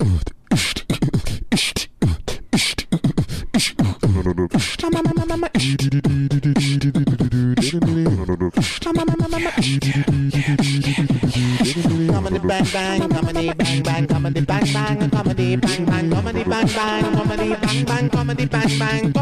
Comedy bang bang, comedy bang bang, comedy bang bang, comedy bang bang, comedy bang bang, comedy bang bang, comedy bang bang, comedy bang bang,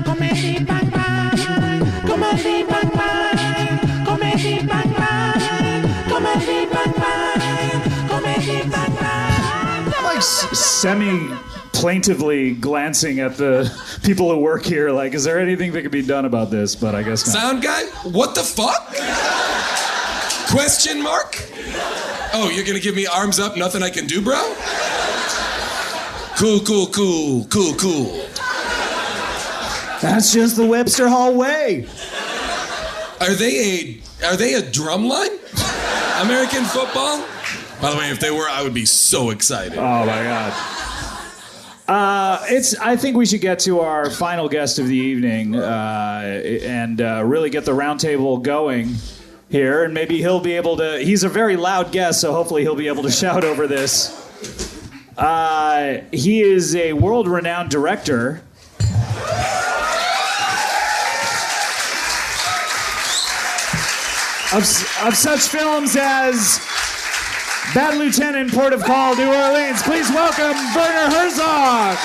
comedy bang bang, comedy bang bang, comedy bang bang, comedy bang bang, comedy bang bang, comedy bang bang. Like semi-plaintively glancing at the people who work here, like, is there anything that could be done about this? But I guess not. Sound guy? What the fuck? Question mark? Oh, you're gonna give me arms up, nothing I can do, bro? Cool. That's just the Webster Hall way. Are they a drum line? American football? By the way, if they were, I would be so excited. Oh my God. I think we should get to our final guest of the evening and really get the roundtable going here, and maybe he'll be able to. He's a very loud guest, so hopefully he'll be able to shout over this. He is a world-renowned director. Of such films as Bad Lieutenant, Port of Call, New Orleans. Please welcome Werner Herzog.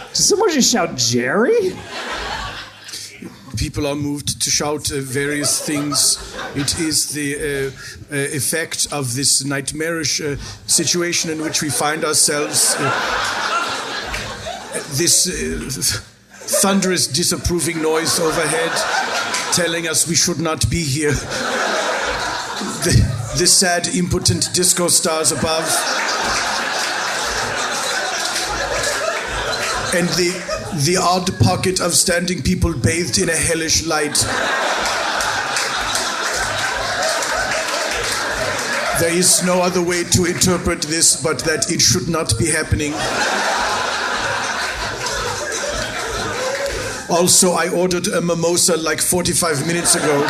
Did someone just shout Jerry? People are moved to shout various things. It is the effect of this nightmarish situation in which we find ourselves. This thunderous, disapproving noise overhead telling us we should not be here. The sad, impotent disco stars above. And the odd pocket of standing people bathed in a hellish light. There is no other way to interpret this but that it should not be happening. Also, I ordered a mimosa like 45 minutes ago.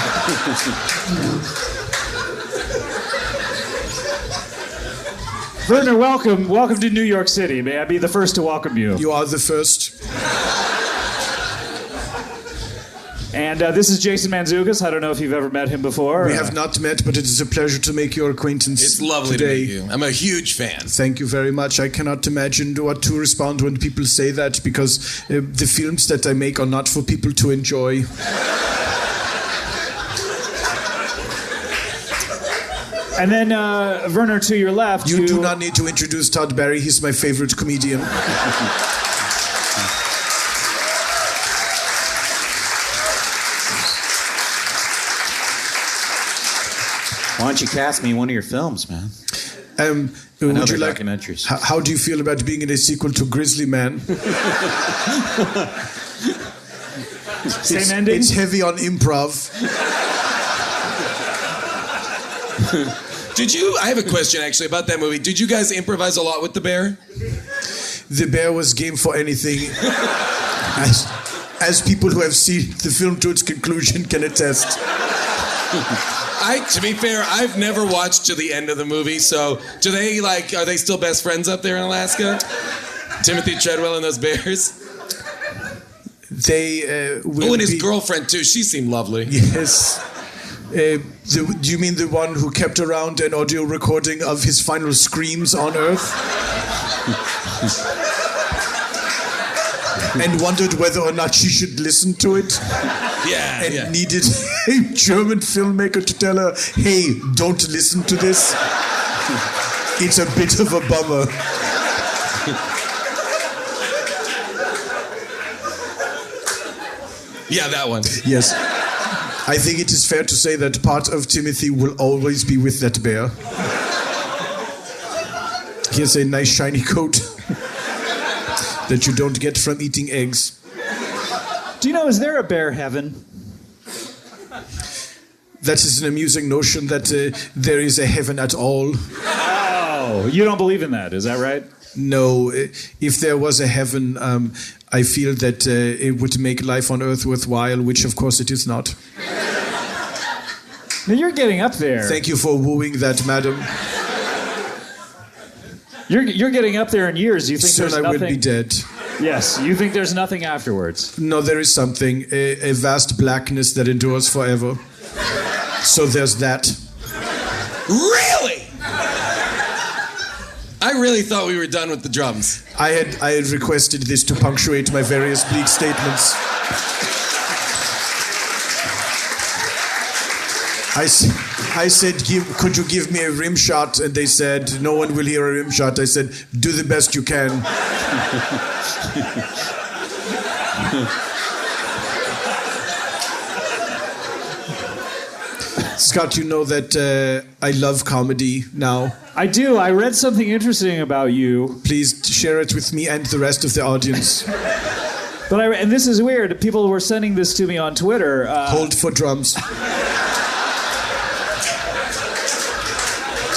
Werner, welcome to New York City. May I be the first to welcome you? You are the first. And this is Jason Mantzoukas. I don't know if you've ever met him before. We have not met, but it is a pleasure to make your acquaintance. It's lovely today. to meet you. I'm a huge fan. Thank you very much. I cannot imagine what to respond when people say that, because the films that I make are not for people to enjoy. And then, Werner, to your left... You do not need to introduce Todd Barry. He's my favorite comedian. Why don't you cast me in one of your films, man? Would you like documentaries? How do you feel about being in a sequel to Grizzly Man? Same ending? It's heavy on improv. I have a question actually about that movie. Did you guys improvise a lot with the bear? The bear was game for anything. As people who have seen the film to its conclusion can attest. To be fair, I've never watched to the end of the movie, so are they still best friends up there in Alaska? Timothy Treadwell and those bears? They will and his girlfriend too, she seemed lovely. Yes. Do you mean the one who kept around an audio recording of his final screams on Earth? And wondered whether or not she should listen to it? Yeah, and needed a German filmmaker to tell her, hey, don't listen to this. It's a bit of a bummer. Yeah, that one. Yes. I think it is fair to say that part of Timothy will always be with that bear. He has a nice shiny coat that you don't get from eating eggs. Do you know, is there a bear heaven? That is an amusing notion that there is a heaven at all. Oh, you don't believe in that, is that right? No, if there was a heaven, I feel that it would make life on Earth worthwhile, which of course it is not. Now you're getting up there. Thank you for wooing that, madam. You're getting up there in years. You think Soon there's I nothing? will be dead. Yes, you think there's nothing afterwards. No, there is something, a vast blackness that endures forever. So there's that. Really? I really thought we were done with the drums. I had requested this to punctuate my various bleak statements. I said, could you give me a rim shot? And they said, no one will hear a rim shot. I said, do the best you can. Scott, you know that I love comedy now. I do. I read something interesting about you. Please share it with me and the rest of the audience. But and this is weird. People were sending this to me on Twitter. Hold for drums.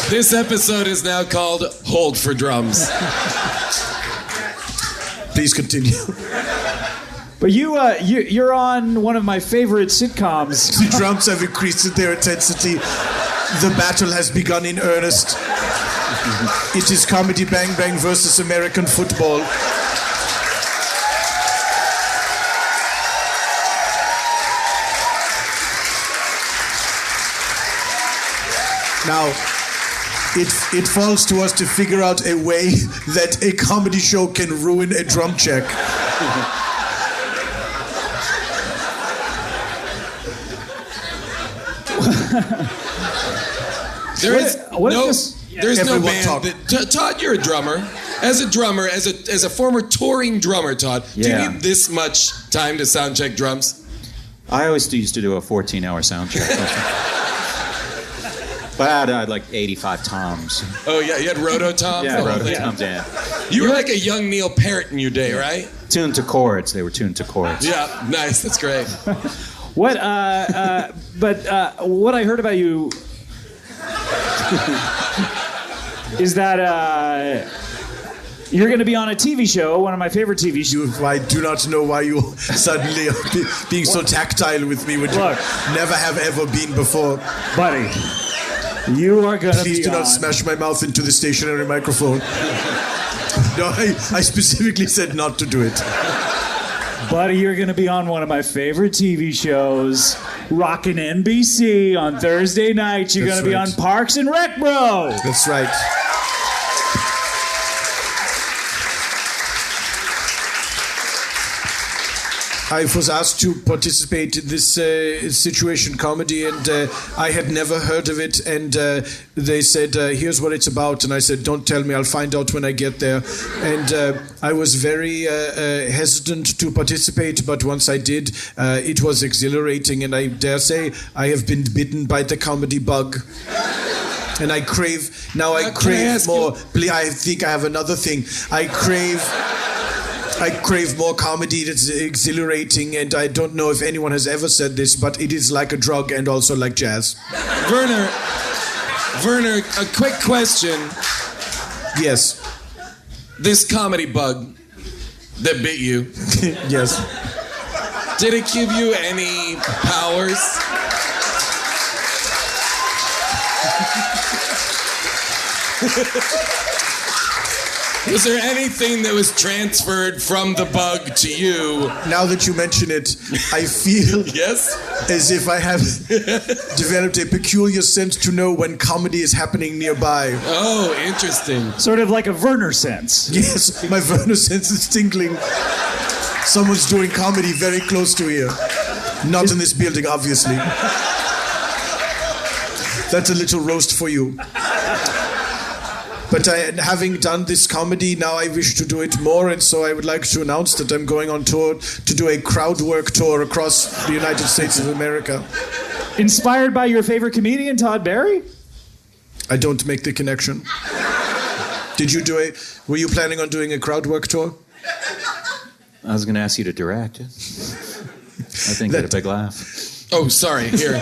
This episode is now called Hold for Drums. Please continue. But you're on one of my favorite sitcoms. The drums have increased their intensity. The battle has begun in earnest. It is Comedy Bang Bang versus American football. Now, it falls to us to figure out a way that a comedy show can ruin a drum check. There's no Everyone band. talk. Todd, you're a drummer. As a former touring drummer, Todd, do you Yeah. need this much time to sound check drums? I always used to do a 14-hour sound check. But I had like 85 toms. Oh yeah, you had rototoms. Yeah, the whole roto thing? toms, yeah. You were like a young Neil Peart in your day, right? Tuned to chords. They were tuned to chords. Yeah, nice. That's great. What what I heard about you is that you're going to be on a TV show, one of my favorite TV shows. I do not know why you suddenly are being so tactile with me, which you Look. never have ever been before. Buddy, you are going to be Please do on. not smash my mouth into the stationary microphone. No, I specifically said not to do it. Buddy, you're going to be on one of my favorite TV shows, rockin' NBC on Thursday nights. You're going That's to be right. on Parks and Rec, bro. That's right. I was asked to participate in this situation comedy, and I had never heard of it. And they said, "Here's what it's about." And I said, "Don't tell me. I'll find out when I get there." And I was very hesitant to participate, but once I did, it was exhilarating. And I dare say I have been bitten by the comedy bug. And I crave ask more. I think I have another thing. I crave more comedy that's exhilarating, and I don't know if anyone has ever said this, but it is like a drug and also like jazz. Werner, a quick question. Yes. This comedy bug that bit you, Yes. did it give you any powers? Was there anything that was transferred from the bug to you? Now that you mention it, I feel Yes? as if I have developed a peculiar sense to know when comedy is happening nearby. Oh, interesting. Sort of like a Werner sense. Yes, my Werner sense is tingling. Someone's doing comedy very close to here. Not in this building, obviously. That's a little roast for you. But having done this comedy, now I wish to do it more, and so I would like to announce that I'm going on tour to do a Crowdwork tour across the United States of America. Inspired by your favorite comedian, Todd Barry? I don't make the connection. Were you planning on doing a Crowdwork tour? I was going to ask you to direct it. I think get a big laugh. Oh, sorry. Here.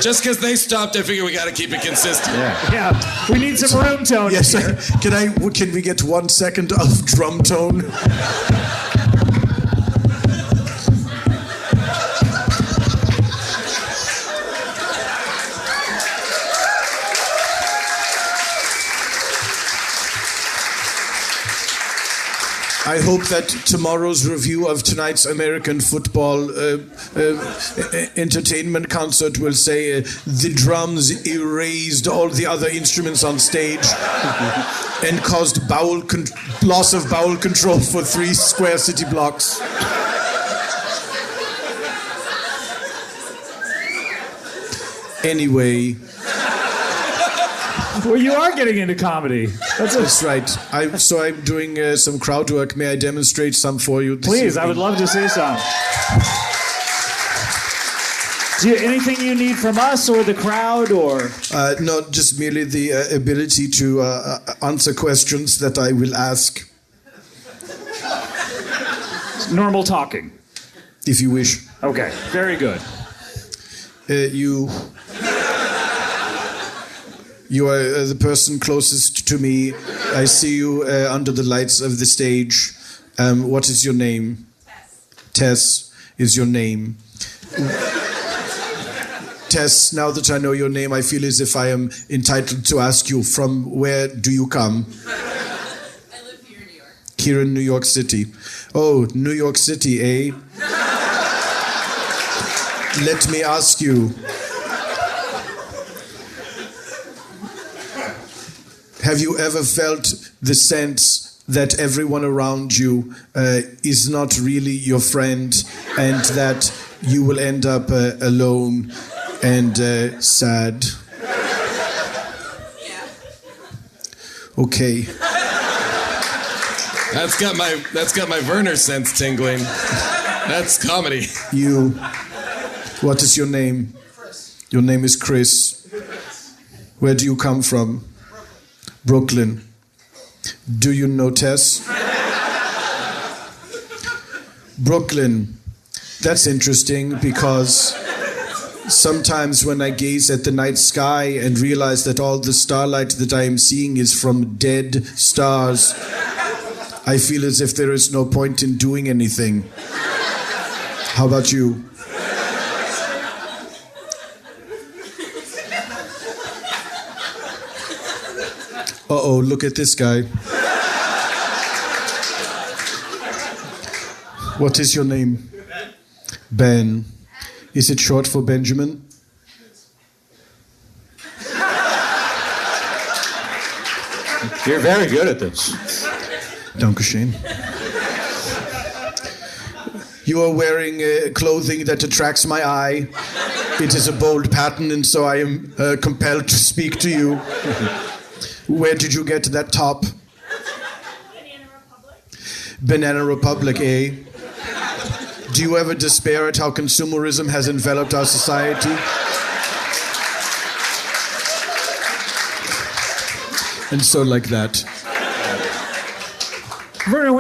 Just because they stopped, I figure we got to keep it consistent. Yeah, we need some room tone. Yes, here. can we get 1 second of drum tone? I hope that tomorrow's review of tonight's American football entertainment concert will say the drums erased all the other instruments on stage and caused loss of bowel control for 3 square city blocks. Anyway. Well, you are getting into comedy. That's right. So I'm doing some crowd work. May I demonstrate some for you? Please, I would love to see some. Anything you need from us or the crowd, or? No, just merely the ability to answer questions that I will ask. Normal talking. If you wish. Okay, very good. You are the person closest to me. I see you under the lights of the stage. What is your name? Tess is your name. Tess, now that I know your name, I feel as if I am entitled to ask you, from where do you come? I live here in New York. Here in New York City. Oh, New York City, eh? Let me ask you. Have you ever felt the sense that everyone around you is not really your friend, and that you will end up alone and sad? Yeah. Okay. That's got my Werner sense tingling. That's comedy. What is your name? Chris. Your name is Chris. Where do you come from? Brooklyn. Do you know Tess? Brooklyn. That's interesting, because sometimes when I gaze at the night sky and realize that all the starlight that I am seeing is from dead stars, I feel as if there is no point in doing anything. How about you? Uh-oh, look at this guy. What is your name? Ben. Is it short for Benjamin? You're very good at this. Dankeschön. You are wearing clothing that attracts my eye. It is a bold pattern, and so I am compelled to speak to you. Where did you get that top? Banana Republic. Banana Republic, eh? Do you ever despair at how consumerism has enveloped our society? And so like that. Werner,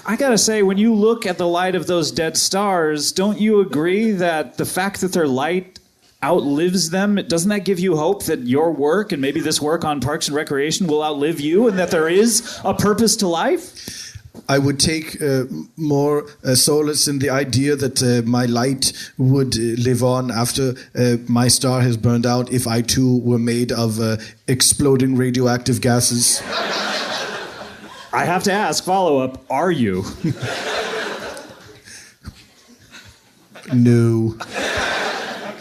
I gotta say, when you look at the light of those dead stars, don't you agree that the fact that their light outlives them, doesn't that give you hope that your work and maybe this work on Parks and Recreation will outlive you, and that there is a purpose to life? I would take more solace in the idea that my light would live on after my star has burned out, if I too were made of exploding radioactive gases. I have to ask, follow-up, are you? No.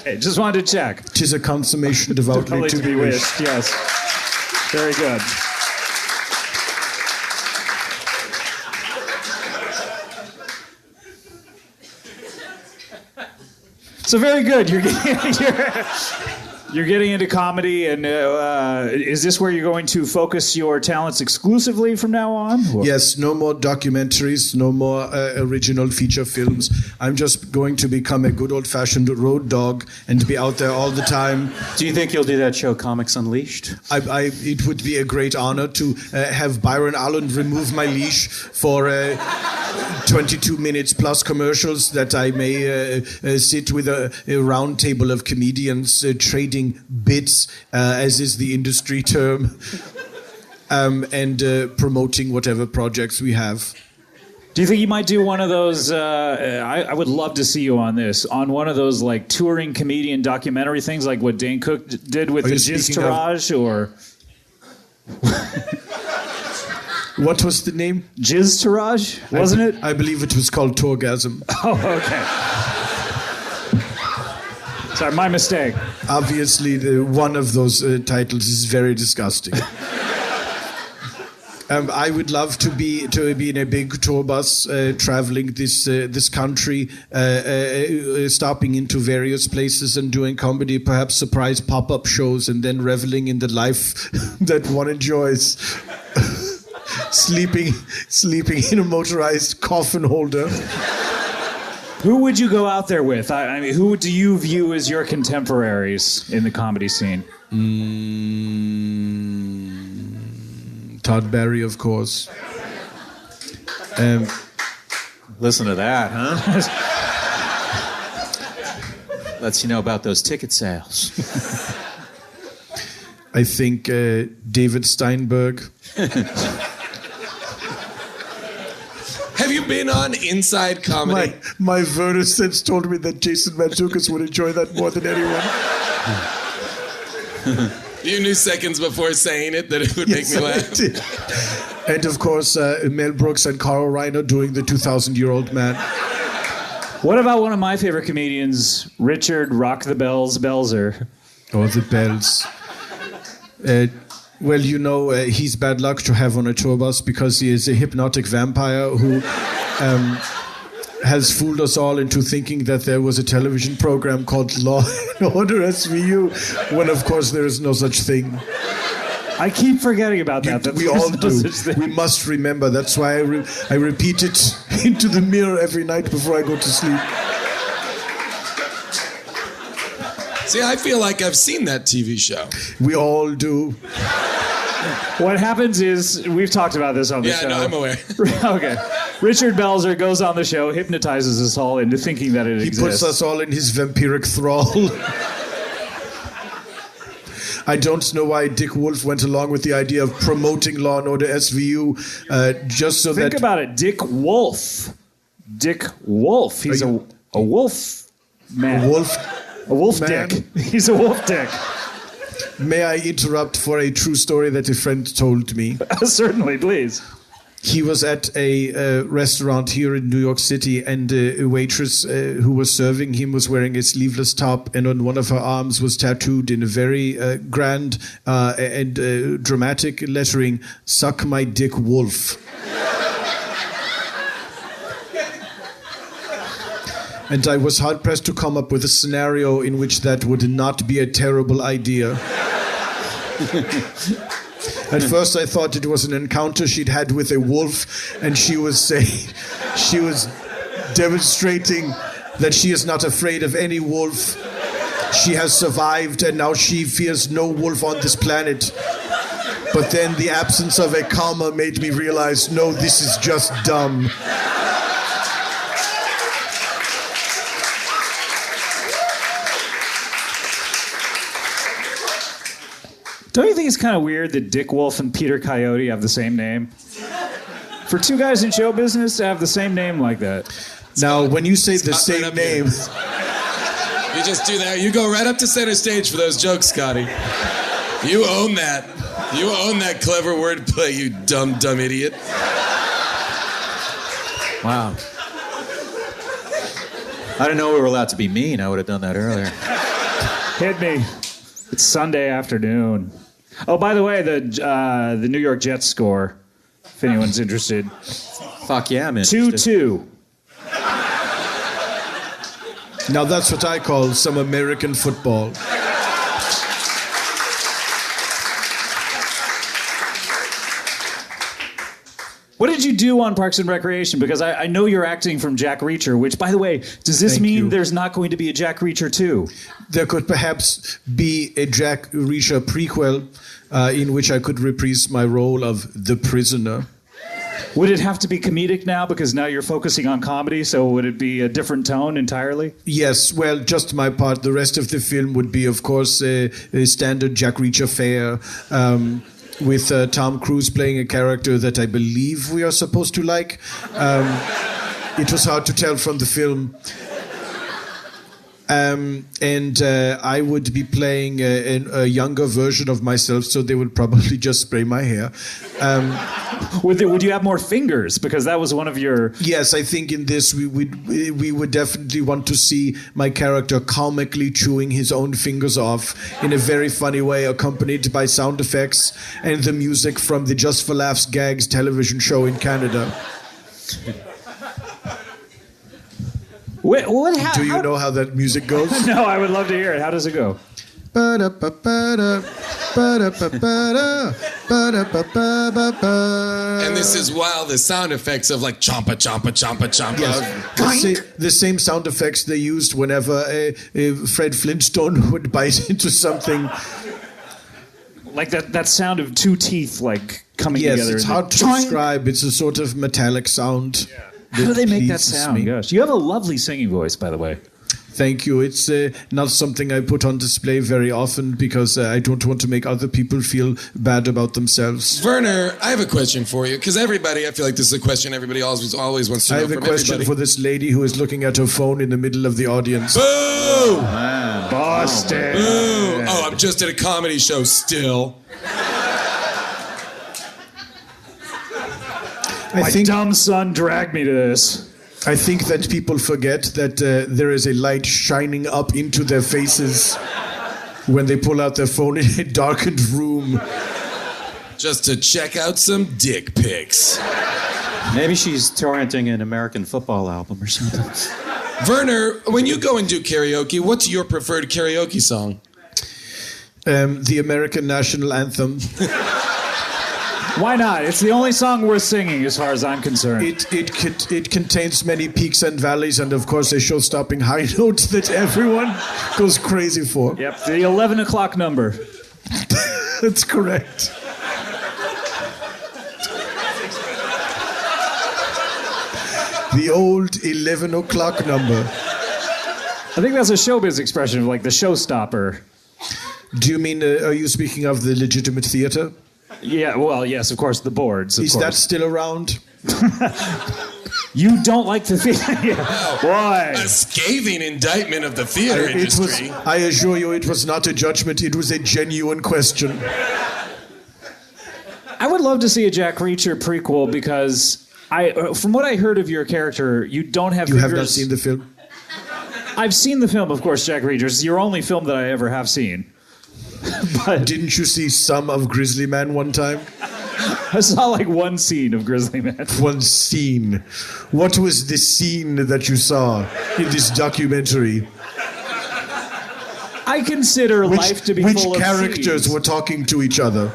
Okay, just wanted to check. 'Tis a consummation devoutly Only to be wished. Yes. Very good. So very good. You're getting into comedy, and is this where you're going to focus your talents exclusively from now on? Or? Yes, no more documentaries, no more original feature films. I'm just going to become a good old-fashioned road dog and be out there all the time. Do you think you'll do that show, Comics Unleashed? It would be a great honor to have Byron Allen remove my leash for 22 minutes plus commercials that I may sit with a round table of comedians trading bits, as is the industry term, and promoting whatever projects we have. Do you think you might do one of those? I would love to see you on this, on one of those like touring comedian documentary things, like what Dane Cook did with the Jizz Taraj, or what was the name? Jizz Taraj, wasn't it? I believe it was called Tourgasm. Oh, okay. Sorry, my mistake. Obviously, one of those titles is very disgusting. I would love to be in a big tour bus traveling this country, stopping into various places and doing comedy, perhaps surprise pop-up shows, and then reveling in the life that one enjoys. sleeping in a motorized coffin holder. Who would you go out there with? I mean, who do you view as your contemporaries in the comedy scene? Todd Barry, of course. Listen to that, huh? Lets you know about those ticket sales. I think David Steinberg. Have you been on Inside Comedy? My Werner sense told me that Jason Mantzoukas would enjoy that more than anyone. You knew seconds before saying it that it would make me laugh. I did. And of course, Mel Brooks and Carl Reiner doing the 2,000-year-old man. What about one of my favorite comedians, Richard Rock the Bells Belzer? Oh, the bells. Well, you know, he's bad luck to have on a tour bus because he is a hypnotic vampire who has fooled us all into thinking that there was a television program called Law and Order SVU, when of course there is no such thing. I keep forgetting about that. We all do. We must remember. That's why I repeat it into the mirror every night before I go to sleep. See, I feel like I've seen that TV show. We all do. What happens is, we've talked about this on the show. Yeah, no, I'm aware. Okay. Richard Belzer goes on the show, hypnotizes us all into thinking that it exists. He puts us all in his vampiric thrall. I don't know why Dick Wolf went along with the idea of promoting Law and Order SVU, just so Think about it, Dick Wolf. Dick Wolf. He's a wolf man. A wolf man? dick. He's a wolf dick. May I interrupt for a true story that a friend told me? Certainly, please. He was at a restaurant here in New York City, and a waitress who was serving him was wearing a sleeveless top, and on one of her arms was tattooed in a very grand and dramatic lettering, "Suck my dick, Wolf." And I was hard-pressed to come up with a scenario in which that would not be a terrible idea. At first I thought it was an encounter she'd had with a wolf, and she was demonstrating that she is not afraid of any wolf. She has survived, and now she fears no wolf on this planet. But then the absence of a comma made me realize, no, this is just dumb. Don't you think it's kind of weird that Dick Wolf and Peter Coyote have the same name? For two guys in show business to have the same name like that. Now, when you say the same name... You just do that. You go right up to center stage for those jokes, Scotty. You own that. You own that clever wordplay, you dumb idiot. Wow. I didn't know we were allowed to be mean. I would have done that earlier. Hit me. It's Sunday afternoon. Oh, by the way, the New York Jets score, if anyone's interested. Fuck yeah, I'm interested. 2-2. Now that's what I call some American football. What did you do on Parks and Recreation? Because I know you're acting from Jack Reacher, which, by the way, does this mean there's not going to be a Jack Reacher 2? There could perhaps be a Jack Reacher prequel in which I could reprise my role of the prisoner. Would it have to be comedic now because now you're focusing on comedy, so would it be a different tone entirely? Yes, well, just my part. The rest of the film would be, of course, a standard Jack Reacher fare. With Tom Cruise playing a character that I believe we are supposed to like. It was hard to tell from the film. And I would be playing a younger version of myself, so they would probably just spray my hair. Would you have more fingers? Because that was one of your... Yes, I think in this we would definitely want to see my character comically chewing his own fingers off in a very funny way, accompanied by sound effects and the music from the Just for Laughs Gags television show in Canada. Do you know how that music goes? No, I would love to hear it. How does it go? And this is while the sound effects of like chompa, chompa, chompa, chompa. Yes. The same sound effects they used whenever Fred Flintstone would bite into something. Like that sound of two teeth like coming together. Yes, it's hard to describe. It's a sort of metallic sound. Yeah. How do they make that sound? Gosh, you have a lovely singing voice, by the way. Thank you. It's not something I put on display very often because I don't want to make other people feel bad about themselves. Werner, I have a question for you because everybody, I feel like this is a question everybody always wants to know. I have a question for this lady who is looking at her phone in the middle of the audience. Boo! Wow. Boston. Boo! Oh, I'm just at a comedy show still. My dumb son dragged me to this. I think that people forget that there is a light shining up into their faces when they pull out their phone in a darkened room. Just to check out some dick pics. Maybe she's torrenting an American football album or something. Werner, when you go and do karaoke, what's your preferred karaoke song? The American National Anthem. Why not? It's the only song worth singing as far as I'm concerned. It contains many peaks and valleys and, of course, a show-stopping high note that everyone goes crazy for. Yep, the 11 o'clock number. That's correct. The old 11 o'clock number. I think that's a showbiz expression of like the showstopper. Do you mean, are you speaking of the legitimate theater? Yeah, well, yes, of course, the boards. Is that still around? You don't like the theater? Yeah. Why? A scathing indictment of the theater industry. I assure you, it was not a judgment. It was a genuine question. I would love to see a Jack Reacher prequel because from what I heard of your character, you don't have You fingers. have not seen the film? I've seen the film, of course, Jack Reacher. It's your only film that I ever have seen. But didn't you see some of Grizzly Man one time? I saw like one scene of Grizzly Man. One scene. What was the scene that you saw in this documentary? I consider life to be full of Which characters scenes. were talking to each other?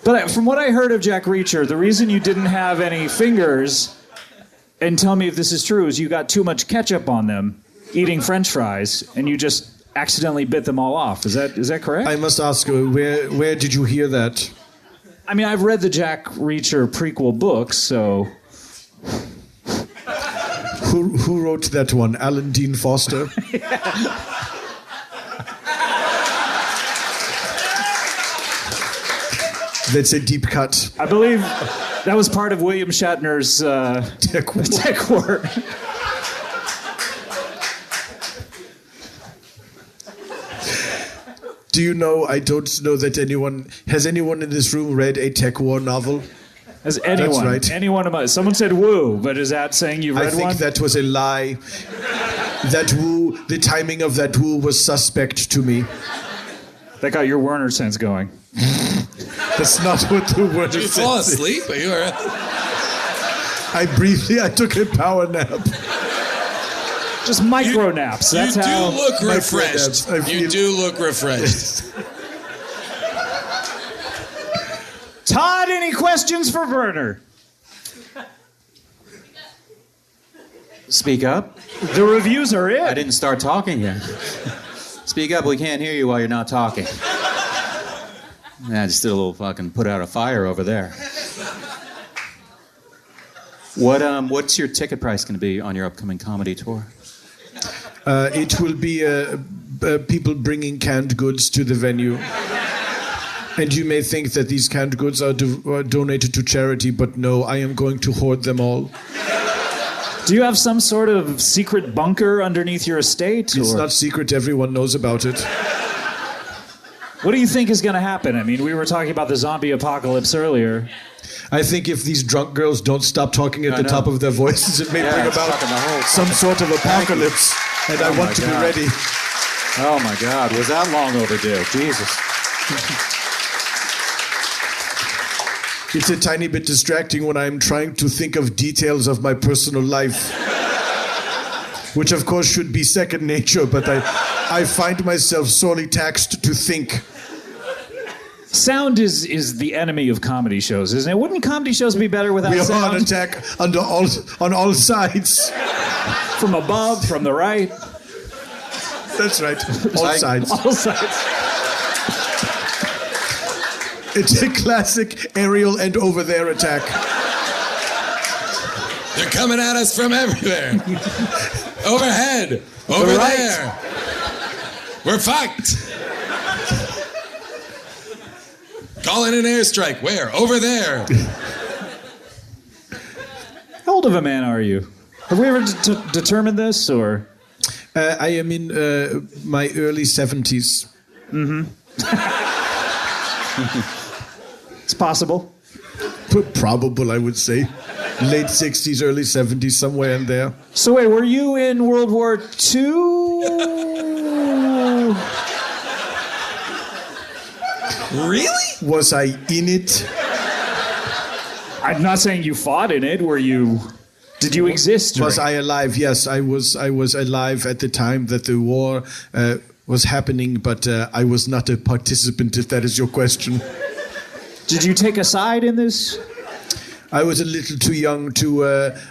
But from what I heard of Jack Reacher, the reason you didn't have any fingers, and tell me if this is true, is you got too much ketchup on them eating French fries, and you just accidentally bit them all off. Is that correct? I must ask, where did you hear that? I mean, I've read the Jack Reacher prequel books, so... Who wrote that one? Alan Dean Foster? That's a deep cut. I believe that was part of William Shatner's tech work. Do you know, I don't know that has anyone in this room read a Tech War novel? Has anyone? That's right. Anyone of us? Someone said woo, but is that saying you've read one? I think that was a lie. That woo, the timing of that woo was suspect to me. That got your Werner sense going. That's not what the word is. Did you fall asleep? Are you all right? I took a power nap. Just micro naps. That's you how. do look Micro-naps. refreshed. You do look refreshed. Todd, any questions for Werner? Speak up. The reviews are I it. didn't start talking yet. Speak up. We can't hear you while you're not talking. Yeah, I just did a little fucking put out a fire over there. What's your ticket price going to be on your upcoming comedy tour? It will be people bringing canned goods to the venue. And you may think that these canned goods are donated to charity, but no, I am going to hoard them all. Do you have some sort of secret bunker underneath your estate? It's or- not secret, everyone knows about it. What do you think is going to happen? I mean, we were talking about the zombie apocalypse earlier. I think if these drunk girls don't stop talking at the know. top of their voices, it may bring it's about fucking the whole some sort of apocalypse. And I Oh want my to be God. ready. Oh my God, was that long overdue? Jesus. It's a tiny bit distracting when I'm trying to think of details of my personal life, which of course should be second nature, but I find myself sorely taxed to think. Sound is the enemy of comedy shows, isn't it? Wouldn't comedy shows be better without We are sound? on attack on all sides. From above, from the right, That's right, all sides. all sides. It's a classic aerial and over there attack. They're coming at us from everywhere. Overhead. Over right. there. We're fucked. Call in an airstrike. Where? Over there. How old of a man are you? Have we ever determined this, or? I am in my early 70s. It's possible. Probable, I would say. Late 60s, early 70s, somewhere in there. So wait, were you in World War II? Really? Was I in it? I'm not saying you fought in it. Were you? Did you exist? Was during- I alive? Yes, I was alive at the time that the war was happening, but I was not a participant, if that is your question. Did you take a side in this? I was a little too young to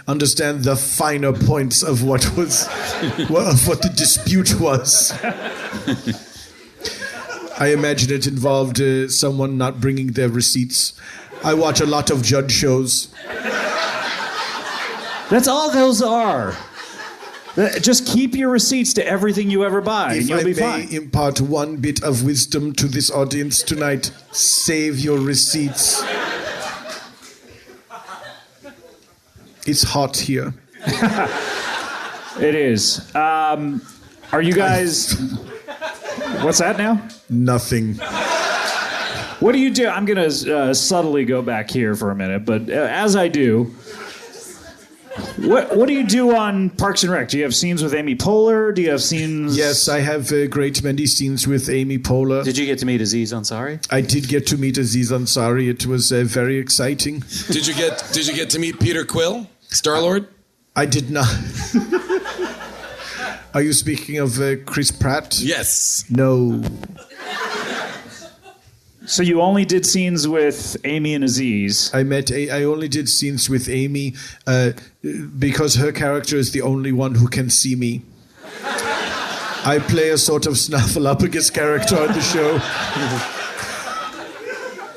understand the finer points of what was of what the dispute was. I imagine it involved someone not bringing their receipts. I watch a lot of judge shows. That's all those are. Just keep your receipts to everything you ever buy, and If you'll I be may fine. impart one bit of wisdom to this audience tonight, save your receipts. It's hot here. It is. Are you guys? What's that now? Nothing. What do you do? I'm going to subtly go back here for a minute, but as I do, what do you do on Parks and Rec? Do you have scenes with Amy Poehler? Do you have scenes? Yes, I have a great many scenes with Amy Poehler. Did you get to meet Aziz Ansari? I did get to meet Aziz Ansari. It was very exciting. Did you get to meet Peter Quill, Star-Lord? I did not. Are you speaking of Chris Pratt? Yes. No. So you only did scenes with Amy and Aziz. I only did scenes with Amy because her character is the only one who can see me. I play a sort of snuffleupagus character on the show.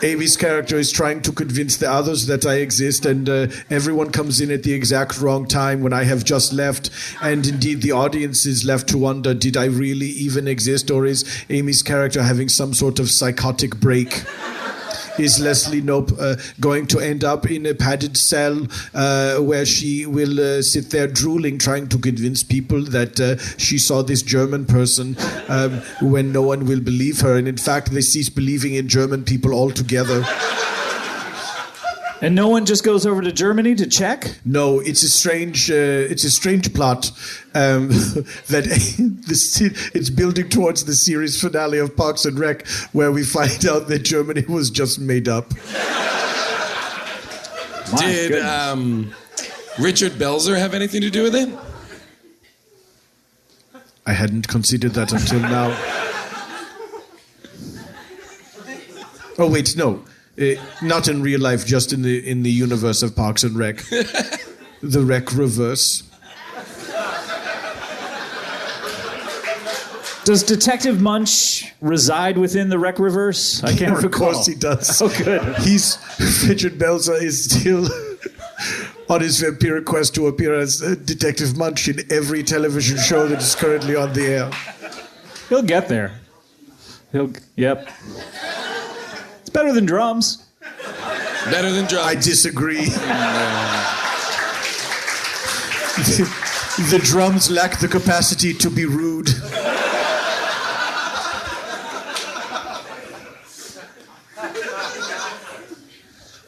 Amy's character is trying to convince the others that I exist, and everyone comes in at the exact wrong time when I have just left. And indeed, the audience is left to wonder, did I really even exist, or is Amy's character having some sort of psychotic break? Is Leslie Knope going to end up in a padded cell where she will sit there drooling, trying to convince people that she saw this German person when no one will believe her, and in fact they cease believing in German people altogether? And no one just goes over to Germany to check? No, it's a strange plot that it's building towards the series finale of Parks and Rec, where we find out that Germany was just made up. Did Richard Belzer have anything to do with it? I hadn't considered that until now. Oh wait, no, not in real life, just in the universe of Parks and Rec. The Rec reverse. Does Detective Munch reside within the Rec Reverse? I can't recall. Of course he does. Oh, good. Richard Belzer is still on his vampiric quest to appear as Detective Munch in every television show that is currently on the air. He'll get there. Yep. It's better than drums. Better than drums. I disagree. The drums lack the capacity to be rude.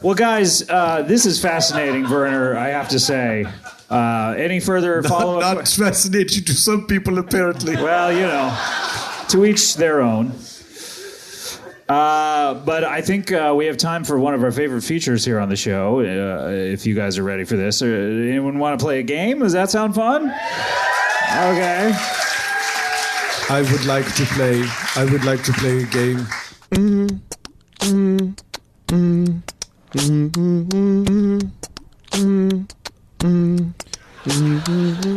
Well, guys, this is fascinating, Werner, I have to say. Any further follow-up? Not fascinating to some people, apparently. Well, to each their own. But I think we have time for one of our favorite features here on the show, if you guys are ready for this. Anyone want to play a game? Does that sound fun? Okay. I would like to play a game.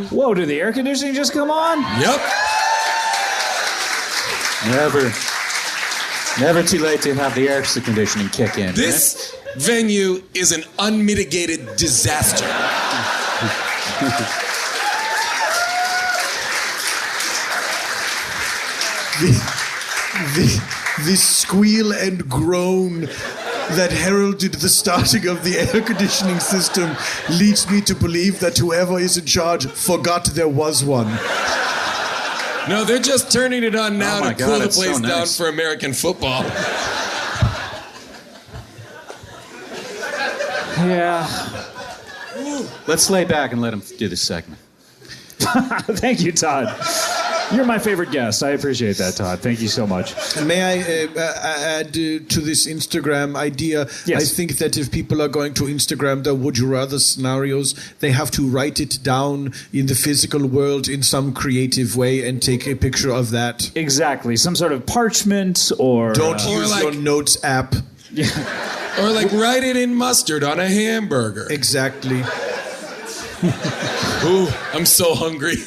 Whoa, did the air conditioning just come on? Yep. Never too late to have the air conditioning kick in. This venue is an unmitigated disaster. The squeal and groan that heralded the starting of the air conditioning system leads me to believe that whoever is in charge forgot there was one. No, they're just turning it on now to cool the place down nice. for American football. Yeah. Let's lay back and let him do this segment. Thank you, Todd. You're my favorite guest. I appreciate that, Todd. Thank you so much. May I add to this Instagram idea? Yes. I think that if people are going to Instagram their would you rather scenarios, they have to write it down in the physical world in some creative way and take a picture of that. Exactly. Some sort of parchment or... Don't Or use like- your notes app. Or like write it in mustard on a hamburger. Exactly. Ooh, I'm so hungry.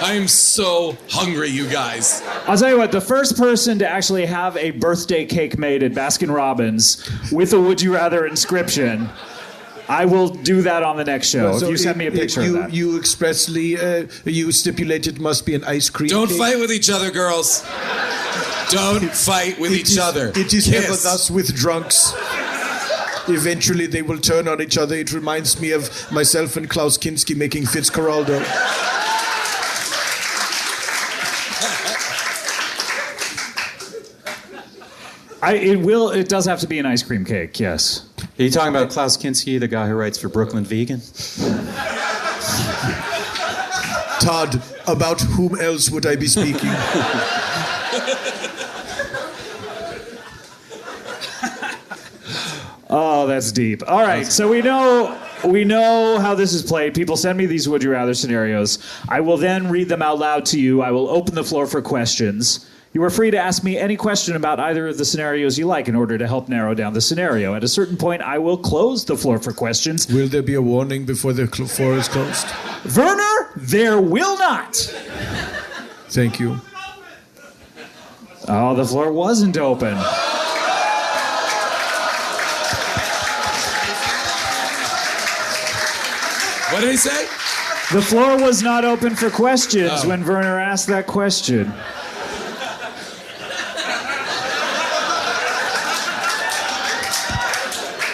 I am so hungry, you guys. I'll tell you what, the first person to actually have a birthday cake made at Baskin-Robbins with a Would You Rather inscription, I will do that on the next show. So if you send me a picture of that. You expressly, you stipulate it must be an ice cream Don't cake. fight with each other, girls. Don't fight with each other. It is Kiss. ever thus with drunks. Eventually they will turn on each other. It reminds me of myself and Klaus Kinski making Fitzcarraldo. It does have to be an ice cream cake, yes. Are you talking about Klaus Kinski, the guy who writes for Brooklyn Vegan? Todd, about whom else would I be speaking? Oh, that's deep. All right, so we know how this is played. People send me these Would You Rather scenarios. I will then read them out loud to you. I will open the floor for questions. You are free to ask me any question about either of the scenarios you like in order to help narrow down the scenario. At a certain point, I will close the floor for questions. Will there be a warning before the floor is closed? Werner, there will not. Thank you. Oh, the floor wasn't open. What did he say? The floor was not open for questions when Werner asked that question.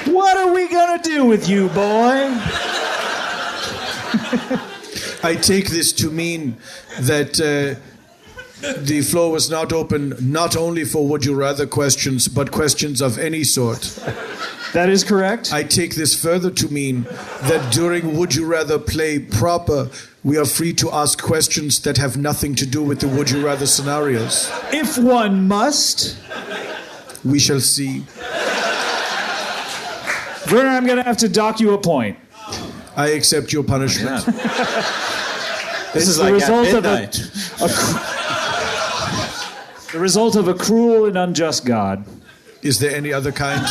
What are we gonna do with you, boy? I take this to mean that the floor was not open not only for would you rather questions, but questions of any sort. That is correct. I take this further to mean that during Would You Rather Play proper, we are free to ask questions that have nothing to do with the Would You Rather scenarios. If one must. We shall see. Werner, I'm going to have to dock you a point. I accept your punishment. This is the like result at of midnight. the result of a cruel and unjust God. Is there any other kind?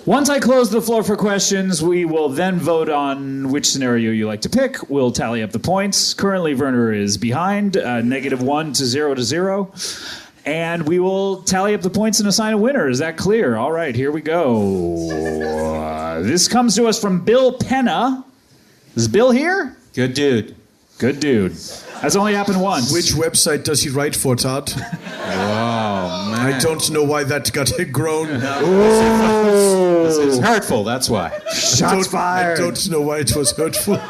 Once I close the floor for questions, we will then vote on which scenario you like to pick. We'll tally up the points. Currently, Werner is behind, -1 to 0 to 0. And we will tally up the points and assign a winner. Is that clear? All right, here we go. This comes to us from Bill Penna. Is Bill here? Good dude. Good dude. That's only happened once. Which website does he write for, Todd? Oh, man. I don't know why that got a groan. This is hurtful, that's why. Shots fired. I don't know why it was hurtful.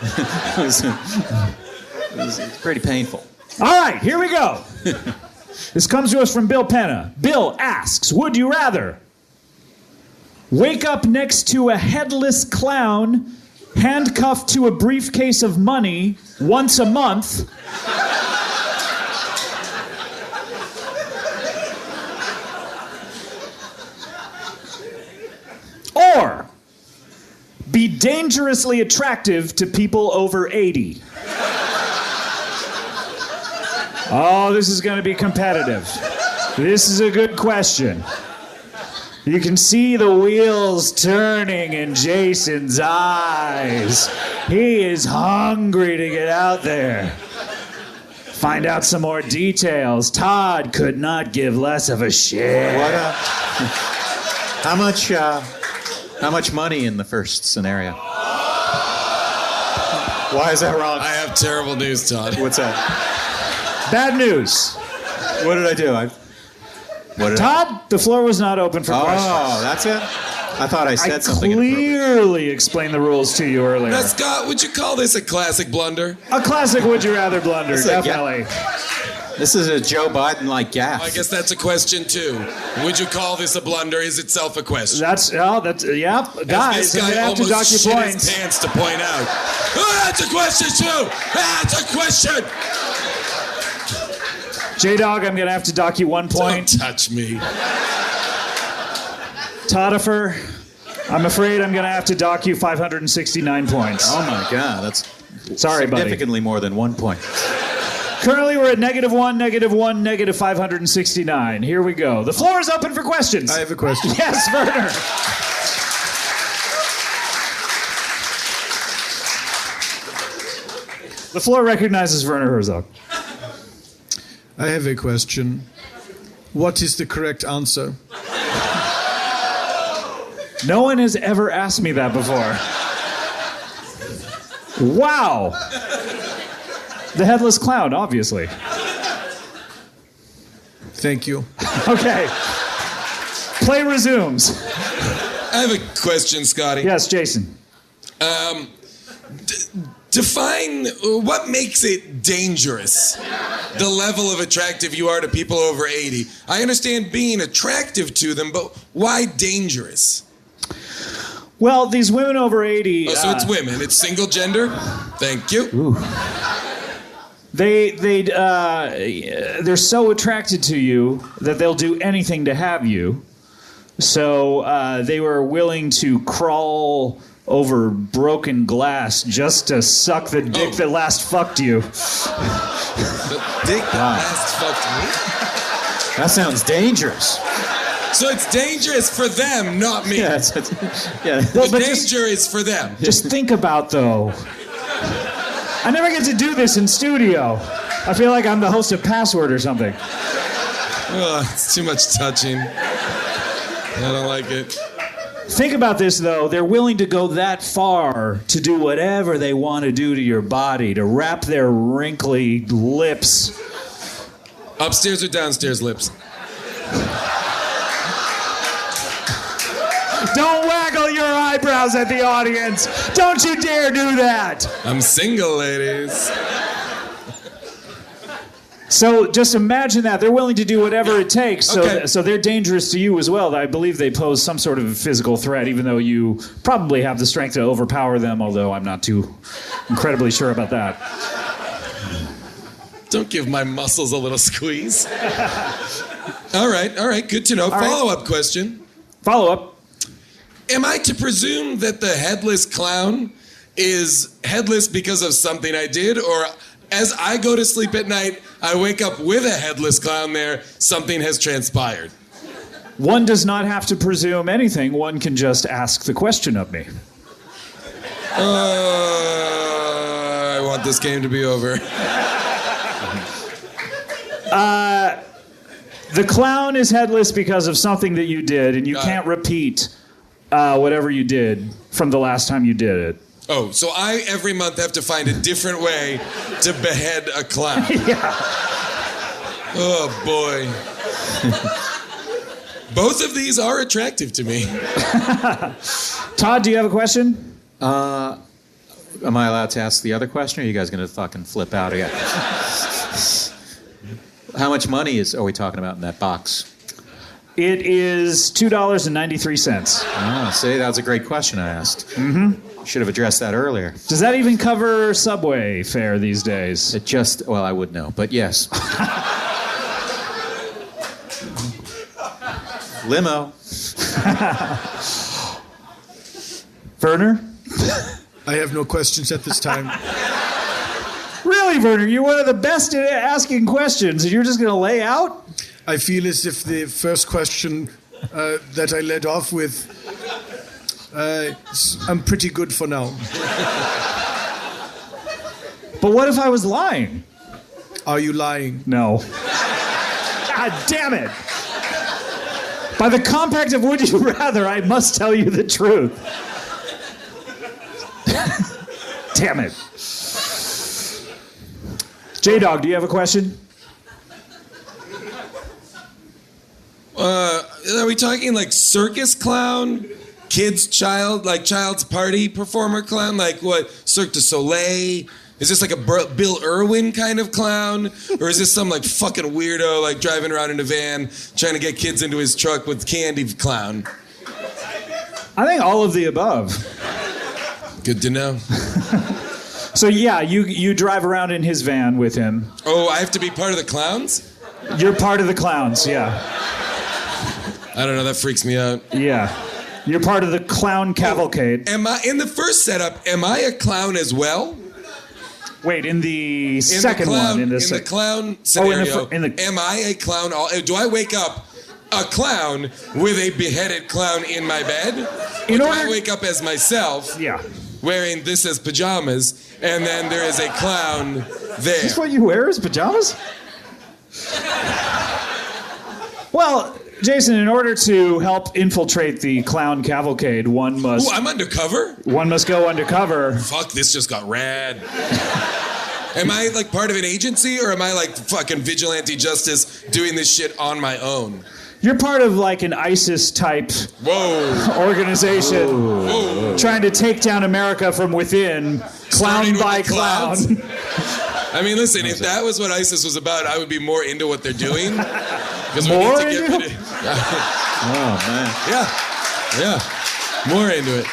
It's pretty painful. All right, here we go. This comes to us from Bill Penna. Bill asks, would you rather wake up next to a headless clown handcuffed to a briefcase of money once a month, or be dangerously attractive to people over 80? Oh, this is going to be competitive. This is a good question. You can see the wheels turning in Jason's eyes. He is hungry to get out there. Find out some more details. Todd could not give less of a shit. How much money in the first scenario? Why is that wrong? I have terrible news, Todd. What's that? Bad news. What did I do? Todd, the floor was not open for questions. Oh, that's it? I thought I said I something inappropriate. clearly explained the rules to you earlier. Now, Scott, would you call this a classic blunder? A classic would you rather blunder, This is a definitely. This is a Joe Biden-like gaffe. I guess that's a question too. Would you call this a blunder? Is itself a question? That's yeah. Guys, This I'm guy gonna have to dock almost you shit points. his pants to point out. Oh, that's a question too. That's a question. J-Dog, I'm gonna have to dock you 1 point. Don't touch me. Todifer, I'm afraid I'm gonna have to dock you 569 points. Oh my God, that's Sorry, buddy. significantly more than 1 point. Currently, we're at -1, -1, -569. Here we go. The floor is open for questions. I have a question. Yes, Werner. The floor recognizes Werner Herzog. I have a question. What is the correct answer? No one has ever asked me that before. Wow. The headless clown, obviously. Thank you. Okay. Play resumes. I have a question, Scotty. Yes, Jason. Define what makes it dangerous, the level of attractive you are to people over 80. I understand being attractive to them, but why dangerous? Well, these women over 80... Oh, so it's women. It's single gender? Thank you. They're so attracted to you that they'll do anything to have you. So they were willing to crawl over broken glass just to suck the dick that last fucked you. The dick that last fucked me? That sounds dangerous. So it's dangerous for them, not me. Yeah, yeah. The but danger is for them. Just think about, though. I never get to do this in studio. I feel like I'm the host of Password or something. Oh, it's too much touching. I don't like it. Think about this, though. They're willing to go that far to do whatever they want to do to your body, to wrap their wrinkly lips. Upstairs or downstairs lips? Don't waggle your eyebrows at the audience. Don't you dare do that. I'm single, ladies. So just imagine that. They're willing to do whatever it takes. So, Okay. so they're dangerous to you as well. I believe they pose some sort of physical threat, even though you probably have the strength to overpower them, although I'm not too incredibly sure about that. Don't give my muscles a little squeeze. All right, good to know. right. Follow-up question. Follow up. Am I to presume that the headless clown is headless because of something I did, or as I go to sleep at night, I wake up with a headless clown there, something has transpired? One does not have to presume anything. One can just ask the question of me. I want this game to be over. The clown is headless because of something that you did, and you can't repeat whatever you did from the last time you did it. Oh, so I every month have to find a different way to behead a clown. Yeah. Oh boy. Both of these are attractive to me. Todd, do you have a question? Am I allowed to ask the other question, or are you guys going to fucking flip out again? How much money are we talking about in that box? It is $2.93. Ah, see, that was a great question I asked. Mm-hmm. Should have addressed that earlier. Does that even cover subway fare these days? Well, I would know, but yes. Limo. Werner? I have no questions at this time. Really, Werner? You're one of the best at asking questions, and you're just going to lay out? I feel as if the first question that I led off with, I'm pretty good for now. But what if I was lying? Are you lying? No. God damn it! By the compact of Would You Rather, I must tell you the truth. Damn it. J-Dog, do you have a question? Are we talking like circus clown, child's party performer clown? Like what, Cirque du Soleil? Is this like a Bill Irwin kind of clown? Or is this some like fucking weirdo like driving around in a van trying to get kids into his truck with candy clown? I think all of the above. Good to know. So yeah, you drive around in his van with him. Oh, I have to be part of the clowns? You're part of the clowns, yeah. I don't know, that freaks me out. Yeah. You're part of the clown cavalcade. Am I, in the first setup, am I a clown as well? Wait, in the second one. In the clown scenario, am I a clown? Do I wake up a clown with a beheaded clown in my bed? Or do I wake up as myself, wearing this as pajamas, and then there is a clown there? Is this what you wear as pajamas? Well, Jason, in order to help infiltrate the clown cavalcade, one must... Ooh, I'm undercover? One must go undercover. Fuck, this just got rad. Am I like part of an agency, or am I like fucking vigilante justice doing this shit on my own? You're part of like an ISIS-type organization. Whoa. Trying to take down America from within, clown by clown. I mean, listen, if that was what ISIS was about, I would be more into what they're doing. Because we More need to get into rid of... Oh, man. Yeah. More into it.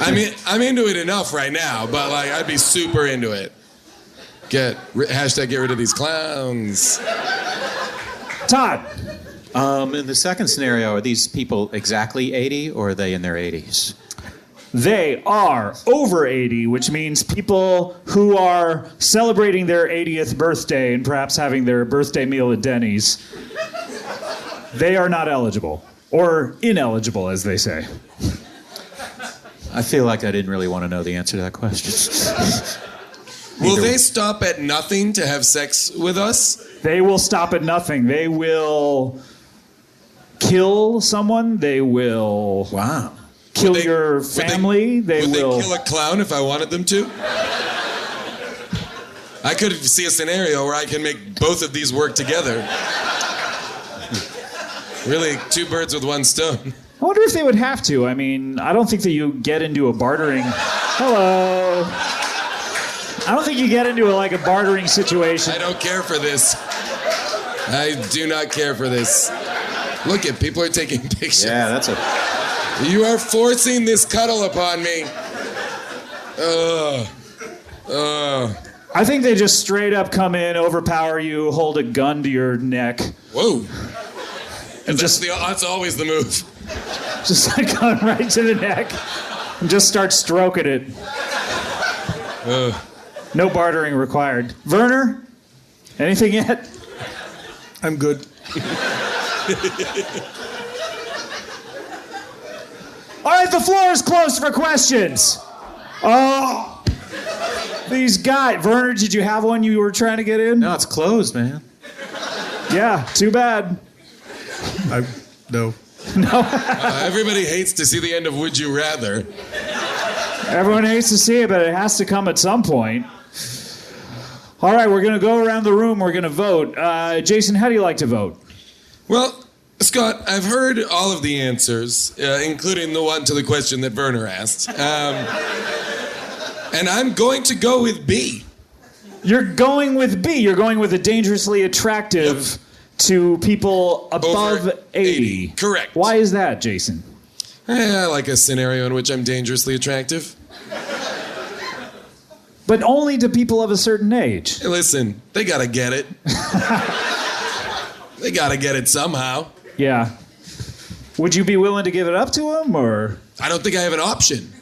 I mean, I'm into it enough right now, but like, I'd be super into it. Hashtag get rid of these clowns. Todd. In the second scenario, are these people exactly 80, or are they in their 80s? They are over 80, which means people who are celebrating their 80th birthday and perhaps having their birthday meal at Denny's. They are not eligible, or ineligible, as they say. I feel like I didn't really want to know the answer to that question. Will they stop at nothing to have sex with us? They will stop at nothing. They will kill someone. They will... Wow. Kill your family. Would they kill a clown if I wanted them to? I could see a scenario where I can make both of these work together. Really, two birds with one stone. I wonder if they would have to. I mean, I don't think that you get into a bartering... Hello. I don't think you get into a bartering situation. I don't care for this. I do not care for this. Look at people are taking pictures. Yeah, that's a... You are forcing this cuddle upon me. I think they just straight up come in, overpower you, hold a gun to your neck. Whoa. And that's always the move. Just a gun right to the neck. and just start stroking it. No bartering required. Werner, anything yet? I'm good. All right, the floor is closed for questions. Oh, these guys. Werner, did you have one you were trying to get in? No, it's closed, man. Yeah, too bad. No. Everybody hates to see the end of Would You Rather. Everyone hates to see it, but it has to come at some point. All right, we're going to go around the room. We're going to vote. Jason, how do you like to vote? Well, Scott, I've heard all of the answers, including the one to the question that Werner asked. And I'm going to go with B. You're going with B. You're going with a dangerously attractive to people above Over 80. Correct. Why is that, Jason? I like a scenario in which I'm dangerously attractive. But only to people of a certain age. Hey, listen, they gotta get it. They gotta get it somehow. Yeah. Would you be willing to give it up to them, or? I don't think I have an option.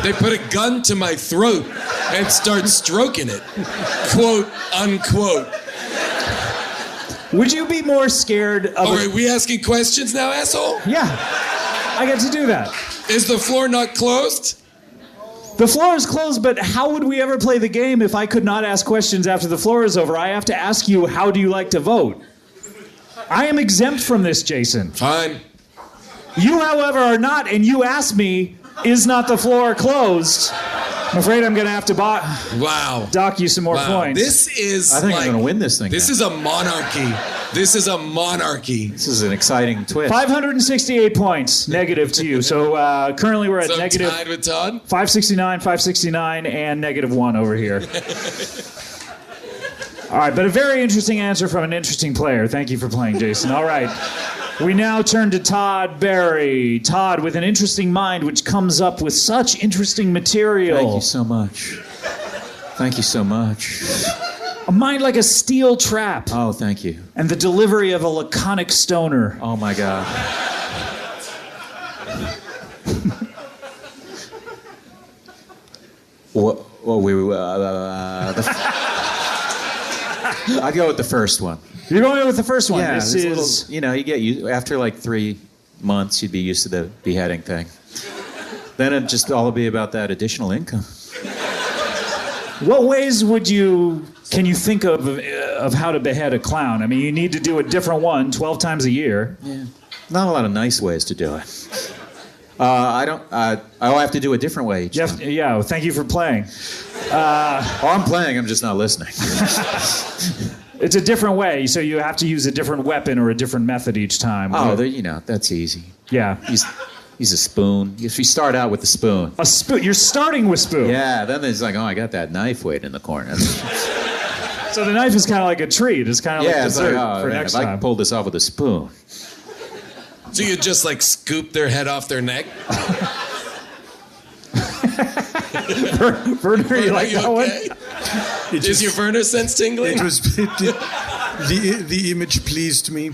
They put a gun to my throat and start stroking it. Quote, unquote. Would you be more scared of Oh, are we asking questions now, asshole? Yeah. I get to do that. Is the floor not closed? The floor is closed, but how would we ever play the game if I could not ask questions after the floor is over? I have to ask you, how do you like to vote? I am exempt from this, Jason. Fine. You, however, are not, and you asked me, is not the floor closed? I'm afraid I'm going to have to dock you some more points. This is I think I'm going to win this thing. This is a monarchy. This is a monarchy. This is an exciting twist. 568 points, negative to you. So currently we're at So negative tied with Todd? 569, and -1 over here. All right, but a very interesting answer from an interesting player. Thank you for playing, Jason. All right. We now turn to Todd Barry. Todd, with an interesting mind which comes up with such interesting material. Thank you so much. Thank you so much. A mind like a steel trap. Oh, thank you. And the delivery of a laconic stoner. Oh, my God. I'll go with the first one. You're going with the first one. Yeah, this this is... little, you know, you get used, after like 3 months, you'd be used to the beheading thing. Then it'd just all be about that additional income. What ways can you think of how to behead a clown? I mean, you need to do a different one 12 times a year. Yeah. Not a lot of nice ways to do it. I'll have to do a different way each time. Yeah, well, thank you for playing. I'm playing, I'm just not listening. It's a different way, so you have to use a different weapon or a different method each time. That's easy. Yeah. Use a spoon. If you start out with the spoon. A spoon? You're starting with spoon? Yeah, then there's like, oh, I got that knife weight in the corner. So the knife is kind of like a treat. It's kind of like dessert for man, next if I time. can pull this off with a spoon. So you just like scoop their head off their neck? Werner, you like Are you that okay? one? Is your Werner sense tingling? It was the image pleased me.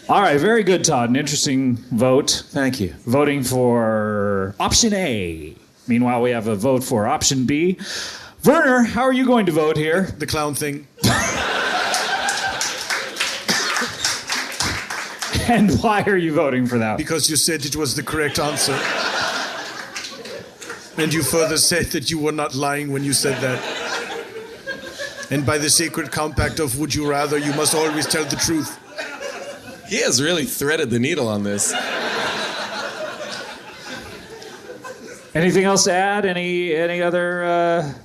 All right, very good, Todd. An interesting vote. Thank you. Voting for option A. Meanwhile, we have a vote for option B. Werner, how are you going to vote here? The clown thing. And why are you voting for that? Because you said it was the correct answer. And you further said that you were not lying when you said that. And by the sacred compact of Would You Rather, you must always tell the truth. He has really threaded the needle on this. Anything else to add? Any other...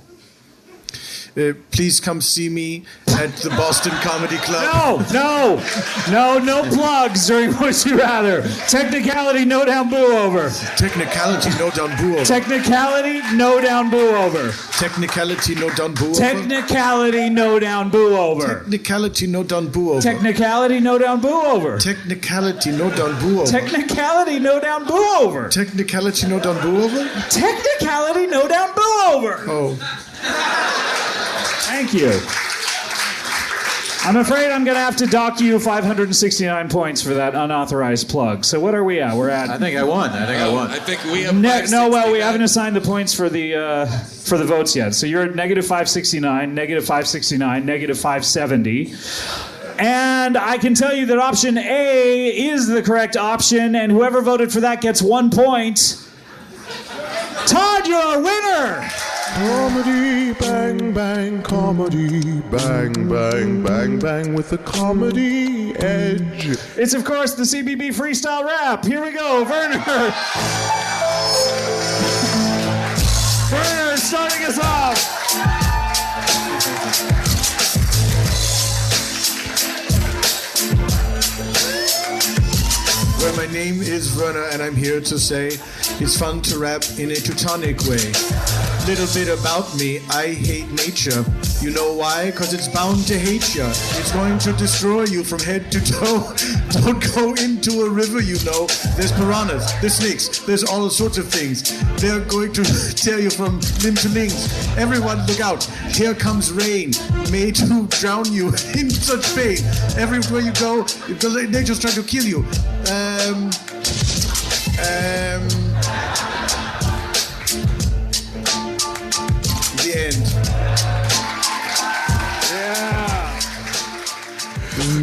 Please come see me at the Boston Comedy Club. No plugs during Would You Rather. Technicality, no down, boo over. Technicality, no down, boo over. Technicality, no down, boo over. Technicality, no down, boo over. Technicality, no down, boo over. Technicality, no down, boo over. Technicality, no down, boo over. Technicality, no down, boo over. Technicality, no down, boo over. Technicality, no down, boo over. Technicality, no down, boo over. Oh. Thank you. I'm afraid I'm going to have to dock you 569 points for that unauthorized plug. So what are we at? We're at... I think I won. I think we have No, well, we haven't assigned the points for the votes yet. So you're at negative 569, negative 569, negative 570. And I can tell you that option A is the correct option, and whoever voted for that gets 1 point. Todd, you're our winner! Comedy, bang, bang, comedy, bang, bang, bang, bang, with the comedy edge. It's, of course, the CBB Freestyle Rap. Here we go, Werner. Werner starting us off. Well, my name is Werner, and I'm here to say it's fun to rap in a Teutonic way. Little bit about me, I hate nature. You know why? Because it's bound to hate you. It's going to destroy you from head to toe. Don't go into a river, you know. There's piranhas, there's snakes, there's all sorts of things. They're going to tear you from limb to limb. Everyone look out. Here comes rain, made to drown you in such pain. Everywhere you go, because nature's trying to kill you. The end.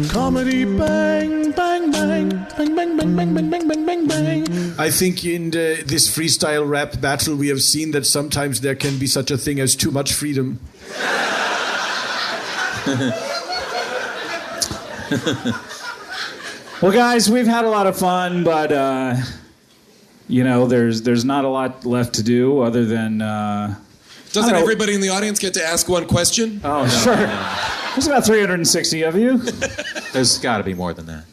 Comedy, bang, bang, bang, bang, bang, bang, bang, bang, bang, bang, bang, bang. I think in this freestyle rap battle we have seen that sometimes there can be such a thing as too much freedom. Well, guys, we've had a lot of fun, but there's not a lot left to do other than. Doesn't everybody in the audience get to ask one question? Oh, sure. There's about 360 of you. There's got to be more than that.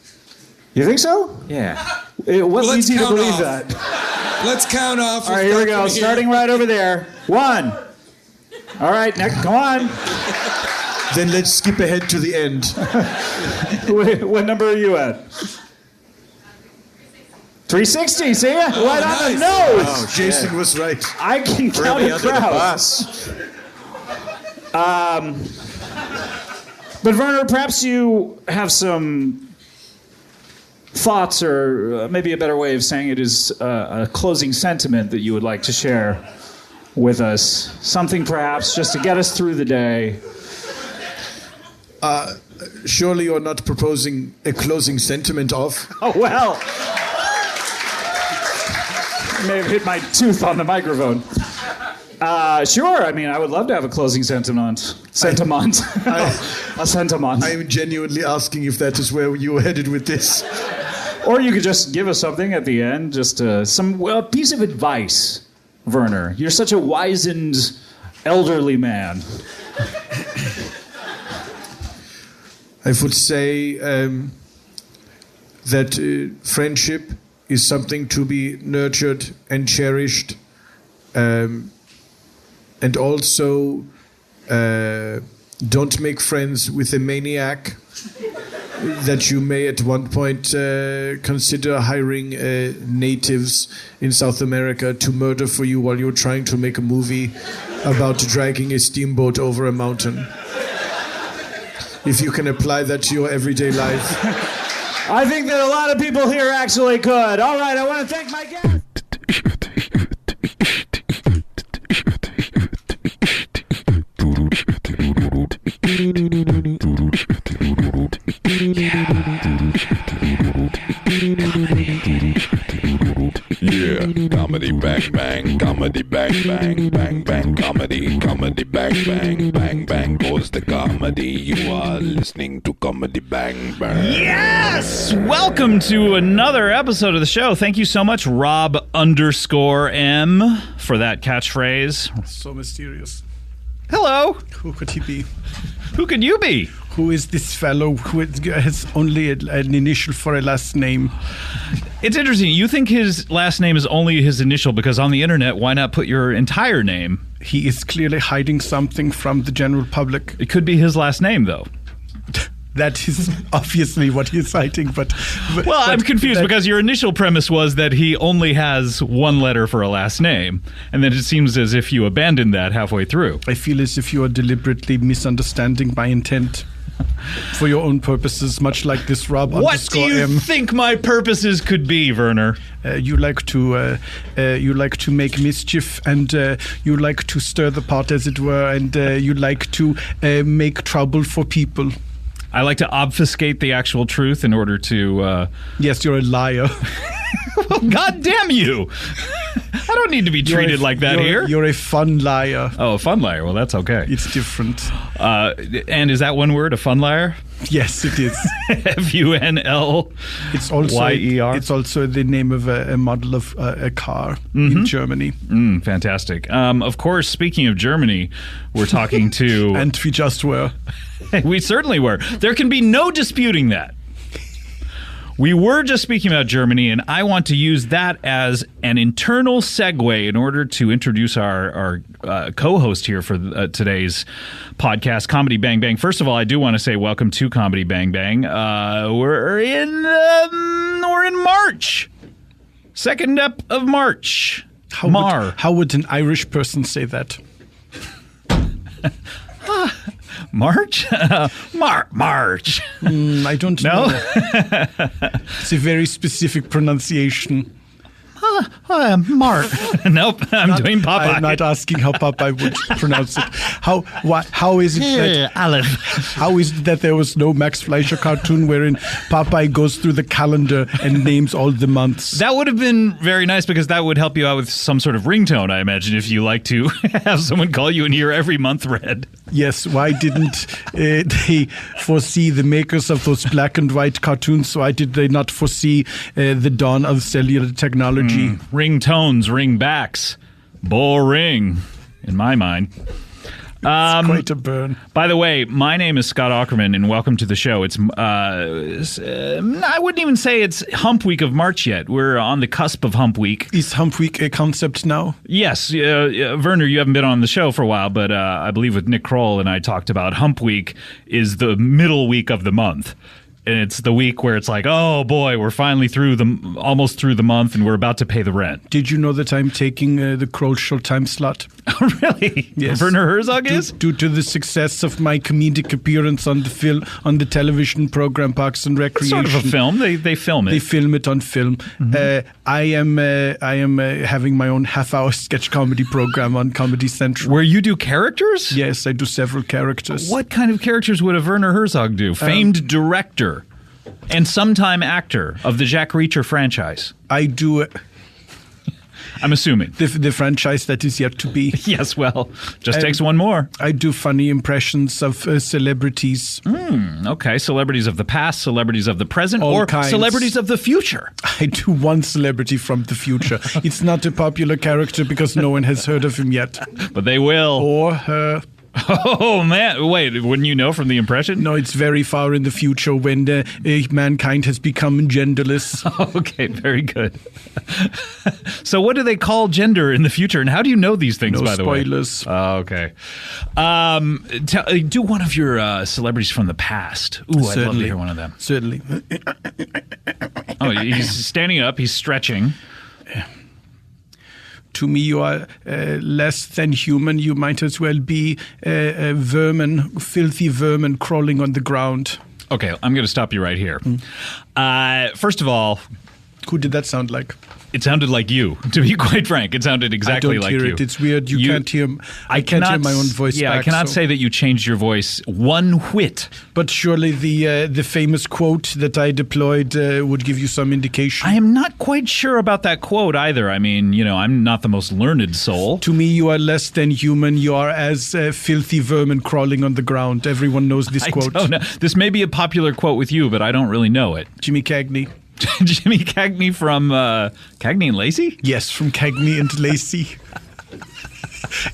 You think so? Yeah. What leads you to believe off. that? Let's count off. All right, here we go. Starting right over there. 1. All right, next, come on. Then let's skip ahead to the end. What number are you at? 360, see ya? Right on the nose. Oh, Jason was right. I can count a crowd. But Werner, perhaps you have some thoughts, or maybe a better way of saying it is a closing sentiment that you would like to share with us. Something perhaps just to get us through the day. Surely you're not proposing a closing sentiment of. Oh, well. I may have hit my tooth on the microphone. Sure. I mean, I would love to have a closing sentiment. A sentiment. I'm genuinely asking if that is where you were headed with this. Or you could just give us something at the end, just some piece of advice, Werner. You're such a wizened, elderly man. I would say that friendship is something to be nurtured and cherished. And also, don't make friends with a maniac that you may at one point consider hiring natives in South America to murder for you while you're trying to make a movie about dragging a steamboat over a mountain. If you can apply that to your everyday life. I think that a lot of people here actually could. All right, I want to thank my guest. Yeah, comedy bang bang, comedy bang bang, bang bang, comedy bang bang, bang bang goes the comedy. You are listening to comedy bang bang. Yes! Welcome to another episode of the show. Thank you so much, Rob_M, for that catchphrase. So mysterious. Hello. Who could he be? Who could you be? Who is this fellow who has only an initial for a last name? It's interesting. You think his last name is only his initial because on the internet, why not put your entire name? He is clearly hiding something from the general public. It could be his last name, though. That is obviously what he's hiding, but well, I'm confused because your initial premise was that he only has one letter for a last name, and then it seems as if you abandoned that halfway through. I feel as if you are deliberately misunderstanding my intent. for your own purposes, much like this Rob What do you _M. think my purposes could be, Werner? You like to make mischief, and you like to stir the pot, as it were, and you like to make trouble for people. I like to obfuscate the actual truth in order to... Yes, you're a liar. Well, God damn you! I don't need to be treated like that here. You're a fun liar. Oh, a fun liar. Well, that's okay. It's different. And is that one word, a fun liar? Yes, it is. FUNL. It's also YER. It's also the name of a model of a car in Germany. Fantastic. Of course, speaking of Germany, we're talking to... And we just were. We certainly were. There can be no disputing that. We were just speaking about Germany, and I want to use that as an internal segue in order to introduce our co-host here for today's podcast, Comedy Bang Bang. First of all, I do want to say welcome to Comedy Bang Bang. We're in March, 2nd up of March. How would an Irish person say that? March? March. I don't know. It's a very specific pronunciation. Mark. Nope, I'm doing Popeye. I'm not asking how Popeye would pronounce it. How is it that how is it that there was no Max Fleischer cartoon wherein Popeye goes through the calendar and names all the months? That would have been very nice because that would help you out with some sort of ringtone, I imagine, if you like to have someone call you and hear every month read. Yes, why didn't they foresee the makers of those black and white cartoons? Why did they not foresee the dawn of cellular technology? Ringtones, ringbacks, boring, in my mind. It's quite a burn. By the way, my name is Scott Aukerman, and welcome to the show. It's I wouldn't even say it's Hump Week of March yet. We're on the cusp of Hump Week. Is Hump Week a concept now? Yes. Werner, you haven't been on the show for a while, but I believe with Nick Kroll and I talked about Hump Week is the middle week of the month. And it's the week where it's like, oh boy, we're finally almost through the month, and we're about to pay the rent. Did you know that I'm taking the Kroll Show time slot? Oh, really? Yes. Werner Herzog is? Due to the success of my comedic appearance on the television program Parks and Recreation. It's sort of a film. They film it. They film it on film. Mm-hmm. I am having my own half-hour sketch comedy program on Comedy Central. Where you do characters? Yes, I do several characters. What kind of characters would a Werner Herzog do? Famed director and sometime actor of the Jack Reacher franchise. I do... I'm assuming. The franchise that is yet to be. Yes, well, just takes one more. I do funny impressions of celebrities. Okay, celebrities of the past, celebrities of the present, All or kinds. celebrities of the future. I do one celebrity from the future. It's not a popular character because no one has heard of him yet. But they will. Or her. Oh, man. Wait, wouldn't you know from the impression? No, it's very far in the future when mankind has become genderless. Okay, very good. So what do they call gender in the future, and how do you know these things, by the way? No spoilers. Oh, okay. Do one of your celebrities from the past. Ooh, I'd love to hear one of them. Certainly. Oh, he's standing up. He's stretching. To me, you are less than human. You might as well be vermin, filthy vermin crawling on the ground. Okay, I'm going to stop you right here. First of all... Who did that sound like? It sounded like you, to be quite frank. It sounded exactly like you. I don't hear it. It's weird. You can't hear. I can't hear my own voice back. Yeah, I cannot say that you changed your voice one whit. But surely the famous quote that I deployed would give you some indication. I am not quite sure about that quote either. I mean, I'm not the most learned soul. To me, you are less than human. You are as filthy vermin crawling on the ground. Everyone knows this quote. I don't know. This may be a popular quote with you, but I don't really know it. Jimmy Cagney. Jimmy Cagney from Cagney and Lacey? Yes, from Cagney and Lacey.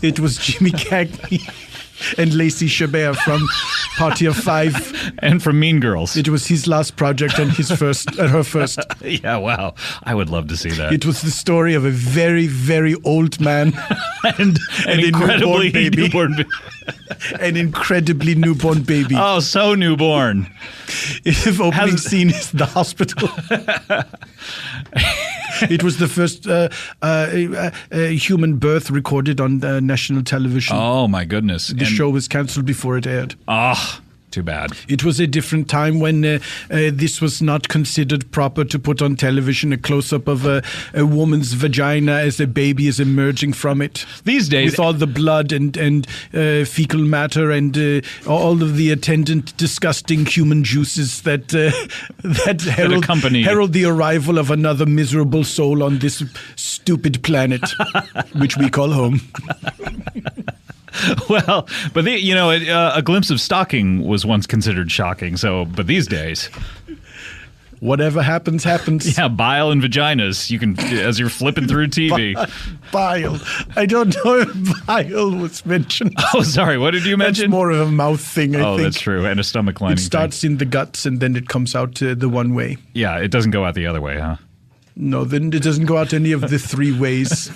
It was Jimmy Cagney and Lacey Chabert from Party of Five. And from Mean Girls. It was his last project and her first. Yeah, wow. I would love to see that. It was the story of a very, very old man and an incredibly newborn baby. An incredibly newborn baby. Oh, so newborn. If opening scene is the hospital. It was the first human birth recorded on national television. Oh, my goodness. The show was cancelled before it aired. Ah. too bad. It was a different time when this was not considered proper to put on television a close-up of a woman's vagina as a baby is emerging from it. These days, with all the blood and fecal matter and all of the attendant disgusting human juices that herald the arrival of another miserable soul on this stupid planet, which we call home. Well, but a glimpse of stocking was once considered shocking. So, but these days, whatever happens, happens. Yeah, bile and vaginas. You can, as you're flipping through TV. Bile. I don't know if bile was mentioned. Oh, sorry. What did you mention? It's more of a mouth thing, I think. Oh, that's true. And a stomach lining. It starts in the guts and then it comes out the one way. Yeah, it doesn't go out the other way, huh? No, then it doesn't go out any of the three ways.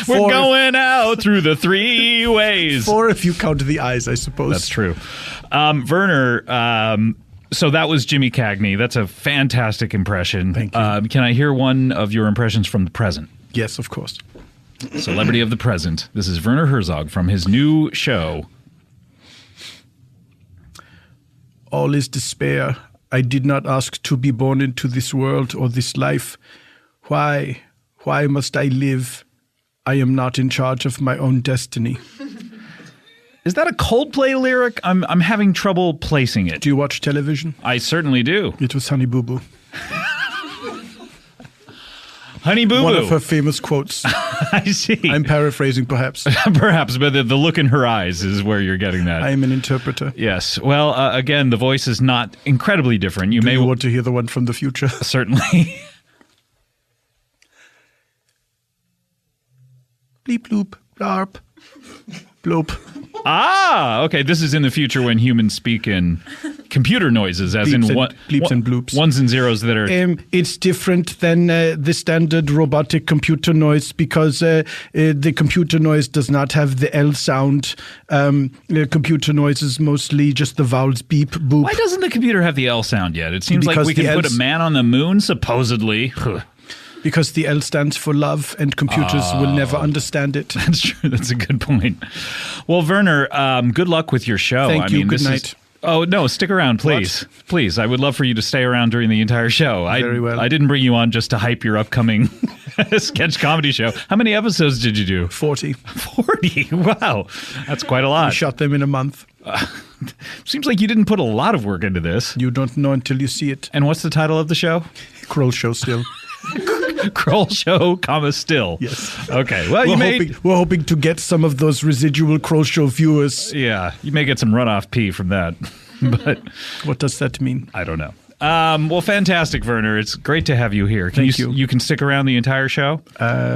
We're going out through the three ways. Four if you count the eyes, I suppose. That's true. Werner, so that was Jimmy Cagney. That's a fantastic impression. Thank you. Can I hear one of your impressions from the present? Yes, of course. Celebrity of the present. This is Werner Herzog from his new show. All is despair. I did not ask to be born into this world or this life. Why? Why must I live? I am not in charge of my own destiny. Is that a Coldplay lyric? I'm having trouble placing it. Do you watch television? I certainly do. It was Honey Boo Boo. Honey Boo Boo. One of her famous quotes. I see. I'm paraphrasing, perhaps. Perhaps, but the look in her eyes is where you're getting that. I am an interpreter. Yes. Well, again, the voice is not incredibly different. Do you want to hear the one from the future? Certainly. Bleep, bloop, blarp, bloop. Ah, okay. This is in the future when humans speak in computer noises, as Bleeps in bleeps and bloops. Ones and zeros that are... It's different than the standard robotic computer noise because the computer noise does not have the L sound. Computer noise is mostly just the vowels beep, boop. Why doesn't the computer have the L sound yet? It seems Because like we the can put a man on the moon, supposedly. Because the L stands for love, and computers will never understand it. That's true. That's a good point. Well, Werner, good luck with your show. Thank you. Good night. Oh, no, stick around, please. What? Please, I would love for you to stay around during the entire show. Very well. I didn't bring you on just to hype your upcoming sketch comedy show. How many episodes did you do? 40. 40? Wow. That's quite a lot. We shot them in a month. Seems like you didn't put a lot of work into this. You don't know until you see it. And what's the title of the show? Kroll Show Still. Kroll Show, still. Yes. Okay. Well, we're hoping to get some of those residual Kroll Show viewers. Yeah, you may get some runoff pee from that. But what does that mean? I don't know. Well, fantastic, Werner. It's great to have you here. Thank you. You can stick around the entire show? I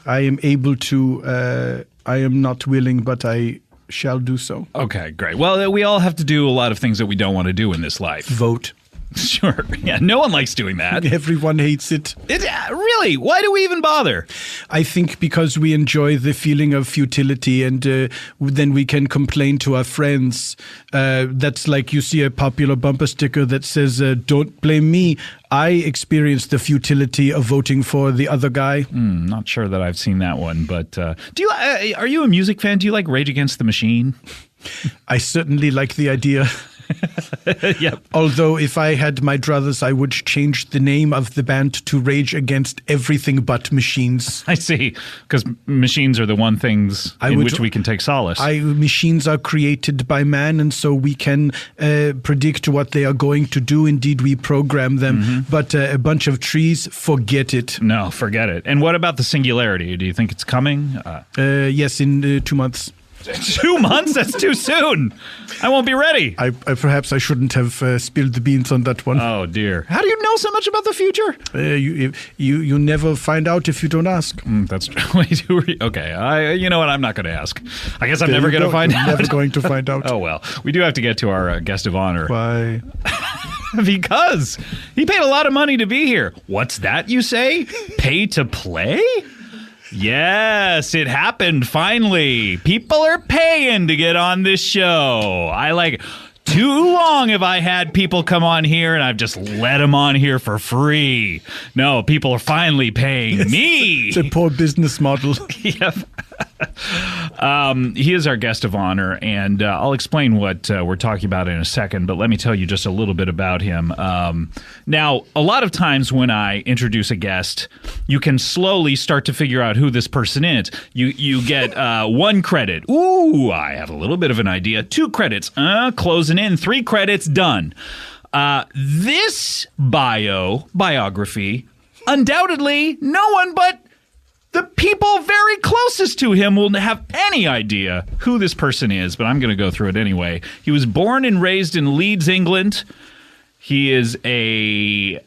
am able to. I am not willing, but I shall do so. Okay, great. Well, we all have to do a lot of things that we don't want to do in this life. Vote. Sure. Yeah, no one likes doing that. Everyone hates it. Really? Why do we even bother? I think because we enjoy the feeling of futility and then we can complain to our friends. That's like you see a popular bumper sticker that says, don't blame me. I experienced the futility of voting for the other guy. Not sure that I've seen that one, but are you a music fan? Do you like Rage Against the Machine? I certainly like the idea. Yep. Although if I had my druthers, I would change the name of the band to Rage Against Everything But Machines. I see, because machines are the one things in which we can take solace. Machines are created by man, and so we can predict what they are going to do. Indeed, we program them. Mm-hmm. But a bunch of trees, forget it. No, forget it. And what about the singularity? Do you think it's coming? Yes, in 2 months. 2 months? That's too soon. I won't be ready. I perhaps I shouldn't have spilled the beans on that one. Oh dear! How do you know so much about the future? You never find out if you don't ask. That's true. Okay. You know what? I'm not going to ask. I guess I'm never going to find out. Never going to find out. Oh well. We do have to get to our guest of honor. Why? Because he paid a lot of money to be here. What's that? You say? Pay to play? Yes, it happened finally. People are paying to get on this show. I like it. Too long have I had people come on here and I've just let them on here for free. No, people are finally paying me. It's a poor business model. Yep. He is our guest of honor, and I'll explain what we're talking about in a second, but let me tell you just a little bit about him. Now, a lot of times when I introduce a guest, you can slowly start to figure out who this person is. You get 1 credit. Ooh, I have a little bit of an idea. 2 credits. Closing in. 3 credits. Done. This biography, undoubtedly, no one but the people very closest to him will have any idea who this person is, but I'm going to go through it anyway. He was born and raised in Leeds, England. He is a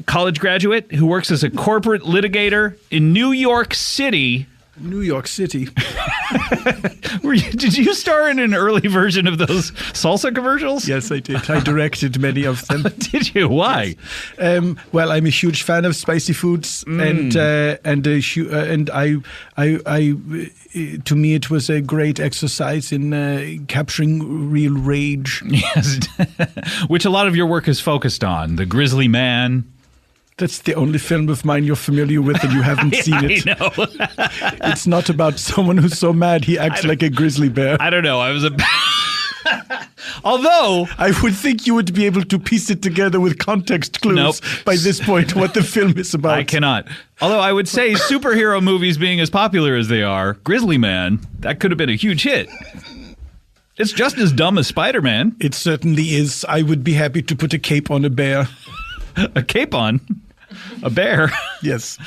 college graduate who works as a corporate litigator in New York City. New York City. Did you star in an early version of those salsa commercials? Yes, I did. I directed many of them. Did you? Why? Yes. Well, I'm a huge fan of spicy foods, and to me, it was a great exercise in capturing real rage. Yes, which a lot of your work is focused on. The Grizzly Man. That's the only film of mine you're familiar with and you haven't seen it. I know. It's not about someone who's so mad he acts like a grizzly bear. I don't know. Although I would think you would be able to piece it together with context clues by this point what the film is about. I cannot. Although I would say superhero movies being as popular as they are, Grizzly Man, that could have been a huge hit. It's just as dumb as Spider-Man. It certainly is. I would be happy to put a cape on a bear. A cape on? A bear? Yes.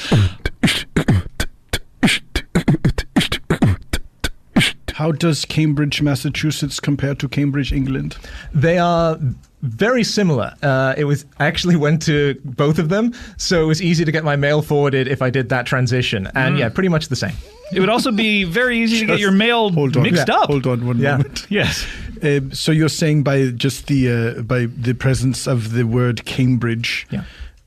How does Cambridge, Massachusetts compare to Cambridge, England? They are very similar. I actually went to both of them, so it was easy to get my mail forwarded if I did that transition. And yeah, pretty much the same. It would also be very easy to get your mail mixed up. Hold on one moment. Yes. So you're saying by just by the presence of the word Cambridge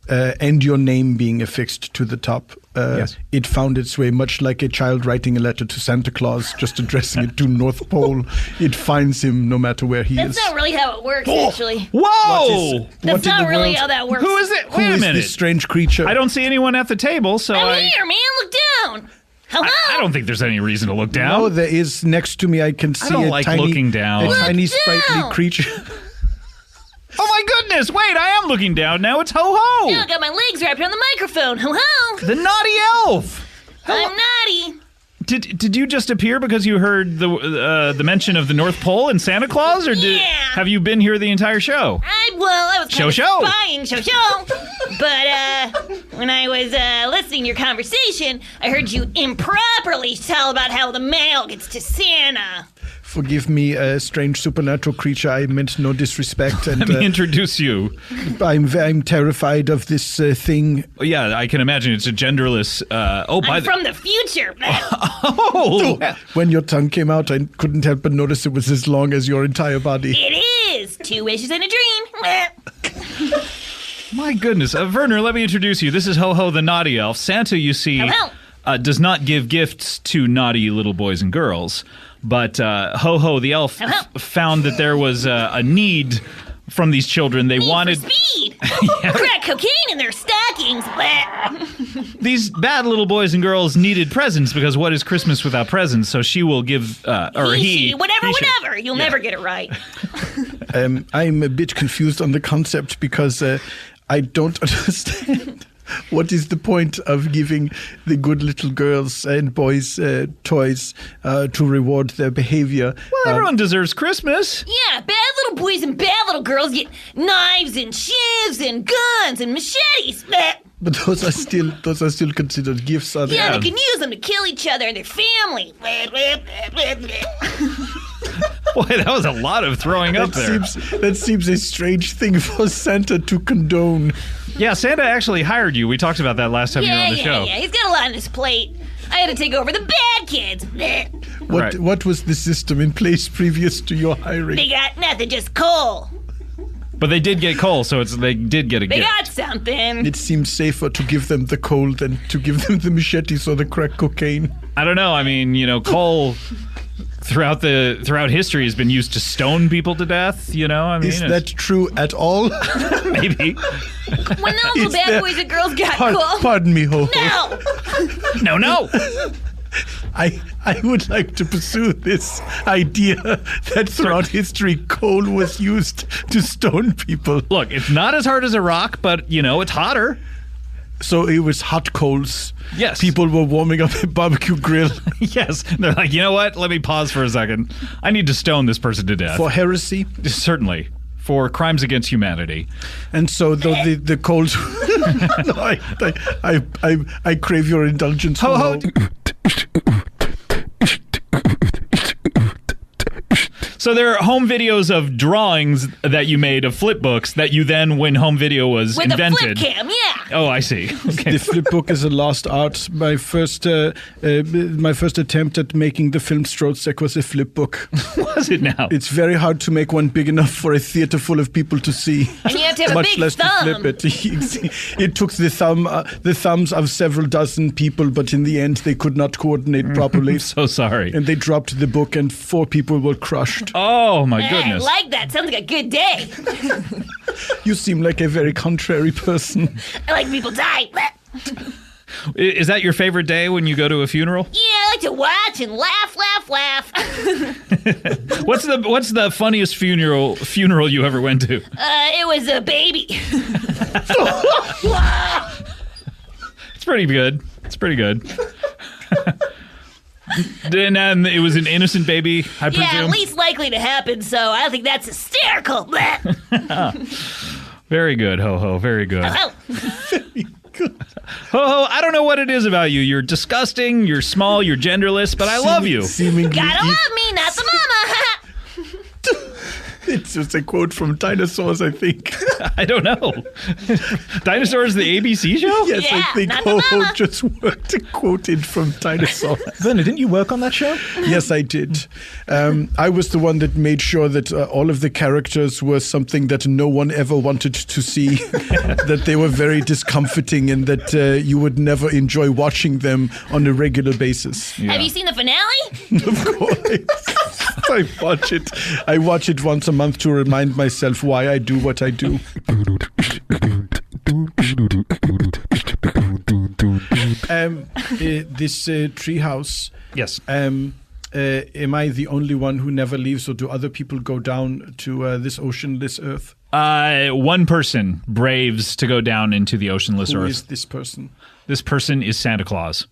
and your name being affixed to the top, yes. It found its way, much like a child writing a letter to Santa Claus, just addressing it to North Pole. It finds him no matter where he is. That's not really how it works, actually. Whoa! That's not really how that works. Who is it? Who Wait a is minute. this strange creature? I don't see anyone at the table, so I'm here, man. Look down. Hello? I don't think there's any reason to look down. No, there is. Next to me, I can see don't a like tiny, looking down. a Look tiny down. sprightly creature. Oh my goodness! Wait, I am looking down now. It's Ho-Ho! Yeah, I got my legs wrapped around the microphone. Hello? The naughty elf! I'm naughty. Did you just appear because you heard the mention of the North Pole and Santa Claus, or have you been here the entire show? I was kind of spying, show. But when I was listening to your conversation, I heard you improperly tell about how the mail gets to Santa. Forgive me, strange supernatural creature. I meant no disrespect. And, Let me introduce you. I'm terrified of this thing. Yeah, I can imagine it's a genderless. I'm from the future. When your tongue came out, I couldn't help but notice it was as long as your entire body. It is 2 wishes and a dream. My goodness, Werner, let me introduce you. This is Ho-Ho, the naughty elf. Santa, you see, does not give gifts to naughty little boys and girls. But Ho-Ho, the elf, found that there was a need from these children. They wanted for speed. Crack cocaine in their stockings. These bad little boys and girls needed presents because what is Christmas without presents? So she will give, whatever. You'll never get it right. I'm a bit confused on the concept because I don't understand. What is the point of giving the good little girls and boys toys to reward their behavior? Well, everyone deserves Christmas. Yeah, bad little boys and bad little girls get knives and shivs and guns and machetes. But those are still considered gifts, are they? Yeah, they can use them to kill each other and their family. Boy, that was a lot of throwing up there. That seems a strange thing for Santa to condone. Yeah, Santa actually hired you. We talked about that last time you were on the show. Yeah, he's got a lot on his plate. I had to take over the bad kids. What was the system in place previous to your hiring? They got nothing, just coal. But they did get coal, so they did get a gift. They got something. It seems safer to give them the coal than to give them the machetes or the crack cocaine. I don't know. I mean, coal throughout history has been used to stone people to death. I mean, is that true at all? Maybe. When all the bad boys and girls got coal. Pardon me, Ho-Ho. No. No. I would like to pursue this idea that throughout history, coal was used to stone people. Look, it's not as hard as a rock, but, it's hotter. So it was hot coals. Yes. People were warming up a barbecue grill. Yes. They're like, you know what? Let me pause for a second. I need to stone this person to death. For heresy? Certainly. For crimes against humanity. And so the coals... No, I crave your indulgence. Ho. So there are home videos of drawings that you made of flip books that you then, when home video was invented... With a flip cam, yeah. Oh, I see. Okay. The flip book is a lost art. My first attempt at making the film Strotzek was a flip book. Was it now? It's very hard to make one big enough for a theater full of people to see. And you have to have much a big less thumb. to flip it. It took the thumbs of several dozen people, but in the end they could not coordinate properly. I'm so sorry. And they dropped the book, and 4 people were crushed. Oh my goodness! I like that. Sounds like a good day. You seem like a very contrary person. I like people die. Is that your favorite day when you go to a funeral? Yeah, I like to watch and laugh. What's the funniest funeral you ever went to? It was a baby. It's pretty good. And it was an innocent baby, I presume? Yeah, least likely to happen, so I think that's hysterical. Very good, Ho-Ho, very good. Oh. Ho-Ho, I don't know what it is about you. You're disgusting, you're small, you're genderless, but I love you. Gotta love me, not the mama. It's just a quote from Dinosaurs, I think. I don't know. Dinosaurs, the ABC show? Yes, Yeah, I think not the Ho-Ho mama. just worked a quoted from Dinosaurs. Werner, didn't you work on that show? Yes, I did. I was the one that made sure that all of the characters were something that no one ever wanted to see, that they were very discomforting, and that you would never enjoy watching them on a regular basis. Have you seen the finale? Of course. I watch it once a month to remind myself why I do what I do. This treehouse. Yes. Am I the only one who never leaves, or do other people go down to this oceanless earth? One person braves to go down into the oceanless Who earth. is this person? This person is Santa Claus.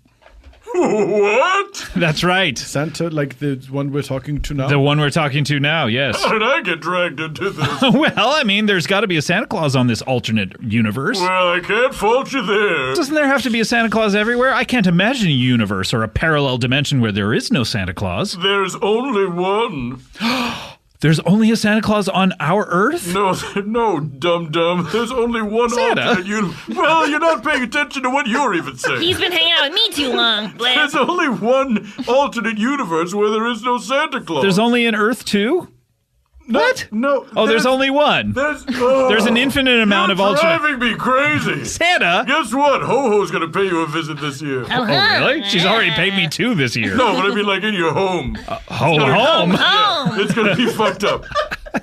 What? That's right. Santa, like the one we're talking to now? The one we're talking to now, yes. How did I get dragged into this? Well, I mean, there's got to be a Santa Claus on this alternate universe. Well, I can't fault you there. Doesn't there have to be a Santa Claus everywhere? I can't imagine a universe or a parallel dimension where there is no Santa Claus. There's only one. There's only a Santa Claus on our Earth? No, dum-dum. There's only one Santa? alternate Well, you're not paying attention to what you're even saying. He's been hanging out with me too long. There's only one alternate universe where there is no Santa Claus. There's only an Earth 2? What? No. Oh, there's only one. There's an infinite amount of alternate. You're driving me crazy. Santa? Guess what? Ho-Ho's going to pay you a visit this year. Oh, really? She's already paid me 2 this year. No, but I mean like in your home. Home? Yeah, it's going to be fucked up.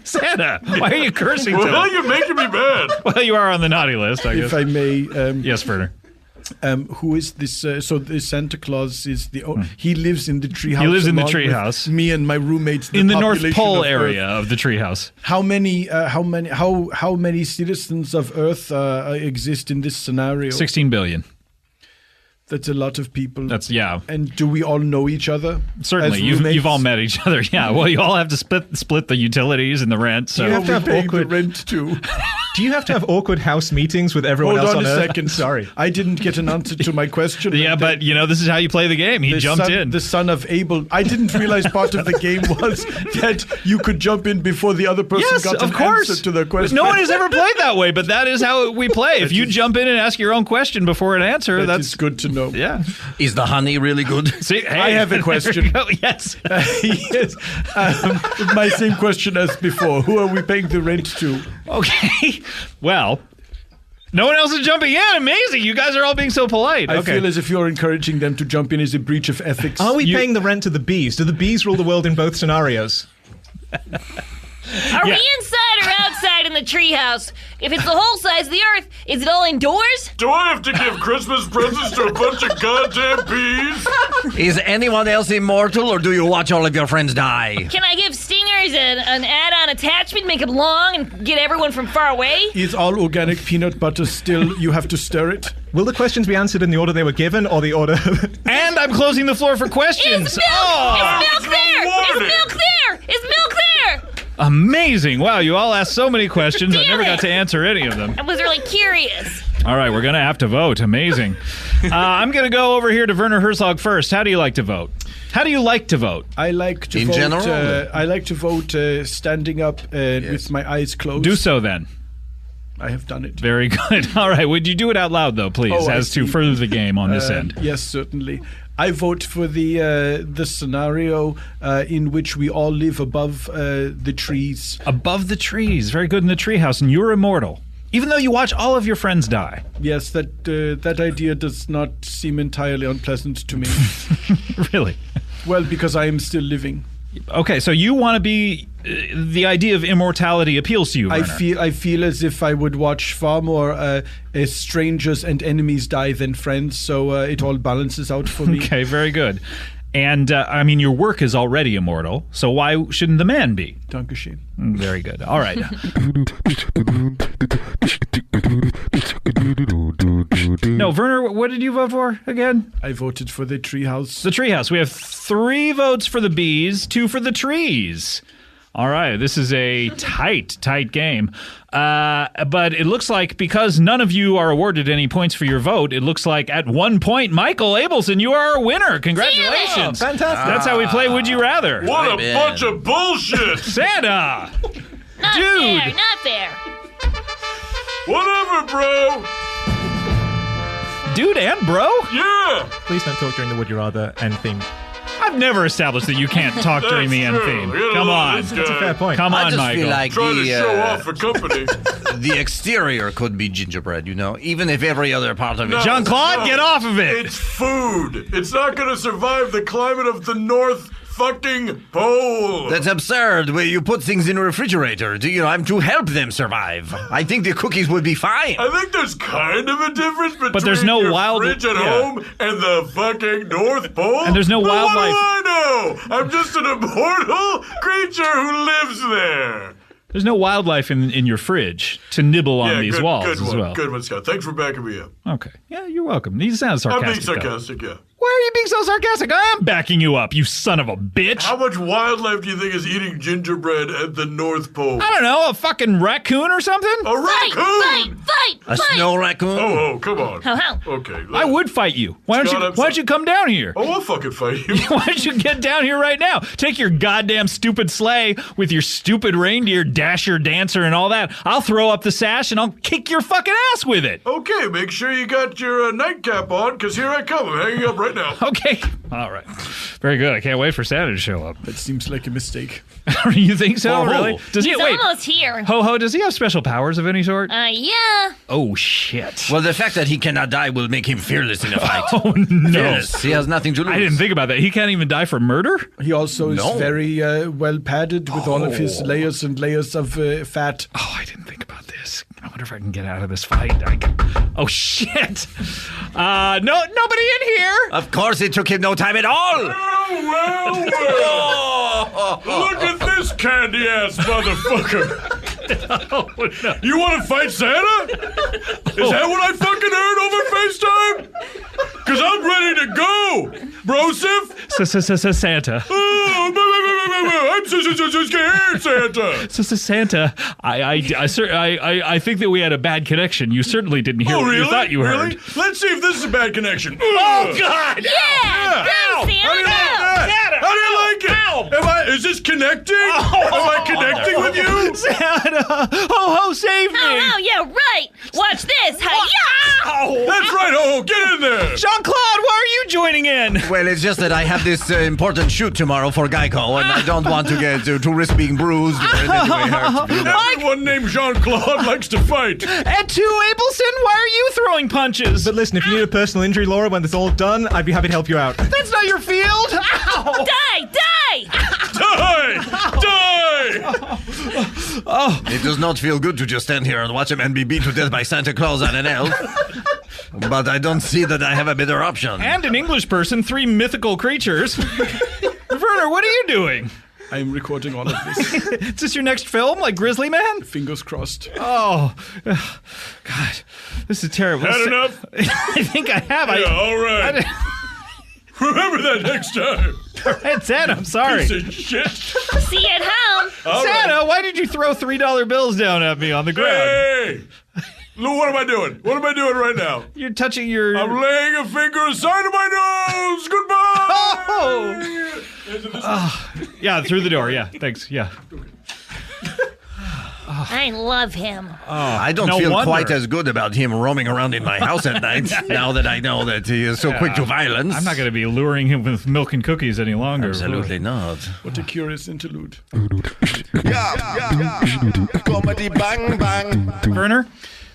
Santa, why are you cursing to Well, me? you're making me mad. Well, you are on the naughty list, I guess. If I may... yes, Werner. Who is this? So the Santa Claus is the... he lives in the treehouse. He lives in the along with treehouse. Me and my roommates. In the North population Pole of area Earth. of the treehouse. How many citizens of Earth exist in this scenario? 16 billion. That's a lot of people. Yeah. And do we all know each other? Certainly, as you've roommates? all met each other. Yeah. Well, you all have to split the utilities and the rent. So Do you have to have paying awkward the rent too. Do you have to have awkward house meetings with everyone Hold else on on a Earth? second. Sorry. I didn't get an answer to my question. Yeah, but this is how you play the game. He jumped in. The son of Abel. I didn't realize part of the game was that you could jump in before the other person Yes, got of an course. answer to the question. No one has ever played that way, but that is how we play. If you jump in and ask your own question before an answer, that's good to know. Yeah. Is the honey really good? See, hey, I have a question. Yes. Yes. My same question as before. Who are we paying the rent to? Okay. Well, no one else is jumping in. Amazing. You guys are all being so polite. I feel as if you're encouraging them to jump in is a breach of ethics. Are we paying the rent to the bees? Do the bees rule the world in both scenarios? Are we inside or outside in the treehouse? If it's the whole size of the Earth, is it all indoors? Do I have to give Christmas presents to a bunch of goddamn bees? Is anyone else immortal, or do you watch all of your friends die? Can I give stingers an add-on attachment, make them long, and get everyone from far away? Is all organic peanut butter still, you have to stir it? Will the questions be answered in the order they were given, or the order... And I'm closing the floor for questions. Is milk there? Is milk there? Is milk there? Amazing. Wow, you all asked so many questions. I never got to answer any of them. I was really curious. All right, we're going to have to vote. Amazing. I'm going to go over here to Werner Herzog first. How do you like to vote? How do you like to vote? I like to vote. In general? I like to vote standing up with my eyes closed. Do so then. I have done it. Very good. All right, would you do it out loud, though, please, to further the game on this end? Yes, certainly. I vote for the scenario in which we all live above the trees. Above the trees. Very good, in the treehouse, and you're immortal. Even though you watch all of your friends die. Yes, that idea does not seem entirely unpleasant to me. Really? Well, because I am still living. Okay, so you want to be... the idea of immortality appeals to you, Werner. I feel as if I would watch far more strangers and enemies die than friends, so it all balances out for me. Okay, very good. And, I mean, your work is already immortal, so why shouldn't the man be? Dankeschön. Very good. All right. No, Werner, what did you vote for again? I voted for the treehouse. The treehouse. We have 3 votes for the bees, 2 for the trees. All right, this is a tight game. But it looks like because none of you are awarded any points for your vote, it looks like at 1 point, Michael Abelson, you are our winner. Congratulations. Oh, fantastic. That's how we play Would You Rather. What a bunch of bullshit. Santa. Not Dude. fair, not fair. Whatever, bro. Dude and bro? Yeah. Please don't talk during the Would You Rather end theme. I've never established that you can't talk during the end theme. Come on. It's a fair point. Come on, I just Michael. feel like Trying to show off for company. the exterior could be gingerbread, you know, even if every other part of it... No, Jean-Claude, get off of it! It's food. It's not going to survive the climate of the North fucking Pole. That's absurd. Where you put things in a refrigerator, I'm to help them survive. I think the cookies would be fine. I think there's kind of a difference between there's no your wild- fridge at home and the fucking North Pole. And there's no But wildlife. What do I know? I'm just an immortal creature who lives there. There's no wildlife in your fridge to nibble on these walls good as one, well. Good one, Scott. Thanks for backing me up. Okay. Yeah, you're welcome. You sound sarcastic. I'm being sarcastic, though. yeah. Why are you being so sarcastic? I am backing you up, you son of a bitch. How much wildlife do you think is eating gingerbread at the North Pole? I don't know, a fucking raccoon or something? A raccoon! Fight! A snow raccoon? Oh, come on. How? Okay. I would fight you. Why don't you come down here? Oh, I'll fucking fight you. Why don't you get down here right now? Take your goddamn stupid sleigh with your stupid reindeer, Dasher, Dancer, and all that. I'll throw up the sash and I'll kick your fucking ass with it. Okay, make sure you got your nightcap on, because here I come. I'm hanging up right now. Okay. All right. Very good. I can't wait for Santa to show up. That seems like a mistake. You think so? Ho-ho. Really? Does He's almost here. Ho-ho, does he have special powers of any sort? Yeah. Oh, shit. Well, the fact that he cannot die will make him fearless in a fight. Oh, no. Fearless. He has nothing to lose. I didn't think about that. He can't even die for murder? He also is No. very well padded with all of his layers and layers of fat. Oh, I didn't think about this. I wonder if I can get out of this fight. Oh, shit. Nobody in here. Of course, it took him no time at all. Well. Look at this candy-ass motherfucker. Oh, no. You want to fight Santa? Is that what I fucking heard over FaceTime? Because I'm ready to go, brosif. Santa. Oh, I'm so scared, Santa. Santa, I think that we had a bad connection. You certainly didn't hear Oh, what really? you thought you heard. Really? Let's see if this is a bad connection. Oh, God! Yeah! Go, Santa, How do you like go! that? How do you like it? Is this connecting? Am I connecting with you? Santa! Ho-ho, save me! Oh, yeah, right! Watch this! Hi-ya! That's right, oh, get in there! Jean-Claude, why are you joining in? Well, it's just that I have this important shoot tomorrow for Geico, and I don't want to get to risk being bruised or in any way hurt. Everyone named Jean-Claude likes to fight. And to Abelson, why are you throwing punches? But listen, if you need a personal injury, Laura, when it's all done, I'd be happy to help you out. That's not your field! Ow! Die! Die! Die! Die! Oh. It does not feel good to just stand here and watch a man be beat to death by Santa Claus and an elf. But I don't see that I have a better option. And an English person, 3 mythical creatures. Werner, what are you doing? I'm recording all of this. Is this your next film, like Grizzly Man? Fingers crossed. Oh, God. This is terrible. Had enough? I think I have. Yeah, all right. Remember that next time. All right, Santa, I'm sorry. Piece of shit. See you at home. Santa, why did you throw $3 bills down at me on the ground? Hey! Lou, what am I doing? What am I doing right now? You're touching your... I'm laying a finger aside of my nose. Goodbye. Oh. Yeah, through the door. Yeah, thanks. Yeah. I love him. I don't feel quite as good about him roaming around in my house at night now that I know that he is so quick to violence. I'm not going to be luring him with milk and cookies any longer. Absolutely not. What a curious interlude. Comedy bang bang. Werner?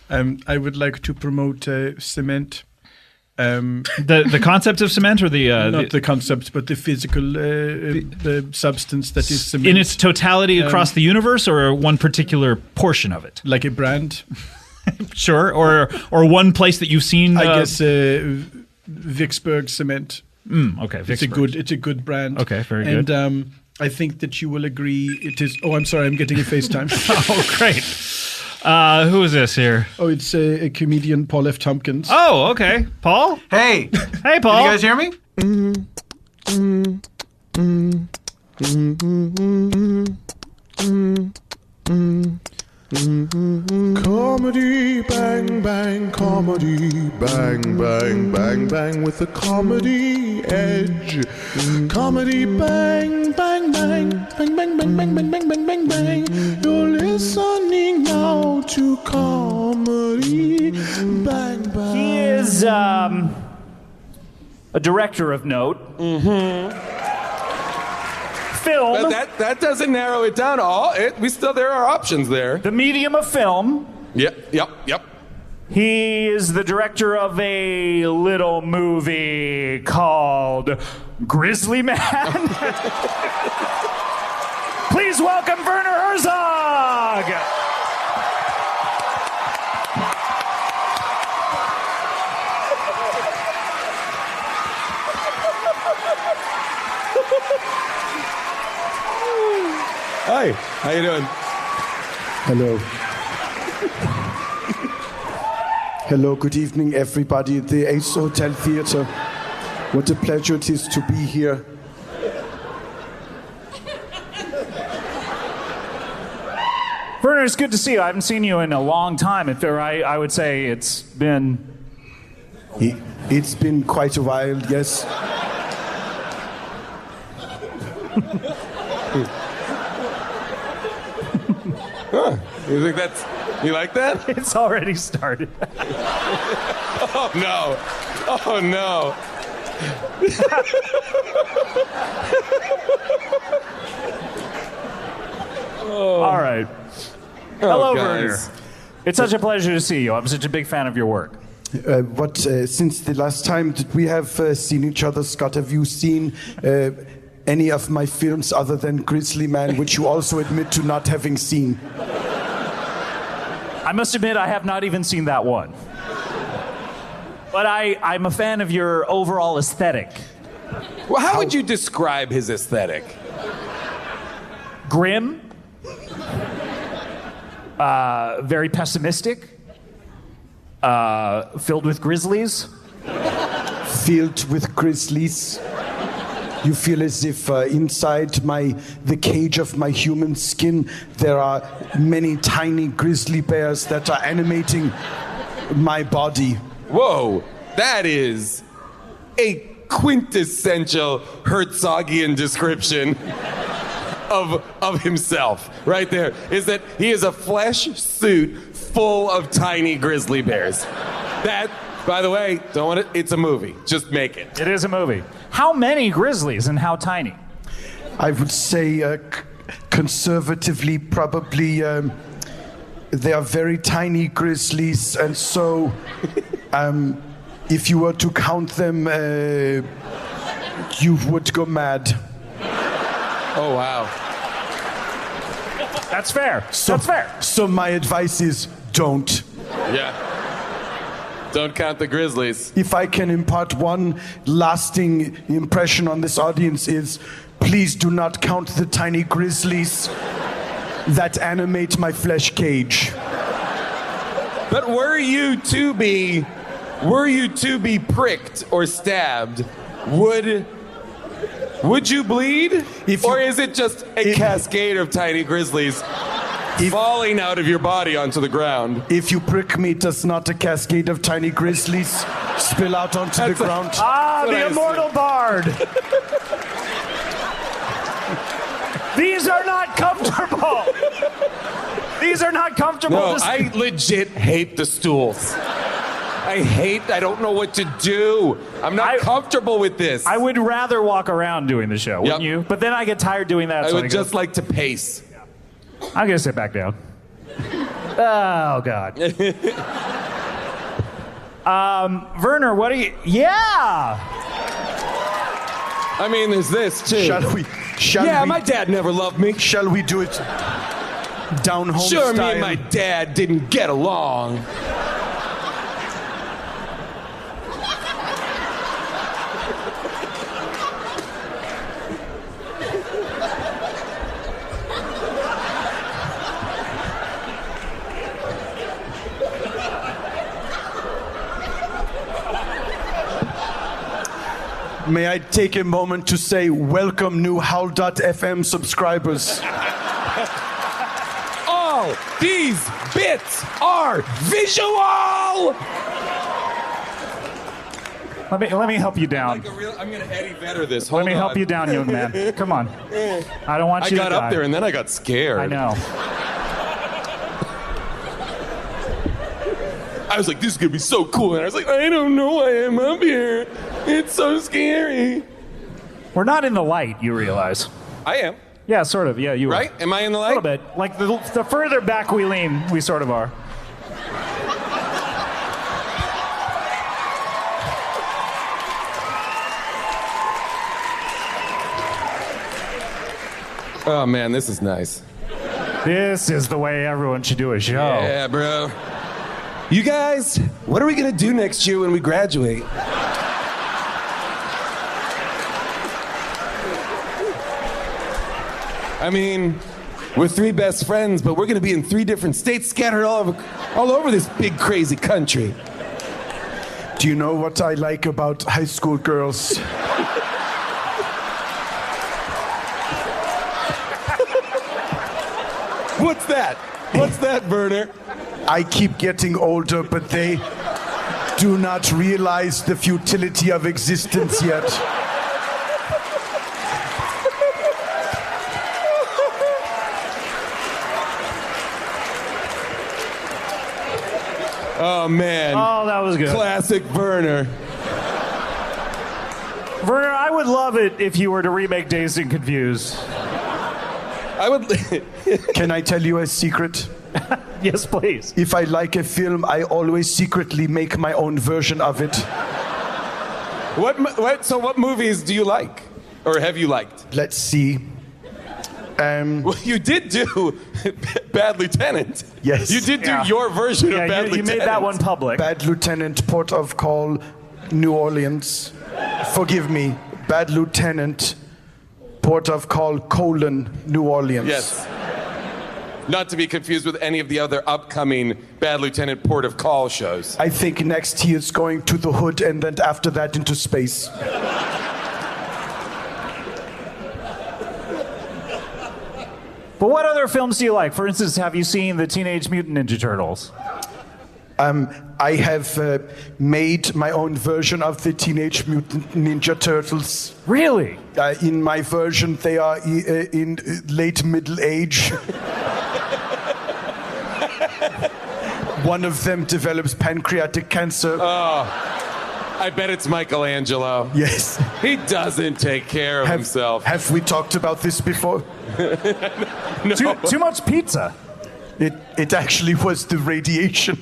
I would like to promote cement. The concept of cement, or not the concept, but the physical the substance that is cement in its totality across the universe, or one particular portion of it, like a brand. Sure, or one place that you've seen. I guess Vicksburg Cement. Okay, Vicksburg. It's a good brand. Okay, very good. And I think that you will agree. It is. Oh, I'm sorry, I'm getting a FaceTime. Oh, great. Who is this here? Oh, it's a comedian, Paul F. Tompkins. Oh, okay. Paul? Hey. Hey, Paul. Can you guys hear me? Comedy bang bang, comedy bang bang bang bang with a comedy edge. Comedy bang bang bang bang bang bang bang bang bang bang bang. You're listening now to comedy bang bang. He is a director of note. Film. But that doesn't narrow it down. There are options there. The medium of film. Yep. He is the director of a little movie called Grizzly Man. Please welcome Werner Herzog. Hi, how you doing? Hello. Hello, good evening, everybody at the Ace Hotel Theatre. What a pleasure it is to be here. Werner, it's good to see you. I haven't seen you in a long time. I would say it's been... It's been quite a while, yes. You think you like that? It's already started. Oh no. All right. Hello, guys. Werner. It's such a pleasure to see you. I'm such a big fan of your work. Since the last time that we have seen each other, Scott, have you seen any of my films other than Grizzly Man, which you also admit to not having seen? I must admit, I have not even seen that one. But I'm a fan of your overall aesthetic. Well, how would you describe his aesthetic? Grim. Very pessimistic. Filled with grizzlies. Filled with grizzlies. You feel as if inside the cage of my human skin there are many tiny grizzly bears that are animating my body. Whoa, that is a quintessential Herzogian description of himself right there. Is that he is a flesh suit full of tiny grizzly bears. That, by the way, it's a movie. Just make it. It is a movie. How many grizzlies and how tiny? I would say conservatively probably they are very tiny grizzlies, and so if you were to count them you would go mad. Oh wow. That's fair. That's fair. So my advice is don't. Yeah. Don't count the grizzlies. If I can impart one lasting impression on this audience is, please do not count the tiny grizzlies that animate my flesh cage. But were you to be pricked or stabbed, would you bleed? Or is it just a cascade of tiny grizzlies falling out of your body onto the ground? If you prick me, does not a cascade of tiny grizzlies spill out onto the ground? The immortal bard. These are not comfortable. These are not comfortable. No, I legit hate the stools. I don't know what to do. I'm not comfortable with this. I would rather walk around doing the show, wouldn't you? But then I get tired doing that. I so would just like to pace. I'm going to sit back down. Oh, God. Werner, what are you... Yeah! I mean, there's this, too. Shall we? My dad never loved me. Shall we do it down home Sure, style? me and my dad didn't get along. May I take a moment to say welcome new Howl.fm subscribers. All these bits are visual! Let me help you down. I'm going to Eddie Vedder this. Let me help you down, young man. Come on. I don't want you to I got up there and then I got scared. I know. I was like, this is going to be so cool. And I was like, I don't know why I'm up here. It's so scary. We're not in the light, you realize. I am. Yeah, sort of. Yeah, you Right? are. Am I in the light? A little bit. Like the further back we lean, we sort of are. Oh, man, this is nice. This is the way everyone should do a show. Yeah, bro. You guys, what are we going to do next year when we graduate? I mean, we're three best friends, but we're going to be in 3 different states scattered all over this big, crazy country. Do you know what I like about high school girls? What's that? What's that, Werner? I keep getting older, but they do not realize the futility of existence yet. Oh, man. Oh, that was good. Classic Werner. Werner, I would love it if you were to remake Dazed and Confused. I would. Can I tell you a secret? Yes, please. If I like a film, I always secretly make my own version of it. So what movies do you like? Or have you liked? Let's see. Well, you did do Bad Lieutenant. Yes. You did do your version of Bad Lieutenant. You made that one public. Bad Lieutenant, Port of Call, New Orleans. Forgive me. Bad Lieutenant, Port of Call, New Orleans. Yes. Not to be confused with any of the other upcoming Bad Lieutenant Port of Call shows. I think next he is going to the hood and then after that into space. But what other films do you like? For instance, have you seen the Teenage Mutant Ninja Turtles? I have made my own version of the Teenage Mutant Ninja Turtles. Really? In my version, they are in late middle age. One of them develops pancreatic cancer. Oh, I bet it's Michelangelo. Yes. He doesn't take care of himself. Have we talked about this before? No. Too much pizza. It actually was the radiation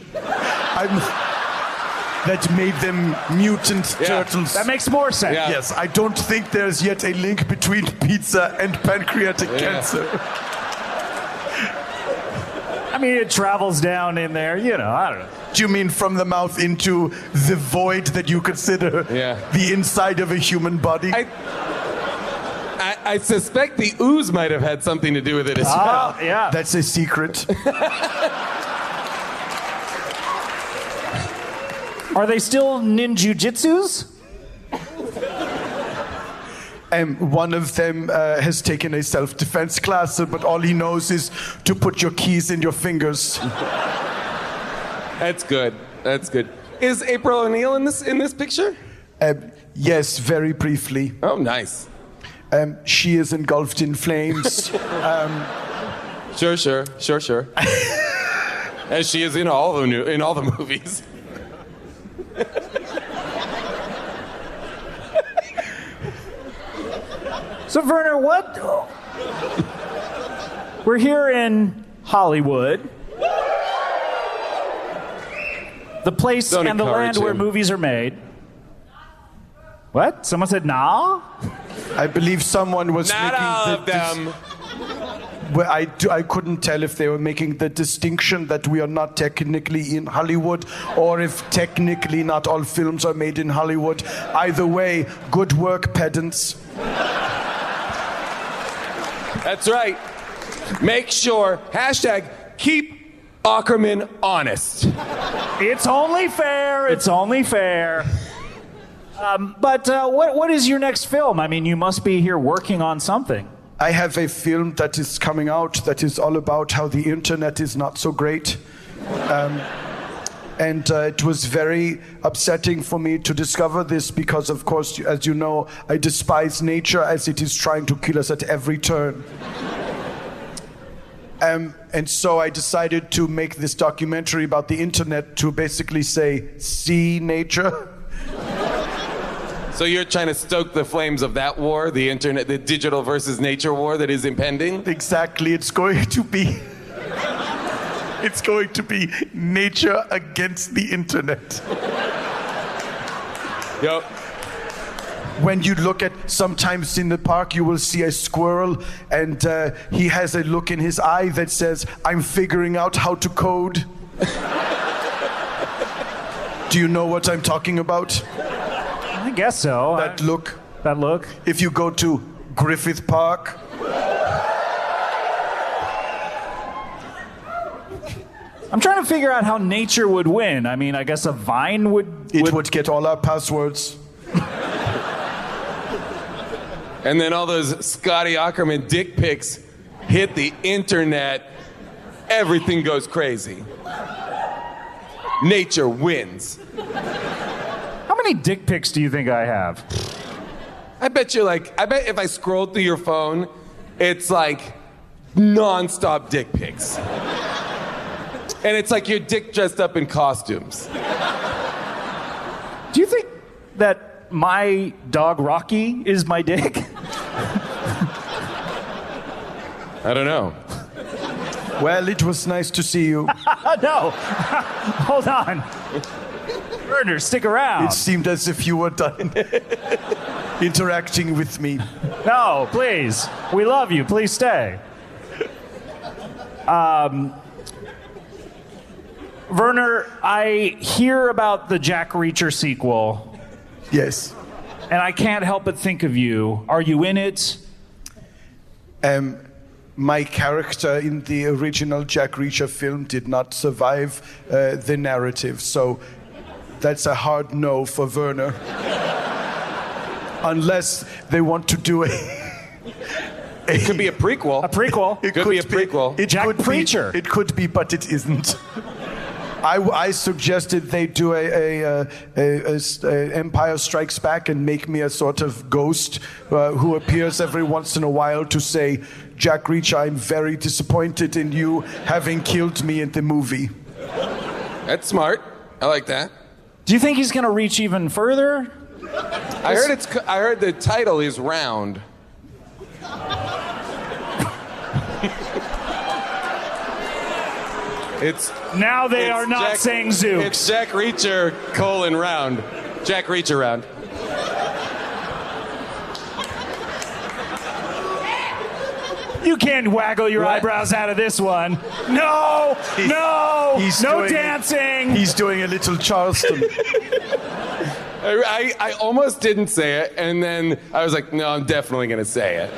that made them mutant turtles. That makes more sense. Yeah. Yes, I don't think there's yet a link between pizza and pancreatic cancer. I mean, it travels down in there, you know, I don't know. Do you mean from the mouth into the void that you consider the inside of a human body? I suspect the ooze might have had something to do with it as well. Yeah. That's a secret. Are they still ninjutsus? One of them has taken a self-defense class, but all he knows is to put your keys in your fingers. That's good. That's good. Is April O'Neil in this picture? Yes, very briefly. Oh, nice. She is engulfed in flames. Sure. As she is in all the movies. So, Werner, we're here in Hollywood. The place and the land where movies are made. What? Someone said, nah? I believe someone was Not making all of them. Well, I couldn't tell if they were making the distinction that we are not technically in Hollywood or if technically not all films are made in Hollywood. Either way, good work, pedants. That's right. Make sure, #keep Ackerman honest. It's only fair. It's only fair. But what is your next film? I mean, you must be here working on something. I have a film that is coming out that is all about how the internet is not so great. And it was very upsetting for me to discover this because, of course, as you know, I despise nature as it is trying to kill us at every turn. And so I decided to make this documentary about the internet to basically say, see nature. So you're trying to stoke the flames of that war, the internet, the digital versus nature war that is impending? Exactly. It's going to be nature against the internet. Yep. When you look at, sometimes in the park, you will see a squirrel and he has a look in his eye that says, I'm figuring out how to code. Do you know what I'm talking about? I guess so. That look. That look. If you go to Griffith Park. I'm trying to figure out how nature would win. I mean, I guess a vine would... It would get all our passwords. And then all those Scotty Ackerman dick pics hit the internet. Everything goes crazy. Nature wins. How many dick pics do you think I have? I bet if I scrolled through your phone, it's like non-stop dick pics. And it's like your dick dressed up in costumes. Do you think that my dog Rocky is my dick? I don't know. Well, it was nice to see you. No. Hold on. Werner, stick around. It seemed as if you were done interacting with me. No, please. We love you. Please stay. Werner, I hear about the Jack Reacher sequel. Yes. And I can't help but think of you. Are you in it? My character in the original Jack Reacher film did not survive the narrative, so that's a hard no for Werner. Unless they want to do It could be a prequel. A prequel. It could be a prequel. Jack Preacher. It could be, but it isn't. I suggested they do a Empire Strikes Back and make me a sort of ghost who appears every once in a while to say, Jack Reacher, I'm very disappointed in you having killed me in the movie. That's smart. I like that. Do you think he's going to reach even further? I heard the title is Round. Now they are not saying Zook. It's Jack Reacher, Round. Jack Reacher Round. You can't waggle your eyebrows out of this one. No, no dancing. He's doing a little Charleston. I almost didn't say it, and then I was like, no, I'm definitely going to say it.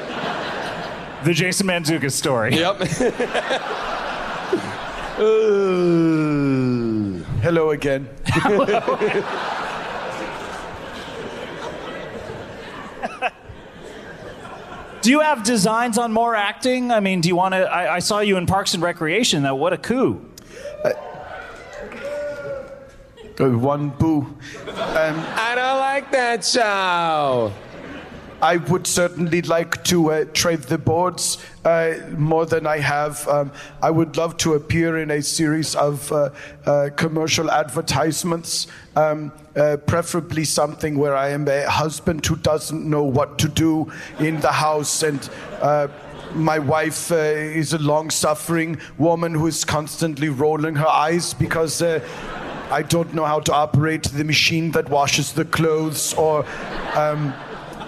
The Jason Mantzoukas story. Yep. Hello again. Do you have designs on more acting? I mean, do you want to? I saw you in Parks and Recreation. What a coup. One boo. I don't like that show. I would certainly like to trade the boards more than I have. I would love to appear in a series of commercial advertisements, preferably something where I am a husband who doesn't know what to do in the house, and my wife is a long-suffering woman who is constantly rolling her eyes because I don't know how to operate the machine that washes the clothes, or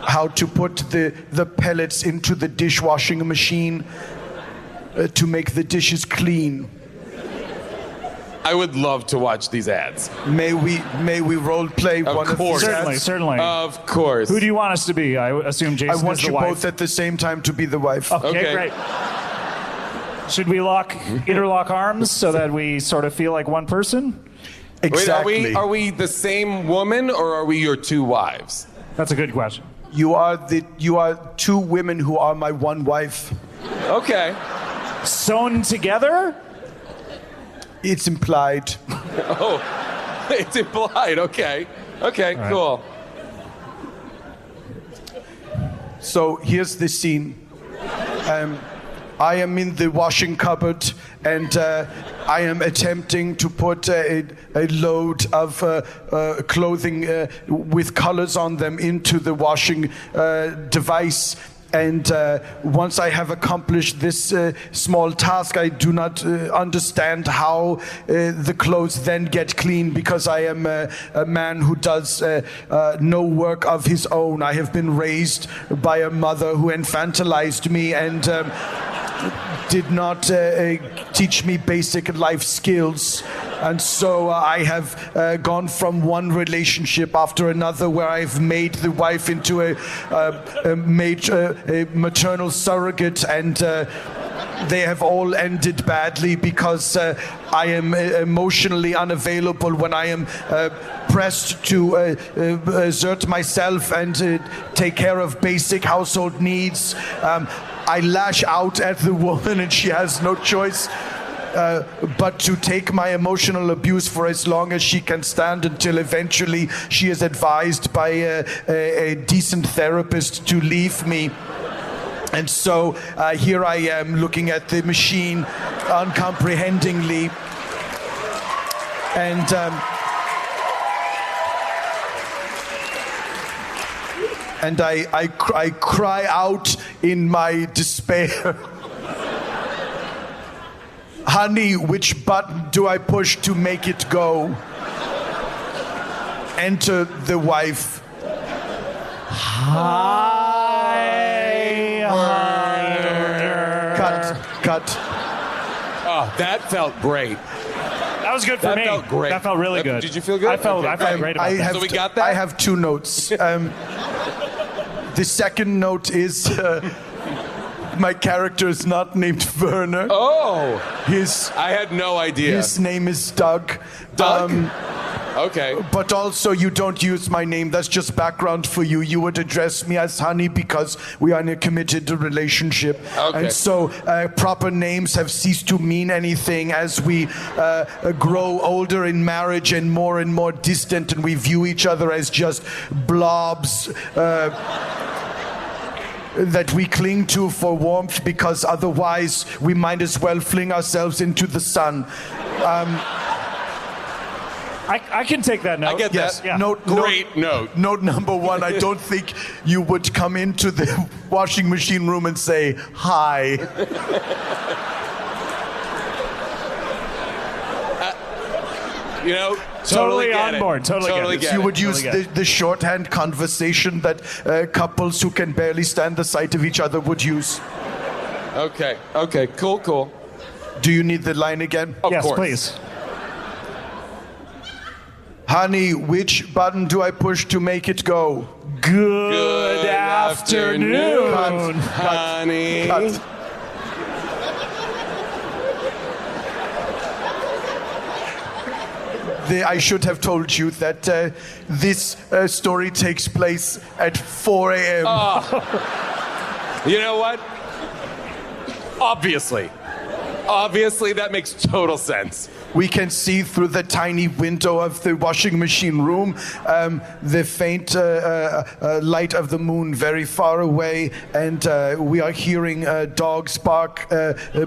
how to put the pellets into the dishwashing machine to make the dishes clean. I would love to watch these ads. May we role play one of these ads? Certainly. Of course. Who do you want us to be? I assume Jason is the wife. I want you both at the same time to be the wife. Okay, great. Should we interlock arms so that we sort of feel like one person? Exactly. Wait, are we the same woman, or are we your two wives? That's a good question. You are two women who are my one wife. Okay. Sewn together? It's implied. Oh, it's implied. Okay. Okay, right. Cool. So here's the scene. I am in the washing cupboard, and I am attempting to put a load of clothing with colors on them into the washing device. And once I have accomplished this small task, I do not understand how the clothes then get clean, because I am a man who does no work of his own. I have been raised by a mother who infantilized me and did not teach me basic life skills. And so I have gone from one relationship after another where I've made the wife into a maternal surrogate, and they have all ended badly because I am emotionally unavailable when I am pressed to exert myself and take care of basic household needs. I lash out at the woman, and she has no choice but to take my emotional abuse for as long as she can stand, until eventually she is advised by a decent therapist to leave me. And so here I am looking at the machine uncomprehendingly, and I cry out in my despair. Honey, which button do I push to make it go? Enter the wife. Cut. Oh, that felt great. That was good for me. That felt great. That felt really good. Did you feel good? I felt great about that. So we got that? I have two notes. The second note is my character is not named Werner. Oh. I had no idea. His name is Doug. Doug? Okay. But also, you don't use my name. That's just background for you. You would address me as Honey because we are in a committed relationship. Okay. And so proper names have ceased to mean anything as we grow older in marriage and more distant, and we view each other as just blobs that we cling to for warmth, because otherwise we might as well fling ourselves into the sun. I can take that note. I get Yes. that. Yeah. Great note. Note number one, I don't think you would come into the washing machine room and say, hi. Totally on board. Totally get it. You would use the shorthand conversation that couples who can barely stand the sight of each other would use. Okay. Cool. Do you need the line again? Of Yes, course. please. Honey, which button do I push to make it go? Good afternoon, honey. Cut. I should have told you that this story takes place at 4 a.m. You know what? Obviously, that makes total sense. We can see through the tiny window of the washing machine room the faint light of the moon very far away, and we are hearing dogs bark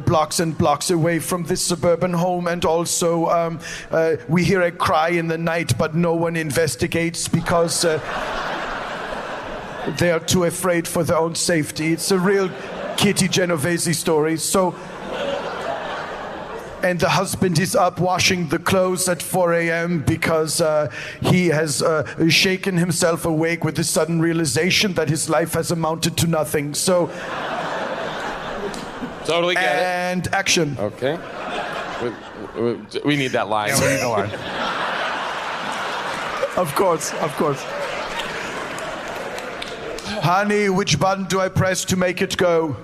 blocks and blocks away from this suburban home, and also we hear a cry in the night, but no one investigates because they are too afraid for their own safety. It's a real Kitty Genovese story. And the husband is up washing the clothes at 4 a.m. because he has shaken himself awake with the sudden realization that his life has amounted to nothing. So, totally get it. And action. Okay. We need that line. Yeah, we need the line. Of course. Honey, which button do I press to make it go?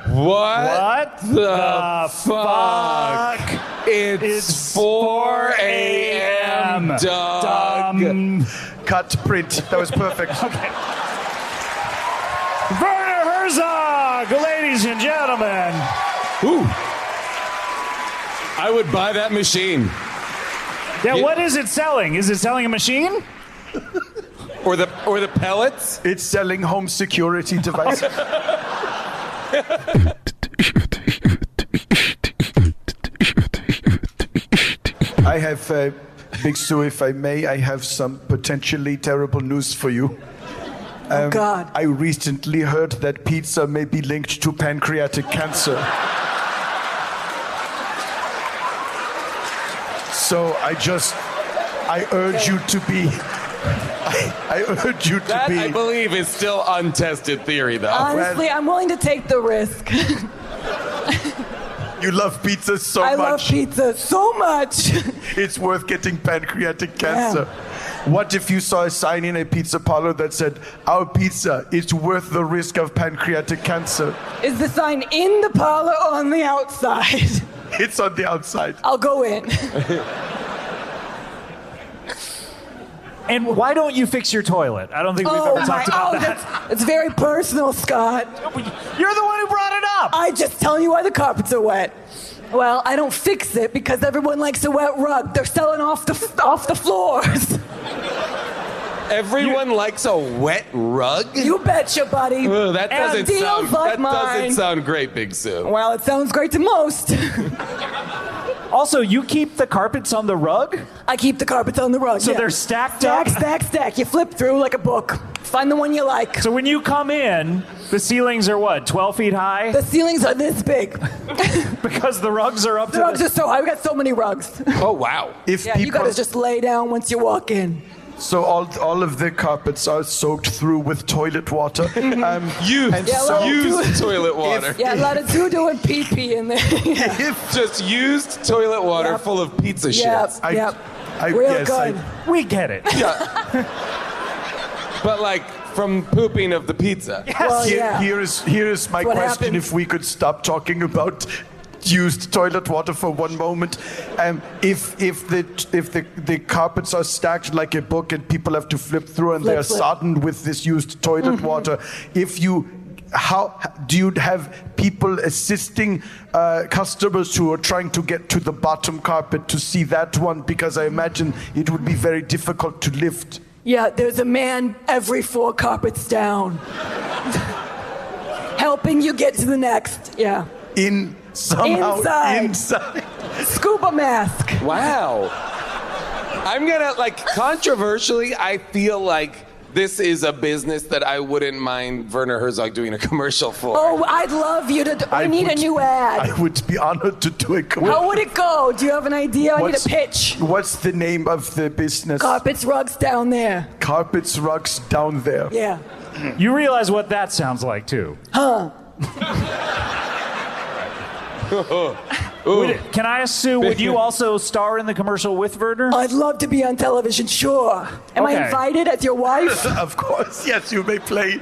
What the fuck? It's 4 a.m. Dog. Cut, print. That was perfect. Okay. Werner Herzog, ladies and gentlemen. Ooh. I would buy that machine. Yeah, what is it selling? Is it selling a machine? Or the pellets? It's selling home security devices. I have, Big Sue, if I may, I have some potentially terrible news for you. Oh, God. I recently heard that pizza may be linked to pancreatic cancer. So I urge you to be... I urge you to that, be... I believe, is still untested theory, though. Honestly, I'm willing to take the risk. You love pizza so much. I love pizza so much. It's worth getting pancreatic cancer. Yeah. What if you saw a sign in a pizza parlor that said, "Our pizza is worth the risk of pancreatic cancer"? Is the sign in the parlor or on the outside? It's on the outside. I'll go in. And why don't you fix your toilet? I don't think we've ever talked about that. It's very personal, Scott. You're the one who brought it up. I just tell you why the carpets are wet. Well, I don't fix it because everyone likes a wet rug. They're selling off the floors. Everyone likes a wet rug? You betcha, buddy. Ooh, that doesn't sound great, Big Sue. Well, it sounds great to most. Also, you keep the carpets on the rug? I keep the carpets on the rug. So they're stacked up? Stack. You flip through like a book. Find the one you like. So when you come in, the ceilings are what, 12 feet high? The ceilings are this big. Because the rugs are up the rugs are so high. We got so many rugs. Oh, wow. You gotta just lay down once you walk in. So all of the carpets are soaked through with toilet water. Used toilet water. A lot of doo-doo and pee-pee in there. Just used toilet water full of pizza shit. Real good. We get it. Yeah. But like from pooping of the pizza. Yes. Well, Here is my question. Happened. If we could stop talking about used toilet water for one moment. If the carpets are stacked like a book and people have to flip through and they're sodden with this used toilet water, how do you have people assisting customers who are trying to get to the bottom carpet to see that one? Because I imagine it would be very difficult to lift. Yeah, there's a man every 4 carpets down. Helping you get to the next. Yeah. Inside. Scuba mask. Wow. I'm gonna, controversially, I feel like this is a business that I wouldn't mind Werner Herzog doing a commercial for. Oh, I'd love you to. I need a new ad. I would be honored to do a commercial. How would it go? Do you have an idea? I need a pitch. What's the name of the business? Carpets, rugs down there. Carpets, rugs down there. Yeah. You realize what that sounds like, too. Huh. Can I ask Sue, would you also star in the commercial with Werner? I'd love to be on television, sure. Am I invited as your wife? Of course, yes, you may play.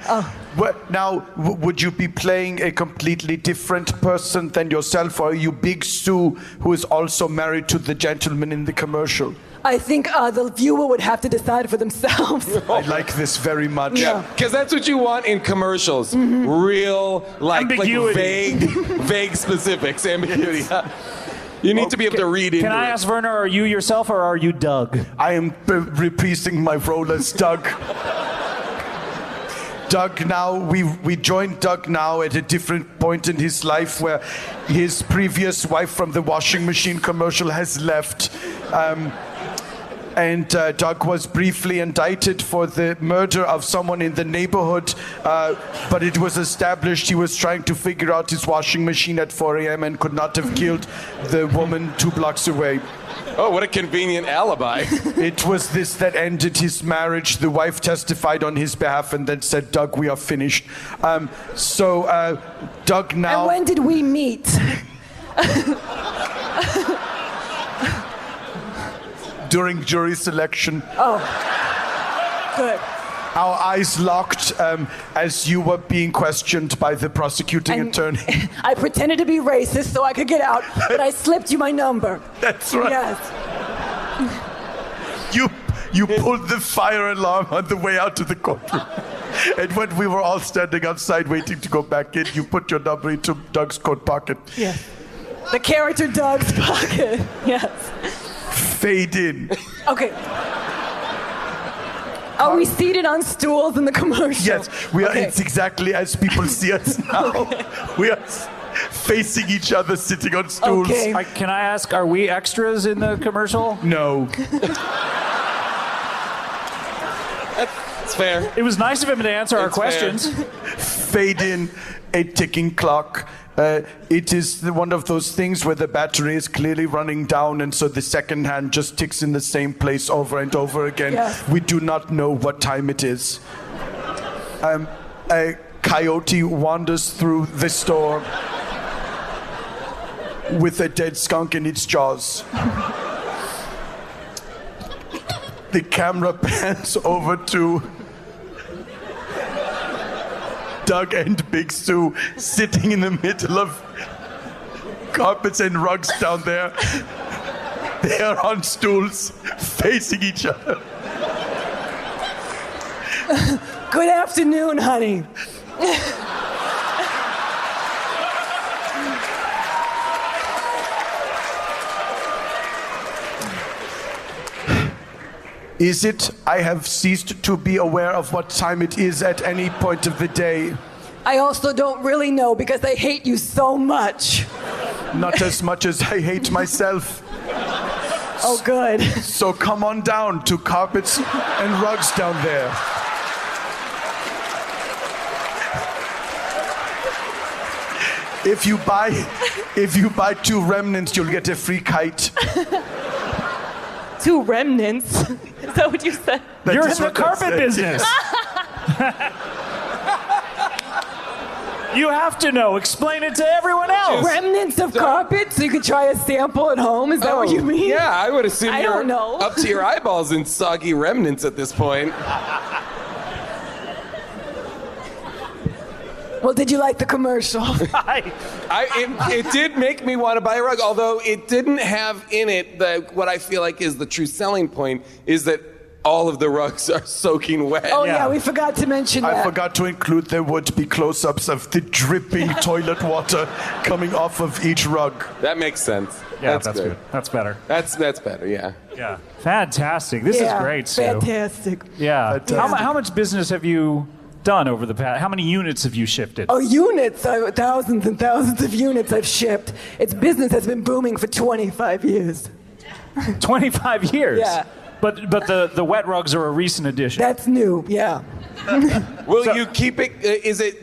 Now, would you be playing a completely different person than yourself, or are you Big Sue, who is also married to the gentleman in the commercial? I think the viewer would have to decide for themselves. I like this very much. Yeah, because that's what you want in commercials. Real, like vague specifics, ambiguity. You need to be able to read into it. Can I ask Werner, are you yourself or are you Doug? I am reprising my role as Doug. Doug now, we joined Doug now at a different point in his life where his previous wife from the washing machine commercial has left. And Doug was briefly indicted for the murder of someone in the neighborhood, but it was established he was trying to figure out his washing machine at 4 a.m. and could not have killed the woman 2 blocks away. Oh, what a convenient alibi. It was this that ended his marriage. The wife testified on his behalf and then said, Doug, we are finished. Doug now... And when did we meet? During jury selection. Oh, good. Our eyes locked as you were being questioned by the prosecuting attorney. I pretended to be racist so I could get out, but I slipped you my number. That's right. Yes. You pulled the fire alarm on the way out of the courtroom. And when we were all standing outside waiting to go back in, you put your number into Doug's coat pocket. Yes. The character Doug's pocket. Yes. Fade in. Okay. Are we seated on stools in the commercial? Yes, we are. Okay. It's exactly as people see us now. Okay. We are facing each other, sitting on stools. Okay. Can I ask, are we extras in the commercial? No. That's fair. It was nice of him to answer our questions. Fade in, a ticking clock. It is one of those things where the battery is clearly running down, and so the second hand just ticks in the same place over and over again. Yeah. We do not know what time it is. A coyote wanders through the store with a dead skunk in its jaws. The camera pans over to Doug and Big Sue sitting in the middle of carpets and rugs down there. They are on stools facing each other. Good afternoon, honey. Is it? I have ceased to be aware of what time it is at any point of the day. I also don't really know because I hate you so much. Not as much as I hate myself. Oh, good. So come on down to carpets and rugs down there. If you buy 2 remnants, you'll get a free kite. 2 remnants? Is that what you said? You're in the carpet business. You have to know. Explain it to everyone else. Remnants of carpet, so you could try a sample at home? Is that what you mean? Yeah, I would assume I you're don't know. up to your eyeballs in soggy remnants at this point. Well, did you like the commercial? It did make me want to buy a rug, although it didn't have in it what I feel like is the true selling point, is that all of the rugs are soaking wet. Oh, yeah, we forgot to mention that. I forgot to include there would be close-ups of the dripping toilet water coming off of each rug. That makes sense. Yeah, that's good. That's better. That's better, yeah. Yeah. Fantastic. This is great, Sue. Fantastic. Yeah. Fantastic. How much business have you done over the past? How many units have you shifted? Oh, units. Thousands and thousands of units I've shipped. Its business has been booming for 25 years. 25 years? Yeah. But the wet rugs are a recent addition. That's new, yeah. Will you keep it?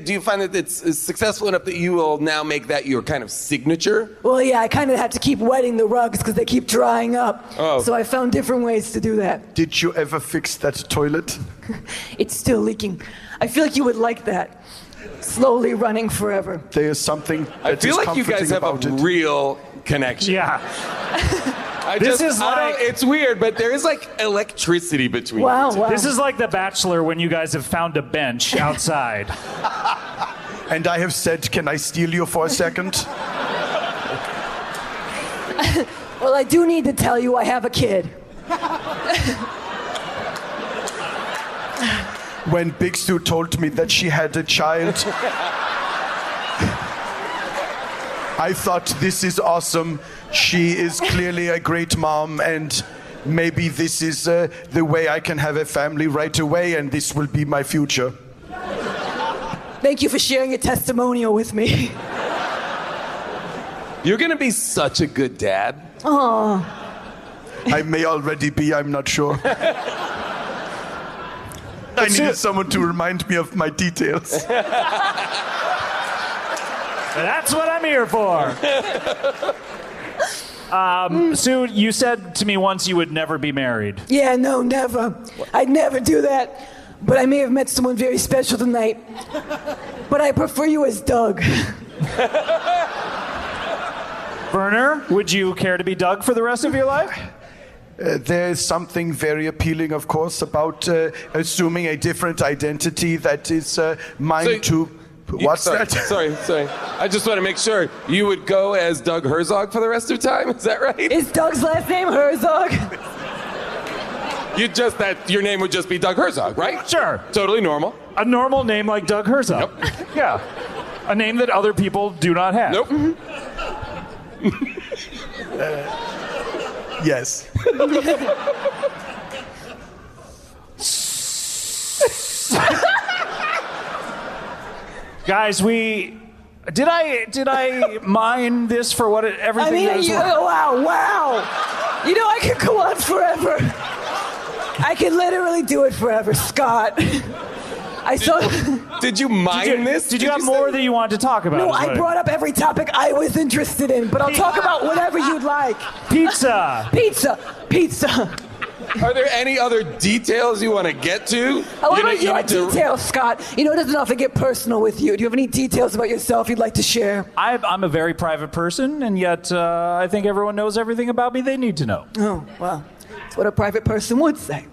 Do you find that it's successful enough that you will now make that your kind of signature? Well, yeah, I kind of have to keep wetting the rugs because they keep drying up. Oh. So I found different ways to do that. Did you ever fix that toilet? It's still leaking. I feel like you would like that. slowly running forever. There is something I that feel is like you guys have a comforting about it. real connection. Yeah. It's weird, but there is like electricity between you two. This is like The Bachelor when you guys have found a bench outside. And I have said, can I steal you for a second? Well, I do need to tell you I have a kid. When Big Sue told me that she had a child, I thought, this is awesome. She is clearly a great mom, and maybe this is the way I can have a family right away, and this will be my future. Thank you for sharing your testimonial with me. You're gonna be such a good dad. Aww. I may already be, I'm not sure. I needed someone to remind me of my details. That's what I'm here for. Sue, you said to me once you would never be married. Yeah, no, never. I'd never do that. But I may have met someone very special tonight. But I prefer you as Doug. Werner, would you care to be Doug for the rest of your life? There is something very appealing, of course, about assuming a different identity that is mine to... What's that? Sorry. I just want to make sure you would go as Doug Herzog for the rest of time. Is that right? Is Doug's last name Herzog? Your name would just be Doug Herzog, right? Sure. Totally normal. A normal name like Doug Herzog. Yep. Yeah. A name that other people do not have. Nope. Yes. Guys, did I mine this for what everything was? Wow. You know, I could go on forever. I could literally do it forever, Scott. Did you mine this? Did you have more that you wanted to talk about? No, I brought up every topic I was interested in, but I'll talk about whatever you'd like. Pizza. Are there any other details you want to get to? What about your details, Scott? You know, it doesn't often get personal with you. Do you have any details about yourself you'd like to share? I'm a very private person, and yet I think everyone knows everything about me they need to know. Oh, well, that's what a private person would say.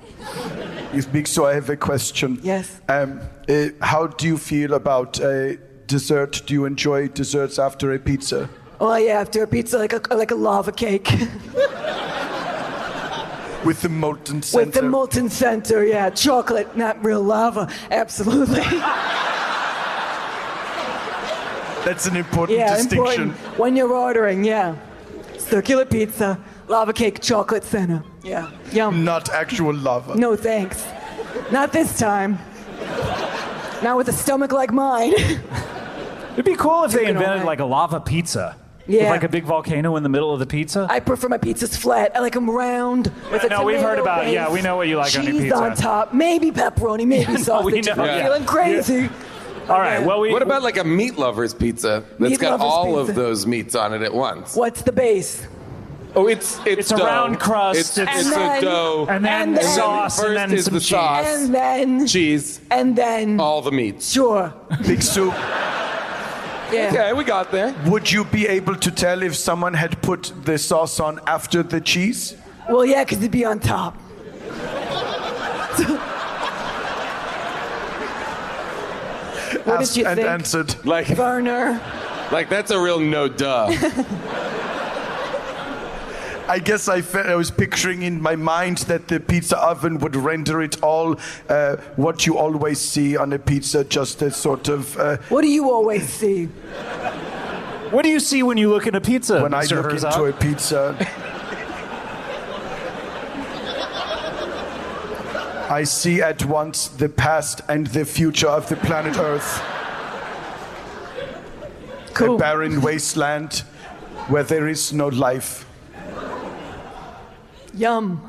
Big So I have a question. Yes. How do you feel about dessert? Do you enjoy desserts after a pizza? Oh, yeah, after a pizza, like a lava cake. With the molten center? With the molten center, yeah. Chocolate, not real lava. Absolutely. That's an important distinction. Important. When you're ordering, yeah. Circular pizza, lava cake, chocolate center. Yeah, yum. Not actual lava. No thanks. Not this time. Not with a stomach like mine. It'd be cool if they invented like a lava pizza. Yeah. With like a big volcano in the middle of the pizza. I prefer my pizzas flat. I like them round with a No, we've heard about it. base, Yeah, we know what you like on your cheese pizza. on top, maybe pepperoni, maybe Yeah, no, sausage. we know. I'm Yeah. feeling crazy. All right. Well, what about like a meat lover's pizza that's Meat got lover's all pizza. of those meats on it at once? What's the base? Oh, it's a dough. round crust. It's a dough. And then sauce, First and then is some the cheese. sauce. And then Cheese. And then All the meats. Sure. Big Soup. Yeah. Okay, we got there. Would you be able to tell if someone had put the sauce on after the cheese? Well, yeah, because it'd be on top. What Asked did you and think? answered. Like Werner. that's a real no duh. I guess I was picturing in my mind that the pizza oven would render it all what you always see on a pizza, just a sort of... What do you always see? What do you see when you look at a pizza, when I Mr. look Herzog? into a pizza, I see at once the past and the future of the planet Earth. Cool. A barren wasteland where there is no life. Yum.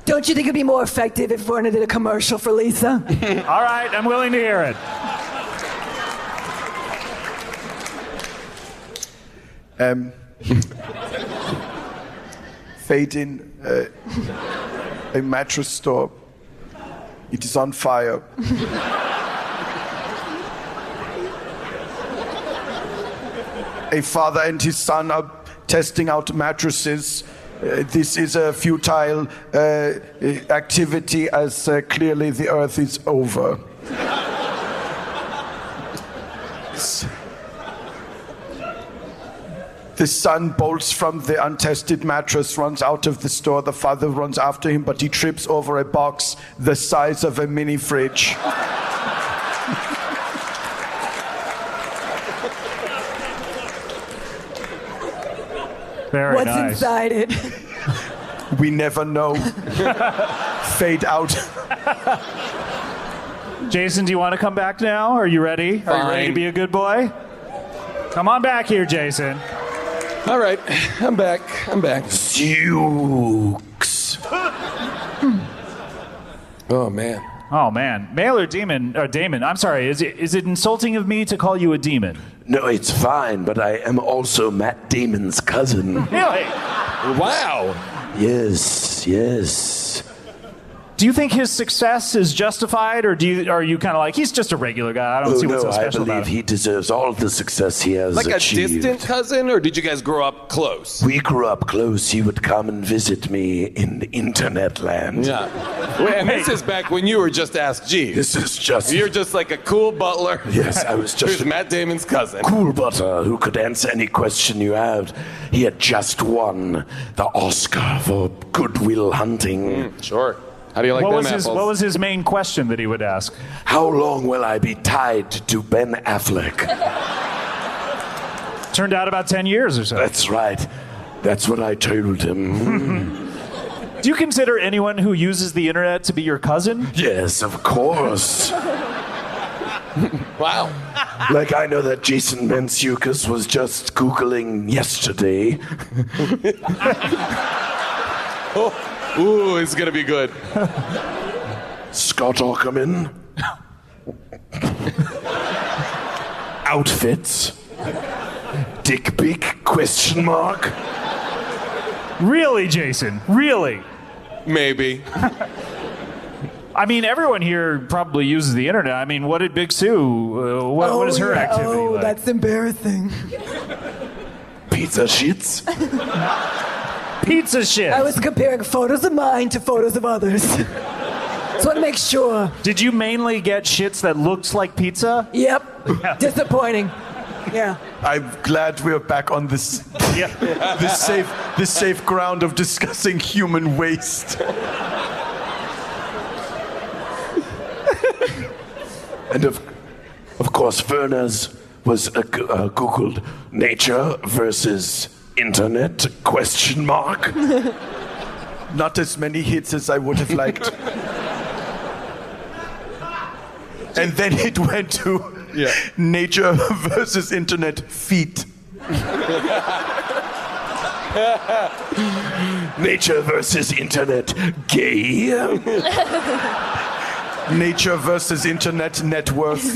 Don't you think it'd be more effective if Werner did a commercial for Lisa? All right, I'm willing to hear it. Fade in a mattress store It is on fire. A father and his son are testing out mattresses. This is a futile activity as clearly the earth is over. The son bolts from the untested mattress, runs out of the store. The father runs after him, but he trips over a box the size of a mini fridge. Very What's nice. inside it? We never know. Fade out. Jason, do you want to come back now? Are you ready? Are you ready to be a good boy? Come on back here, Jason. All right, I'm back. Zooks. Oh, man. Oh, man. Male or demon? Or Damon, I'm sorry. Is it insulting of me to call you a demon? No, it's fine, but I am also Matt Damon's cousin. Really? Wow. Yes. Do you think his success is justified, or are you kind of like, he's just a regular guy? I don't see what's so special about him. I believe he deserves all the success he has Like achieved. a distant cousin, or did you guys grow up close? We grew up close. He would come and visit me in internet land. Yeah. And this is back when you were just Ask Jeeves. This is just... You're just like a cool butler. Yes, I was just... Who's Matt Damon's cousin. Cool butler who could answer any question you had. He had just won the Oscar for Goodwill Hunting. Sure. How do you like them apples? What was his main question that he would ask? How long will I be tied to Ben Affleck? Turned out about 10 years or so. That's right. That's what I told him. Do you consider anyone who uses the internet to be your cousin? Yes, of course. Wow. Like I know that Jason Mantzoukas was just Googling yesterday. Ooh, it's gonna be good. Scott Ackerman. Outfits. Dick pic? Question mark. Really, Jason? Really? Maybe. I mean, everyone here probably uses the internet. I mean, what did Big Sue? What is her activity like? That's embarrassing. Pizza shits. Pizza shit. I was comparing photos of mine to photos of others. Just want to make sure. Did you mainly get shits that looked like pizza? Yep. Disappointing. Yeah. I'm glad we're back on this this safe ground of discussing human waste. And of course, Werner's was Googled nature versus internet? Question mark. Not as many hits as I would have liked. And then it went to nature versus internet feet. Nature versus internet gay. Nature versus internet net worth.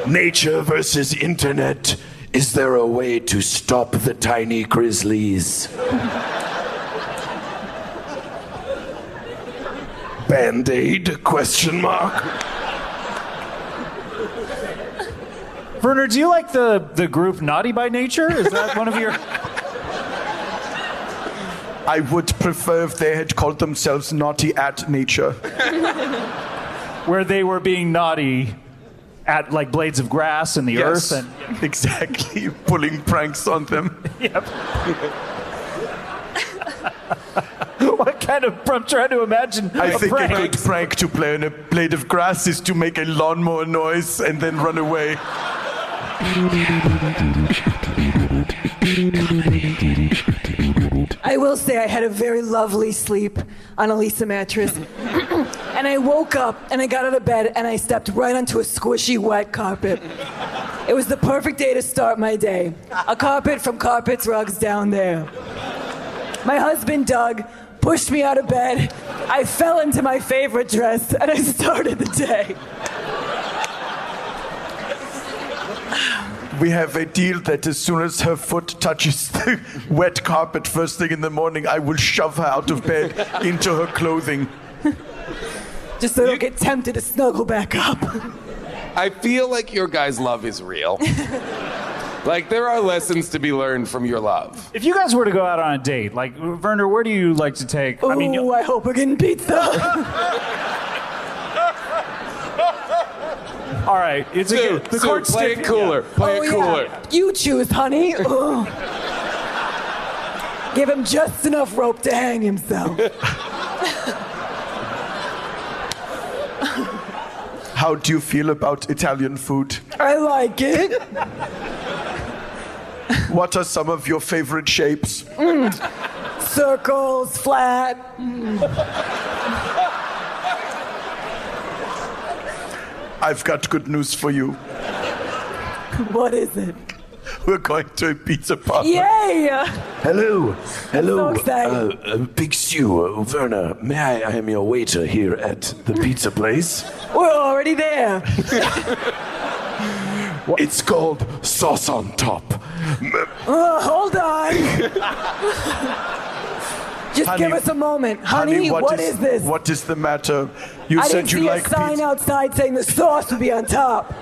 Nature versus internet. Is there a way to stop the tiny grizzlies? Band-Aid? Question mark. Werner, do you like the group Naughty by Nature? Is that one of your... I would prefer if they had called themselves Naughty at Nature. Where they were being naughty at like blades of grass and the earth and exactly pulling pranks on them. Yep. What kind of? I'm trying to imagine. I think prank. a good prank to play on a blade of grass is to make a lawnmower noise and then run away. I will say I had a very lovely sleep on a Lisa mattress. And I woke up and I got out of bed and I stepped right onto a squishy wet carpet. It was the perfect day to start my day. A carpet from Carpets Rugs down there. My husband, Doug, pushed me out of bed. I fell into my favorite dress and I started the day. We have a deal that as soon as her foot touches the wet carpet first thing in the morning, I will shove her out of bed into her clothing. Just so I don't get tempted to snuggle back up. I feel like your guys' love is real. Like, there are lessons to be learned from your love. If you guys were to go out on a date, like, Werner, where do you like to take? Ooh, I hope we're getting pizza. All right, it's Sue, play it cooler. Play it cooler. Yeah. You choose, honey. Ugh. Give him just enough rope to hang himself. How do you feel about Italian food? I like it. What are some of your favorite shapes? Circles, flat. I've got good news for you. What is it? We're going to a pizza party. Yay! Hello. So excited. Big Stew, Werner, may I am your waiter here at the pizza place? We're already there. It's called Sauce on Top. Hold on. Just Honey, give us a moment. Honey, what is this? What is the matter? You I said didn't you see like a sign pizza. outside saying the sauce would be on top.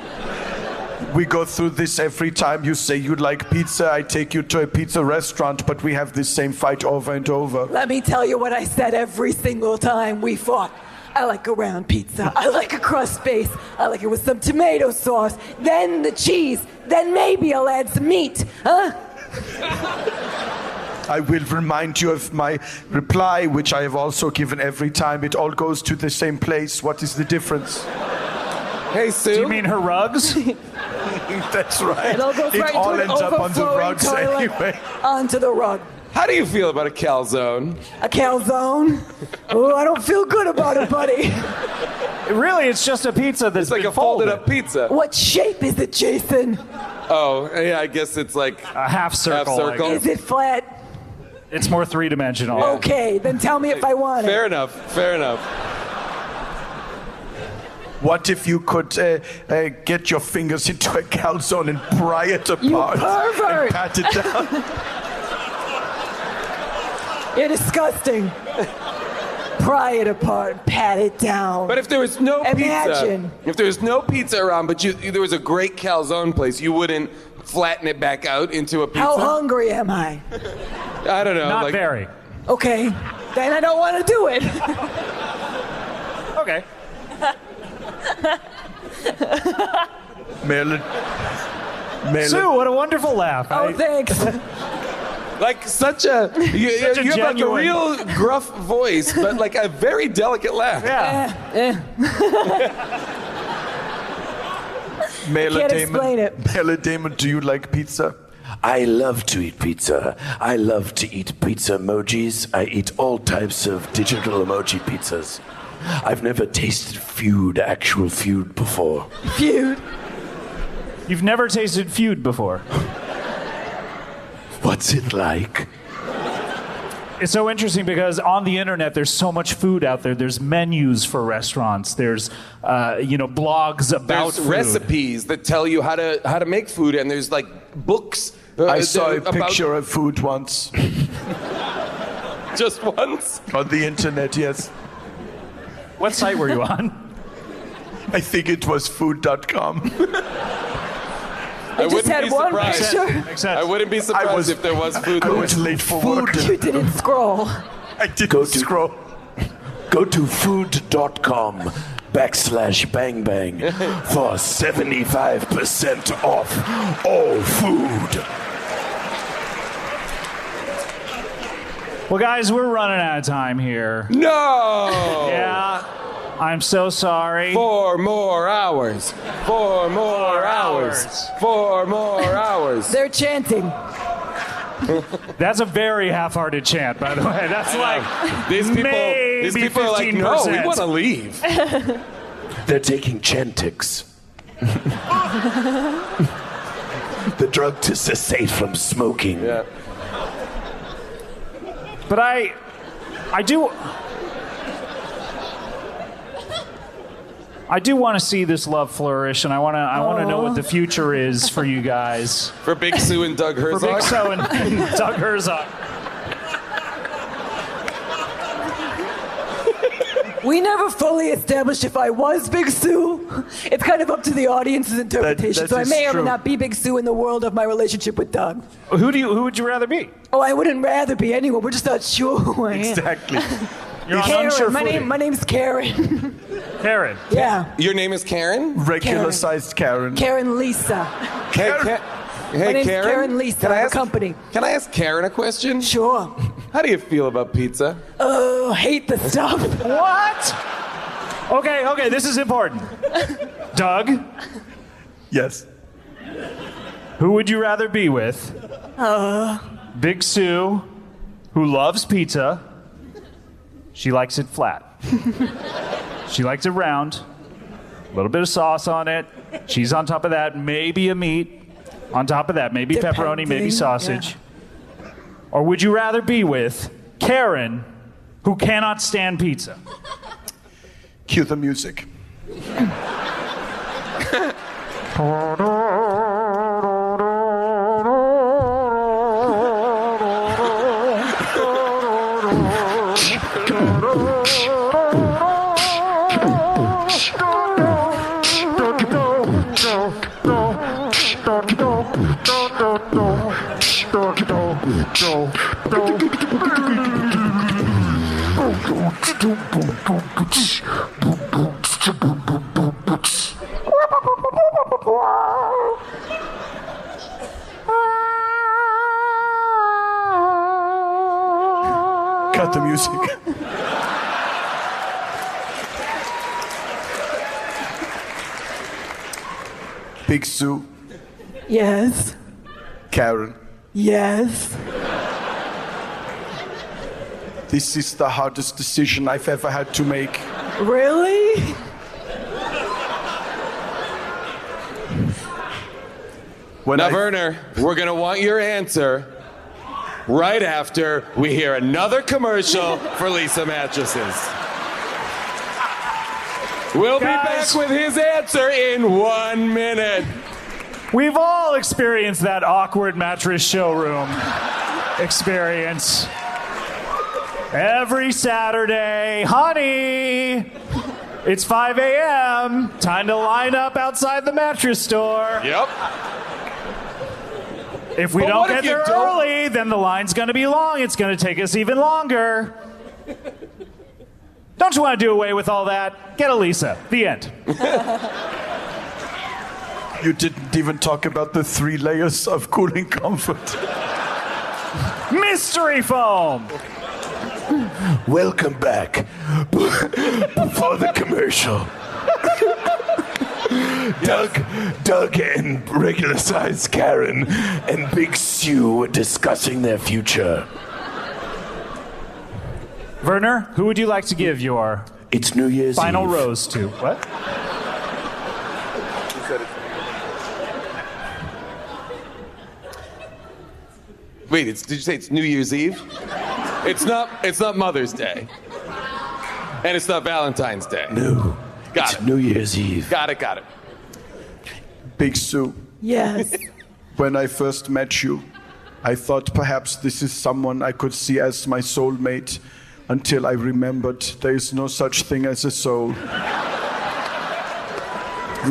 We go through this every time. You say you like pizza, I take you to a pizza restaurant, but we have this same fight over and over. Let me tell you what I said every single time we fought. I like a round pizza. I like a crust base. I like it with some tomato sauce. Then the cheese. Then maybe I'll add some meat. Huh? I will remind you of my reply, which I have also given every time. It all goes to the same place. What is the difference? Hey, Sue. Do you mean her rugs? That's right. It all goes right all to an ends up on the overflowing rugs toilet anyway. onto the rug. How do you feel about a calzone? A calzone? Oh, I don't feel good about it, buddy. Really, it's just a pizza that's like a folded up pizza. What shape is it, Jason? Oh, yeah, I guess it's like a half circle. Is it flat? It's more three-dimensional. Okay, then tell me if I want it. Fair enough. Fair enough. What if you could get your fingers into a calzone and pry it apart? You pervert! And pat it down? You're disgusting. Pry it apart, pat it down. But if there was no Imagine. pizza, if there was no pizza around, but there was a great calzone place, you wouldn't flatten it back out into a pizza? How hungry am I? I don't know. Not very. Okay, then I don't want to do it. Okay. Marilyn. Sue, what a wonderful laugh. Oh, thanks. Like such a you have like a genuine- real gruff voice, but like a very delicate laugh. Yeah. Marilyn Can't explain it. Marilyn Damon, do you like pizza? I love to eat pizza. I love to eat pizza emojis. I eat all types of digital emoji pizzas. I've never tasted actual food before. Feud. You've never tasted feud before. What's it like? It's so interesting because on the internet there's so much food out there. There's menus for restaurants. There's blogs about There's food. recipes that tell you how to make food, and there's like books. I saw a about- picture of food once. Just once? On the internet, yes. What site were you on? I think it was food.com. I just had one picture. Makes sense. I wouldn't be surprised if there was food. I was late for work. You didn't scroll. I didn't scroll. Go to food.com/bangbang for 75% off all food. Well, guys, we're running out of time here. No! Yeah. I'm so sorry. 4 more hours. 4 more hours. 4 more hours. They're chanting. That's a very half-hearted chant, by the way. That's like These people are like, no, we 15%. want to leave. They're taking Chantix. The drug to cessate from smoking. Yeah. But I do. I do want to see this love flourish, and I want to know what the future is for you guys. For Big Sue and Doug Herzog? For Big Sue and Doug Herzog. We never fully established if I was Big Sue. It's kind of up to the audience's interpretation. That so I is may or may true. not be Big Sue in the world of my relationship with Doug. Who would you rather be? Oh, I wouldn't rather be anyone. We're just not sure who I am. Exactly. You're on Karen. unsure My footing. name's Karen. Karen. Yeah. Your name is Karen? Regular-sized Karen. Karen Lisa. Hey, My name's Karen. Karen Lisa. Can I I'm a ask company. Can I ask Karen a question? Sure. How do you feel about pizza? Oh, hate the stuff. What? Okay, this is important. Doug, Yes. who would you rather be with? Big Sue, who loves pizza. She likes it flat. She likes it round. A little bit of sauce on it. Cheese on top of that. Maybe a meat on top of that. Maybe pepperoni, maybe sausage. Yeah. Or would you rather be with Karen, who cannot stand pizza? Cue the music. Cut the music. Big Sue, Yes. Karen, Yes. this is the hardest decision I've ever had to make. Really? Now, Werner, we're going to want your answer right after we hear another commercial for Lisa Mattresses. We'll be back with his answer in 1 minute. We've all experienced that awkward mattress showroom experience. Every Saturday, honey, it's 5 a.m. Time to line up outside the mattress store. Yep. If we But don't what if get you there don't- early, then the line's going to be long. It's going to take us even longer. Don't you want to do away with all that? Get a Lisa. The end. You didn't even talk about the 3 layers of cooling comfort. Mystery foam. Welcome back. Before the commercial. Doug and regular-sized Karen and Big Sue were discussing their future. Werner, who would you like to give your It's New Year's final Eve. rose to? What? Wait, did you say it's New Year's Eve? It's not Mother's Day. And it's not Valentine's Day. No. Got It's it. New Year's Eve. Got it. Big Sue, Yes. when I first met you, I thought perhaps this is someone I could see as my soulmate until I remembered there is no such thing as a soul.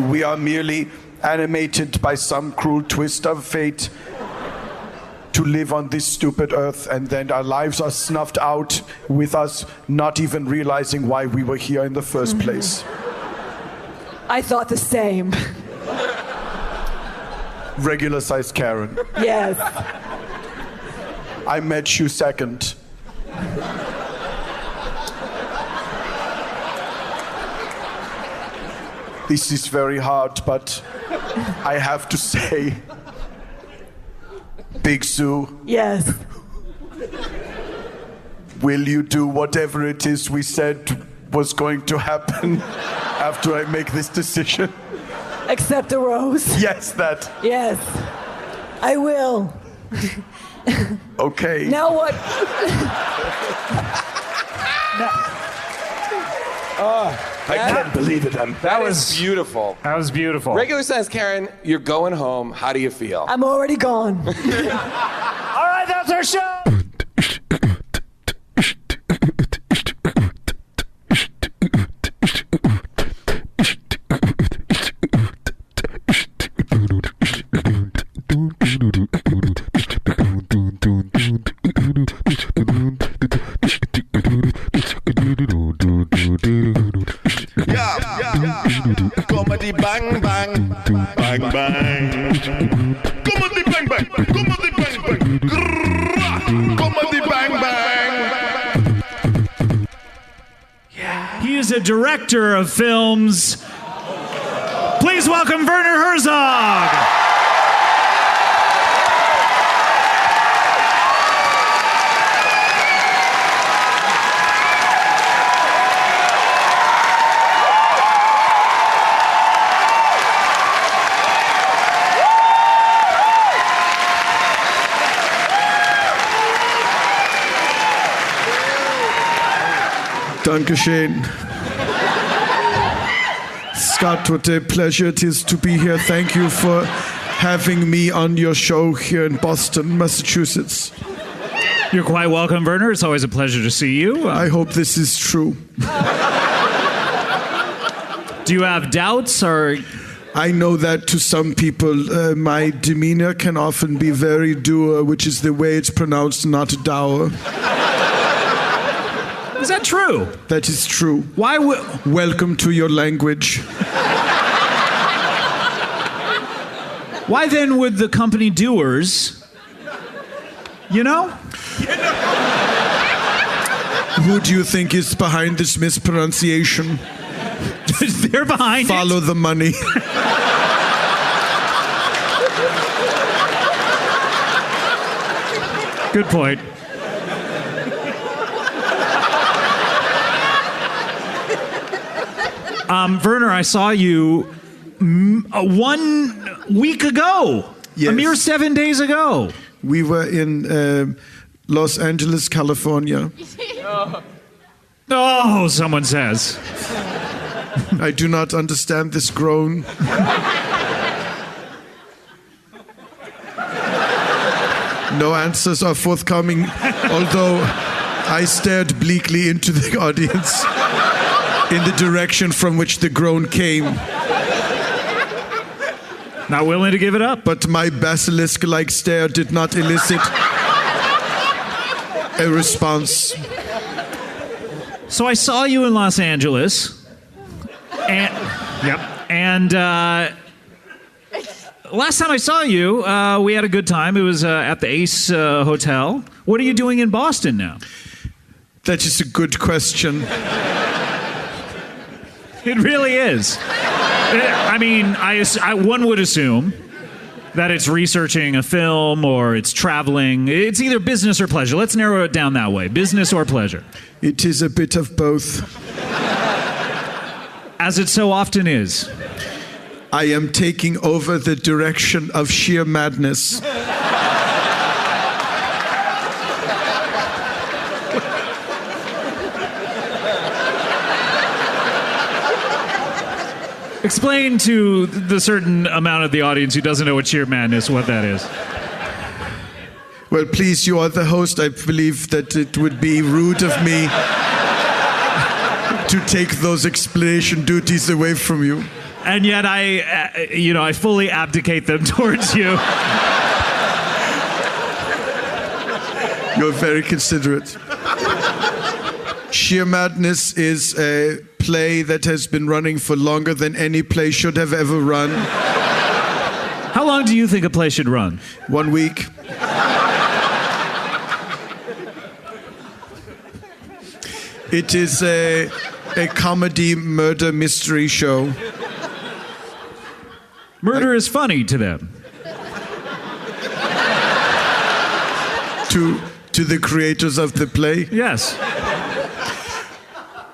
We are merely animated by some cruel twist of fate to live on this stupid earth, and then our lives are snuffed out with us not even realizing why we were here in the first place. I thought the same. Regular-sized Karen. Yes. I met you second. This is very hard, but I have to say, Big Sue, Yes. will you do whatever it is we said was going to happen after I make this decision? Accept a rose. Yes, that. Yes. I will. Okay. Now what? I can't believe it. That was beautiful. That was beautiful. Regular size Karen, you're going home. How do you feel? I'm already gone. All right, that's our show. Comedy bang bang bang bang. Comedy bang bang. Comedy bang bang. Grrrr. Comedy bang bang. He is a director of films. Please welcome Werner Herzog. Dankeschön. Scott, what a pleasure it is to be here. Thank you for having me on your show here in Boston, Massachusetts. You're quite welcome, Werner. It's always a pleasure to see you. I hope this is true. Do you have doubts or... I know that to some people, my demeanor can often be very dour, which is the way it's pronounced, not dour. Is that true? That is true. Why Welcome to your language. Why then would the company doers, you know? Who do you think is behind this mispronunciation? They're behind Follow the money. Good point. Werner, I saw you 1 week ago. Yes. A mere 7 days ago. We were in Los Angeles, California. Oh, someone says. I do not understand this groan. No answers are forthcoming, although I stared bleakly into the audience in the direction from which the groan came. Not willing to give it up. But my basilisk-like stare did not elicit a response. So I saw you in Los Angeles. And last time I saw you, we had a good time. It was at the Ace Hotel. What are you doing in Boston now? That is a good question. It really is. I mean, one would assume that it's researching a film or it's traveling. It's either business or pleasure. Let's narrow it down that way. Business or pleasure. It is a bit of both. As it so often is. I am taking over the direction of sheer madness. Explain to the certain amount of the audience who doesn't know what sheer madness, what that is. Well, please, you are the host. I believe that it would be rude of me to take those explanation duties away from you. And yet I fully abdicate them towards you. You're very considerate. Sheer Madness is a play that has been running for longer than any play should have ever run. How long do you think a play should run? 1 week. It is a comedy murder mystery show. Murder is funny to them. To the creators of the play? Yes.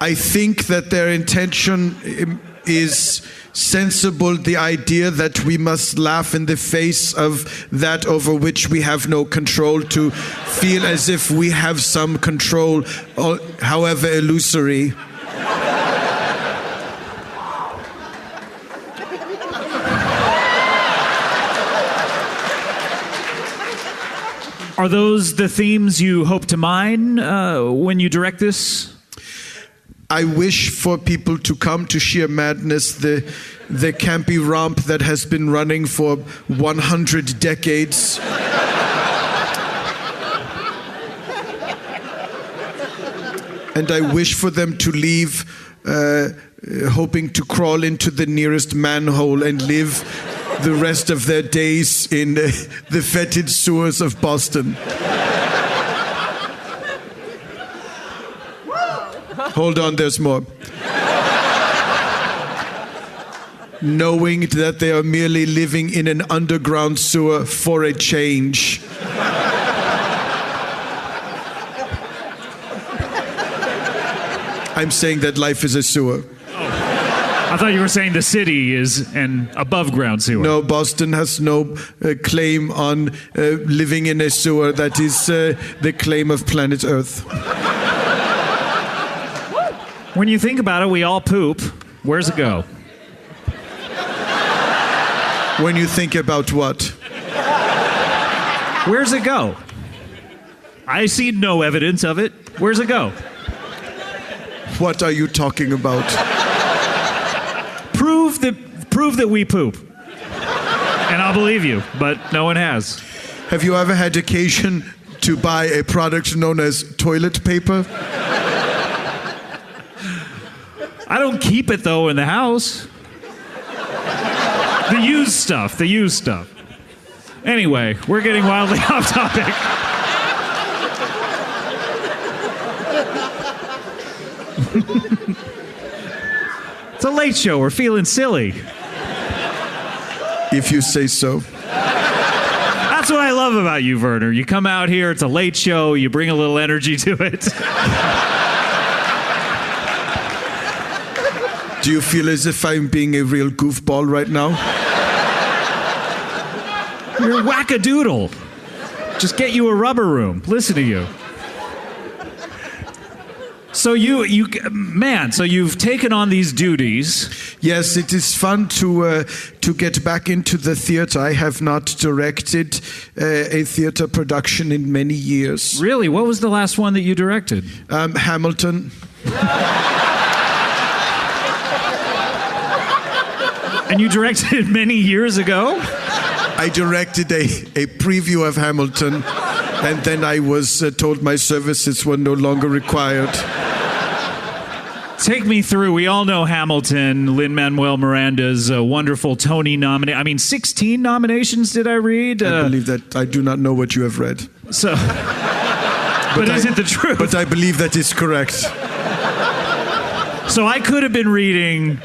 I think that their intention is sensible, the idea that we must laugh in the face of that over which we have no control, to feel as if we have some control, however illusory. Are those the themes you hope to mine when you direct this? I wish for people to come to Sheer Madness, the campy romp that has been running for 100 decades. And I wish for them to leave hoping to crawl into the nearest manhole and live the rest of their days in the fetid sewers of Boston. Hold on, there's more. Knowing that they are merely living in an underground sewer for a change. I'm saying that life is a sewer. I thought you were saying the city is an above-ground sewer. No, Boston has no claim on living in a sewer. That is the claim of planet Earth. When you think about it, we all poop. Where's it go? When you think about what? Where's it go? I see no evidence of it. Where's it go? What are you talking about? Prove that we poop. And I'll believe you, but no one has. Have you ever had occasion to buy a product known as toilet paper? I don't keep it, though, in the house. The used stuff. Anyway, we're getting wildly off topic. It's a late show. We're feeling silly. If you say so. That's what I love about you, Werner. You come out here, it's a late show, you bring a little energy to it. Do you feel as if I'm being a real goofball right now? You're wackadoodle. Just get you a rubber room. Listen to you. So so you've taken on these duties. Yes, it is fun to get back into the theater. I have not directed a theater production in many years. Really? What was the last one that you directed? Hamilton. And you directed it many years ago? I directed a preview of Hamilton, and then I was told my services were no longer required. Take me through. We all know Hamilton, Lin-Manuel Miranda's wonderful Tony nomination. 16 nominations, did I read? I believe that. I do not know what you have read. So, but is it the truth? But I believe that is correct. So I could have been reading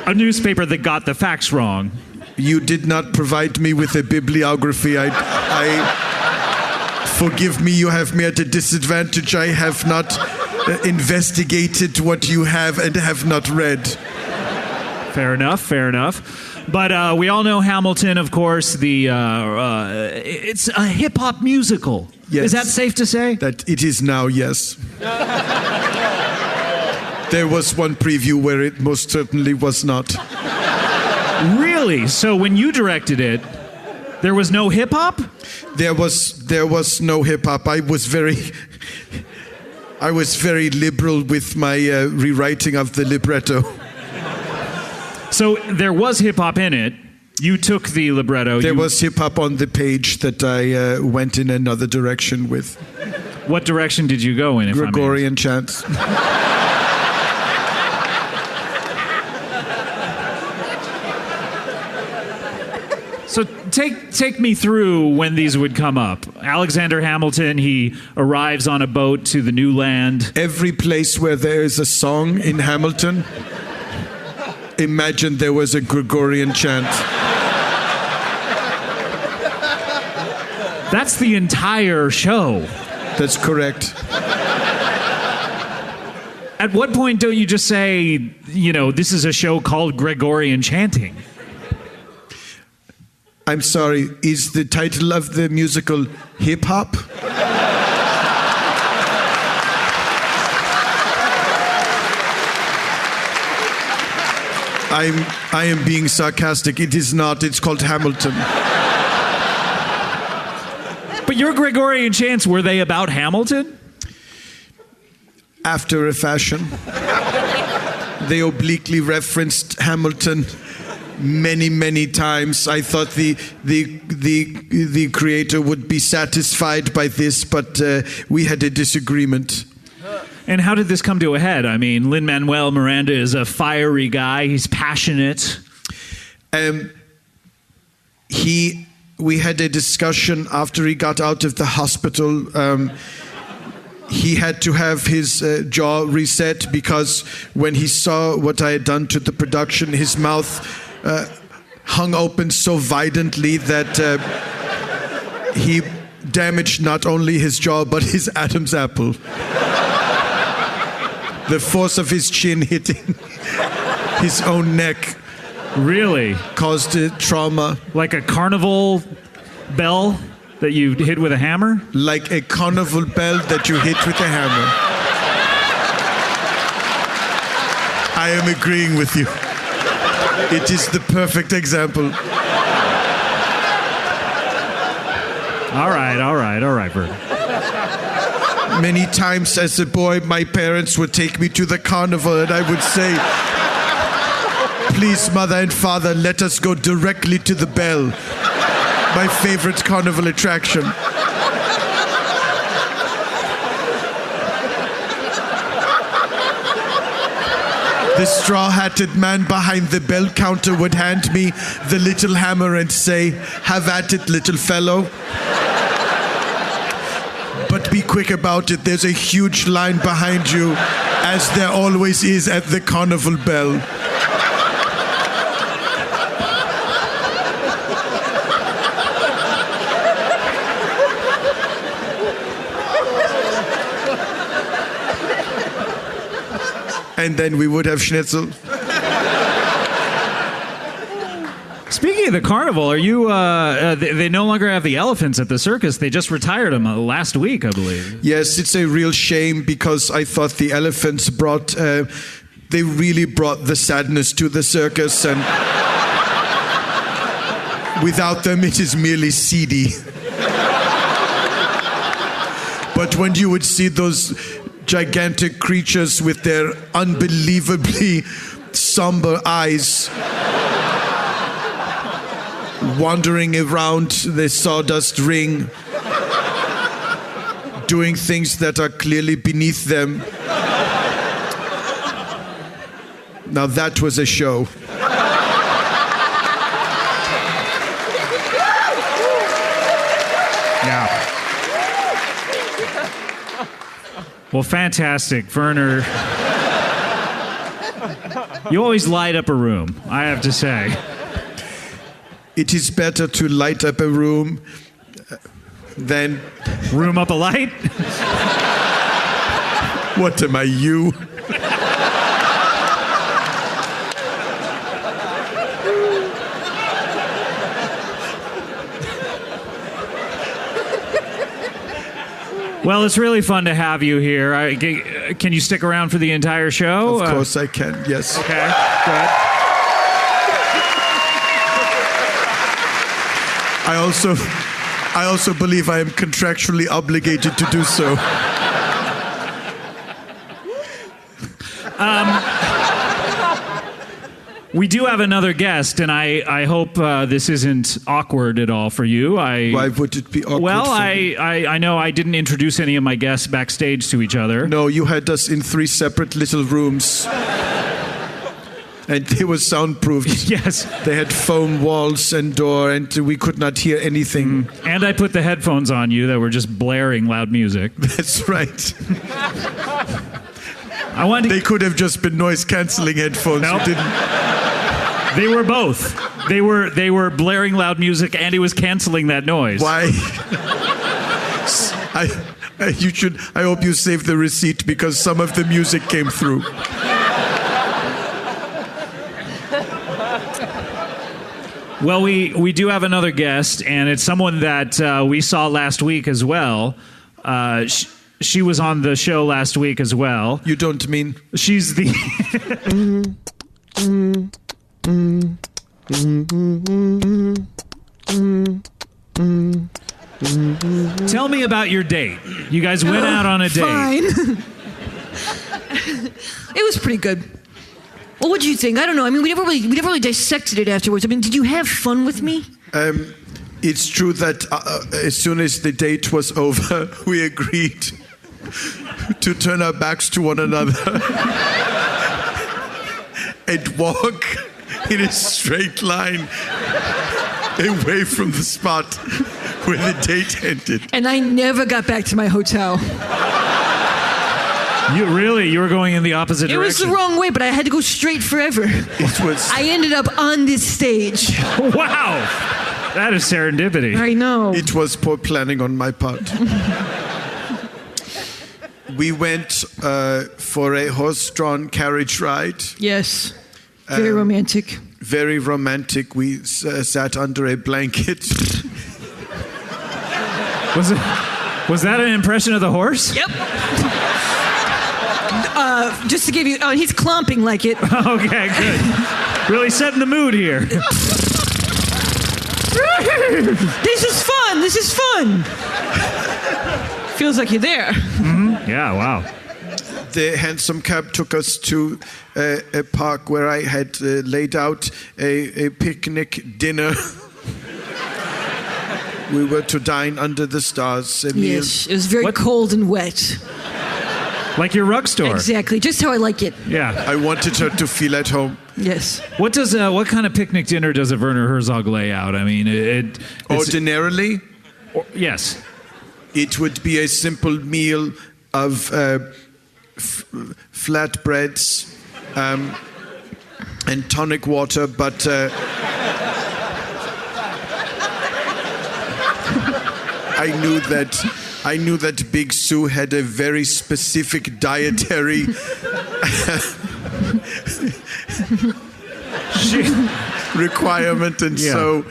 a newspaper that got the facts wrong. You did not provide me with a bibliography. I forgive me, you have me at a disadvantage. I have not investigated what you have and have not read. Fair enough. But we all know Hamilton, of course. It's a hip-hop musical. Yes. Is that safe to say? That it is now, yes. There was one preview where it most certainly was not. Really? So when you directed it, there was no hip-hop? There was no hip-hop. I was very liberal with my rewriting of the libretto. So there was hip-hop in it. You took the libretto. There was hip-hop on the page that I went in another direction with. What direction did you go in? Gregorian chants. So take me through when these would come up. Alexander Hamilton, he arrives on a boat to the new land. Every place where there is a song in Hamilton, imagine there was a Gregorian chant. That's the entire show. That's correct. At what point don't you just say, this is a show called Gregorian Chanting? I'm sorry, is the title of the musical Hip Hop? I am being sarcastic. It is not. It's called Hamilton. But your Gregorian chants, were they about Hamilton? After a fashion. They obliquely referenced Hamilton many times. I thought the creator would be satisfied by this, but we had a disagreement. And how did this come to a head? I mean, Lin-Manuel Miranda is a fiery guy. He's passionate. We had a discussion after he got out of the hospital. He had to have his jaw reset because when he saw what I had done to the production, his mouth hung open so violently that he damaged not only his jaw but his Adam's apple. The force of his chin hitting his own neck. Really? Caused a trauma. Like a carnival bell that you hit with a hammer? Like a carnival bell that you hit with a hammer. I am agreeing with you. It is the perfect example. All right, Vern. Many times as a boy, my parents would take me to the carnival and I would say, please, mother and father, let us go directly to the bell. My favorite carnival attraction. The straw-hatted man behind the bell counter would hand me the little hammer and say, have at it, little fellow. But be quick about it, there's a huge line behind you, as there always is at the carnival bell. And then we would have schnitzel. Speaking of the carnival, are you? They no longer have the elephants at the circus. They just retired them last week, I believe. Yes, it's a real shame because I thought the elephants brought. They really brought the sadness to the circus, and without them, it is merely seedy. But when you would see those gigantic creatures with their unbelievably somber eyes wandering around the sawdust ring, doing things that are clearly beneath them. Now that was a show. Yeah. Well, fantastic, Werner. You always light up a room, I have to say. It is better to light up a room than... Room up a light? What am I, you? Well, it's really fun to have you here. Can you stick around for the entire show? Of course I can, yes. Okay, good. I also believe I am contractually obligated to do so. We do have another guest, and I hope this isn't awkward at all for you. Why would it be awkward? Well, for me? I know I didn't introduce any of my guests backstage to each other. No, you had us in 3 separate little rooms. And they were soundproofed. Yes. They had foam walls and door, and we could not hear anything. And I put the headphones on you that were just blaring loud music. That's right. They could have just been noise-canceling headphones. Nope. You didn't. They were both. They were blaring loud music, and it was canceling that noise. Why? I hope you save the receipt because some of the music came through. Well, we do have another guest, and it's someone that we saw last week as well. She was on the show last week as well. You don't mean? She's the... Tell me about your date. You guys went out on a date. Fine. It was pretty good. Well, what did you think? I don't know. I mean, we never really dissected it afterwards. I mean, did you have fun with me? It's true that as soon as the date was over, we agreed to turn our backs to one another and walk in a straight line away from the spot where the date ended. And I never got back to my hotel. You were going in the opposite direction. It was the wrong way, but I had to go straight forever. I ended up on this stage. Wow. That is serendipity. I know. It was poor planning on my part. We went for a horse-drawn carriage ride. Yes. Very romantic. Very romantic. We sat under a blanket. Was that an impression of the horse? Yep. Just to give you... Oh, he's clomping like it. Okay, good. Really setting the mood here. This is fun. This is fun. Feels like you're there. Mm-hmm. Yeah, wow. The hansom cab took us to a park where I had laid out a picnic dinner. We were to dine under the stars. Yes, it was very cold and wet. Like your rug store. Exactly, just how I like it. Yeah. I wanted her to feel at home. Yes. What kind of picnic dinner does a Werner Herzog lay out? I mean, ordinarily, yes, it would be a simple meal of flatbreads and tonic water, but I knew that Big Sue had a very specific dietary requirement, and so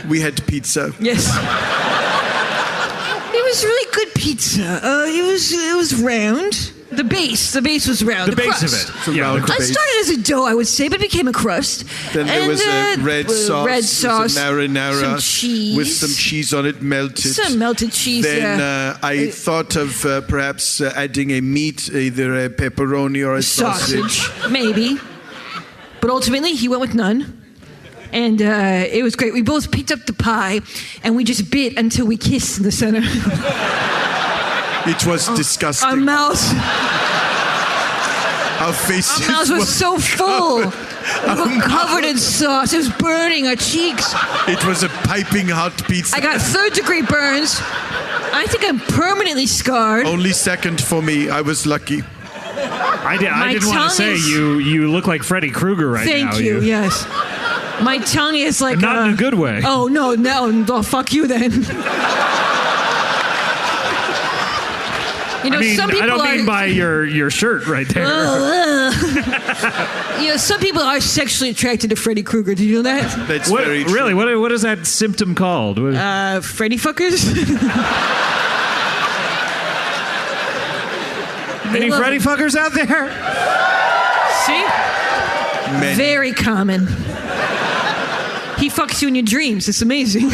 we had pizza. Yes. It was really good pizza. It was round. The base was round. The base crust. of it. Yeah. I started as a dough, I would say, but it became a crust. Then there was a red sauce, sauce, marinara, some cheese. with some cheese on it, melted. Some melted cheese. Then I thought of perhaps adding a meat, either a pepperoni or a sausage. Maybe. But ultimately, he went with none. And it was great. We both picked up the pie, and we just bit until we kissed in the center. It was disgusting. Our mouths. Our faces. Our mouths were so full. We were covered in sauce. It was burning our cheeks. It was a piping hot pizza. I got third-degree burns. I think I'm permanently scarred. Only second for me. I was lucky. I didn't want to say you look like Freddy Krueger right now. Thank you. Yes. My tongue is like not in a good way. Oh no! Fuck you then. You know, some people I don't mean by your shirt right there. You know, some people are sexually attracted to Freddy Krueger. Did you know that? That's very true. Really? What is that symptom called? Freddy fuckers. Any Freddy fuckers out there? See? Many. Very common. He fucks you in your dreams. It's amazing.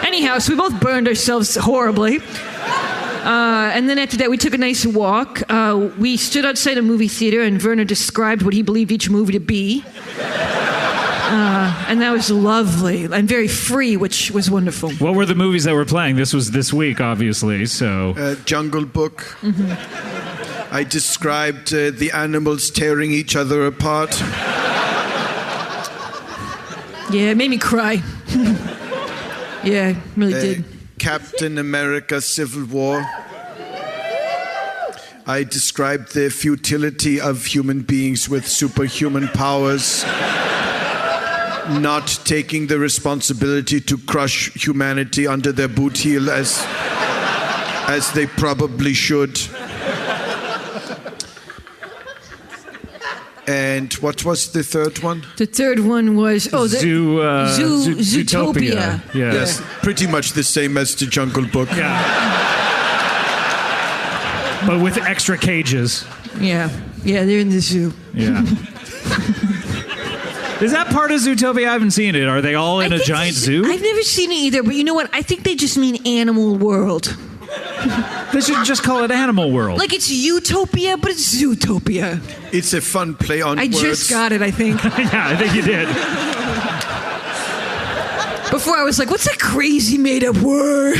Anyhow, so we both burned ourselves horribly. And then after that, we took a nice walk. We stood outside a movie theater, and Werner described what he believed each movie to be. And that was lovely and very free, which was wonderful. What were the movies that were playing? This was this week, obviously, so... Jungle Book. Mm-hmm. I described the animals tearing each other apart. Yeah, it made me cry. Yeah, it really did. Captain America Civil War. I described the futility of human beings with superhuman powers not taking the responsibility to crush humanity under their boot heel as they probably should. And what was the third one? The third one was Zootopia. Yeah. Yes, pretty much the same as the Jungle Book. Yeah. But with extra cages. Yeah, they're in the zoo. Yeah. Is that part of Zootopia? I haven't seen it. Are they all in a giant zoo? I've never seen it either, but you know what? I think they just mean animal world. They should just call it Animal World. Like it's Utopia, but it's Zootopia. It's a fun play on I words. just got it, I think. Yeah, I think you did. Before I was like, what's that crazy made-up word?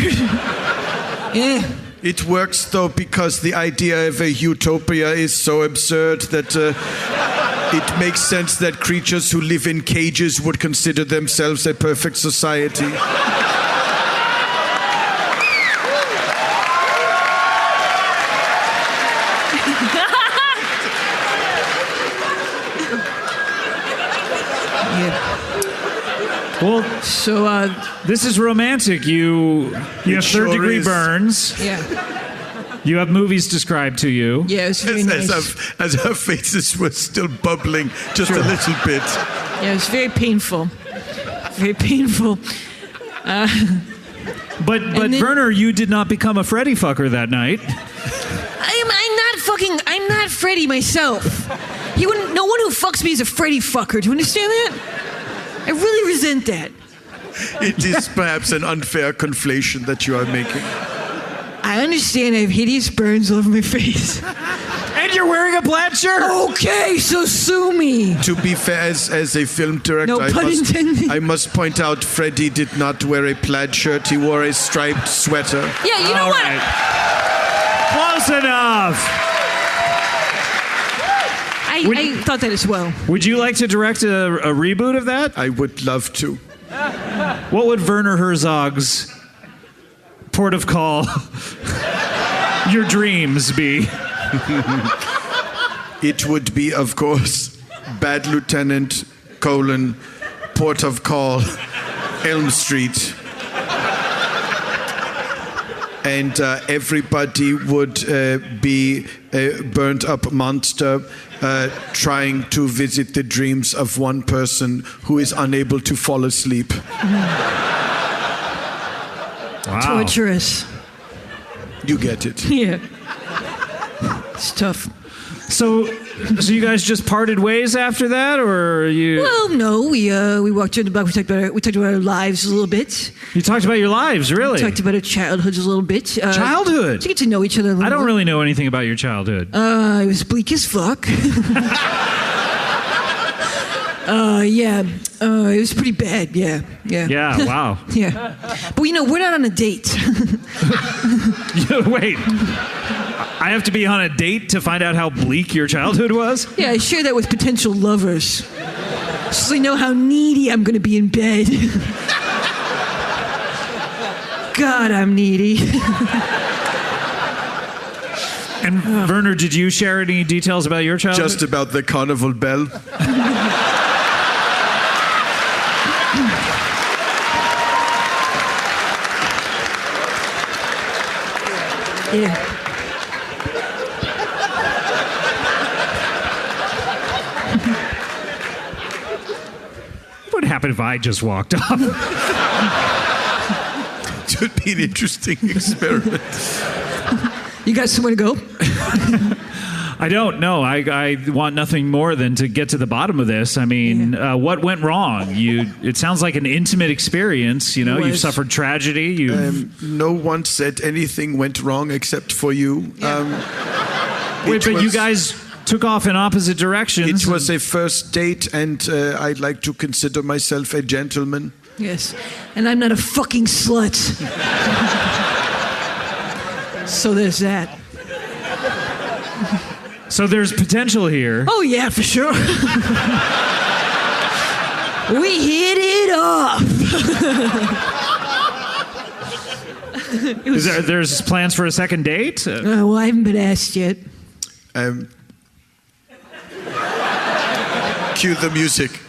Yeah. It works though because the idea of a utopia is so absurd that it makes sense that creatures who live in cages would consider themselves a perfect society. Well, so this is romantic. You have sure third-degree is. burns. Yeah. You have movies described to you. Yeah, it's very nice. As our faces were still bubbling just a little bit. Yeah, it's very painful. Very painful. But then- Werner, you did not become a Freddy fucker that night. I'm not Freddy myself. No one who fucks me is a Freddy fucker. Do you understand that? I really resent that. It is perhaps an unfair conflation that you are making. I understand I have hideous burns all over my face. And you're wearing a plaid shirt. Okay, so sue me. To be fair, as a film director, No pun intended. I must point out Freddie did not wear a plaid shirt. He wore a striped sweater. Yeah, you know what? Close enough. I thought that as well. Would you like to direct a reboot of that? I would love to. What would Werner Herzog's port of call, your dreams be? It would be, of course, Bad Lieutenant, port of call, Elm Street. And everybody would be a burnt-up monster trying to visit the dreams of one person who is unable to fall asleep. Wow. Torturous. You get it. Yeah. It's tough. So you guys just parted ways after that, or you? Well, no, we walked in the back. We talked about our lives a little bit. You talked about your lives, really? We talked about our childhoods a little bit. Childhood? To get to know each other a little I don't more. really know anything about your childhood. It was bleak as fuck. Yeah. It was pretty bad. Yeah. Yeah, wow. Yeah. But we're not on a date. Wait. I have to be on a date to find out how bleak your childhood was? Yeah, I share that with potential lovers. So they know how needy I'm going to be in bed. God, I'm needy. And Werner, did you share any details about your childhood? Just about the carnival bell. Yeah. What would happen if I just walked up? It would be an interesting experiment. You got somewhere to go? I don't know. I want nothing more than to get to the bottom of this. I mean, what went wrong? It sounds like an intimate experience. You know, you've suffered tragedy. No one said anything went wrong except for you. Wait, but you guys took off in opposite directions. It was a first date, and I'd like to consider myself a gentleman. Yes. And I'm not a fucking slut. So there's that. So there's potential here. Oh, yeah, for sure. We hit it off. There's plans for a second date? Well, I haven't been asked yet. Cue the music.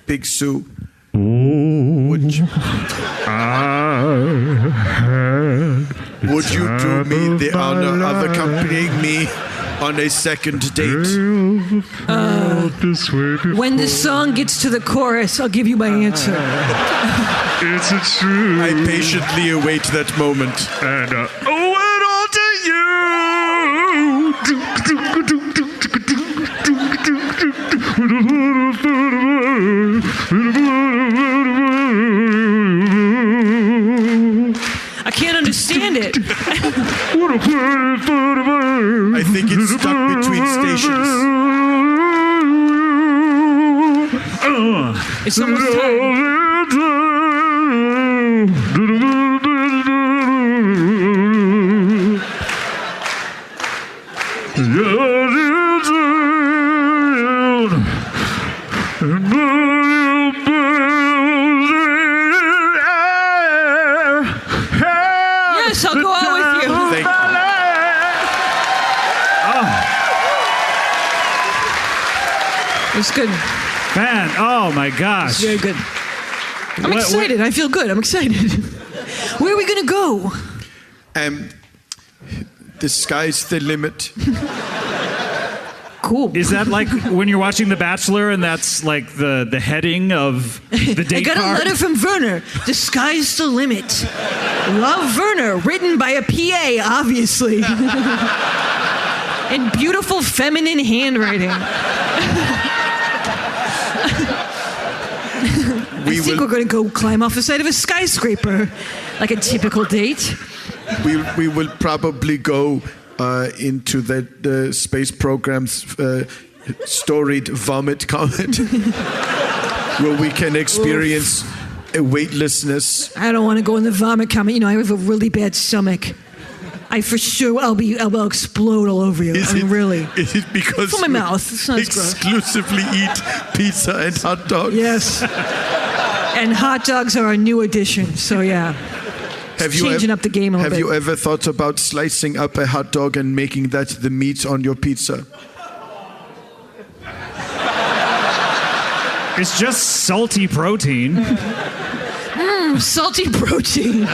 Big Sue. Would you do me the honor of accompanying me on a second date? When the song gets to the chorus, I'll give you my answer. It's a true. I patiently await that moment. And oh, and on to you. It's almost Yes, I'll go out with you. Thank you. It's good. Man, oh my gosh. It's very good. I'm excited. I feel good. I'm excited. Where are we going to go? The sky's the limit. Cool. Is that like when you're watching The Bachelor and that's like the heading of the date I got card? a letter from Werner. The sky's the limit. Love, Werner. Written by a PA, obviously. In beautiful feminine handwriting. I think we're going to go climb off the side of a skyscraper, like a typical date. We will probably go into the space program's storied vomit comet, where we can experience a weightlessness. I don't want to go in the vomit comet. You know, I have a really bad stomach. I for sure I'll explode all over you. Really. Is it because from my mouth? It's not exclusively eat pizza and hot dogs? Yes. And hot dogs are a new addition. So yeah. Changing up the game a little bit. Have you ever thought about slicing up a hot dog and making that the meat on your pizza? It's just salty protein. Salty protein.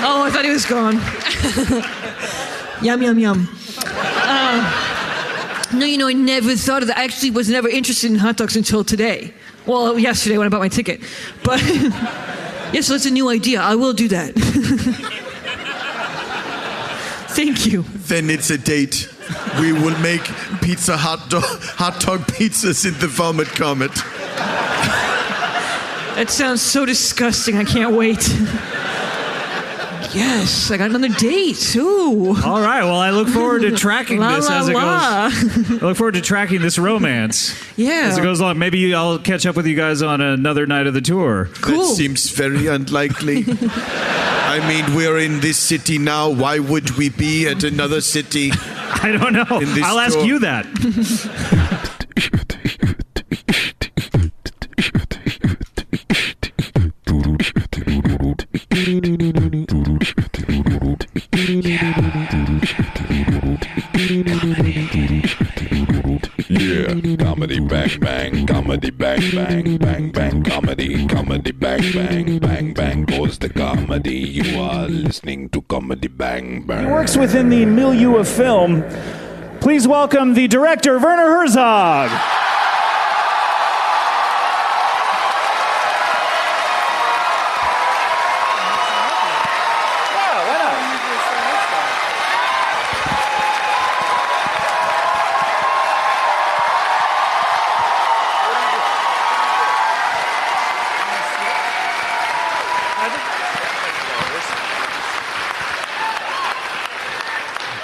Oh, I thought he was gone. Yum, yum, yum. No, you know, I never thought of that. I actually was never interested in hot dogs until today. Well, yesterday when I bought my ticket. But, yes, so that's a new idea. I will do that. Thank you. Then it's a date. We will make hot dog pizzas in the vomit comet. That sounds so disgusting. I can't wait. Yes, I got another date. Ooh. All right. Well, I look forward to tracking this as it goes. I look forward to tracking this romance. Yeah. As it goes along. Maybe I'll catch up with you guys on another night of the tour. Cool. That seems very unlikely. I mean, we're in this city now. Why would we be at another city? I don't know. I'll ask you that. Yeah, comedy bang bang, comedy bang bang, bang bang comedy, comedy bang bang, bang bang goes the comedy. You are listening to Comedy Bang Bang. He works within the milieu of film. Please welcome the director, Werner Herzog.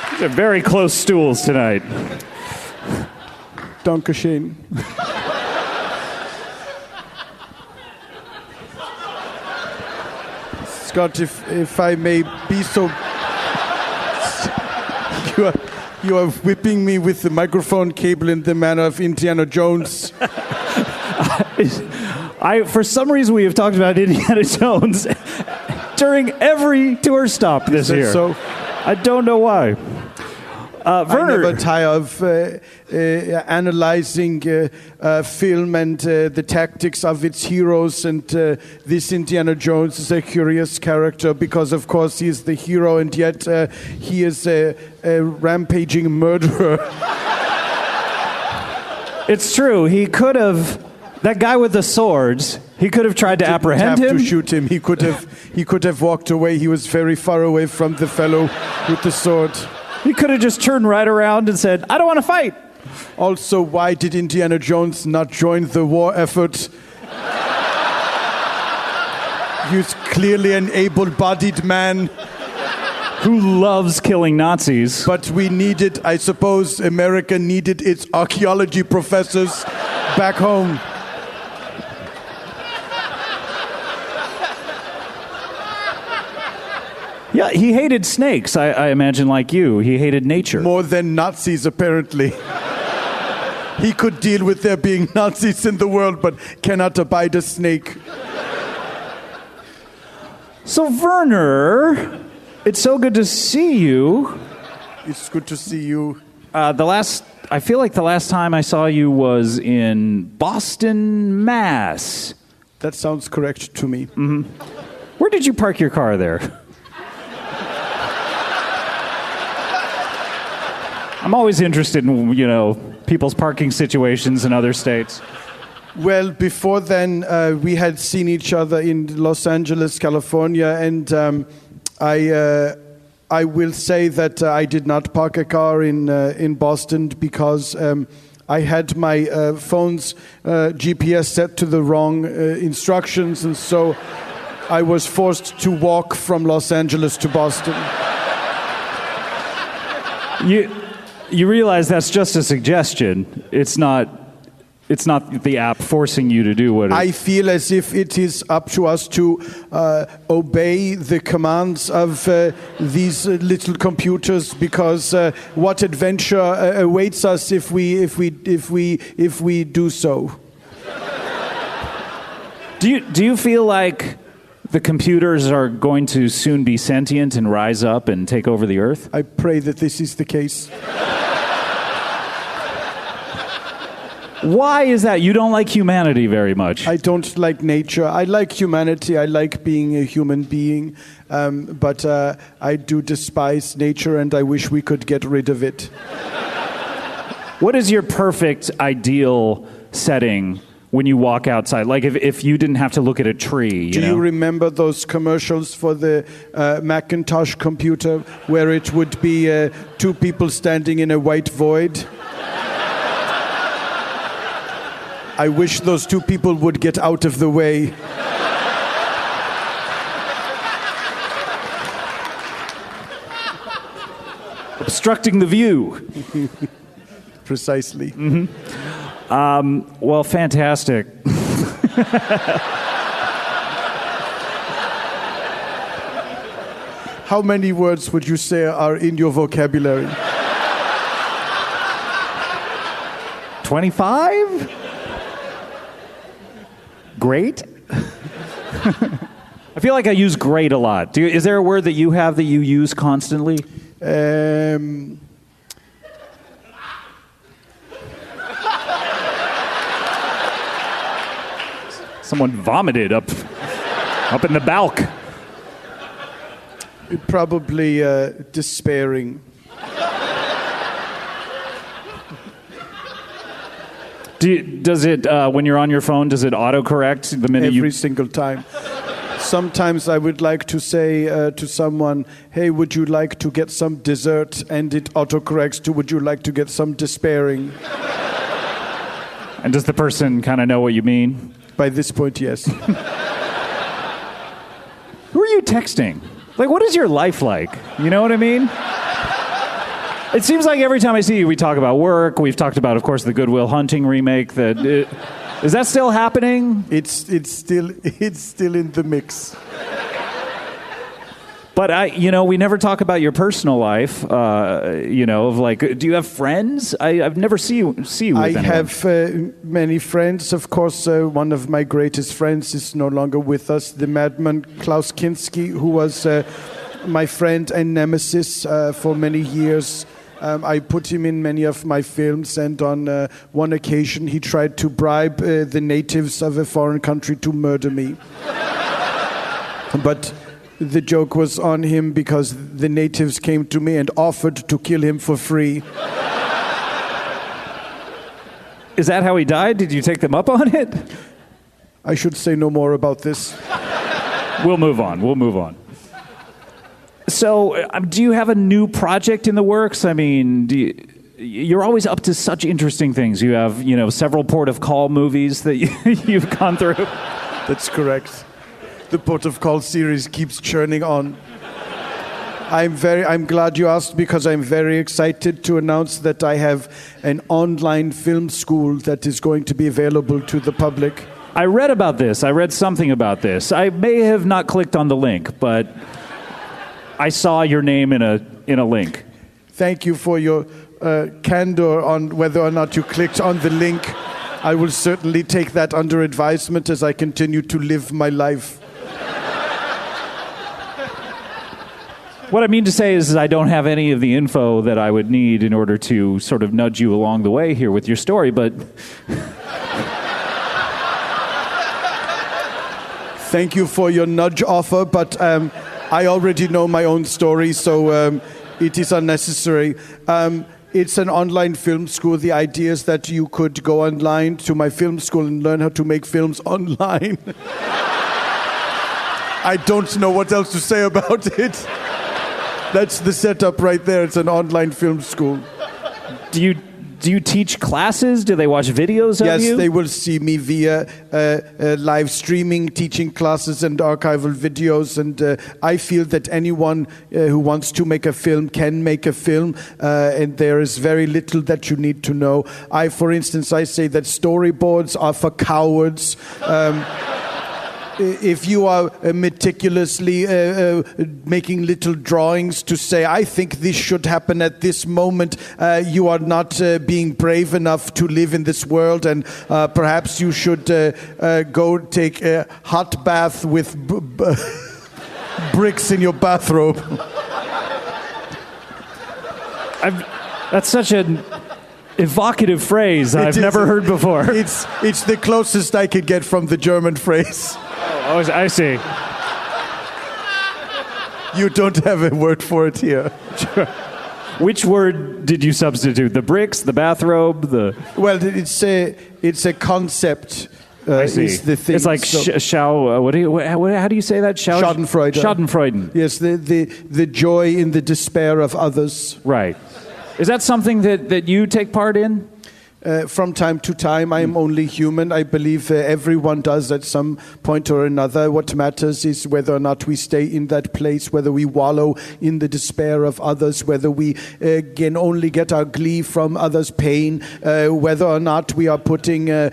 These are very close stools tonight. Dankeschön. Scott, if I may be so... You are whipping me with the microphone cable in the manner of Indiana Jones. For some reason, we have talked about Indiana Jones during every tour stop this year. So? I don't know why. Werner. I never tire of analyzing film and the tactics of its heroes, and this Indiana Jones is a curious character because, of course, he is the hero, and yet he is a rampaging murderer. It's true. He could have... That guy with the swords, he could have tried to apprehend him. To shoot him. He could have walked away. He was very far away from the fellow with the sword. He could have just turned right around and said, I don't want to fight. Also, why did Indiana Jones not join the war effort? He's clearly an able-bodied man who loves killing Nazis. But we needed, I suppose, America needed its archaeology professors back home. Yeah, he hated snakes, I imagine, like you. He hated nature. More than Nazis, apparently. He could deal with there being Nazis in the world, but cannot abide a snake. So, Werner, it's so good to see you. It's good to see you. I feel like the last time I saw you was in Boston, Mass. That sounds correct to me. Mm-hmm. Where did you park your car there? I'm always interested in, people's parking situations in other states. Well, before then, we had seen each other in Los Angeles, California, and I will say that I did not park a car in Boston because I had my phone's GPS set to the wrong instructions, and so I was forced to walk from Los Angeles to Boston. You realize that's just a suggestion. It's not the app forcing you to do what I feel as if it is up to us to obey the commands of these little computers, because what adventure awaits us if we do so? Do you feel like the computers are going to soon be sentient and rise up and take over the earth? I pray that this is the case. Why is that? You don't like humanity very much. I don't like nature. I like humanity. I like being a human being. But I do despise nature, and I wish we could get rid of it. What is your perfect, ideal setting when you walk outside? Like if you didn't have to look at a tree, Do you remember those commercials for the Macintosh computer where it would be two people standing in a white void? I wish those two people would get out of the way. Obstructing the view. Precisely. Mm-hmm. Well, fantastic. How many words would you say are in your vocabulary? 25? Great? I feel like I use great a lot. Is there a word that you have that you use constantly? Someone vomited up in the balk. Probably despairing. Does it, when you're on your phone, does it autocorrect the minute Every single time. Sometimes I would like to say to someone, hey, would you like to get some dessert? And it autocorrects to, would you like to get some despairing? And does the person kind of know what you mean? By this point, yes. Who are you texting? Like, what is your life like? You know what I mean? It seems like every time I see you, we talk about work. We've talked about, of course, the Good Will Hunting remake. Is that still happening? It's still in the mix. But we never talk about your personal life. Of like, do you have friends? I've never see you with anyone. I have many friends. Of course, one of my greatest friends is no longer with us. The madman Klaus Kinski, who was my friend and nemesis for many years. I put him in many of my films, and on one occasion he tried to bribe the natives of a foreign country to murder me. But the joke was on him because the natives came to me and offered to kill him for free. Is that how he died? Did you take them up on it? I should say no more about this. We'll move on. So, do you have a new project in the works? I mean, you're always up to such interesting things. You have, several port of call movies that you've gone through. That's correct. the Port of Call series keeps churning on. I'm glad you asked because I'm very excited to announce that I have an online film school that is going to be available to the public. I read about this. I read something about this. I may have not clicked on the link, but I saw your name in a link. Thank you for your candor on whether or not you clicked on the link. I will certainly take that under advisement as I continue to live my life. What I mean to say is I don't have any of the info that I would need in order to sort of nudge you along the way here with your story, but... Thank you for your nudge offer, but I already know my own story, so it is unnecessary. It's an online film school. The idea is that you could go online to my film school and learn how to make films online. I don't know what else to say about it. That's the setup right there. It's an online film school. Do you teach classes? Do they watch videos of you? Yes, they will see me via live streaming, teaching classes and archival videos. And I feel that anyone who wants to make a film can make a film. And there is very little that you need to know. For instance, I say that storyboards are for cowards. If you are meticulously making little drawings to say, I think this should happen at this moment, you are not being brave enough to live in this world, and perhaps you should go take a hot bath with bricks in your bathrobe. That's such an evocative phrase I've never heard before. It's the closest I could get from the German phrase. Oh, I see. You don't have a word for it here. Which word did you substitute? The bricks, the bathrobe, the... Well, it's a concept. I see. Is the thing. It's like how do you say that? Schadenfreude. Schadenfreude. Yes, the joy in the despair of others. Right. Is that something that you take part in? From time to time. I am only human. I believe everyone does at some point or another. What matters is whether or not we stay in that place, whether we wallow in the despair of others, whether we can only get our glee from others' pain, whether or not we are putting a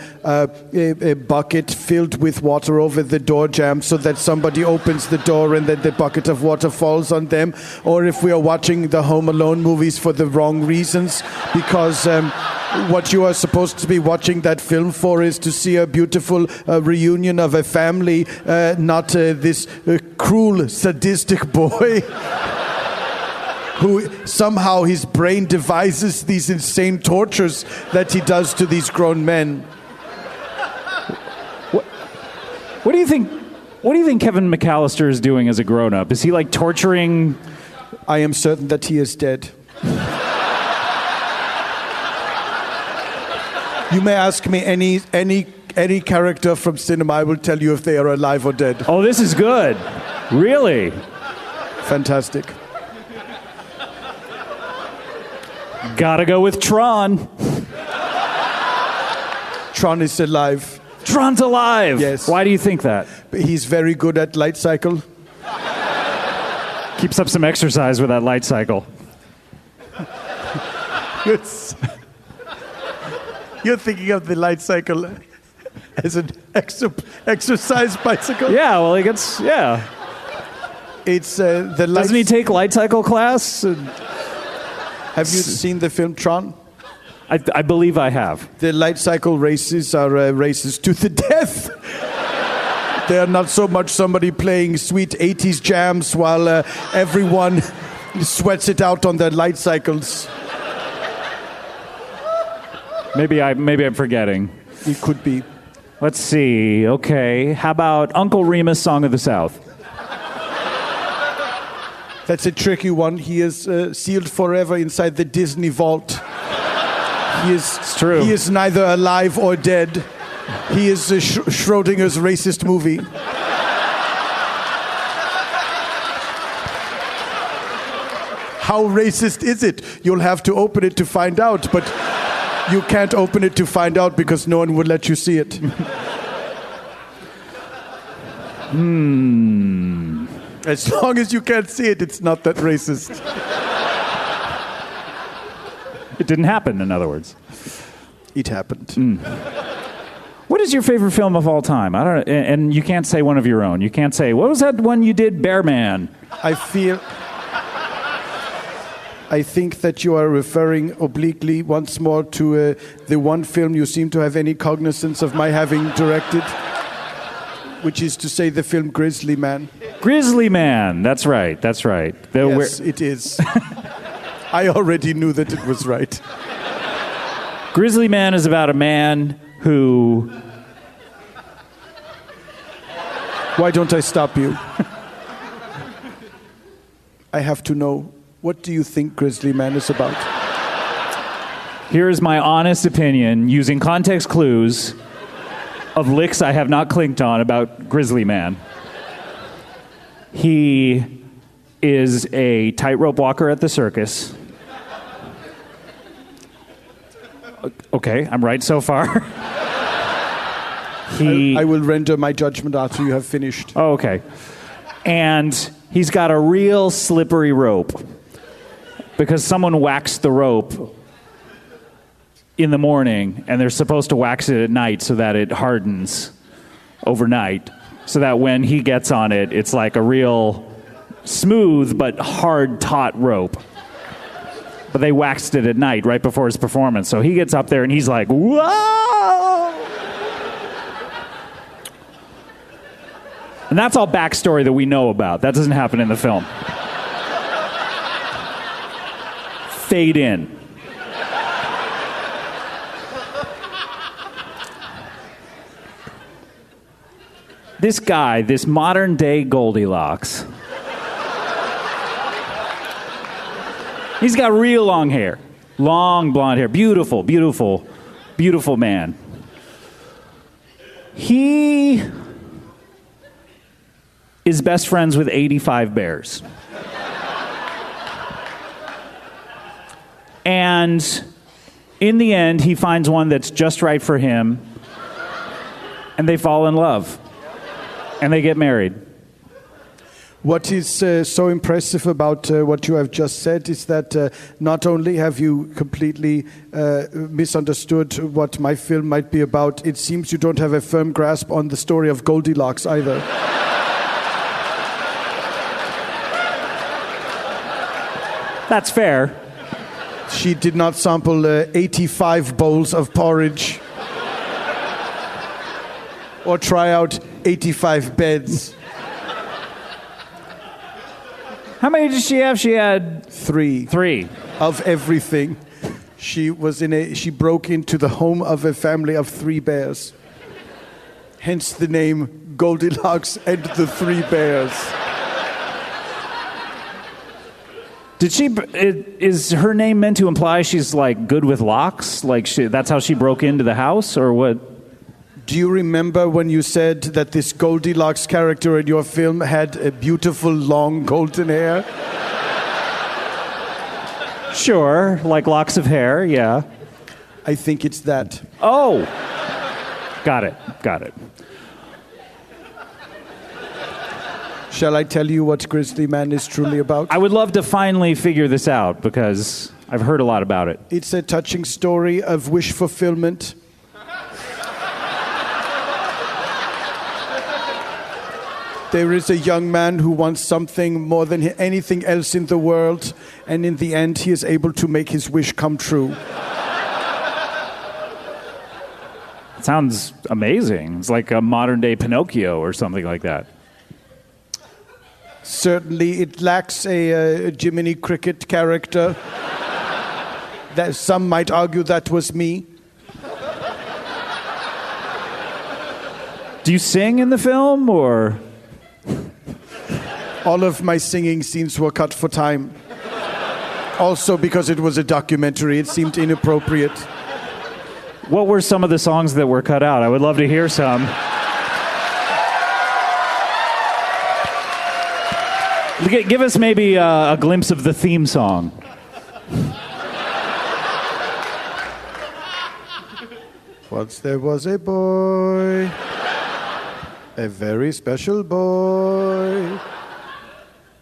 bucket filled with water over the door jamb so that somebody opens the door and then the bucket of water falls on them, or if we are watching the Home Alone movies for the wrong reasons, because what you are supposed to be watching that film for is to see a beautiful reunion of a family, not this cruel, sadistic boy who somehow his brain devises these insane tortures that he does to these grown men. What do you think? What do you think Kevin McAllister is doing as a grown-up? Is he like torturing? I am certain that he is dead. You may ask me any character from cinema. I will tell you if they are alive or dead. Oh, this is good. Really? Fantastic. Gotta go with Tron. Tron is alive. Tron's alive? Yes. Why do you think that? He's very good at light cycle. Keeps up some exercise with that light cycle. Yes. You're thinking of the light cycle as an exercise bicycle? Yeah, well, he gets, yeah. It's the light... Doesn't he take light cycle class? Have you seen the film Tron? I believe I have. The light cycle races are races to the death. They are not so much somebody playing sweet 80s jams while everyone sweats it out on their light cycles. Maybe I'm forgetting. It could be. Let's see. Okay. How about Uncle Remus' Song of the South? That's a tricky one. He is sealed forever inside the Disney vault. It's true. He is neither alive or dead. He is Schrodinger's racist movie. How racist is it? You'll have to open it to find out, but you can't open it to find out because no one would let you see it. As long as you can't see it, it's not that racist. It didn't happen, in other words. It happened. What is your favorite film of all time? I don't. And you can't say one of your own. You can't say, what was that one you did, Bear Man? I think that you are referring obliquely once more to the one film you seem to have any cognizance of my having directed, which is to say the film Grizzly Man. Grizzly Man. That's right. That's right. Yes, it is. I already knew that it was right. Grizzly Man is about a man who... Why don't I stop you? I have to know, what do you think Grizzly Man is about? Here is my honest opinion, using context clues of licks I have not clinked on about Grizzly Man. He is a tightrope walker at the circus. Okay, I'm right so far. I will render my judgment after you have finished. Oh, okay. And he's got a real slippery rope because someone waxed the rope in the morning and they're supposed to wax it at night so that it hardens overnight so that when he gets on it, it's like a real smooth but hard taut rope. But they waxed it at night right before his performance. So he gets up there and he's like, whoa! And that's all backstory that we know about. That doesn't happen in the film. Fade in. This guy, this modern day Goldilocks, he's got real long hair. Long blonde hair. Beautiful, beautiful, beautiful man. He is best friends with 85 bears. And in the end, he finds one that's just right for him, and they fall in love, and they get married. What is so impressive about what you have just said is that not only have you completely misunderstood what my film might be about, it seems you don't have a firm grasp on the story of Goldilocks either. That's fair. She did not sample 85 bowls of porridge or try out 85 beds. How many did she have? She had 3. 3 of everything. She broke into the home of a family of 3 bears. Hence the name Goldilocks and the 3 Bears. Is her name meant to imply she's like good with locks? Like that's how she broke into the house, or what? Do you remember when you said that this Goldilocks character in your film had a beautiful long golden hair? Sure, like locks of hair, yeah. I think it's that. Oh, got it. Shall I tell you what Grizzly Man is truly about? I would love to finally figure this out because I've heard a lot about it. It's a touching story of wish fulfillment. There is a young man who wants something more than anything else in the world, and in the end, he is able to make his wish come true. It sounds amazing. It's like a modern-day Pinocchio or something like that. Certainly, it lacks a Jiminy Cricket character. That some might argue that was me. Do you sing in the film, or...? All of my singing scenes were cut for time. Also, because it was a documentary, it seemed inappropriate. What were some of the songs that were cut out? I would love to hear some. Give us maybe a glimpse of the theme song. Once there was a boy A very special boy.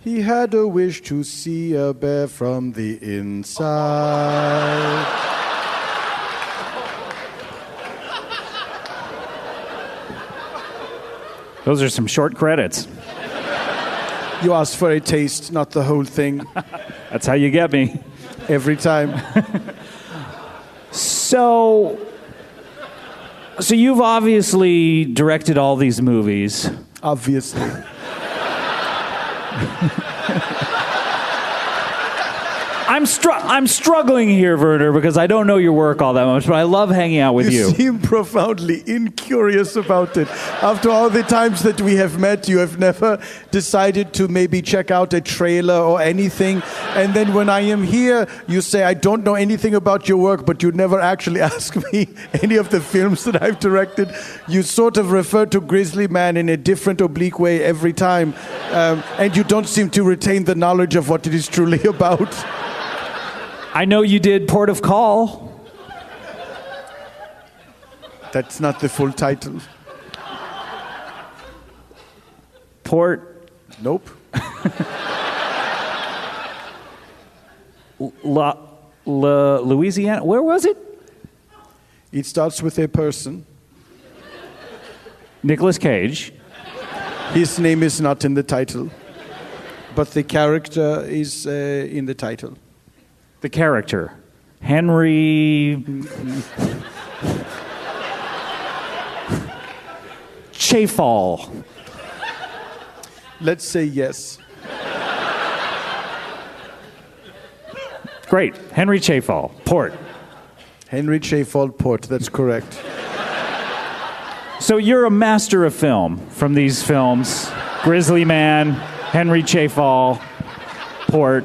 He had a wish to see a bear from the inside. Those are some short credits. You asked for a taste, not the whole thing. That's how you get me. Every time. So you've obviously directed all these movies. Obviously. I'm struggling here, Werner, because I don't know your work all that much, but I love hanging out with you. You seem profoundly incurious about it. After all the times that we have met, you have never decided to maybe check out a trailer or anything. And then when I am here, you say, I don't know anything about your work, but you never actually ask me any of the films that I've directed. You sort of refer to Grizzly Man in a different oblique way every time. And you don't seem to retain the knowledge of what it is truly about. I know you did Port of Call. That's not the full title. Port. Nope. Louisiana. Where was it? It starts with a person. Nicolas Cage. His name is not in the title, but the character is in the title. The character. Henry... Cinephile. Let's say yes. Great. Henry Cinephile. Port. Henry Cinephile Port, that's correct. So you're a master of film from these films. Grizzly Man, Henry Cinephile, Port.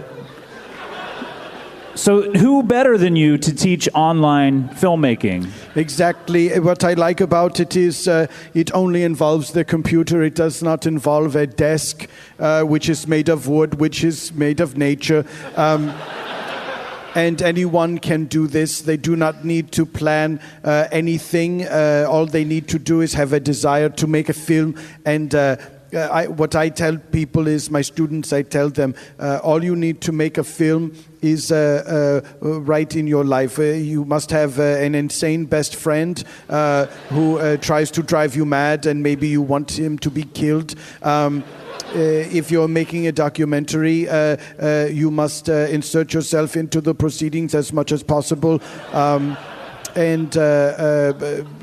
So who better than you to teach online filmmaking? Exactly. What I like about it is it only involves the computer. It does not involve a desk, which is made of wood, which is made of nature. And anyone can do this. They do not need to plan anything. All they need to do is have a desire to make a film. And what I tell people is, my students, I tell them, all you need to make a film is right in your life. You must have an insane best friend who tries to drive you mad, and maybe you want him to be killed. If you're making a documentary, you must insert yourself into the proceedings as much as possible. And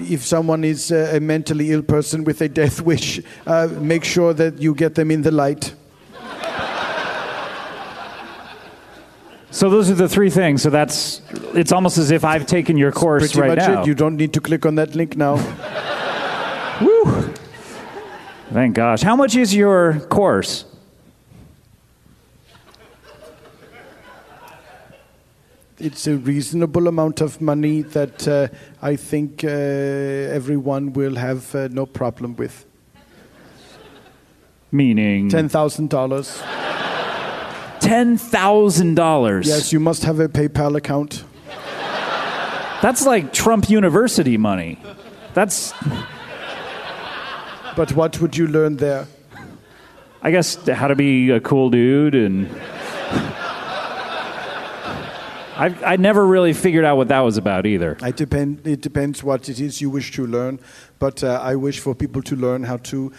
if someone is a mentally ill person with a death wish, make sure that you get them in the light. So those are the three things. So it's almost as if I've taken your course Pretty right much now. It. You don't need to click on that link now. Woo! Thank gosh. How much is your course? It's a reasonable amount of money that I think everyone will have no problem with. Meaning? $10,000. $10,000? Yes, you must have a PayPal account. That's like Trump University money. But what would you learn there? I guess how to be a cool dude, and I never really figured out what that was about either. It depends what it is you wish to learn, but I wish for people to learn how to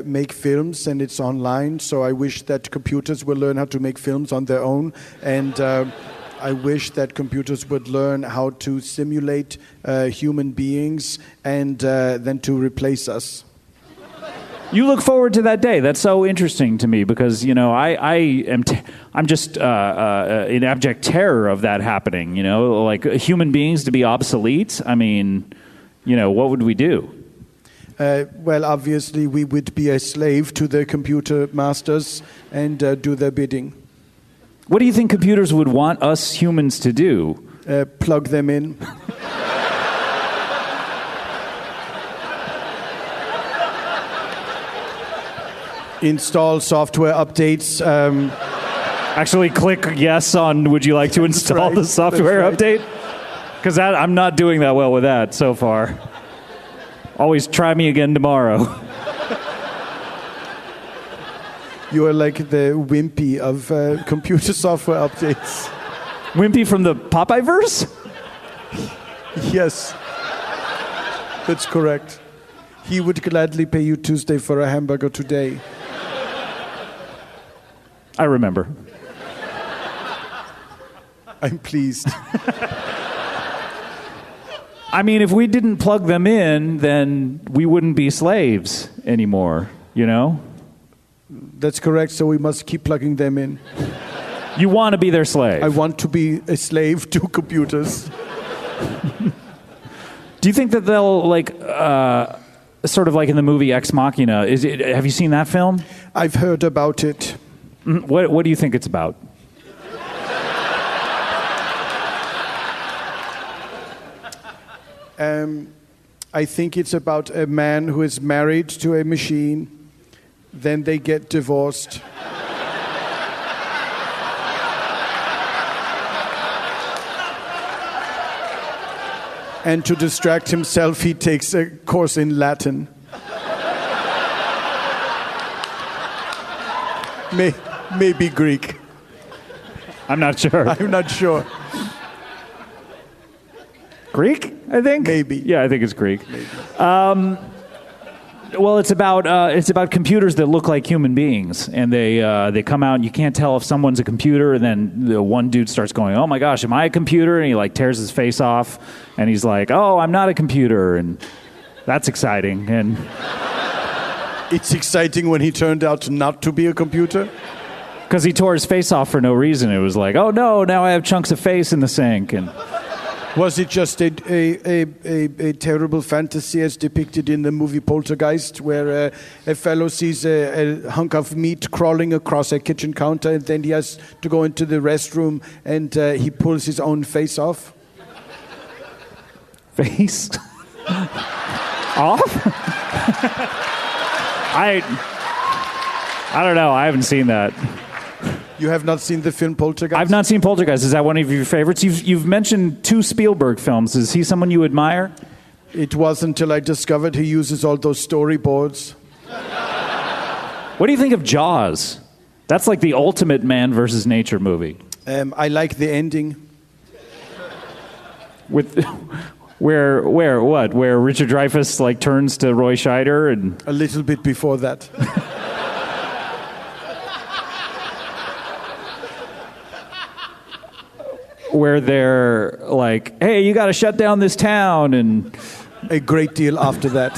make films, and it's online, so I wish that computers will learn how to make films on their own, and I wish that computers would learn how to simulate human beings and then to replace us. You look forward to that day. That's so interesting to me because, I'm just in abject terror of that happening, like human beings to be obsolete. I mean, what would we do? Well, obviously we would be a slave to the computer masters and do their bidding. What do you think computers would want us humans to do? Plug them in. Install software updates. Actually click yes on would you like to install the software update? Because I'm not doing that well with that so far. Always try me again tomorrow. You are like the Wimpy of computer software updates. Wimpy from the Popeye-verse? Yes. That's correct. He would gladly pay you Tuesday for a hamburger today. I remember. I'm pleased. I mean, if we didn't plug them in, then we wouldn't be slaves anymore, you know? That's correct, so we must keep plugging them in. You want to be their slave? I want to be a slave to computers. Do you think that they'll, like, sort of like in the movie Ex Machina, have you seen that film? I've heard about it. What do you think it's about? I think it's about a man who is married to a machine, then they get divorced. And to distract himself, he takes a course in Latin. Maybe Greek. I'm not sure. I'm not sure. Greek, I think? Maybe. Yeah, I think it's Greek. Well, it's about computers that look like human beings, and they come out, and you can't tell if someone's a computer, and then the one dude starts going, "Oh my gosh, am I a computer?" And he like tears his face off, and he's like, "Oh, I'm not a computer," and that's exciting. And it's exciting when he turned out not to be a computer. Because he tore his face off for no reason. It was like, "Oh no, now I have chunks of face in the sink," and. Was it just a terrible fantasy as depicted in the movie Poltergeist, where a fellow sees a hunk of meat crawling across a kitchen counter, and then he has to go into the restroom, and he pulls his own face off? Face? Off? I don't know. I haven't seen that. You have not seen the film Poltergeist? I've not seen Poltergeist. Is that one of your favorites? You've mentioned 2 Spielberg films. Is he someone you admire? It was until I discovered he uses all those storyboards. What do you think of Jaws? That's like the ultimate man versus nature movie. I like the ending. With where Richard Dreyfuss like turns to Roy Scheider and a little bit before that. Where they're like, "Hey, you got to shut down this town," and a great deal after that.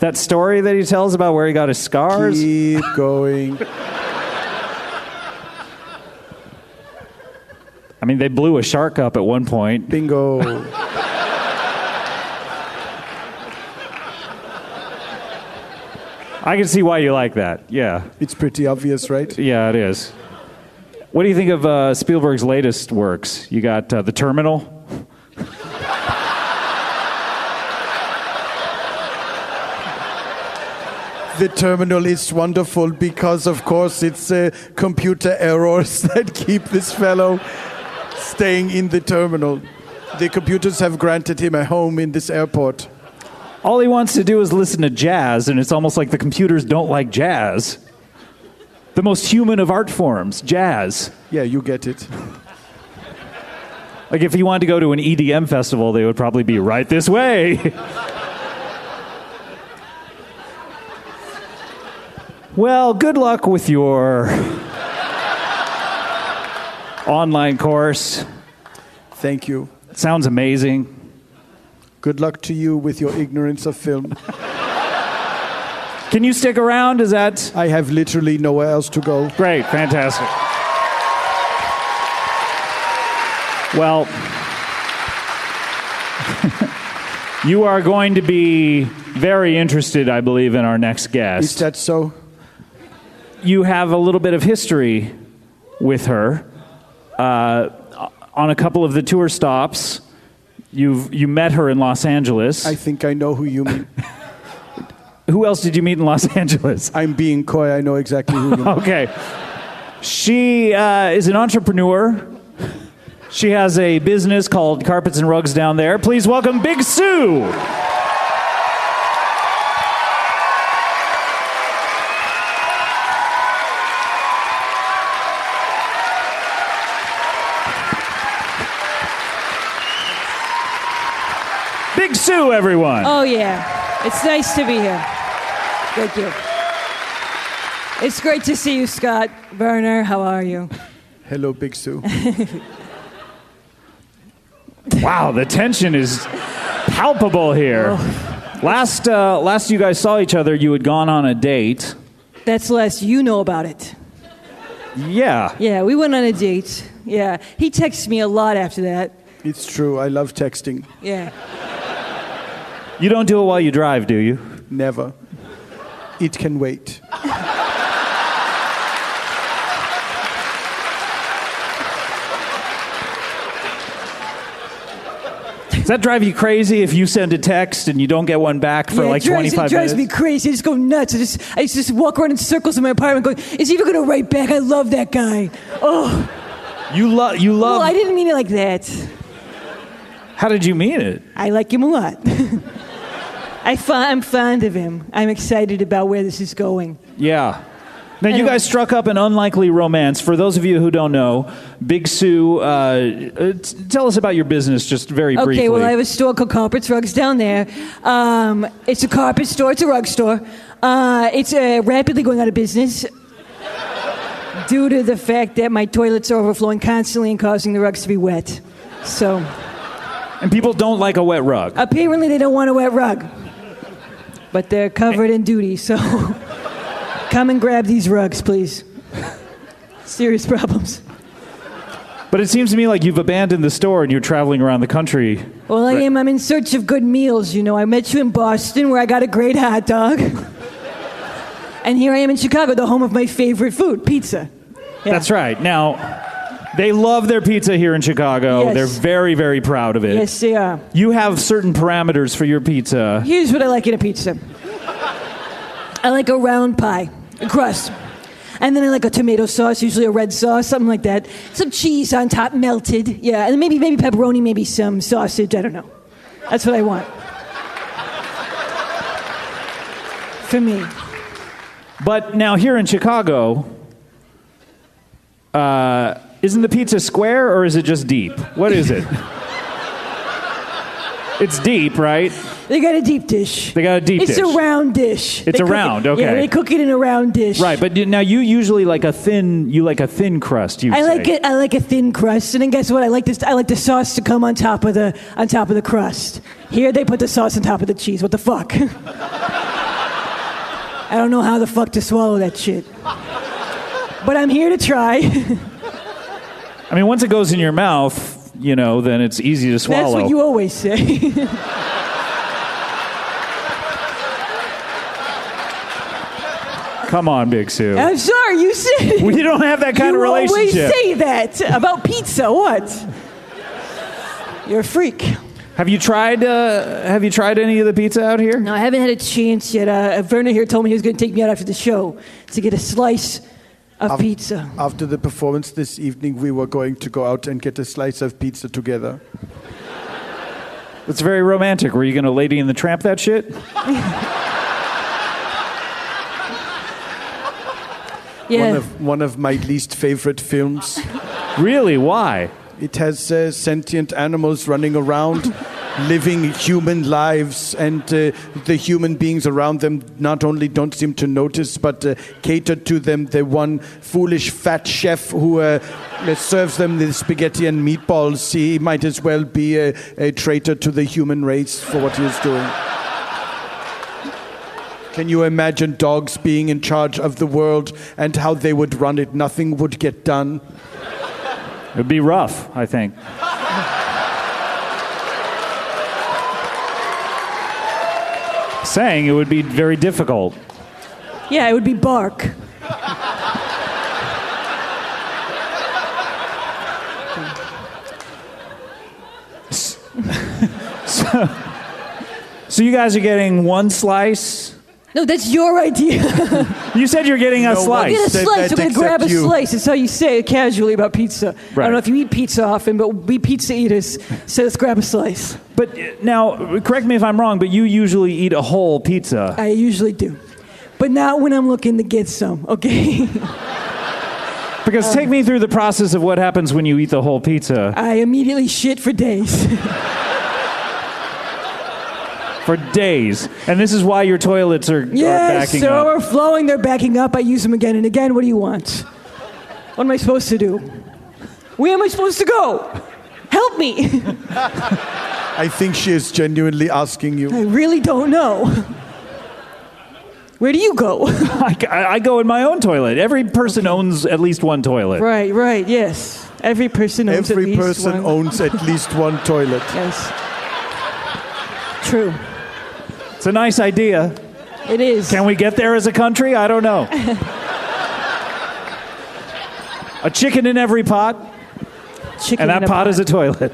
That story that he tells about where he got his scars. Keep going. I mean, they blew a shark up at one point. Bingo. I can see why you like that. Yeah. It's pretty obvious, right? Yeah, it is. What do you think of Spielberg's latest works? You got The Terminal. The Terminal is wonderful because, of course, it's computer errors that keep this fellow staying in the terminal. The computers have granted him a home in this airport. All he wants to do is listen to jazz, and it's almost like the computers don't like jazz. The most human of art forms, jazz. Yeah, you get it. Like if you wanted to go to an EDM festival, they would probably be right this way. Well, good luck with your online course. Thank you. Sounds amazing. Good luck to you with your ignorance of film. Can you stick around? Is that... I have literally nowhere else to go. Great, fantastic. Well, you are going to be very interested, I believe, in our next guest. Is that so? You have a little bit of history with her. On a couple of the tour stops, you met her in Los Angeles. I think I know who you mean. Who else did you meet in Los Angeles? I'm being coy. I know exactly who you mean. Okay. She is an entrepreneur. She has a business called Carpets and Rugs down there. Please welcome Big Sue. Big Sue, everyone. Oh, yeah. It's nice to be here. Thank you. It's great to see you, Scott. Werner, how are you? Hello, Big Sue. Wow, the tension is palpable here. Last you guys saw each other, you had gone on a date. That's less you know about it. Yeah. Yeah, we went on a date. Yeah. He texted me a lot after that. It's true. I love texting. Yeah. You don't do it while you drive, do you? Never. It can wait. Does that drive you crazy if you send a text and you don't get one back for like 25 minutes? It drives me crazy. I just go nuts. I just walk around in circles in my apartment going, is he even going to write back? I love that guy. Oh. You love... Well, I didn't mean it like that. How did you mean it? I like him a lot. I'm fond of him. I'm excited about where this is going. Yeah. Now, you guys struck up an unlikely romance. For those of you who don't know, Big Sue, tell us about your business just very briefly. Okay, well, I have a store called Carpets Rugs down there. It's a carpet store. It's a rug store. It's rapidly going out of business due to the fact that my toilets are overflowing constantly and causing the rugs to be wet. So... And people don't like a wet rug. Apparently, they don't want a wet rug. But they're covered in duty, so... Come and grab these rugs, please. Serious problems. But it seems to me like you've abandoned the store and you're traveling around the country. Well, I am. I'm in search of good meals, you know. I met you in Boston, where I got a great hot dog. And here I am in Chicago, the home of my favorite food, pizza. Yeah. That's right. Now, they love their pizza here in Chicago. Yes. They're very, very proud of it. Yes, they are. You have certain parameters for your pizza. Here's what I like in a pizza. I like a round pie. A crust. And then I like a tomato sauce, usually a red sauce, something like that. Some cheese on top, melted. Yeah, and maybe pepperoni, maybe some sausage. I don't know. That's what I want. For me. But now here in Chicago, isn't the pizza square or is it just deep? What is it? It's deep, right? They got a deep dish. They got a deep dish. It's a round dish. It's a round, okay. Yeah, they cook it in a round dish. Right, but now you usually like a thin crust, you say. I like a thin crust, and then guess what? I like the sauce to come on top of the crust. Here they put the sauce on top of the cheese. What the fuck? I don't know how the fuck to swallow that shit. But I'm here to try. I mean, once it goes in your mouth, you know, then it's easy to swallow. That's what you always say. Come on, Big Sue. I'm sorry, you said... We don't have that kind of relationship. You always say that about pizza. What? You're a freak. Have you tried any of the pizza out here? No, I haven't had a chance yet. Werner here told me he was going to take me out after the show to get a slice of pizza. After the performance this evening, we were going to go out and get a slice of pizza together. That's very romantic. Were you going to Lady and the Tramp that shit? Yeah. One of my least favorite films. Really? Why? It has sentient animals running around, living human lives, and the human beings around them not only don't seem to notice, but cater to them. The one foolish fat chef who serves them the spaghetti and meatballs, he might as well be a traitor to the human race for what he is doing. Can you imagine dogs being in charge of the world and how they would run it? Nothing would get done. It would be rough, I think. Saying it would be very difficult. Yeah, it would be bark. So you guys are getting one slice? No, that's your idea. You said you're getting a slice. Get a slice. I'm going to grab a slice. That's how you say it casually about pizza. Right. I don't know if you eat pizza often, but we pizza eaters, so let's grab a slice. But now, correct me if I'm wrong, but you usually eat a whole pizza. I usually do. But not when I'm looking to get some, okay? Because take me through the process of what happens when you eat the whole pizza. I immediately shit for days. For days. And this is why your toilets are Yes, backing they're up. overflowing. They're backing up. I use them again and again. What do you want? What am I supposed to do? Where am I supposed to go? Help me. I think she is genuinely asking you. I really don't know. Where do you go? I go in my own toilet. Every person owns at least one toilet. Right, yes. Every person owns Every at least person one. owns at least one toilet. Yes. True. It's a nice idea. It is. Can we get there as a country? I don't know. A chicken in every pot. Chicken and in that a pot pot. is a toilet.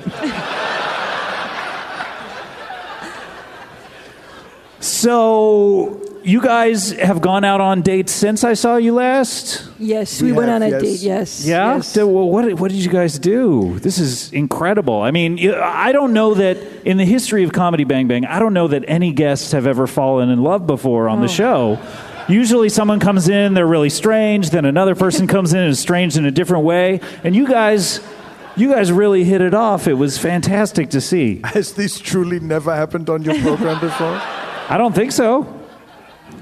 So, you guys have gone out on dates since I saw you last? Yes, we went on a date, yes. Yeah? Yes. So, well, what did you guys do? This is incredible. I mean, I don't know that in the history of Comedy Bang Bang, I don't know that any guests have ever fallen in love before on the show. Usually someone comes in, they're really strange, then another person comes in and is strange in a different way. And you guys really hit it off. It was fantastic to see. Has this truly never happened on your program before? I don't think so.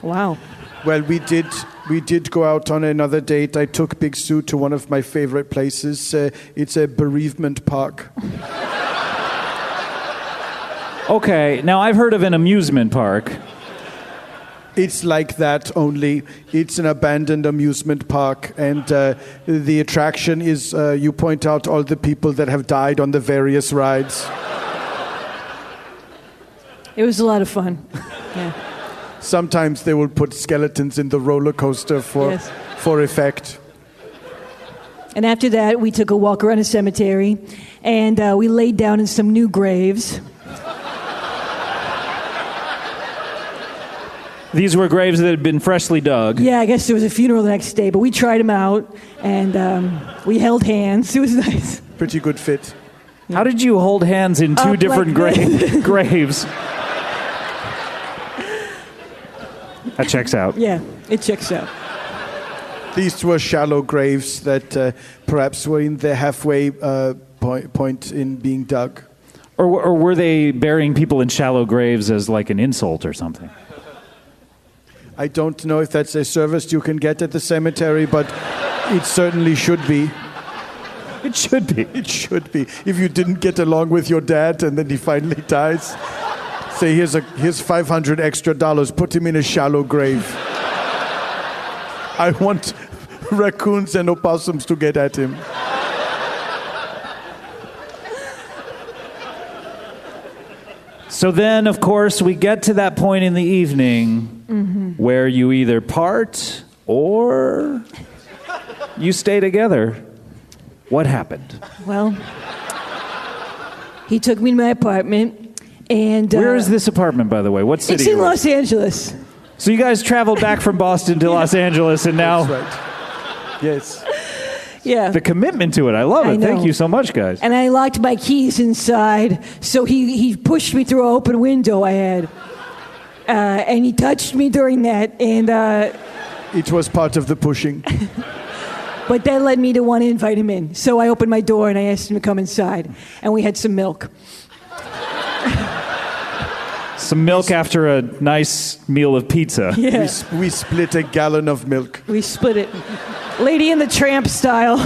Wow. Well, we did go out on another date. I took Big Sue to one of my favorite places. It's a bereavement park. Okay, now I've heard of an amusement park. It's like that, only it's an abandoned amusement park, and the attraction is you point out all the people that have died on the various rides. It was a lot of fun. Yeah. Sometimes they will put skeletons in the roller coaster for effect. And after that, we took a walk around a cemetery, and we laid down in some new graves. These were graves that had been freshly dug. Yeah, I guess there was a funeral the next day, but we tried them out, and we held hands. It was nice. Pretty good fit. How did you hold hands in two Up different like this. graves? That checks out. Yeah, it checks out. These were shallow graves that perhaps were in the halfway point in being dug. Or were they burying people in shallow graves as like an insult or something? I don't know if that's a service you can get at the cemetery, but it certainly should be. It should be. It should be. If you didn't get along with your dad and then he finally dies, say, here's $500 extra. Put him in a shallow grave. I want raccoons and opossums to get at him. So then, of course, we get to that point in the evening where you either part or you stay together. What happened? Well, he took me to my apartment, and... Where is this apartment, by the way? What city? It's in Los Angeles. So you guys traveled back from Boston to Los Angeles, and now... That's right. Yes. Yeah. The commitment to it. I love it. I know. Thank you so much, guys. And I locked my keys inside, so he pushed me through an open window I had. And he touched me during that, and... It was part of the pushing. But that led me to want to invite him in. So I opened my door and I asked him to come inside. And we had some milk. Some milk after a nice meal of pizza. Yeah. We split a gallon of milk. We split it. Lady in the Tramp style.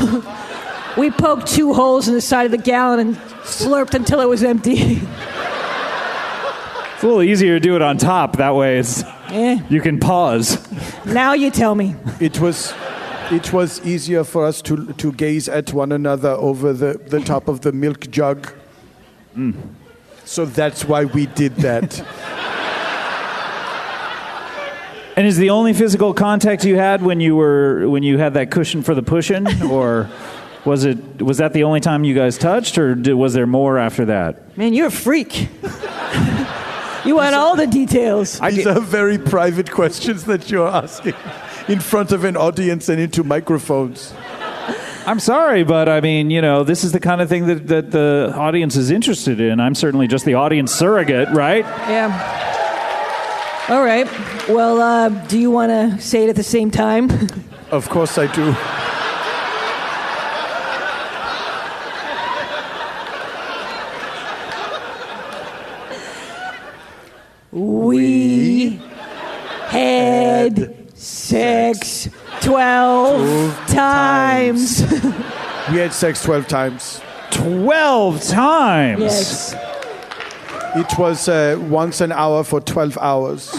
We poked 2 holes in the side of the gallon and slurped until it was empty. It's a little easier to do it on top. That way you can pause. Now you tell me. It was easier for us to gaze at one another over the top of the milk jug. So that's why we did that. And is the only physical contact you had when you had that cushion for the push-in, or was that the only time you guys touched, or was there more after that? Man, you're a freak. You want all the details. These are very private questions that you're asking in front of an audience and into microphones. I'm sorry, but I mean, this is the kind of thing that the audience is interested in. I'm certainly just the audience surrogate, right? Yeah. All right. Well, do you want to say it at the same time? Of course I do. had sex 12 times. We had sex 12 times. 12 times? Yes. It was once an hour for 12 hours.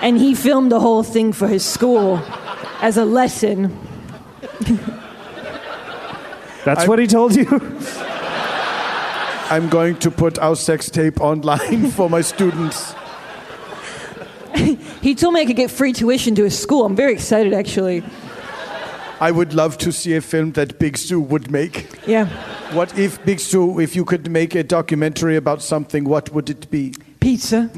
And he filmed the whole thing for his school as a lesson. That's what he told you? I'm going to put our sex tape online for my students. He told me I could get free tuition to his school. I'm very excited, actually. I would love to see a film that Big Stu would make. Yeah. What if, Big Stu, if you could make a documentary about something, what would it be? Pizza.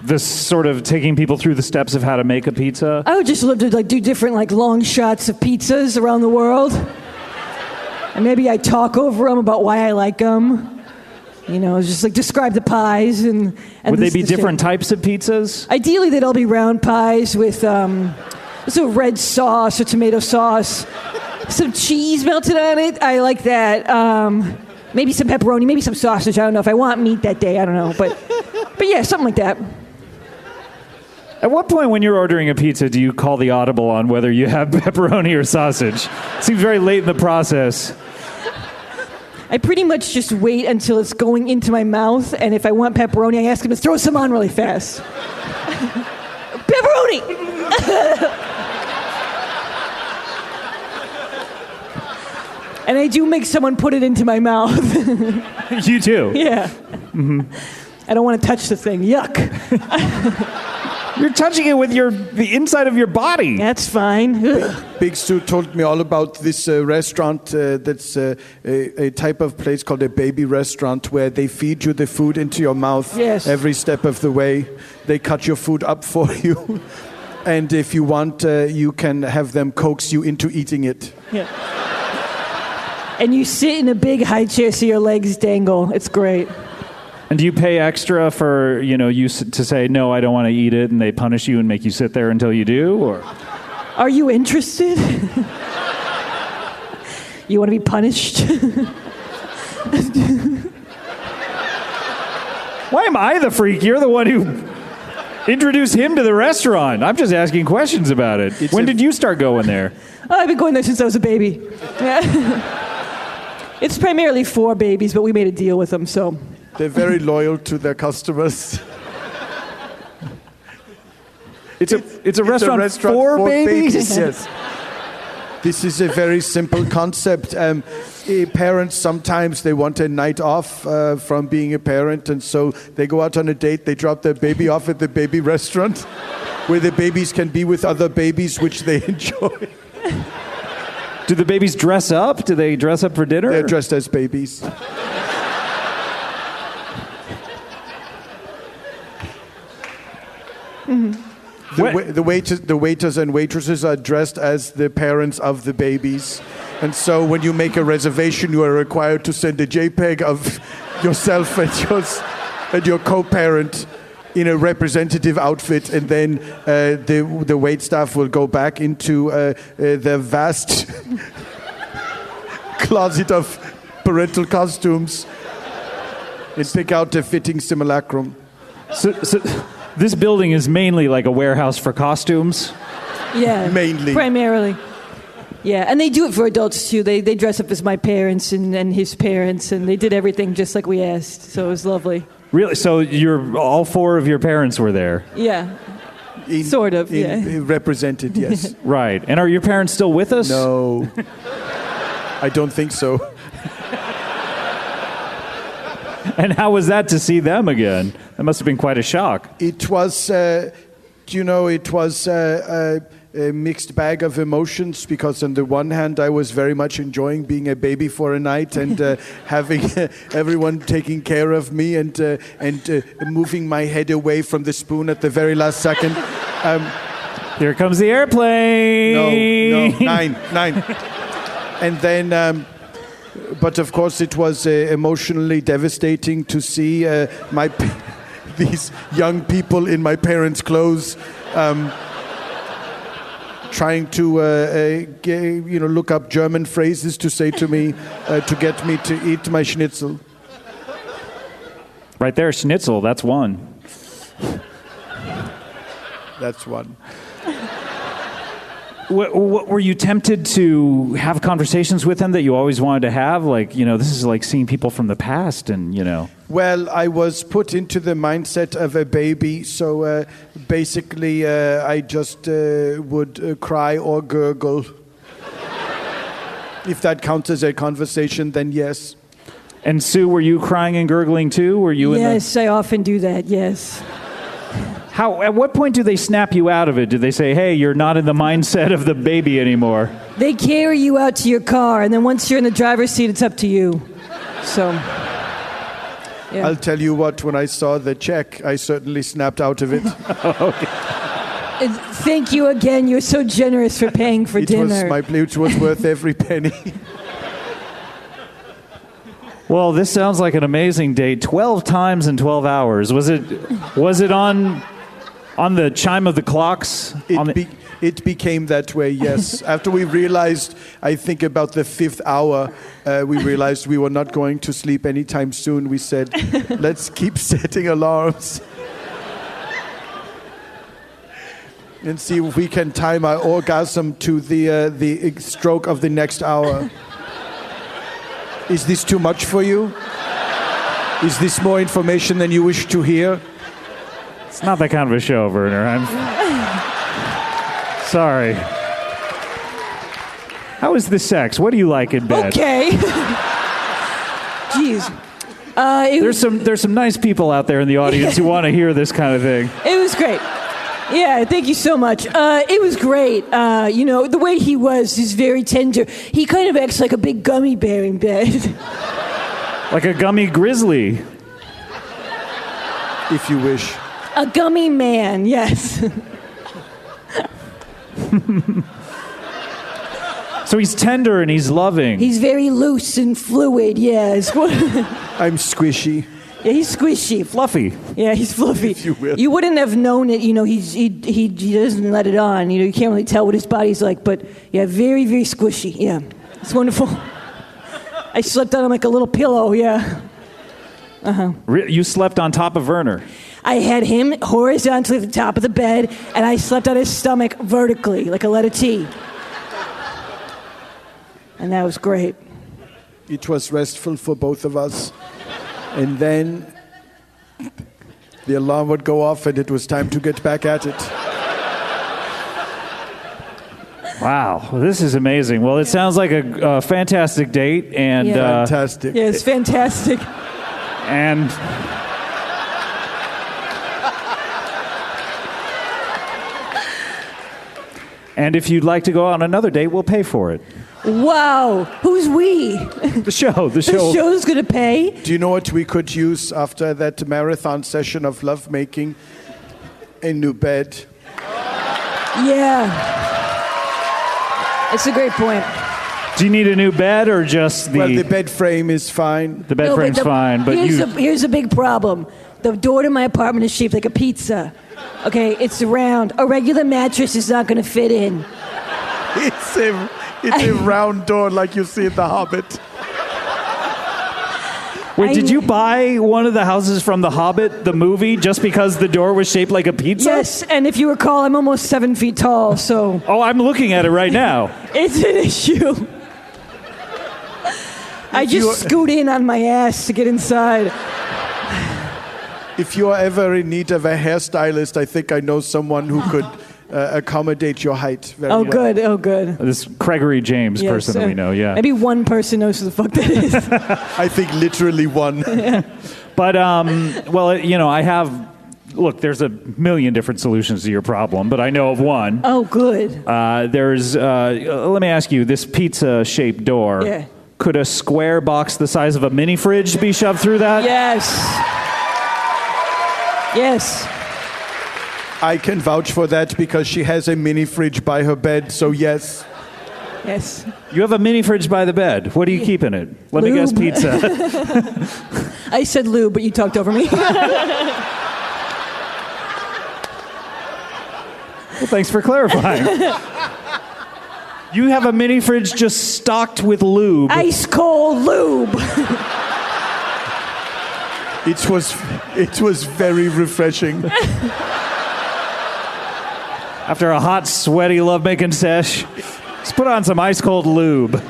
This sort of taking people through the steps of how to make a pizza? I would just love to do different long shots of pizzas around the world. And maybe I talk over them about why I like them. Just describe the pies and would they be different types of pizzas? Ideally, they'd all be round pies with some red sauce or tomato sauce, some cheese melted on it. I like that. Maybe some pepperoni, maybe some sausage. I don't know if I want meat that day. I don't know, but yeah, something like that. At what point when you're ordering a pizza do you call the audible on whether you have pepperoni or sausage? It seems very late in the process. I pretty much just wait until it's going into my mouth, and if I want pepperoni, I ask him to throw some on really fast. Pepperoni! And I do make someone put it into my mouth. You do? Yeah. Mm-hmm. I don't want to touch the thing. Yuck. You're touching it with the inside of your body. That's fine. Big Stu told me all about this restaurant that's a type of place called a baby restaurant where they feed you the food into your mouth every step of the way. They cut your food up for you. And if you want, you can have them coax you into eating it. Yeah. And you sit in a big high chair so your legs dangle. It's great. And do you pay extra for, you to say, no, I don't want to eat it, and they punish you and make you sit there until you do? Or are you interested? You want to be punished? Why am I the freak? You're the one who introduced him to the restaurant. I'm just asking questions about it. When did you start going there? I've been going there since I was a baby. It's primarily for babies, but we made a deal with them, so... They're very loyal to their customers. It's a restaurant for babies? Yes. This is a very simple concept. Parents, sometimes they want a night off from being a parent, and so they go out on a date, they drop their baby off at the baby restaurant, where the babies can be with other babies, which they enjoy. Do the babies dress up? Do they dress up for dinner? They're dressed as babies. Mm-hmm. The waiters and waitresses are dressed as the parents of the babies. And so when you make a reservation, you are required to send a JPEG of yourself and your co-parent in a representative outfit, and then the wait staff will go back into their vast closet of parental costumes and pick out a fitting simulacrum. So this building is mainly like a warehouse for costumes? Yeah. Mainly. Primarily. Yeah, and they do it for adults too. They dress up as my parents and his parents, and they did everything just like we asked, so it was lovely. Really? So all four of your parents were there? Yeah. Sort of, yeah. Represented, yes. Right. And are your parents still with us? No. I don't think so. And how was that to see them again? That must have been quite a shock. It was, a mixed bag of emotions, because on the one hand I was very much enjoying being a baby for a night and having everyone taking care of me and moving my head away from the spoon at the very last second. Here comes the airplane. No, nine. And then, but of course it was emotionally devastating to see these young people in my parents' clothes trying to look up German phrases to say to me to get me to eat my schnitzel. Right there, schnitzel, that's one. That's one. What were you tempted to have conversations with him that you always wanted to have? Like, this is like seeing people from the past and, Well, I was put into the mindset of a baby, so basically I just would cry or gurgle. If that counts as a conversation, then yes. And Sue, were you crying and gurgling too? Were you Yes, I often do that, yes. At what point do they snap you out of it? Do they say, hey, you're not in the mindset of the baby anymore? They carry you out to your car, and then once you're in the driver's seat, it's up to you. So, yeah. I'll tell you what, when I saw the check, I certainly snapped out of it. Thank you again. You're so generous for paying for dinner. It was worth every penny. Well, this sounds like an amazing date. 12 times in 12 hours. Was it on the chime of the clocks? It became that way, yes. After we realized, I think about the 5th hour, we realized we were not going to sleep anytime soon. We said, let's keep setting alarms and see if we can time our orgasm to the stroke of the next hour. Is this too much for you? Is this more information than you wish to hear? It's not that kind of a show, Werner. I'm sorry. How is the sex? What do you like in bed? Okay. Jeez. There's some nice people out there in the audience who want to hear this kind of thing. It was great. Yeah, thank you so much. It was great. The way he was is very tender. He kind of acts like a big gummy bear in bed. Like a gummy grizzly. If you wish. A gummy man, yes. So he's tender and he's loving. He's very loose and fluid, yes. I'm squishy. Yeah, he's squishy. Fluffy. Yeah, he's fluffy. If you will. You wouldn't have known it, he doesn't let it on. You can't really tell what his body's like, but yeah, very, very squishy. Yeah, it's wonderful. I slept on him like a little pillow, yeah. Uh-huh. You slept on top of Werner. I had him horizontally at the top of the bed, and I slept on his stomach vertically, like a letter T. And that was great. It was restful for both of us. And then the alarm would go off and it was time to get back at it. Wow, well, this is amazing. Well, it sounds like a fantastic date. And fantastic. Yeah, it's fantastic. And if you'd like to go on another date, we'll pay for it. Wow, who's we? The show. The show's gonna pay? Do you know what we could use after that marathon session of lovemaking? A new bed. Yeah. It's a great point. Do you need a new bed or just the... Well, the bed frame is fine. The bed frame's fine, but here's a big problem. The door to my apartment is shaped like a pizza. Okay, it's round. A regular mattress is not gonna fit in. It's a round door like you see in The Hobbit. Wait, did you buy one of the houses from The Hobbit, the movie, just because the door was shaped like a pizza? Yes, and if you recall, I'm almost 7 feet tall, so... Oh, I'm looking at it right now. It's an issue. I just scoot in on my ass to get inside. If you are ever in need of a hairstylist, I think I know someone who could accommodate your height very well. Good, oh good. This Gregory James person that we know, yeah. Maybe one person knows who the fuck that is. I think literally one. Yeah. But, I have... Look, there's a million different solutions to your problem, but I know of one. Oh, good. Let me ask you, this pizza-shaped door, yeah. Could a square box the size of a mini fridge be shoved through that? Yes. Yes. I can vouch for that because she has a mini fridge by her bed, so yes. Yes. You have a mini fridge by the bed. What do you keep in it? Let me guess, pizza. I said lube, but you talked over me. Well, thanks for clarifying. You have a mini fridge just stocked with lube. Ice cold lube. It was very refreshing. After a hot, sweaty lovemaking sesh, just put on some ice cold lube.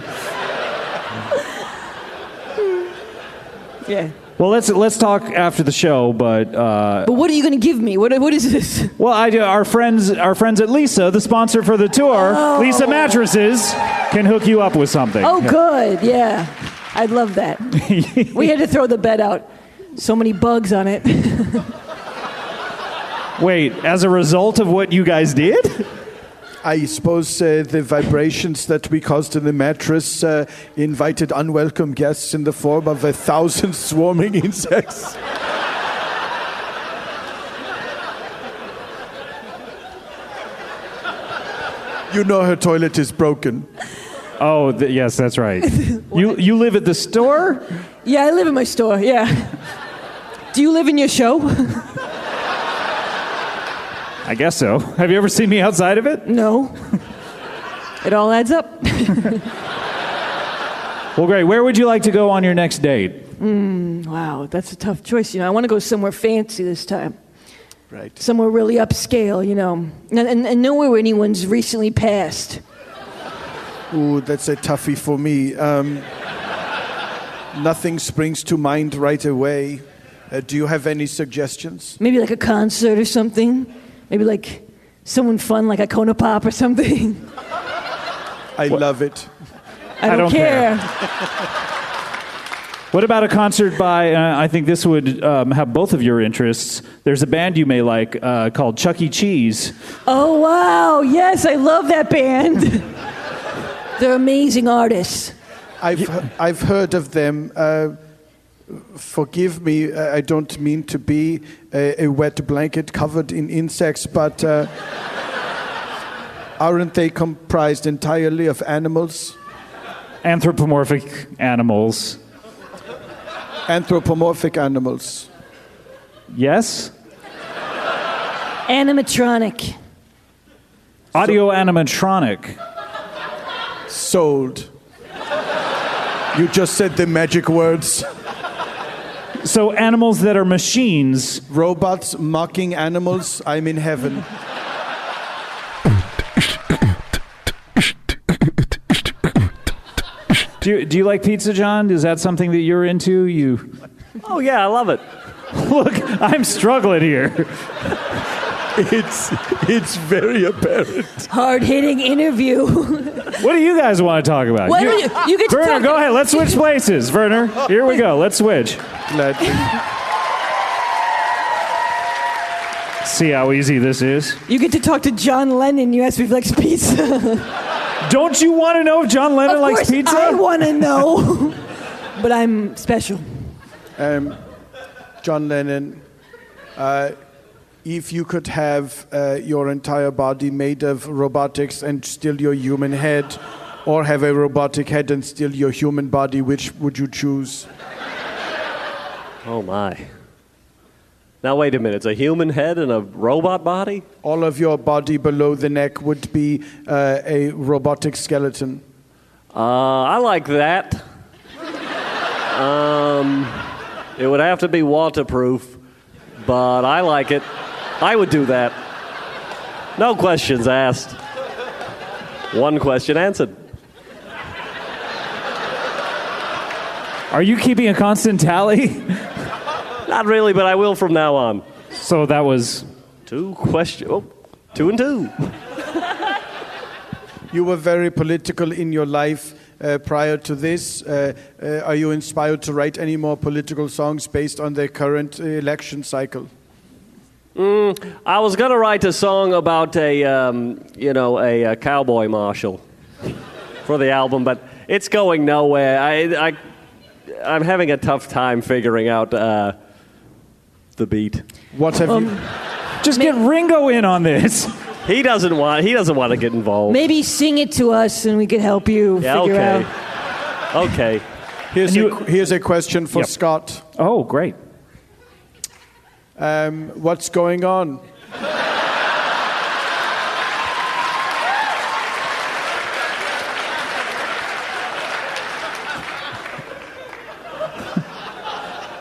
Yeah. Well, let's talk after the show, but what are you going to give me? What is this? Well, our friends at Lisa, the sponsor for the tour, Lisa Mattresses, can hook you up with something. Oh, good. Yeah. I'd love that. We had to throw the bed out. So many bugs on it. Wait, as a result of what you guys did? I suppose the vibrations that we caused in the mattress invited unwelcome guests in the form of 1,000 swarming insects. You know her toilet is broken. Oh, yes, that's right. You live at the store? Yeah, I live in my store, yeah. Do you live in your show? I guess so. Have you ever seen me outside of it? No. It all adds up. Well, great. Where would you like to go on your next date? Wow, that's a tough choice. I want to go somewhere fancy this time. Right. Somewhere really upscale, and nowhere where anyone's recently passed. Ooh, that's a toughie for me. Nothing springs to mind right away. Do you have any suggestions? Maybe like a concert or something. Maybe like someone fun like Icona Pop or something. I love it. I don't care. What about a concert by, I think this would have both of your interests. There's a band you may like called Chuck E. Cheese. Oh, wow. Yes, I love that band. They're amazing artists. I've heard of them. Forgive me, I don't mean to be a wet blanket covered in insects, but aren't they comprised entirely of animals? Anthropomorphic animals. Anthropomorphic animals. Yes? Animatronic. Audio animatronic. Sold. You just said the magic words. So animals that are machines. Robots mocking animals, I'm in heaven. Do you like pizza, John? Is that something that you're into? Oh, yeah, I love it. Look, I'm struggling here. It's very apparent. Hard-hitting interview. What do you guys want to talk about? Well, you get to Werner, talk- go ahead. Let's switch places. Werner, here we go. Let's switch. Gladly. See how easy this is? You get to talk to John Lennon. You asked me if he likes pizza. Don't you want to know if John Lennon likes pizza? I want to know. But I'm special. John Lennon, if you could have your entire body made of robotics and still your human head, or have a robotic head and still your human body, which would you choose? Oh, my. Now, wait a minute. It's a human head and a robot body? All of your body below the neck would be a robotic skeleton. I like that. It would have to be waterproof, but I like it. I would do that. No questions asked. One question answered. Are you keeping a constant tally? Not really, but I will from now on. So that was... 2 questions. Oh, 2 and 2. You were very political in your life prior to this. Are you inspired to write any more political songs based on the current election cycle? I was going to write a song about a cowboy marshal for the album, but it's going nowhere. I'm having a tough time figuring out the beat. What have you? Just get Ringo in on this. He doesn't want to get involved. Maybe sing it to us and we could help you figure out. Okay. Here's a question for Scott. Oh, great. What's going on?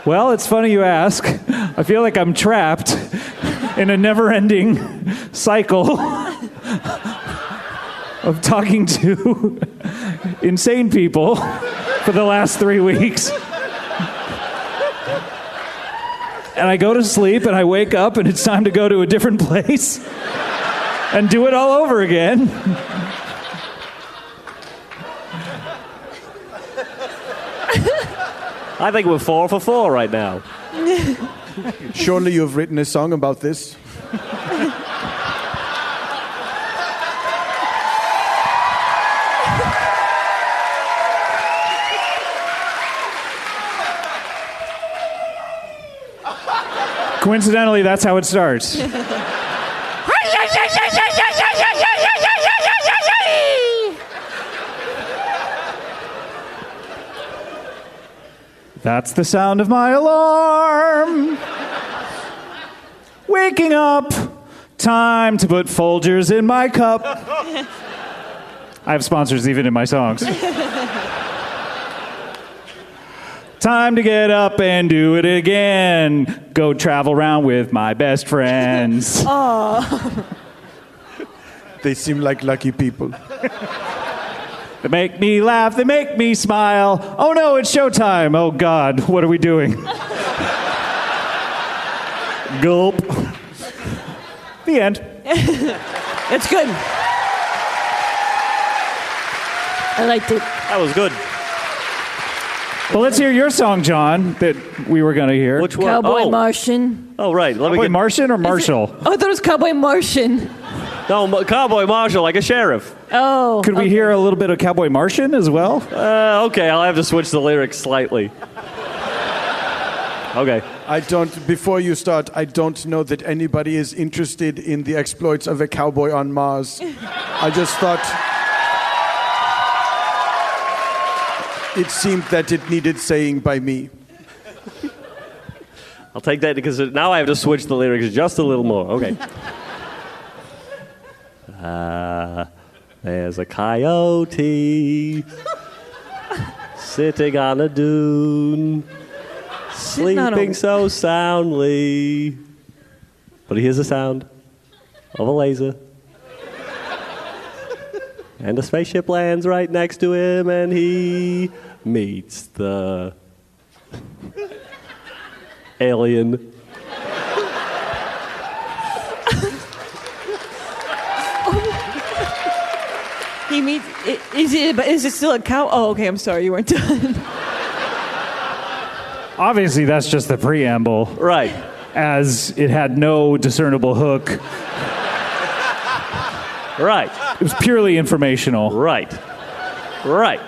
Well, it's funny you ask. I feel like I'm trapped in a never-ending cycle of talking to insane people for the last 3 weeks. And I go to sleep and I wake up and it's time to go to a different place and do it all over again. I think we're 4 for 4 right now. Surely you've written a song about this. Coincidentally, that's how it starts. That's the sound of my alarm. Waking up. Time to put Folgers in my cup. I have sponsors even in my songs. Time to get up and do it again. Go travel around with my best friends. Oh. They seem like lucky people. They make me laugh, they make me smile. Oh no, it's showtime. Oh God, what are we doing? Gulp. The end. It's good. I liked it. That was good. Well, let's hear your song, John, that we were going to hear. Which one? Cowboy Martian. Oh, right. Cowboy Martian or Marshall? Oh, I thought it was Cowboy Martian. No, Cowboy Marshall, like a sheriff. Oh. Could we hear a little bit of Cowboy Martian as well? Okay, I'll have to switch the lyrics slightly. Okay. Before you start, I don't know that anybody is interested in the exploits of a cowboy on Mars. I just thought it seemed that it needed saying by me. I'll take that because now I have to switch the lyrics just a little more. Okay. There's a coyote sitting on a dune, sleeping so soundly. But he hears the sound of a laser. And a spaceship lands right next to him, and he meets the alien. He meets. Is it still a cow? Oh, okay. I'm sorry, you weren't done. Obviously, that's just the preamble. Right. As it had no discernible hook. Right. It was purely informational. Right. Right.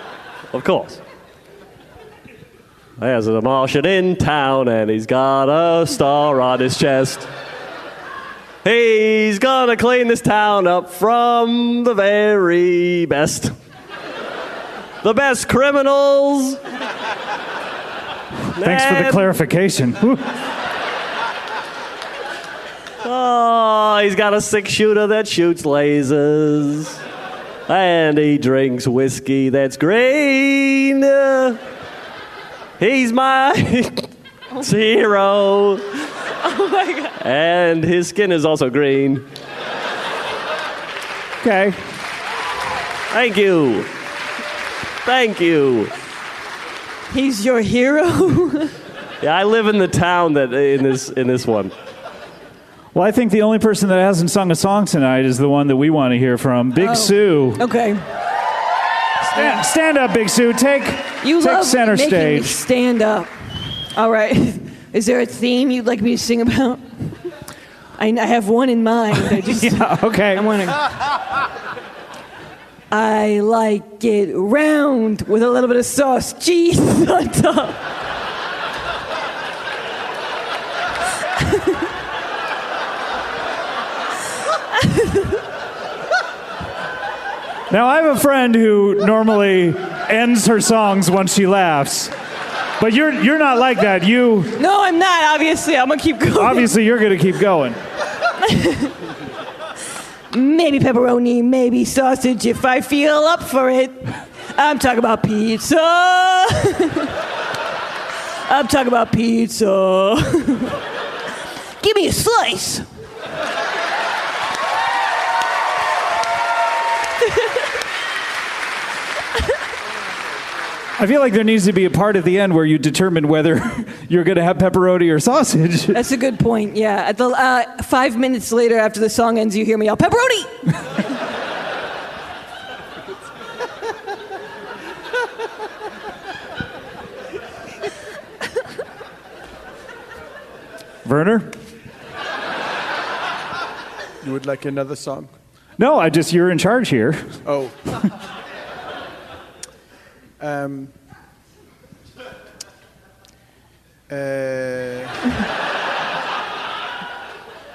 Of course. There's a Martian in town, and he's got a star on his chest. He's gonna clean this town up from the very best. The best criminals. Thanks for the clarification. Oh, he's got a 6-shooter that shoots lasers. And he drinks whiskey that's green. He's my hero. Oh my God. And his skin is also green. Okay. Thank you. Thank you. He's your hero. Yeah, I live in the town that in this one. Well, I think the only person that hasn't sung a song tonight is the one that we want to hear from, Big Sue. Okay. Stand up, Big Sue. Take center making stage. Me stand up. All right. Is there a theme you'd like me to sing about? I have one in mind. Yeah, okay. I like it round with a little bit of sauce, cheese on top. Now, I have a friend who normally ends her songs once she laughs. But you're not like that. No, I'm not, obviously. I'm going to keep going. Obviously, you're going to keep going. Maybe pepperoni, maybe sausage if I feel up for it. I'm talking about pizza. I'm talking about pizza. Give me a slice. I feel like there needs to be a part at the end where you determine whether you're going to have pepperoni or sausage. That's a good point. Yeah. At the 5 minutes later, after the song ends, you hear me yell, "Pepperoni!" Werner? You would like another song? No, you're in charge here. Oh. I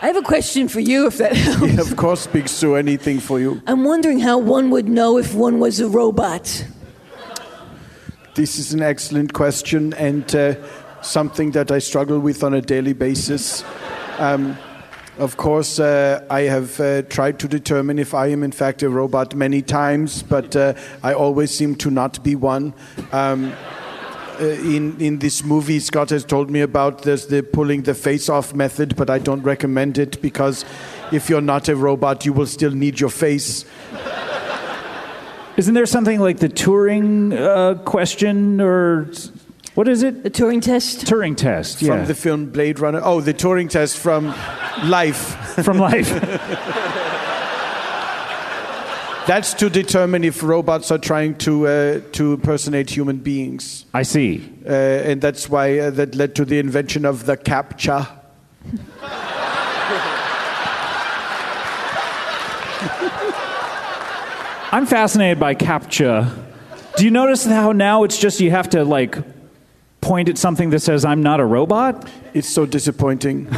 have a question for you, if that helps. Yeah, of course, Big Sue, anything for you. I'm wondering how one would know if one was a robot. This is an excellent question and something that I struggle with on a daily basis. Of course, I have tried to determine if I am in fact a robot many times, but I always seem to not be one. In this movie, Scott has told me about the pulling the face off method, but I don't recommend it because if you're not a robot, you will still need your face. Isn't there something like the Turing question or... What is it? The Turing test? Turing test, yeah. From the film Blade Runner. Oh, the Turing test from Life. From Life. That's to determine if robots are trying to impersonate human beings. I see. And that's why that led to the invention of the CAPTCHA. I'm fascinated by CAPTCHA. Do you notice how now it's just you have to, like, point at something that says, "I'm not a robot"? It's so disappointing.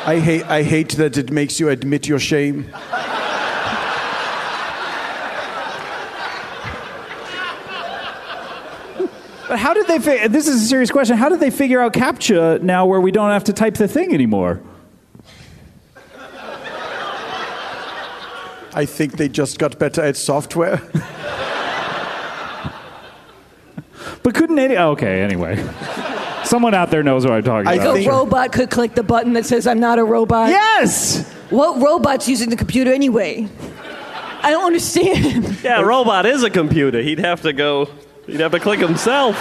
I hate that it makes you admit your shame. But how did they... This is a serious question. How did they figure out CAPTCHA now where we don't have to type the thing anymore? I think they just got better at software. But couldn't any... Okay, anyway. Someone out there knows what I'm talking about. A robot could click the button that says, "I'm not a robot"? Yes! What robot's using the computer anyway? I don't understand. Yeah, a robot is a computer. He'd have to click himself.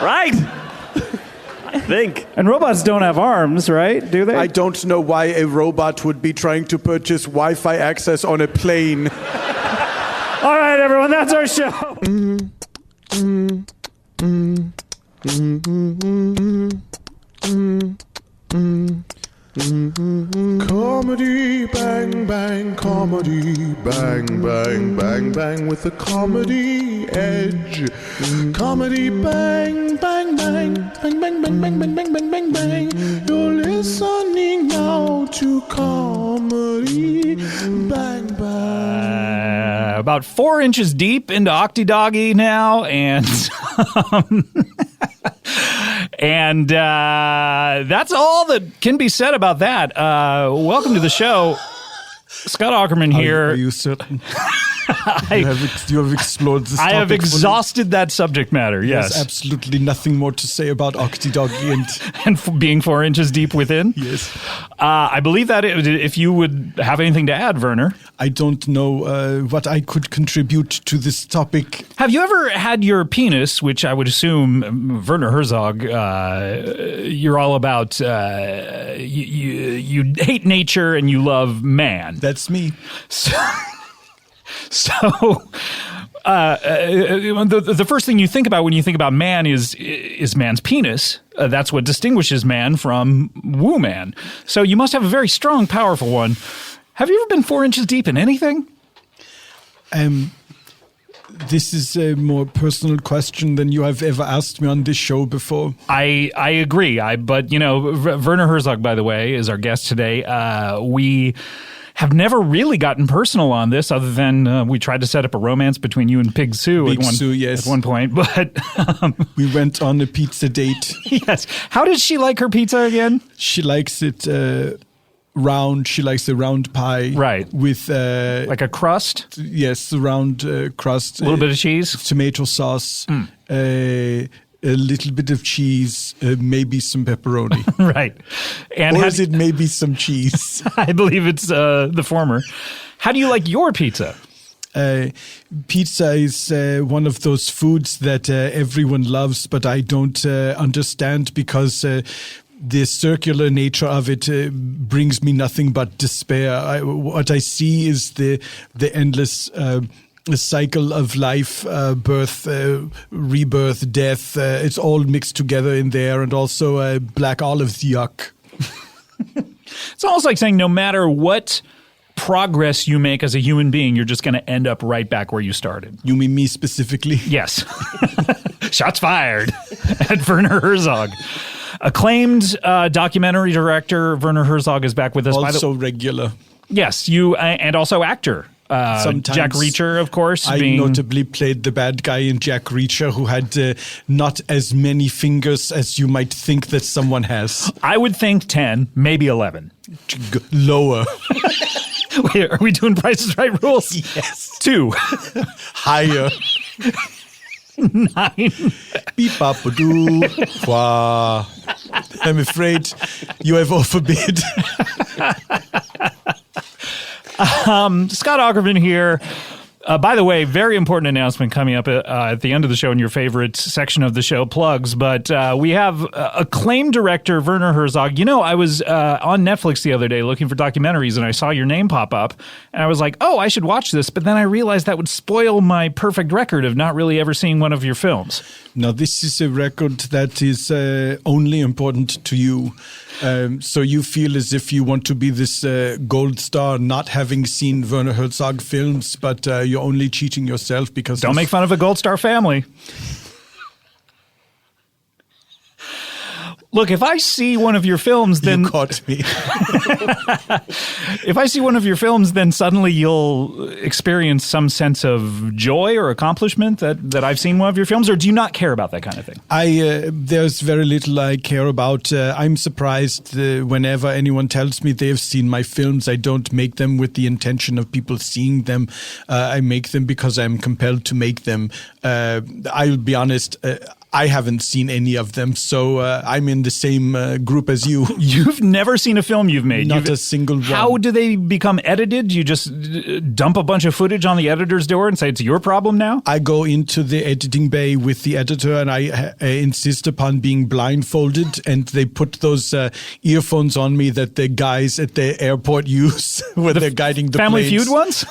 Right? I think. And robots don't have arms, right? Do they? I don't know why a robot would be trying to purchase Wi-Fi access on a plane. All right, everyone, that's our show. Comedy, bang, bang, comedy, bang, bang, bang, bang, with a comedy edge. Comedy, bang, bang, bang, bang, bang, bang, bang, bang, bang, bang, bang, bang. You're listening now to comedy, bang, bang. About 4 inches deep into Octidoggy now, and and that's all that can be said about that. Welcome to the show. Scott Aukerman here. Are you certain? You have explored this topic. I have exhausted that subject matter, yes. There's absolutely nothing more to say about Octidoggy and being 4 inches deep within? Yes. I believe that if you would have anything to add, Werner. I don't know what I could contribute to this topic. Have you ever had your penis, which I would assume, Werner Herzog, you're all about, you hate nature and you love man. That's me. So, the first thing you think about when you think about man is man's penis. That's what distinguishes man from woo man. So you must have a very strong, powerful one. Have you ever been 4 inches deep in anything? This is a more personal question than you have ever asked me on this show before. I agree. But Werner Herzog, by the way, is our guest today. We have never really gotten personal on this, other than we tried to set up a romance between you and Pig Sue at one point. But we went on a pizza date. Yes. How did she like her pizza again? She likes it round. She likes a round pie, right? With like a crust. Yes, the round crust. A little bit of cheese, tomato sauce. A little bit of cheese, maybe some pepperoni. Right. And or is it maybe some cheese? I believe it's the former. How do you like your pizza? Pizza is one of those foods that everyone loves, but I don't understand because the circular nature of it brings me nothing but despair. What I see is the endless cycle of life, birth, rebirth, death. It's all mixed together in there, and also black olives, yuck. It's almost like saying no matter what progress you make as a human being, you're just going to end up right back where you started. You mean me specifically? Yes. Shots fired at Werner Herzog. Acclaimed documentary director Werner Herzog is back with us. Also regular. Yes, you and also actor. Sometimes Jack Reacher, of course. I notably played the bad guy in Jack Reacher, who had not as many fingers as you might think that someone has. I would think 10, maybe 11. Lower. Wait, are we doing Price is Right rules? Yes. 2. Higher. 9. Beep up doo. Wow. I'm afraid you have all forbid. Scott Aukerman here. By the way, very important announcement coming up at the end of the show in your favorite section of the show, plugs. But we have acclaimed director Werner Herzog. You know, I was on Netflix the other day looking for documentaries, and I saw your name pop up. And I was like, oh, I should watch this. But then I realized that would spoil my perfect record of not really ever seeing one of your films. Now, this is a record that is only important to you. So you feel as if you want to be this gold star, not having seen Werner Herzog films, but you're only cheating yourself because... Don't make fun of a gold star family. Look, if I see one of your films, then... You caught me. If I see one of your films, then suddenly you'll experience some sense of joy or accomplishment that I've seen one of your films, or do you not care about that kind of thing? There's very little I care about. I'm surprised whenever anyone tells me they've seen my films. I don't make them with the intention of people seeing them. I make them because I'm compelled to make them. I'll be honest, I haven't seen any of them, so I'm in the same group as you. You've never seen a film you've made? Not a single one. How do they become edited? You just dump a bunch of footage on the editor's door and say it's your problem now? I go into the editing bay with the editor and I insist upon being blindfolded, and they put those earphones on me that the guys at the airport use when they're guiding the Family planes. Feud ones?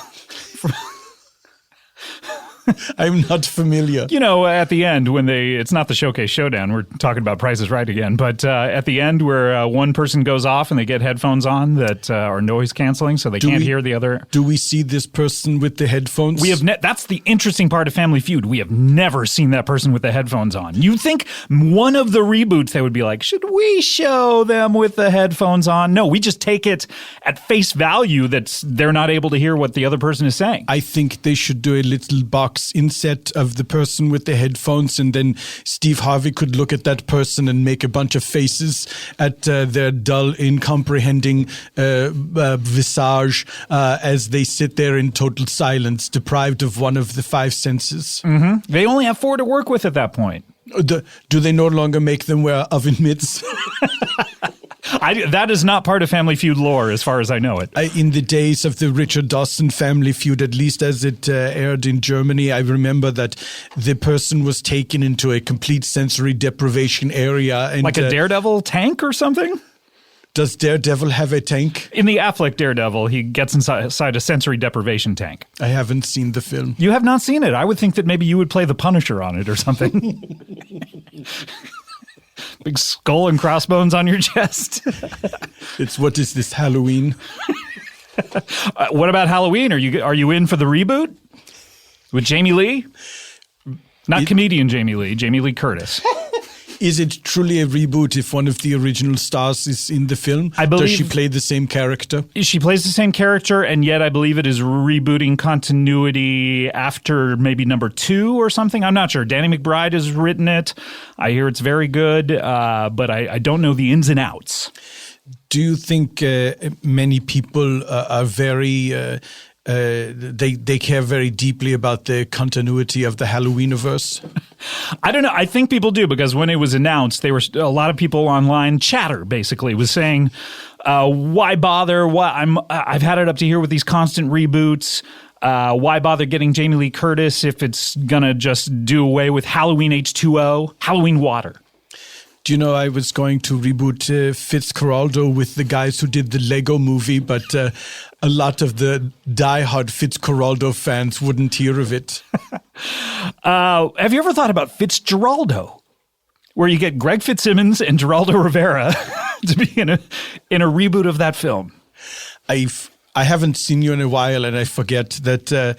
I'm not familiar. You know, at the end when it's not the Showcase Showdown, we're talking about Price is Right again, but at the end where one person goes off and they get headphones on that are noise canceling so they can't hear the other. Do we see this person with the headphones? We have that's the interesting part of Family Feud. We have never seen that person with the headphones on. You'd think one of the reboots they would be like, should we show them with the headphones on? No, we just take it at face value that they're not able to hear what the other person is saying. I think they should do a little box inset of the person with the headphones, and then Steve Harvey could look at that person and make a bunch of faces at their dull, incomprehending visage as they sit there in total silence, deprived of one of the 5 senses. Mm-hmm. They only have 4 to work with at that point. Do they no longer make them wear oven mitts? That is not part of Family Feud lore, as far as I know it. In the days of the Richard Dawson Family Feud, at least as it aired in Germany, I remember that the person was taken into a complete sensory deprivation area. And, like a Daredevil tank or something? Does Daredevil have a tank? In the Affleck Daredevil, he gets inside a sensory deprivation tank. I haven't seen the film. You have not seen it. I would think that maybe you would play the Punisher on it or something. Big skull and crossbones on your chest. It's what is this, Halloween? What about Halloween? Are you in for the reboot with Jamie Lee? Not comedian Jamie Lee Curtis. Is it truly a reboot if one of the original stars is in the film? I believe. Does she play the same character? She plays the same character, and yet I believe it is rebooting continuity after maybe number 2 or something. I'm not sure. Danny McBride has written it. I hear it's very good, but I don't know the ins and outs. Do you think many people are very... they care very deeply about the continuity of the Halloweeniverse? I don't know. I think people do, because when it was announced, there were a lot of people online, chatter basically, was saying, why bother? I've had it up to here with these constant reboots. Why bother getting Jamie Lee Curtis if it's going to just do away with Halloween H2O, Halloween water? Do you know I was going to reboot Fitzcarraldo with the guys who did the Lego movie, but a lot of the diehard Fitzcarraldo fans wouldn't hear of it. Have you ever thought about Fitzgeraldo, where you get Greg Fitzsimmons and Geraldo Rivera to be in a reboot of that film? I haven't seen you in a while, and I forget that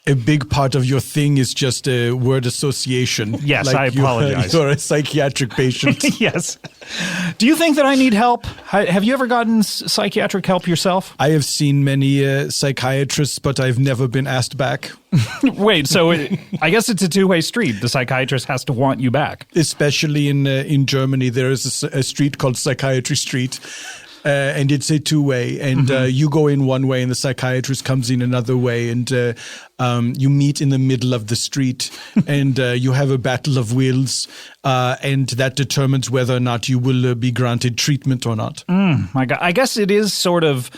a big part of your thing is just a word association. Yes, I apologize. You're a psychiatric patient. Yes. Do you think that I need help? Have you ever gotten psychiatric help yourself? I have seen many psychiatrists, but I've never been asked back. Wait, so I guess it's a two-way street. The psychiatrist has to want you back. Especially in Germany, there is a street called Psychiatry Street. And it's a two-way, and you go in one way, and the psychiatrist comes in another way, and you meet in the middle of the street, and you have a battle of wills, and that determines whether or not you will be granted treatment or not. My God, I guess it is sort of.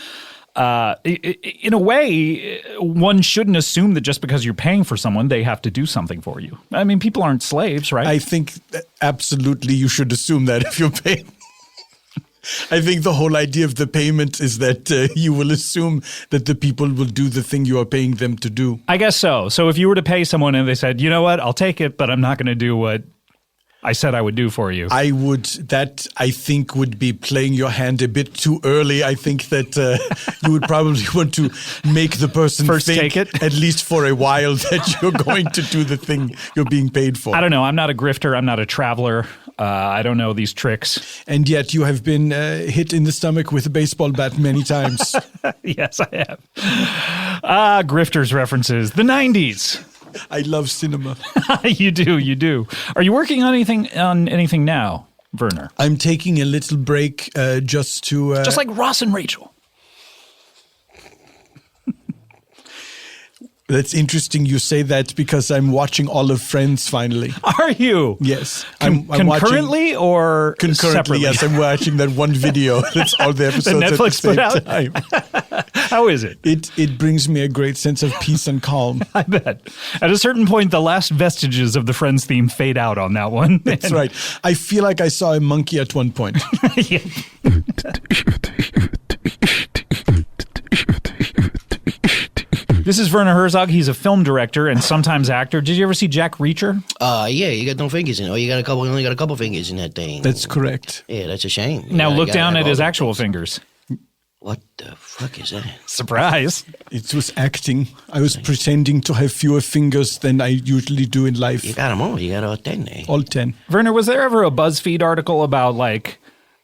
In a way, one shouldn't assume that just because you're paying for someone, they have to do something for you. I mean, people aren't slaves, right? I think absolutely you should assume that if you're paying. I think the whole idea of the payment is that you will assume that the people will do the thing you are paying them to do. I guess so. So if you were to pay someone and they said, you know what, I'll take it, but I'm not going to do what I said I would do for you. That I think would be playing your hand a bit too early. I think that you would probably want to make the person first think, take it, at least for a while, that you're going to do the thing you're being paid for. I don't know. I'm not a grifter. I'm not a traveler. I don't know these tricks. And yet you have been hit in the stomach with a baseball bat many times. Yes, I have. Grifters references. The 90s. I love cinema. You do. Are you working on anything now, Werner? I'm taking a little break just to... just like Ross and Rachel. That's interesting you say that because I'm watching all of Friends finally. Are you? Yes. I'm concurrently or concurrently, separately? Yes, I'm watching that one video. That's all the episodes that Netflix at the same time. How is it? It brings me a great sense of peace and calm. I bet. At a certain point, the last vestiges of the Friends theme fade out on that one. That's right. I feel like I saw a monkey at one point. Yeah. This is Werner Herzog. He's a film director and sometimes actor. Did you ever see Jack Reacher? Yeah, you got no fingers in it. Oh, you only got a couple fingers in that thing. That's correct. Yeah, that's a shame. Now look down at his actual fingers. What the fuck is that? Surprise. It was acting. I was pretending to have fewer fingers than I usually do in life. You got them all. You got all 10 there. All 10. Werner, was there ever a BuzzFeed article about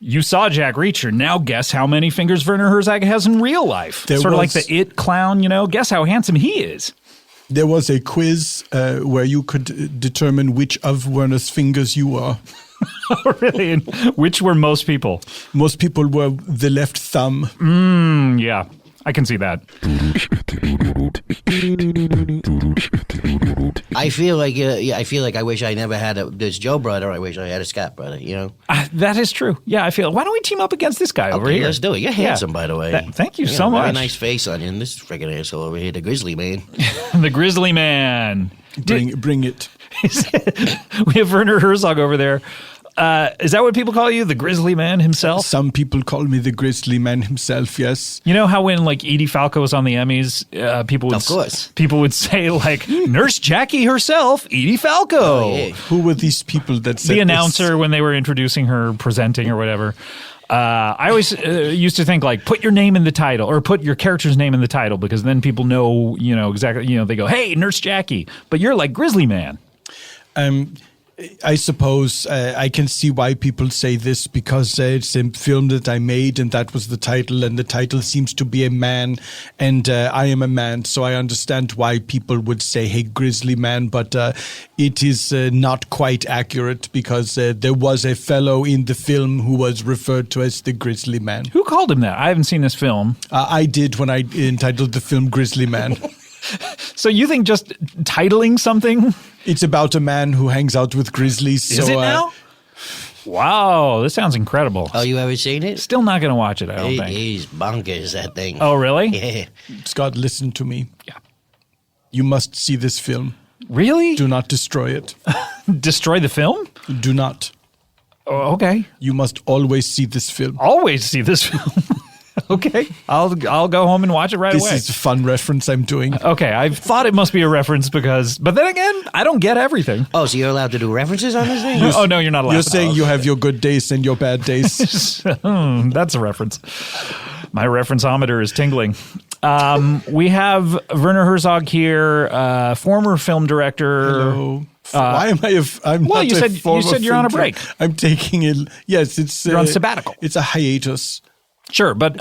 you saw Jack Reacher, now guess how many fingers Werner Herzog has in real life? Sort of like the It clown, guess how handsome he is. There was a quiz where you could determine which of Werner's fingers you are. Really? And which were most people? Most people were the left thumb. Yeah, I can see that. I feel like I wish I never had this Joe brother. I wish I had a Scott brother, that is true. Yeah, I feel. Why don't we team up against this guy over here? Let's do it. You're handsome, by the way. Thank you so much. Very nice face on you. And this freaking asshole over here, the Grizzly Man. The Grizzly Man. Bring it. We have Werner Herzog over there. Is that what people call you, the Grizzly Man himself? Some people call me the Grizzly Man himself, yes. You know how when Edie Falco was on the Emmys, people would say Nurse Jackie herself, Edie Falco. Oh, yeah. Who were these people that said the announcer when they were introducing her, presenting or whatever? I always used to think put your name in the title or put your character's name in the title because then people know, exactly, they go, hey, Nurse Jackie, but you're like Grizzly Man. I suppose I can see why people say this because it's a film that I made and that was the title and the title seems to be a man and I am a man, so I understand why people would say, hey, Grizzly Man, but it is not quite accurate because there was a fellow in the film who was referred to as the Grizzly Man. Who called him that? I haven't seen this film. I did when I entitled the film Grizzly Man. So you think just titling something? It's about a man who hangs out with grizzlies. Is it now? Wow, this sounds incredible. Oh, you ever seen it? Still not going to watch it, I don't think. He's bonkers, that thing. Oh, really? Yeah. Scott, listen to me. Yeah. You must see this film. Really? Do not destroy it. Destroy the film? Do not. Oh, okay. You must always see this film. Always see this film. Okay. I'll go home and watch it right away. This is a fun reference I'm doing. Okay, I thought it must be a reference but then again, I don't get everything. Oh, so you're allowed to do references on this thing? Oh, no, you're not allowed. You're saying you have your good days and your bad days. That's a reference. My referenceometer is tingling. We have Werner Herzog here, former film director. Hello. Why am I? Well, you said you're on a break. I'm taking it. Yes, it's. You're on sabbatical. It's a hiatus. Sure, but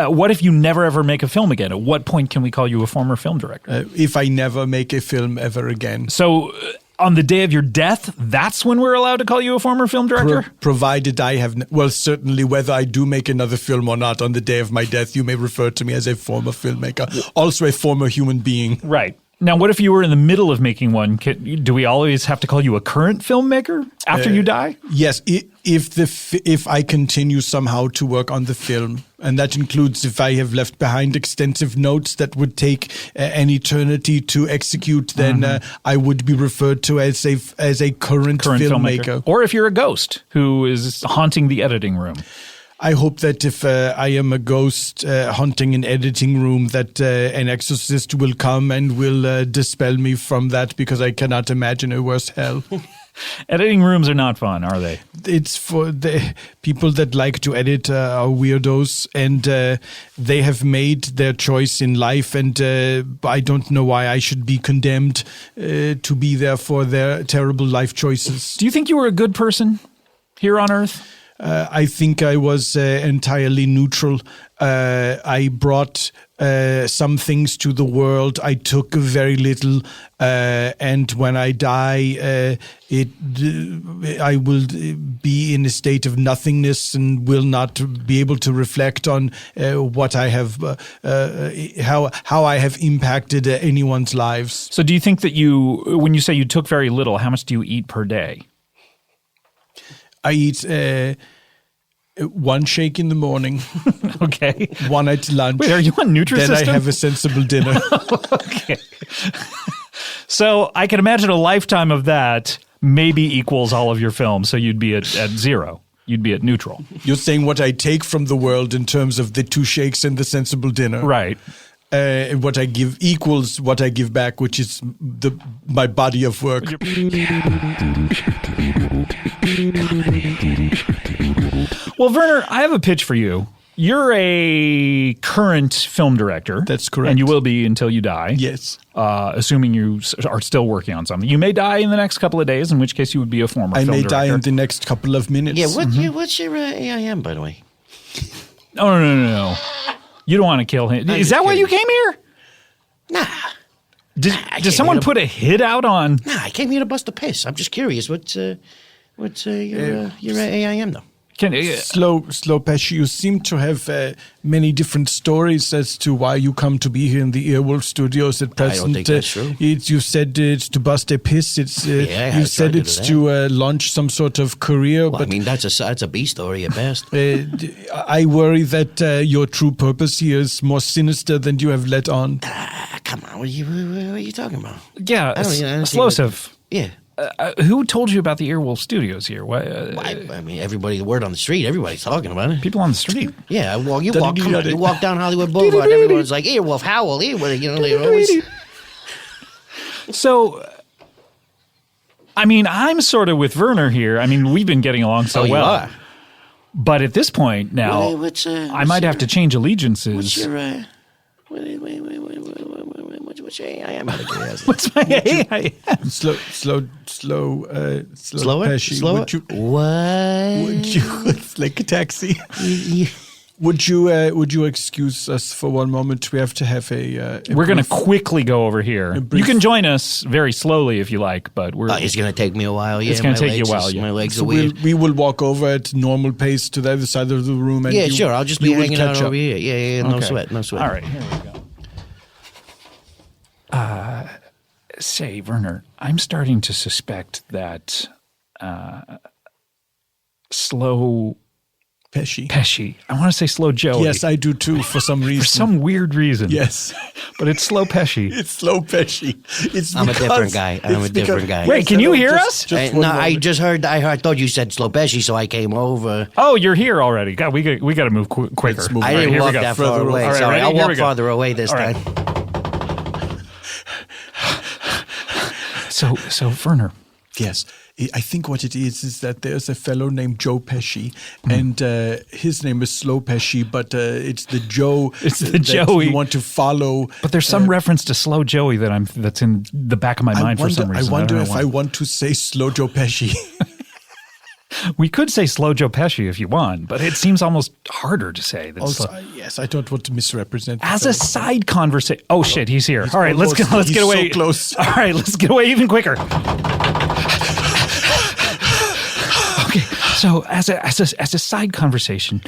what if you never ever make a film again? At what point can we call you a former film director? If I never make a film ever again. So, on the day of your death, that's when we're allowed to call you a former film director? Provided I have, certainly whether I do make another film or not on the day of my death, you may refer to me as a former filmmaker, also a former human being. Right. Now, what if you were in the middle of making one? Do we always have to call you a current filmmaker after you die? Yes, if I continue somehow to work on the film, and that includes if I have left behind extensive notes that would take an eternity to execute, then I would be referred to as a current filmmaker. Or if you're a ghost who is haunting the editing room. I hope that if I am a ghost haunting an editing room, that an exorcist will come and will dispel me from that, because I cannot imagine a worse hell. Editing rooms are not fun, are they? It's for the people that like to edit are weirdos, and they have made their choice in life, and I don't know why I should be condemned to be there for their terrible life choices. Do you think you were a good person here on Earth? I think I was entirely neutral. I brought some things to the world. I took very little, and when I die, I will be in a state of nothingness and will not be able to reflect on what I have, how I have impacted anyone's lives. So, do you think that when you say you took very little, how much do you eat per day? I eat one shake in the morning. Okay. One at lunch. Wait, are you on Nutrisystem? Then I have a sensible dinner. Okay. So I can imagine a lifetime of that maybe equals all of your films. So you'd be at zero. You'd be at neutral. You're saying what I take from the world in terms of the 2 shakes and the sensible dinner. Right. What I give equals what I give back, which is my body of work. Well, Werner, I have a pitch for you. You're a current film director. That's correct. And you will be until you die. Yes. Assuming you are still working on something. You may die in the next couple of days, in which case you would be a former film director. I may die in the next couple of minutes. Yeah, what's your AIM, by the way? Oh, no. You don't want to kill him. Is that why you came here? Nah. Did someone put a hit out on? Nah, I came here to bust a piss. I'm just curious. What's your AIM, though? Slow, Pesci, you seem to have many different stories as to why you come to be here in the Earwolf Studios at present. I don't think that's true. You said it's to bust a piss. You said it's to launch some sort of career. Well, but I mean, that's a B story at best. I worry that your true purpose here is more sinister than you have let on. Come on, what are you talking about? Yeah, explosive. Yeah. Who told you about the Earwolf Studios here? I mean, everybody, the word on the street, everybody's talking about it. People on the street. Yeah, well, you walk down Hollywood Boulevard, and everyone's like, Earwolf, Howl, Earwolf, they're always... So, I mean, I'm sort of with Werner here. I mean, we've been getting along so well. You are. But at this point now, I might have to change allegiances. What's your... What's your AIM? What's my AIM? Slow, Slower? Pesci. Slower? Would you it's like a taxi? Would you excuse us for one moment? We have to have a we're going to quickly go over here. You can join us very slowly if you like, but it's going to take me a while. Yeah, it's going to take you a while. My legs so are weird. We will walk over at normal pace to the other side of the room. And sure. I'll just be hanging out over here. Yeah. No sweat. All right, here we go. Say, Werner, I'm starting to suspect that slow Pesci. Pesci. I want to say Slow Joey. Yes, I do too, for some reason. For some weird reason. Yes. But it's Slow Pesci. It's Slow Pesci. I'm a different guy. Wait, can you hear us? No, I just heard. I thought you said Slow Pesci, so I came over. Oh, you're here already. God, we got to move quicker. I didn't walk that far away. All right, Sorry, ready? I'll Here walk we go. farther away this All right. time. So Werner. Yes. I think what it is that there's a fellow named Joe Pesci, and his name is Slow Pesci, but it's the Joe. It's the that Joey you want to follow. But there's some reference to Slow Joey that's in the back of my mind for some reason. I wonder don't if know I why. want to say Slow Joe Pesci. We could say Slow Joe Pesci if you want, but it seems almost harder to say than Also, slow. yes, I don't want to misrepresent. As a side conversation. Oh shit, he's here. He's All right, let's get he's away. so close. All right, let's get away even quicker. Okay, so as a side conversation,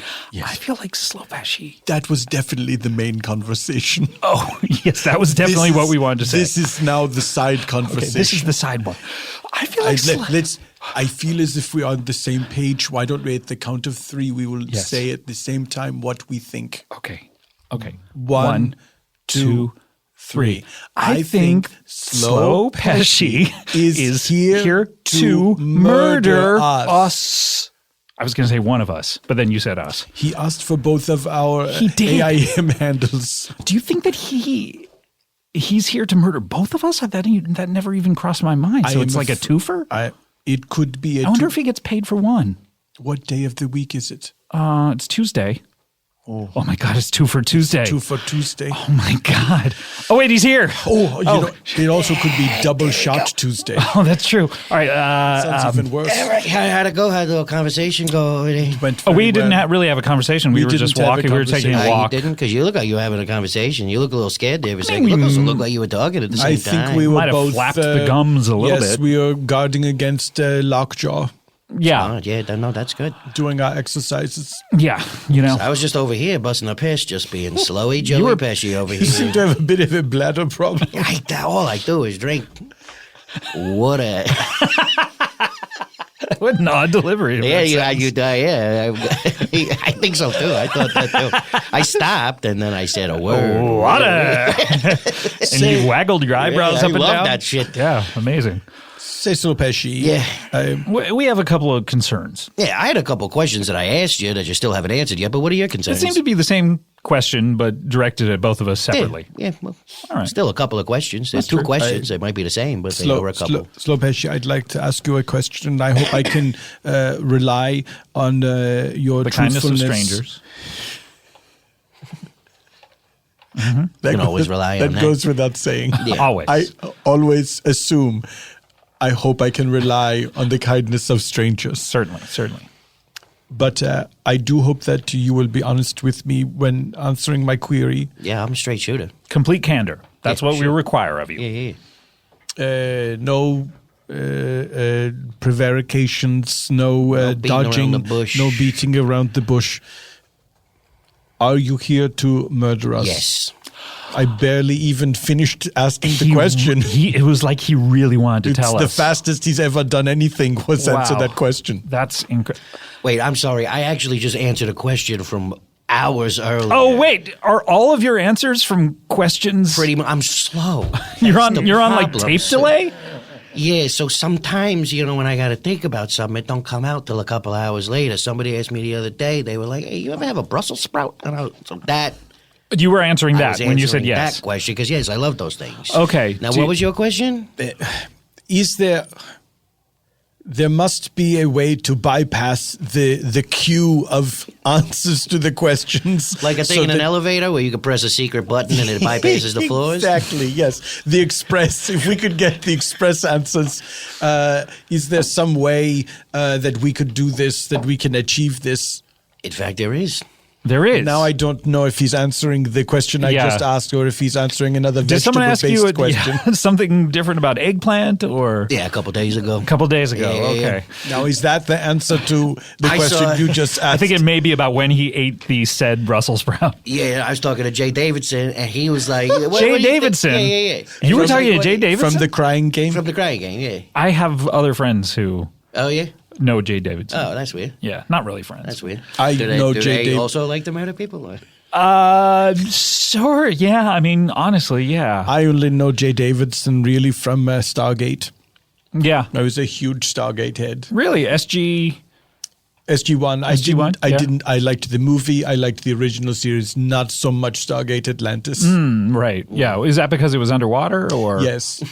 I feel like Slow Pesci. That was definitely the main conversation. Oh yes, that was definitely what we wanted to say. This is now the side conversation. Okay, this is the side one. I feel like I feel as if we are on the same page. Why don't we, at the count of 3, we will say at the same time what we think. Okay. 1, 2, 3. I think Slow Pesci is here to murder us. I was going to say one of us, but then you said us. He asked for both of our AIM handles. Do you think that he's here to murder both of us? That never even crossed my mind. So it's like a twofer? It could be. I wonder if he gets paid for one. What day of the week is it? It's Tuesday. Oh my God, it's 2 for Tuesday. 2 for Tuesday. Oh my God. Oh wait, he's here. You know, it also could be double shot Tuesday. Oh, that's true. All right. Sounds even worse. How'd it go? How'd the conversation go? We didn't really have a conversation. We were just walking. We were taking a walk. You didn't? Because you look like you were having a conversation. You look a little scared there for a second. You also look like you were talking at the same time. I think we were Might have both flapped the gums a little bit. Yes, we were guarding against lockjaw. Yeah. No, that's good. Doing our exercises. Yeah, you know. I was just over here busting a piss, just being slowy Joey Pesci over here. You seem to have a bit of a bladder problem. All I do is drink. What a... What an odd delivery. Yeah, I think so too. I thought that too. I stopped and then I said a word. What a... And you waggled your eyebrows up and down. I love that shit. Yeah, amazing. Say Slow Pesci. Yeah. We have a couple of concerns. Yeah, I had a couple of questions that I asked you that you still haven't answered yet, but what are your It concerns? seemed to be the same question, but directed at both of us separately. Yeah, well, all right. Still a couple of questions. There's That's two true. questions. They might be the same, but they were a couple. Slow Pesci, I'd like to ask you a question. I hope I can rely on your The kindness of truthfulness. strangers. You can always rely on that. That goes without saying. Yeah. Always. I always assume I hope I can rely on the kindness of strangers. Certainly. But I do hope that you will be honest with me when answering my query. Yeah, I'm a straight shooter. Complete candor. That's what we sure. require of you. Yeah. No prevarications, no beating around dodging, the bush. no beating around the bush. Are you here to murder us? Yes. I barely even finished asking the question. It was like he really wanted to tell It's the us. fastest he's ever done anything was answer that question. That's incredible. Wait, I'm sorry. I actually just answered a question from hours earlier. Oh wait, are all of your answers from questions? Pretty much. I'm slow. You're on like problem. tape So- delay? Yeah, so sometimes, when I got to think about something, it don't come out till a couple hours later. Somebody asked me the other day, they were like, hey, you ever have a Brussels sprout? So that... You were answering I that was when you said answering yes. that question, because yes, I love those things. Okay. Now, what was your question? Is there must be a way to bypass the queue of answers to the questions. Like a thing in an elevator where you can press a secret button and it bypasses the floors? Exactly, yes. The express, if we could get the express answers, is there some way that we could do this, that we can achieve this? In fact, there is. There is. Now I don't know if he's answering the question I just asked or if he's answering another Did someone ask you vegetable-based question. something different about eggplant or? Yeah, a couple days ago. Okay. Now, is that the answer to the question you just asked? I think it may be about when he ate the said Brussels sprout. Yeah, I was talking to Jay Davidson, and he was like... Jay Davidson? Yeah. You were talking to Jay Davidson? From the Crying Game? From the Crying Game, yeah. I have other friends who... Oh, yeah? know Jay Davidson. Oh, that's weird. Yeah, not really friends. That's weird. I do they, know do Jay they Dav- also like to murder people? Or? Sure. Yeah. I mean, honestly, yeah. I only know Jay Davidson really from Stargate. Yeah. I was a huge Stargate head. Really? SG1. SG1? I liked the movie. I liked the original series. Not so much Stargate Atlantis. Right. Yeah. Is that because it was underwater or? Yes.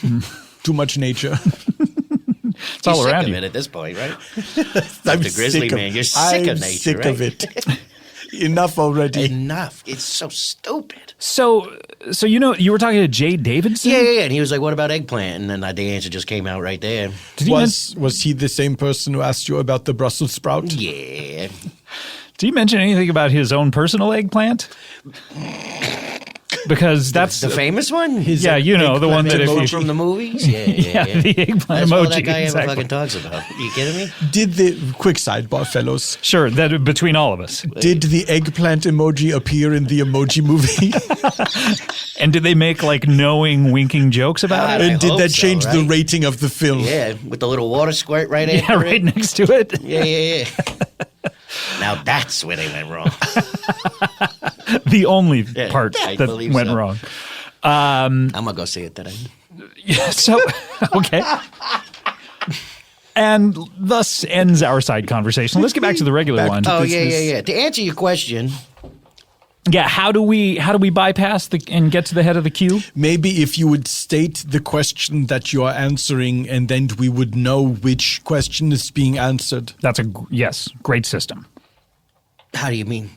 Too much nature. It's all You're around sick you. of it at this point, right? I'm the grizzly sick of- man. You're sick of I'm nature, sick right? of it. Enough already. Enough. It's so stupid. So you were talking to Jay Davidson? Yeah. And he was like, "What about eggplant?" And then the answer just came out right there. Was he the same person who asked you about the Brussels sprout? Yeah. Did he mention anything about his own personal eggplant? Because that's the famous one. The one that if you from the movies. Yeah. the eggplant That's emoji. all that guy exactly. ever fucking talks about. You kidding me? Did the quick sidebar, fellows? Sure, that between all of us. Did the eggplant emoji appear in the Emoji Movie? And did they make like knowing, winking jokes about it? And did that change the rating of the film? Yeah, with the little water squirt right after Yeah, right next to it. Yeah. Now that's where they went wrong. The only part I that believe went so. wrong. I'm gonna go see it today. So, okay. And thus ends our side conversation. Let's get back to the regular one. Oh yeah. To answer your question, yeah. How do we bypass and get to the head of the queue? Maybe if you would state the question that you are answering, and then we would know which question is being answered. That's great system. how do you mean?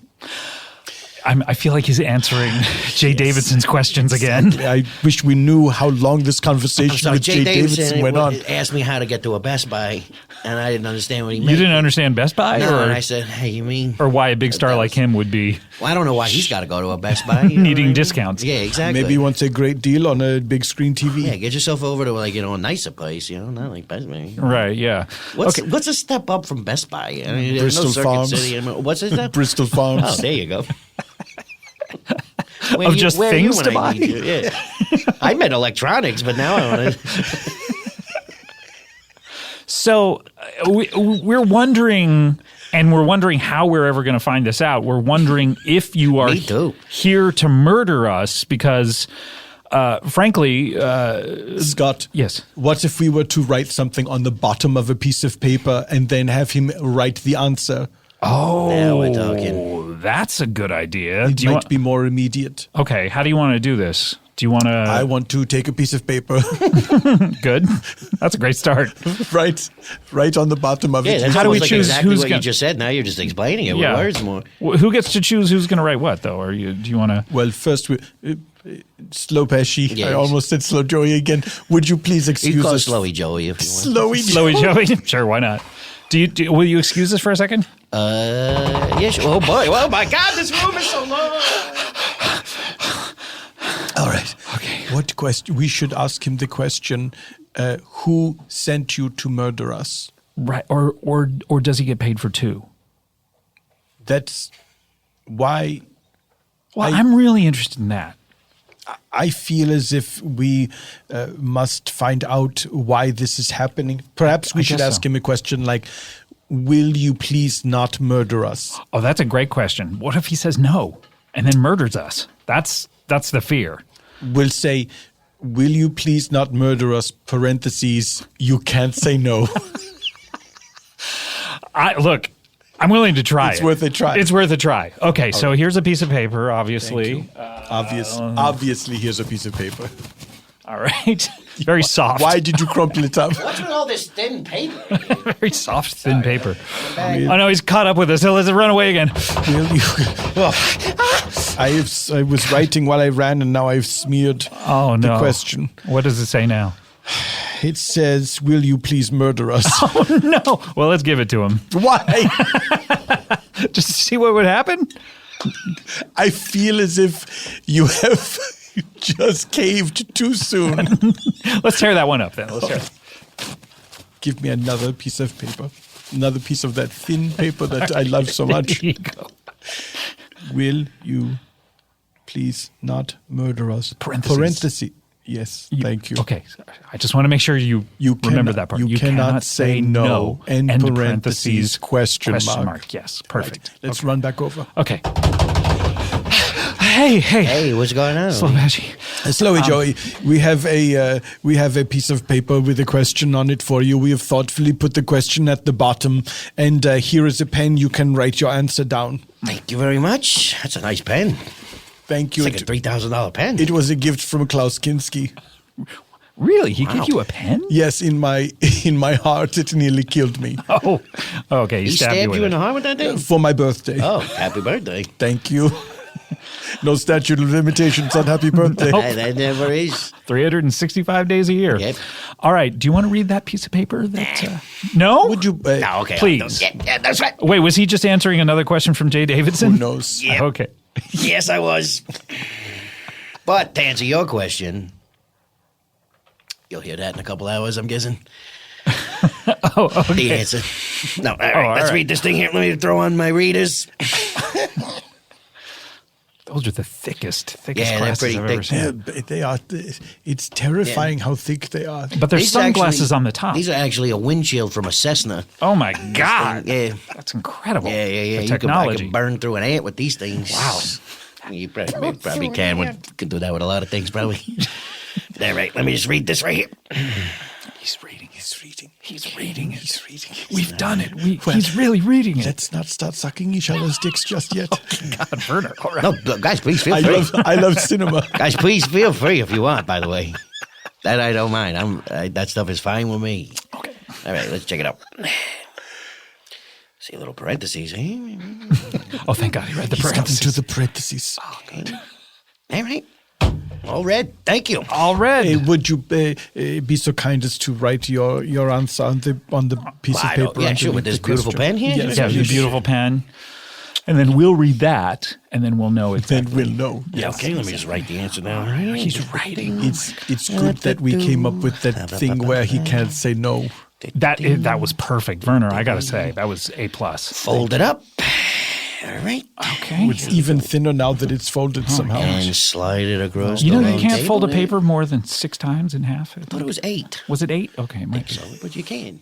I feel like he's answering Jay Davidson's questions again. I wish we knew how long this conversation with Jay Davidson went on. Asked me how to get to a Best Buy, and I didn't understand what he meant. You didn't understand Best Buy? No, or, and I said, hey, you mean? Or why a big star like him would be... Well, I don't know why he's got to go to a Best Buy. You know needing what I mean? discounts. Yeah, exactly. Maybe he wants a great deal on a big screen TV. Yeah, get yourself over to a nicer place, not like Best Buy. Right, yeah. What's a step up from Best Buy? I mean, there's Bristol no Circuit Farms. City. What's that? Bristol Farms. Oh, there you go. Of just things to buy? Yeah. I meant electronics, but now I want to... So we're wondering, and we're wondering how we're ever going to find this out. We're wondering if you are here to murder us because, frankly... Scott. Yes. What if we were to write something on the bottom of a piece of paper and then have him write the answer? Oh, now we're talking. That's a good idea. It might be more immediate. Okay, how do you want to do this? Do you want to... I want to take a piece of paper. Good. That's a great start. right on the bottom of it. That's How do we almost choose exactly who's what gonna... you just said? Now you're just explaining it with words more. Who gets to choose who's going to write what, though? Or do you want to... Well, first, Slow Pesci. Yes. I almost said Slow Joey again. Would you please excuse You call us? Slowy Joey if you want. Slowy Joey? Sure, why not? Will you excuse us for a second? Yes. Oh boy! Oh my God! This room is so long. All right. Okay. What question? We should ask him the question: who sent you to murder us? Right. Or does he get paid for two? That's why. Well, I'm really interested in that. I feel as if we must find out why this is happening. Perhaps we should ask him a question like, will you please not murder us? Oh, that's a great question. What if he says no and then murders us? That's the fear. We'll say, will you please not murder us, parentheses, you can't say no. Look, I'm willing to try It's worth a try. It's worth a try. Okay, so here's a piece of paper, obviously. Obviously, here's a piece of paper. All right. Very soft. Why did you crumple it up? What's with all this thin paper? Very soft, thin paper. Oh, no, he's caught up with us. Let's run away again. I was writing while I ran, and now I've smeared the question. What does it say now? It says, will you please murder us? Oh, no. Well, let's give it to him. Why? Just to see what would happen? I feel as if you have just caved too soon. Let's tear that one up then. Let's tear it. Give me another piece of paper. Another piece of that thin paper that I love so much. There you go. Will you please not murder us? Parentheses. Yes, thank you. Okay, I just want to make sure you remember that part. You cannot say no. End parentheses, question mark. Yes, perfect. Right. Let's run back over. Okay. Hey, what's going on? Slowy Joey, we have a piece of paper with a question on it for you. We have thoughtfully put the question at the bottom, and here is a pen. You can write your answer down. Thank you very much. That's a nice pen. Thank you. It's like a $3,000 pen. It was a gift from Klaus Kinski. Really? He gave you a pen? Yes, in my heart, it nearly killed me. Oh, okay. He stabbed you in the heart with that thing? For my birthday. Oh, happy birthday. Thank you. No statute of limitations on happy birthday. Nope. That never is. 365 days a year. Yep. All right. Do you want to read that piece of paper? No? Would you? No, okay. Please. Yeah, that's right. Wait, was he just answering another question from Jay Davidson? Who knows? Yep. Okay. Yes, I was. But to answer your question, you'll hear that in a couple hours, I'm guessing. Okay. The answer. No, all right. Let's read this thing here. Let me throw on my readers. Those are the thickest Yeah, they're glasses pretty I've thick. ever seen. They are. It's terrifying how thick they are. But there's These sunglasses actually- on the top. These are actually a windshield from a Cessna. Oh my God. Yeah. That's incredible. Yeah. The I technology. can burn through an ant with these things. Wow. You probably can do that with a lot of things, probably. All right, let me just read this right here. He's reading. We've done it. He's really reading it. Let's not start sucking each other's dicks just yet. God, Werner. All right. No, guys, please feel free. I love cinema. Guys, please feel free if you want, by the way. That I don't mind. That stuff is fine with me. Okay. All right, let's check it out. See a little parentheses. Oh, thank God he read the He's gotten parentheses. to the parentheses. Okay. All right. All read. Thank you. All read. Would you be so kind as to write your answer on the piece of paper? Yeah, sure. With this beautiful pen here? Yes, Yeah, the beautiful pen. And then we'll read that, and then we'll know exactly. Then we'll know. Yeah, okay, let me just write the answer down. All right. He's writing. It's good that we came up with that thing where he can't say no. That was perfect, Werner. I gotta say that was A+. Fold it up. All right. Okay. It's even thinner now that it's folded somehow. And slide it across. You the know you long can't table fold a there. paper more than 6 times in half. I thought it was 8. Was it 8? Okay, might be. So, but you can.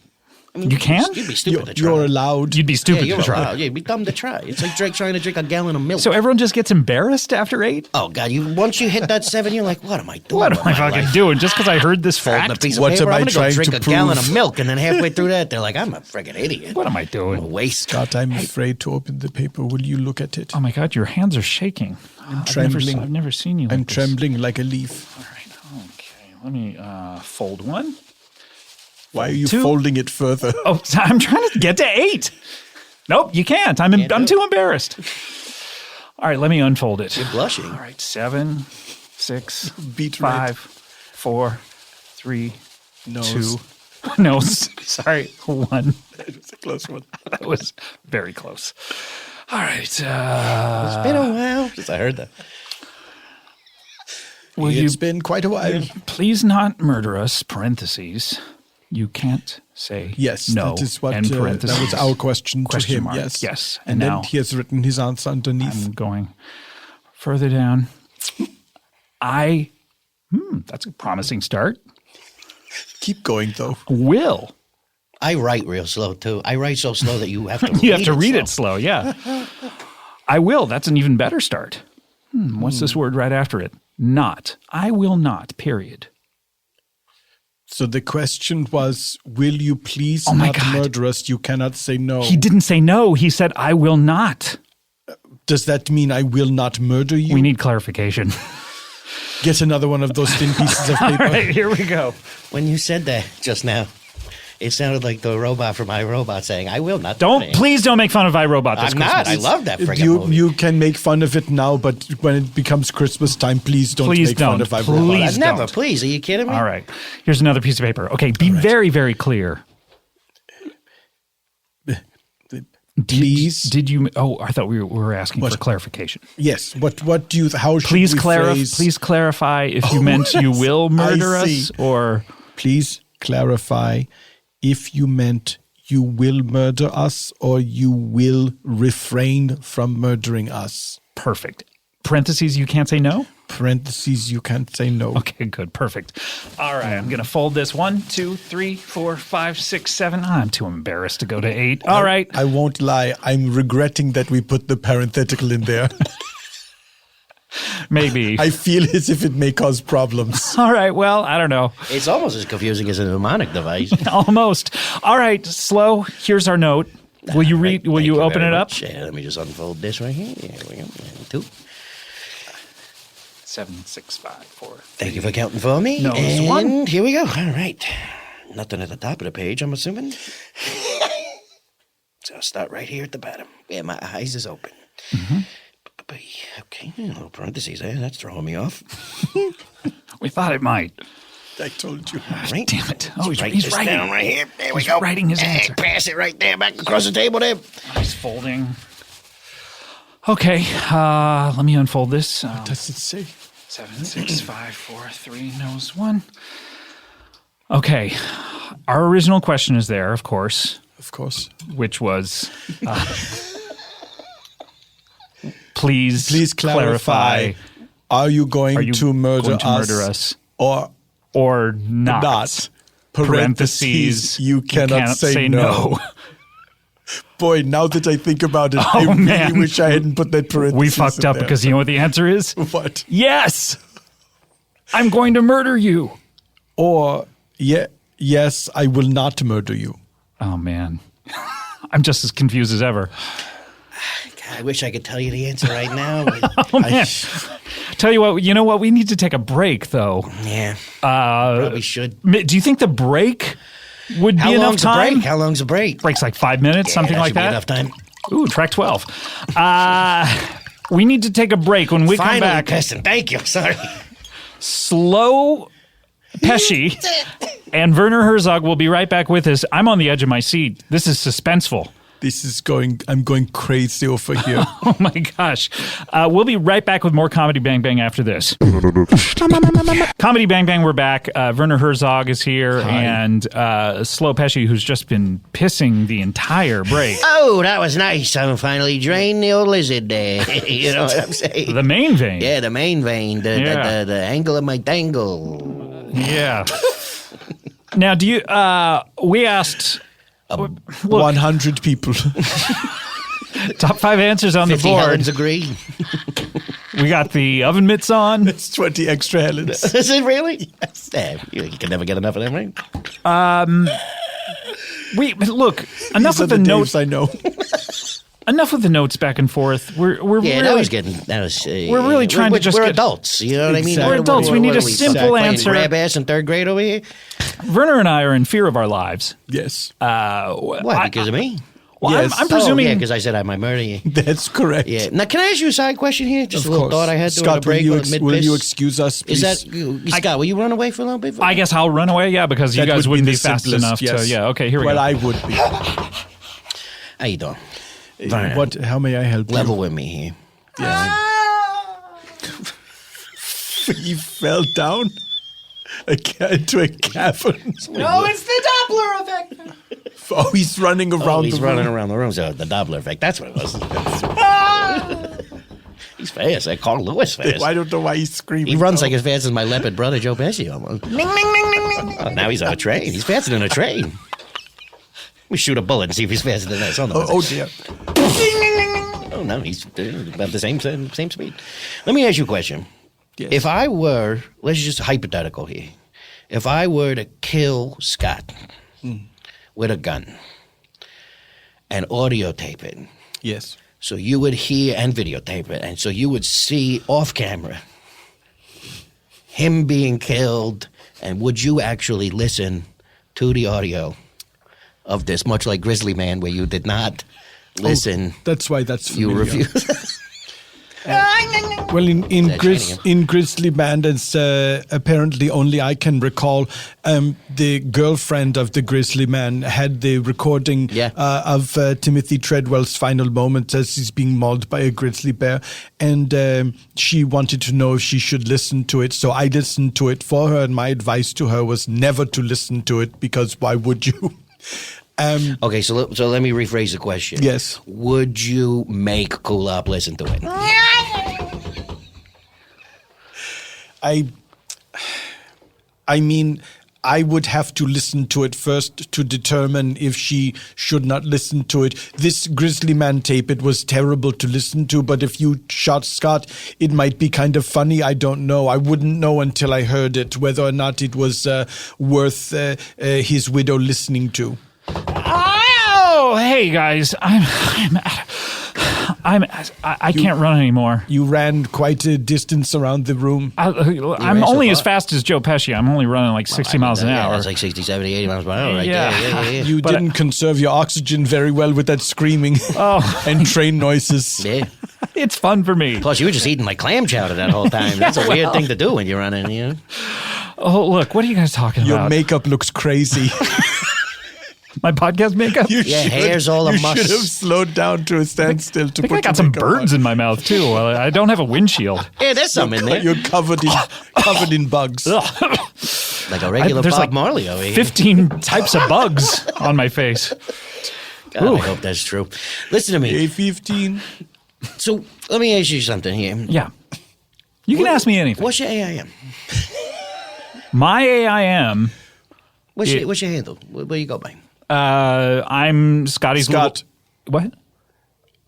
I You can? You'd be stupid to try. You're allowed. You'd be stupid you're to try. allowed. Yeah, you'd be dumb to try. It's like Drake trying to drink a gallon of milk. So everyone just gets embarrassed after 8? Oh God! Once you hit that 7, you're like, what am I doing? What with am I my fucking life? doing? Just because I heard this Folding a fact? piece of What paper. am I I'm gonna trying go drink to a gallon prove? of milk, and then halfway through that, they're like, I'm a friggin' idiot. What am I A doing? waste. God, I'm afraid to open the paper. Will you look at it? Oh my God, your hands are shaking. I'm trembling. I've never seen you like I'm this. trembling like a leaf. All right, okay. Let me fold one. Why are you 2. folding it further? Oh, I'm trying to get to 8. Nope, you can't. I'm too embarrassed. All right, let me unfold it. You're blushing. All right, 7, 6, Beat 5, 4, 3, Nose. 2. No, sorry, 1. That was a close one. That was very close. All right. It's been a while since I heard that. Will It's you been quite a while. please not murder us? Parentheses. You can't say Yes, no. that is what and that parentheses. was our question to him. Mark. Yes, Yes. and then now he has written his answer underneath. I'm going further down. That's a promising start. Keep going though. Will. I write real slow too. I write so slow that you have to. You have to read it slow. Yeah. I will. That's an even better start. What's this word right after it? Not. I will not. Period. So the question was, will you please Oh my not God. murder us? You cannot say no. He didn't say no. He said, I will not. Does that mean I will not murder you? We need clarification. Get another one of those thin pieces of All paper. right, here we go. When you said that just now, it sounded like the robot from iRobot saying, I will not. Please don't make fun of iRobot this I'm Christmas. not. I love that friggin' movie. You can make fun of it now, but when it becomes Christmas time, please don't Please make fun don't. of iRobot. Please Never, don't. please. Are you kidding me? All right. Here's another piece of paper. Okay, be very, very clear. Please. Did you? Oh, I thought we were asking What? for clarification. Yes. What do you? How should Please we phrase? Please clarify if you meant you will murder I us see. or. Please clarify if you meant you will murder us or you will refrain from murdering us. Perfect. parentheses, you can't say no? Parentheses, you can't say no. Okay, good. Perfect. All right, I'm going to fold this 1, 2, 3, 4, 5, 6, 7. I'm too embarrassed to go to 8. All right. I won't lie. I'm regretting that we put the parenthetical in there. Maybe. I feel as if it may cause problems. All right, well, I don't know. It's almost as confusing as a mnemonic device. Almost. All right, Slow, here's our note. Will you read? Will you open it up? Yeah, let me just unfold this right here. Here we go. 2. 7, 6, 5, 4. Thank you for counting for me. No, it's and 1. Here we go. All right. Nothing at the top of the page, I'm assuming. So I'll start right here at the bottom. Yeah, my eyes is open. Mm-hmm. Okay, little parentheses there. That's throwing me off. We thought it might. I told you. All right. Damn it. Oh, Let's write he's this writing. down right here. There we He's go. writing his Hey, answer. pass it right there, back across the table there. He's folding. Okay, let me unfold this. What does it say? 7, 6, 5, 4, 3, nose 1. Okay, our original question is there, of course. Of course. Which was, please clarify. Are you going to murder us? Or not? Parentheses, you cannot say no. Boy, now that I think about it, I really wish I hadn't put that parentheses. We fucked up there. because you know what the answer is? What? Yes! I'm going to murder you. Or, yes, I will not murder you. Oh, man. I'm just as confused as ever. God, I wish I could tell you the answer right now. Oh, man. Tell you what, we need to take a break, though. Yeah. Probably should. Do you think the break would be enough time? How long's a break? Break's like 5 minutes, something that like should be that. enough time. Ooh, track 12. We need to take a break. When we come back. Peston, thank you. Sorry. Slow Pesci and Werner Herzog will be right back with us. I'm on the edge of my seat. This is suspenseful. I'm going crazy over here. Oh my gosh. We'll be right back with more Comedy Bang Bang after this. Comedy Bang Bang, we're back. Werner Herzog is here. Hi. And Slow Pesci, who's just been pissing the entire break. Oh, that was nice. I'm finally drained the old lizard there. You know what I'm saying? The main vein. Yeah, the main vein. The angle of my dangle. Yeah. Now, do you, we asked... 100 people. Top 5 answers on the 50 board. Helens agree. We got the oven mitts on. It's 20 extra Helens. Is it really? Yes. Damn, you can never get enough of them, right? Look, enough of the notes. I know. Enough of the notes back and forth. We're yeah, really, we're really trying to just we're get adults. You know what I mean? We're adults. We need a simple answer. Grab ass in 3rd grade over here. Werner and I are in fear of our lives. Yes. Why? Because of me? Well, yes. I'm presuming. Oh, yeah, because I said I might murder you. That's correct. Yeah. Now, can I ask you a side question here? Just of a little course. thought I had Scott, during the break. will you excuse us, please? Is that Scott? Will you run away for a little bit? I guess I'll run away. Yeah, because you guys wouldn't be fast enough. Yes. So yeah. Okay, here we go. Well, I would be. How you doing? How may I help Level you? with me here. Yeah. He fell down into a cavern. No, it's the Doppler effect. Oh, he's running around He's the running room. around the room. So the Doppler effect. That's what it was. He's fast. I call Lewis fast. I don't know why he's screaming. He runs like as fast as my leopard brother Joe Pesci almost. Oh, now he's on a train. He's faster than a train. We shoot a bullet and see if he's faster than us. Oh dear. Oh no, he's about the same speed. Let me ask you a question. Yes. If I were, let's just hypothetical here. If I were to kill Scott with a gun and audio tape it. Yes. So you would hear and videotape it, and so you would see off camera him being killed, and would you actually listen to the audio of this, much like Grizzly Man, where you did not listen? That's why that's you familiar. refuse. Well, in Grizzly Man, it's apparently only I can recall the girlfriend of the Grizzly Man had the recording of Timothy Treadwell's final moments as he's being mauled by a grizzly bear, and she wanted to know if she should listen to it, so I listened to it for her, and my advice to her was never to listen to it, because why would you? Okay, so let me rephrase the question. Yes. Would you make Kulop listen to it? I mean, I would have to listen to it first to determine if she should not listen to it. This Grizzly Man tape, it was terrible to listen to, but if you shot Scott, it might be kind of funny. I don't know. I wouldn't know until I heard it whether or not it was worth his widow listening to. Oh, hey guys, I can't run anymore. You ran quite a distance around the room. I'm only as fast as Joe Pesci. I'm only running like 60 miles an hour. That's like 60, 70, 80 miles per hour right Yeah. there. You didn't conserve your oxygen very well with that screaming and train noises. Yeah. It's fun for me. Plus, you were just eating like clam chowder that whole time. That's a weird thing to do when you're running, you know? Oh, look, what are you guys talking Your about? makeup looks crazy. My podcast makeup? hair's all a You muss. should have slowed down to a standstill to I think put I got your some makeup birds on. in my mouth, too. I don't have a windshield. Yeah, there's some in there. You're covered in bugs. Like a regular There's Bob like Marley over here. 15 types of bugs on my face. God, I hope that's true. Listen to me. A15. So let me ask you something here. Yeah. You can ask me anything. What's your AIM? My AIM. What's your handle? Where you go by? I'm Scotty's Scott. What?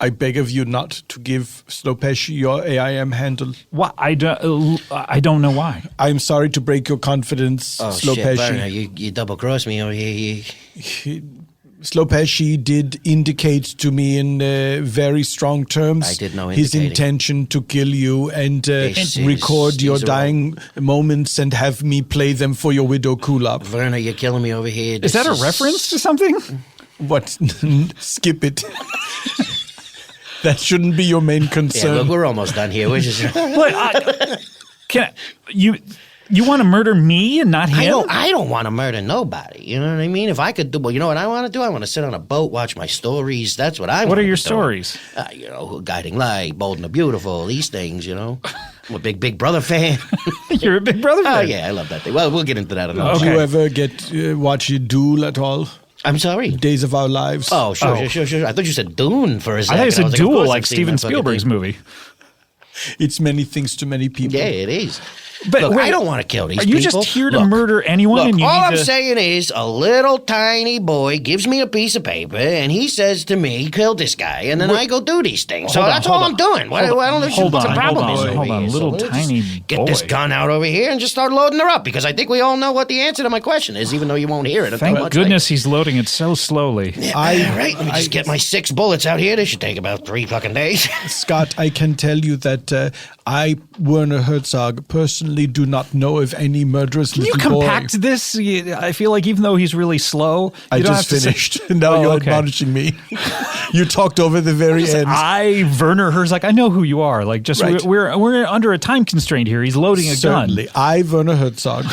I beg of you not to give Slopesh your AIM handle. What? I don't know why. I'm sorry to break your confidence, Oh shit, Werner, Slopesh. you double crossed me over here. Slopesh did indicate to me in very strong terms I did know his indicating. intention to kill you and This is- record your these are dying moments and have me play them for your widow Kulop. Werner, you're killing me over here. Is that a reference to something? What? Skip it. That shouldn't be your main Yeah, concern. look, we're almost done here. We're just. You want to murder me and not him? I don't want to murder nobody. You know what I mean? If I could do, well, you know what I want to do? I want to sit on a boat, watch my stories. That's what I want. What are your stories? You know, Guiding Light, Bold and the Beautiful, these things, you know. I'm a big Brother fan. You're a Big Brother fan? Oh, yeah, I love that thing. Well, we'll get into that another Did time. you ever get watch Duel at all? I'm sorry? Days of Our Lives. Oh, sure. I thought you said Dune for a I second. thought you said was of Duel, course like I've seen Steven that fucking Spielberg's thing. movie. It's many things to many people. Yeah, it is. But Look, wait, I don't want to kill these are people. you just here to Look, murder anyone? Look, and you all need I'm to... saying is a little tiny boy gives me a piece of paper and he says to me, kill this guy, and then I go do these things. So Hold on, that's hold all on. I'm doing. What I don't know Hold what the on, problem hold is on, over hold on. here. Little let's tiny just get this boy. gun out over here and just start loading her up because I think we all know what the answer to my question is, even though you won't hear it. until Thank much goodness he's loading it so slowly. later. Right, let me just get my 6 bullets out here. This should take about 3 fucking days. Scott, I can tell you that I, Werner Herzog, personally do not know of any murderous Can you little boy. compact this? I feel like even though he's really slow, I you don't just have to say- finished. Now Oh, you're okay. admonishing me. You talked over the very end. Werner Herzog, I know who you are. Like, just Right. we're under a time constraint here. He's loading a Certainly. gun. I, Werner Herzog,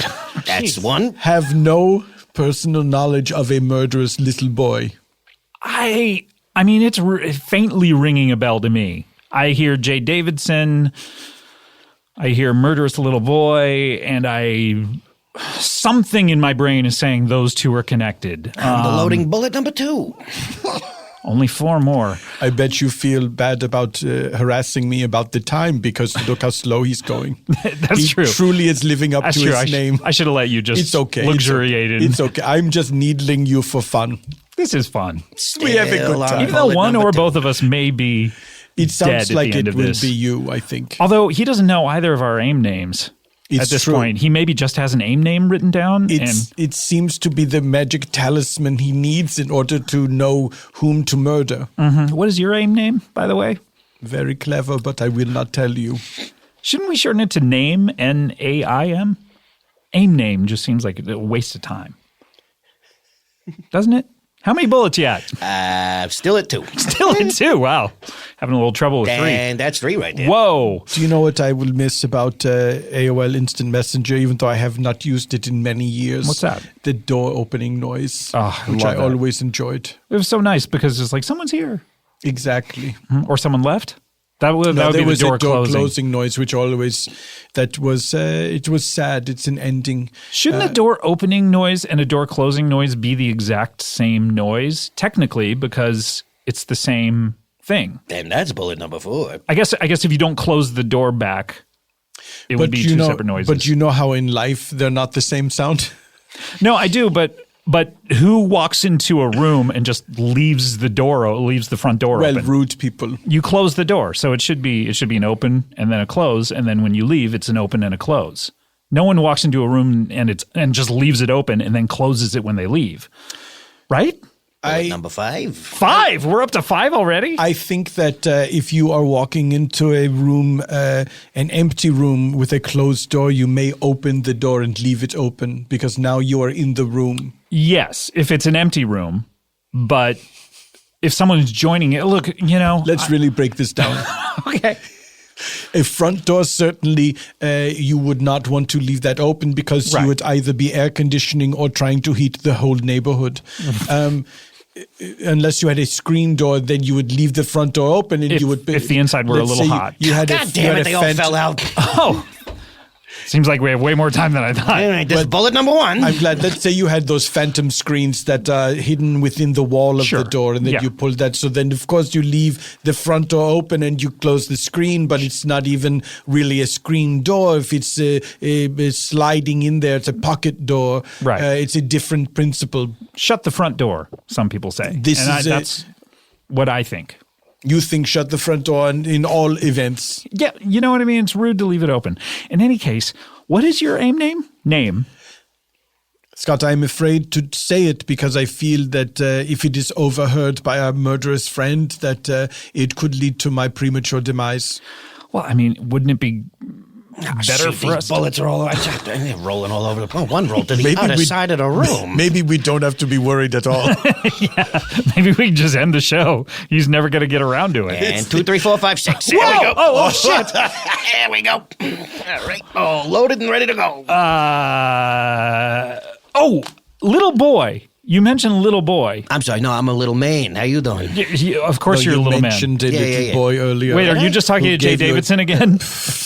That's one. have no personal knowledge of a murderous little boy. I mean, it's faintly ringing a bell to me. I hear Jay Davidson. I hear murderous little boy, and something in my brain is saying those two are connected. I'm the loading bullet number 2. Only 4 more. I bet you feel bad about harassing me about the time because look how slow he's going. That's he true. truly is living up That's to true. his name. I should have let you just It's okay. luxuriate in. It's okay. I'm just needling you for fun. This is fun. We have a good time. Even though one or both of us may be It sounds dead like at the end it of will this. be you, I think. Although he doesn't know either of our AIM names It's at this true. point. He maybe just has an AIM name written down. It seems to be the magic talisman he needs in order to know whom to murder. What is your AIM name, by the way? Very clever, but I will not tell you. Shouldn't we shorten it to name, N-A-I-M? AIM name just seems like a waste of time. Doesn't it? How many bullets you at? Still at 2. Still at 2, wow. Having a little trouble with 3. And that's 3 right there. Whoa. Do you know what I will miss about AOL Instant Messenger, even though I have not used it in many years? What's that? The door opening noise, Oh, which I love that. always enjoyed. It was so nice because it's like someone's here. Exactly. Or someone left. That would No, be there the was door a door closing. closing noise, which always, it was sad. It's an ending. Shouldn't a door opening noise and a door closing noise be the exact same noise? Technically, because it's the same thing. Then that's bullet number 4. I guess if you don't close the door back, it would be two separate noises. But you know how in life they're not the same sound? No, I do, but who walks into a room and just leaves the front door open? Well, rude people. You close the door, so it should be an open and then a close, and then when you leave, it's an open and a close. No one walks into a room and just leaves it open and then closes it when they leave, right? Number 5. 5? We're up to 5 already? I think that if you are walking into a room, an empty room with a closed door, you may open the door and leave it open because now you are in the room. Yes, if it's an empty room, but if someone's joining it, look, Let's really break this down. Okay. A front door, certainly you would not want to leave that open because you would either be air conditioning or trying to heat the whole neighborhood. Unless you had a screen door, then you would leave the front door open and you would... If the inside were a little hot. God damn it, they all fell out. Oh. Seems like we have way more time than I thought. All right, this is bullet number 1. I'm glad. Let's say you had those phantom screens that are hidden within the wall of the door, and then you pull that. So then, of course, you leave the front door open and you close the screen, but it's not even really a screen door. If it's a sliding in there, it's a pocket door. Right. It's a different principle. Shut the front door, some people say. That's what I think. You think shut the front door in all events. Yeah, you know what I mean? It's rude to leave it open. In any case, what is your name? Scott, I'm afraid to say it because I feel that if it is overheard by a murderous friend, that it could lead to my premature demise. Well, I mean, wouldn't it be better for us? These bullets are they're rolling all over the place. One rolled to the other side of the room. Maybe we don't have to be worried at all. Yeah, maybe we can just end the show. He's never going to get around to it. And 2, 3, 4, 5, 6. Whoa! Here we go. Oh, shit. There we go. All right. Oh, loaded and ready to go. Little boy. You mentioned little boy. I'm sorry. No, I'm a little man. How you doing? Of course you're a little man. You mentioned a little boy earlier. Wait, are you just talking to Jay Davidson again?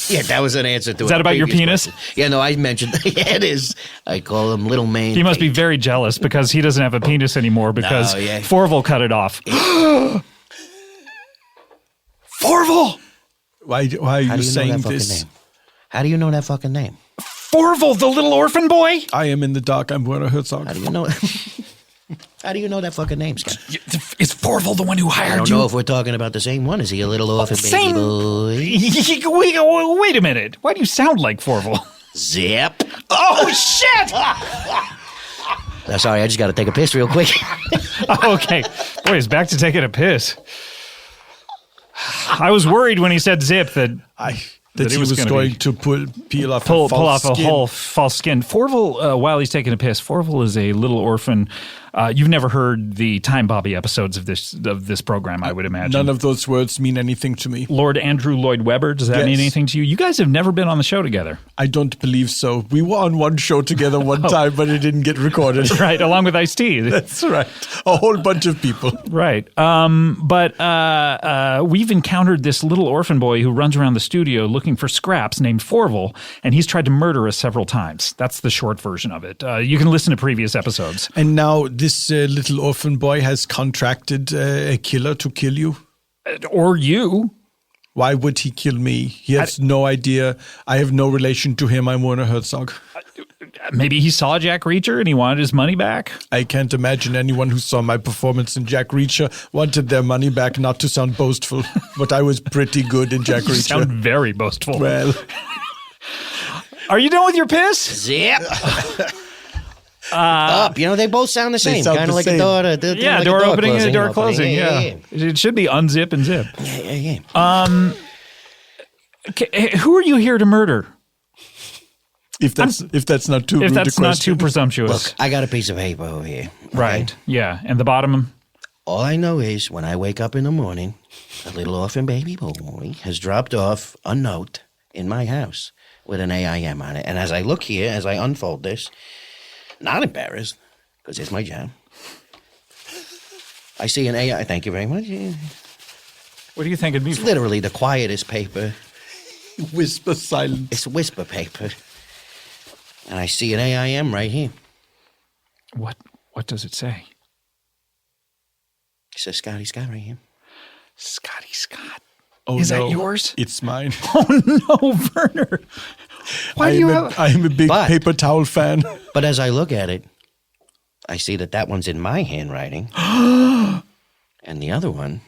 Yeah, that was an answer to it. Is that about your penis? Question. Yeah, no, I mentioned. Yeah, it is. I call him little man. He must be very jealous because he doesn't have a penis anymore because Forval cut it off. Forval! Why are you saying this? Name? How do you know that fucking name? Forval, the little orphan boy? I am in the dark. I'm Werner Herzog. How do you know? How do you know that fucking name, Scott? Is Forval the one who hired you? I don't know if we're talking about the same one. Is he a little orphan baby boy? Wait a minute. Why do you sound like Forval? Zip. Oh, shit! Sorry, I just got to take a piss real quick. Okay. Boy, he's back to taking a piss. I was worried when he said zip that he was going to peel off a whole false skin. Forval, while he's taking a piss, Forval is a little orphan. You've never heard the Time Bobby episodes of this program, I would imagine. None of those words mean anything to me. Lord Andrew Lloyd Webber, does that mean anything to you? You guys have never been on the show together. I don't believe so. We were on one show together one time, but it didn't get recorded. Right, along with Ice-T. That's right. A whole bunch of people. Right. But we've encountered this little orphan boy who runs around the studio looking for scraps named Forval, and he's tried to murder us several times. That's the short version of it. You can listen to previous episodes. And now this little orphan boy has contracted a killer to kill you? Or you. Why would he kill me? He has no idea. I have no relation to him. I'm Werner Herzog. Maybe he saw Jack Reacher and he wanted his money back? I can't imagine anyone who saw my performance in Jack Reacher wanted their money back, not to sound boastful, but I was pretty good in Jack Reacher. You sound very boastful. Well. Are you done with your piss? Zip. Up. You know, they both sound the same. Kind of like a door. Yeah, door opening and a door closing. Yeah. It should be unzip and zip. Yeah. Okay, who are you here to murder? If that's not too if that's not too presumptuous. Look, I got a piece of paper over here. Right. Yeah. And the bottom. All I know is when I wake up in the morning, a little orphan baby boy has dropped off a note in my house with an AIM on it. And as I look here, as I unfold this, not embarrassed, because it's my job, I see an AI. Thank you very much. What do you think it'd be? It's literally the quietest paper. Whisper silence. It's whisper paper. And I see an AIM right here. What does it say? It says Scotty Scott right here. Scotty Scott. Oh, Is no. that yours? It's mine. Oh no, Werner. Why do you have? I am a big But- paper towel fan. But as I look at it, I see that one's in my handwriting, and the other one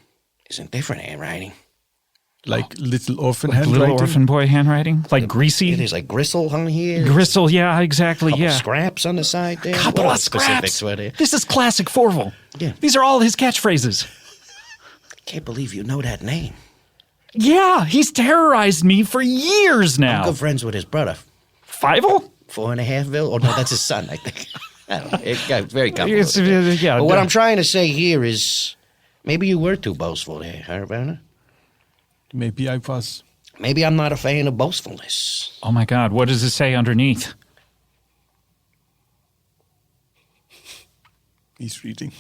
is in different handwriting. Like little orphan Like handwriting. little orphan boy handwriting, like greasy. It is like gristle on here. Gristle, yeah, exactly, Couple yeah. scraps on the side there. Couple What of specifics scraps. were there? This is classic Forville. Yeah. These are all his catchphrases. Can't believe you know that name. Yeah, he's terrorized me for years now. I'm good friends with his brother. Fievel? 4.5ville? Oh, no, that's his son, I think. I don't know. It got very It's, complicated. yeah, But what I'm trying to say here is maybe you were too boastful there, huh, Werner? Maybe I was. Maybe I'm not a fan of boastfulness. Oh my God, what does it say underneath? He's reading.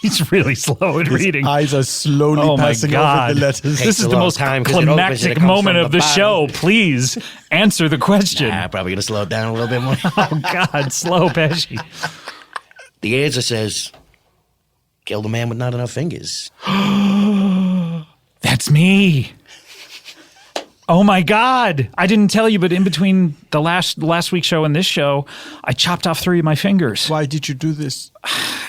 He's really slow at His reading. eyes are slowly passing over the letters. This is the most climactic moment of the show. Please answer the question. Nah, probably going to slow it down a little bit more. Oh, God, slow, Pesci. The answer says, killed a man with not enough fingers. That's me. Oh my God! I didn't tell you, but in between the last week's show and this show, I chopped off 3 of my fingers. Why did you do this?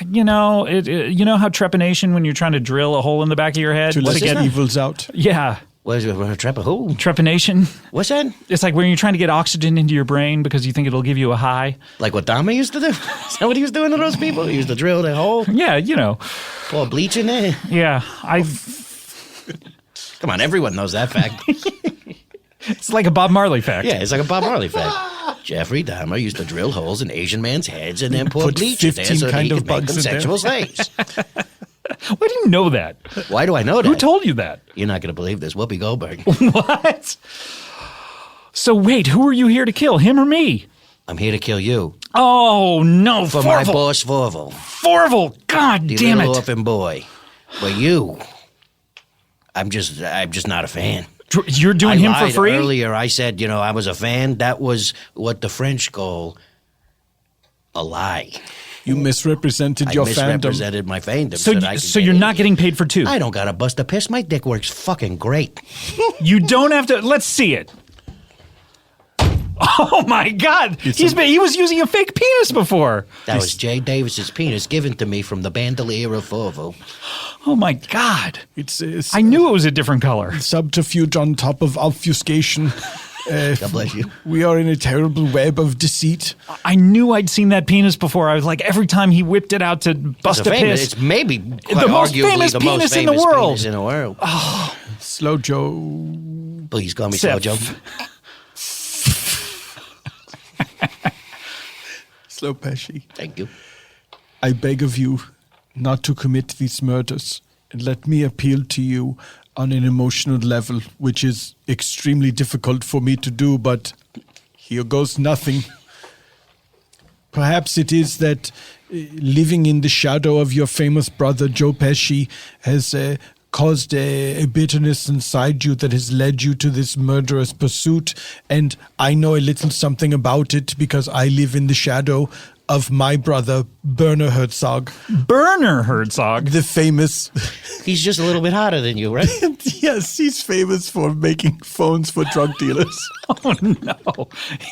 You know, you know how trepanation when you're trying to drill a hole in the back of your head To let the evils out. Yeah. What is it? Trepanation. What's that? It's like when you're trying to get oxygen into your brain because you think it'll give you a high. Like what Dama used to do? Is that what he was doing to those people? He used to drill that hole? Yeah, you know. Pour bleach in there? Yeah, Come on, everyone knows that fact. It's like a Bob Marley fact. Yeah, it's like a Bob Marley fact. Jeffrey Dahmer used to drill holes in Asian men's heads and then pour Put bleach in there 15 so kind he of could make bugs them in there. sexual slaves. Why do you know that? Why do I know that? Who told you that? You're not going to believe this. Whoopi Goldberg. What? So wait, who are you here to kill, him or me? I'm here to kill you. Oh, no, For Forville. my boss, Forville. Forville, God The damn little it. orphan boy. But you, I'm just not a fan. You're doing him for lied free? Earlier, I said, I was a fan. That was what the French call a lie. You misrepresented your I fandom. misrepresented my fandom. So, that I could so get you're in. not getting paid for 2? I don't got to bust a piss. My dick works fucking great. You don't have to. Let's see it. Oh my God! He was using a fake penis before. That was Jay Davis's penis given to me from the bandolier of Forville. Oh my God! It's I knew it was a different color. Subterfuge on top of obfuscation. God bless you. We are in a terrible web of deceit. I knew I'd seen that penis before. I was like, every time he whipped it out to bust a piss. It's maybe quite the most arguably famous the penis most in the famous world. penis in the world. Oh, Slow Joe. Please call me Seth. Slow Joe. Slow Pesci. Thank you. I beg of you not to commit these murders, and let me appeal to you on an emotional level, which is extremely difficult for me to do, but here goes nothing. Perhaps it is that living in the shadow of your famous brother Joe Pesci has caused a bitterness inside you that has led you to this murderous pursuit, and I know a little something about it because I live in the shadow of my brother, Werner Herzog. Werner Herzog? The famous... He's just a little bit hotter than you, right? Yes, he's famous for making phones for drug dealers. Oh, no.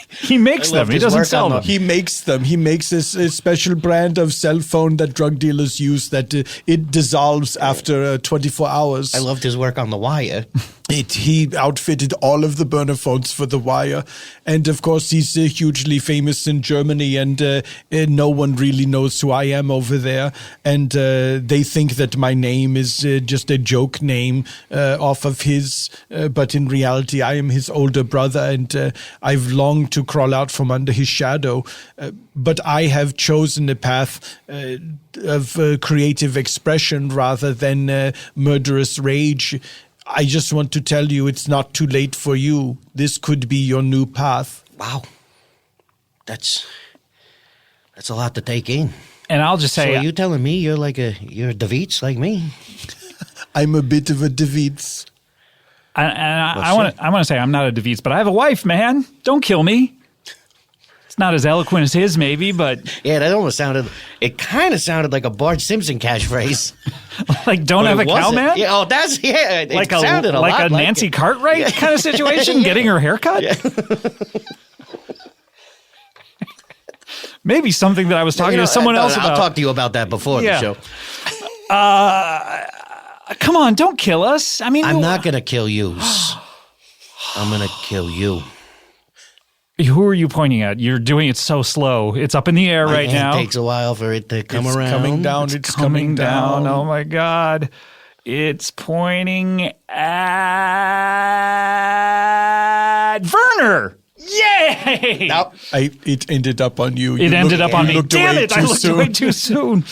He makes them. He doesn't sell them. He makes them. He makes a special brand of cell phone that drug dealers use that it dissolves after 24 hours. I loved his work on The Wire. He outfitted all of the burner phones for The Wire. And, of course, he's hugely famous in Germany, and no one really knows who I am over there. And they think that my name is just a joke name off of his, but in reality, I am his older brother, and I've longed to crawl out from under his shadow. But I have chosen a path of creative expression rather than murderous rage. I just want to tell you it's not too late for you. This could be your new path. Wow. That's a lot to take in. And I'll just say... So are you telling me you're a DeViets like me? I'm a bit of a DeViets. I want to say I'm not a DeViets, but I have a wife, man. Don't kill me. It's not as eloquent as his, maybe, but Yeah, that almost sounded. It kind of sounded like a Bart Simpson catchphrase. like don't But have it a cow wasn't. man. Yeah, it like sounded a like lot a Nancy it. Cartwright Yeah. kind of situation, getting her hair cut. Maybe something that I was talking to someone else about. I'll talk to you about that before the show. Come on, don't kill us. I mean, I'm not going to kill you. I'm going to kill you. Who are you pointing at? You're doing it so slow. It's up in the air right now. It takes a while for it to come It's around. coming down. It's coming down. Oh my God. It's pointing at Werner. Yay! Nope. It ended up on you. It ended up on me. looked Damn away it! I too looked soon. away too soon.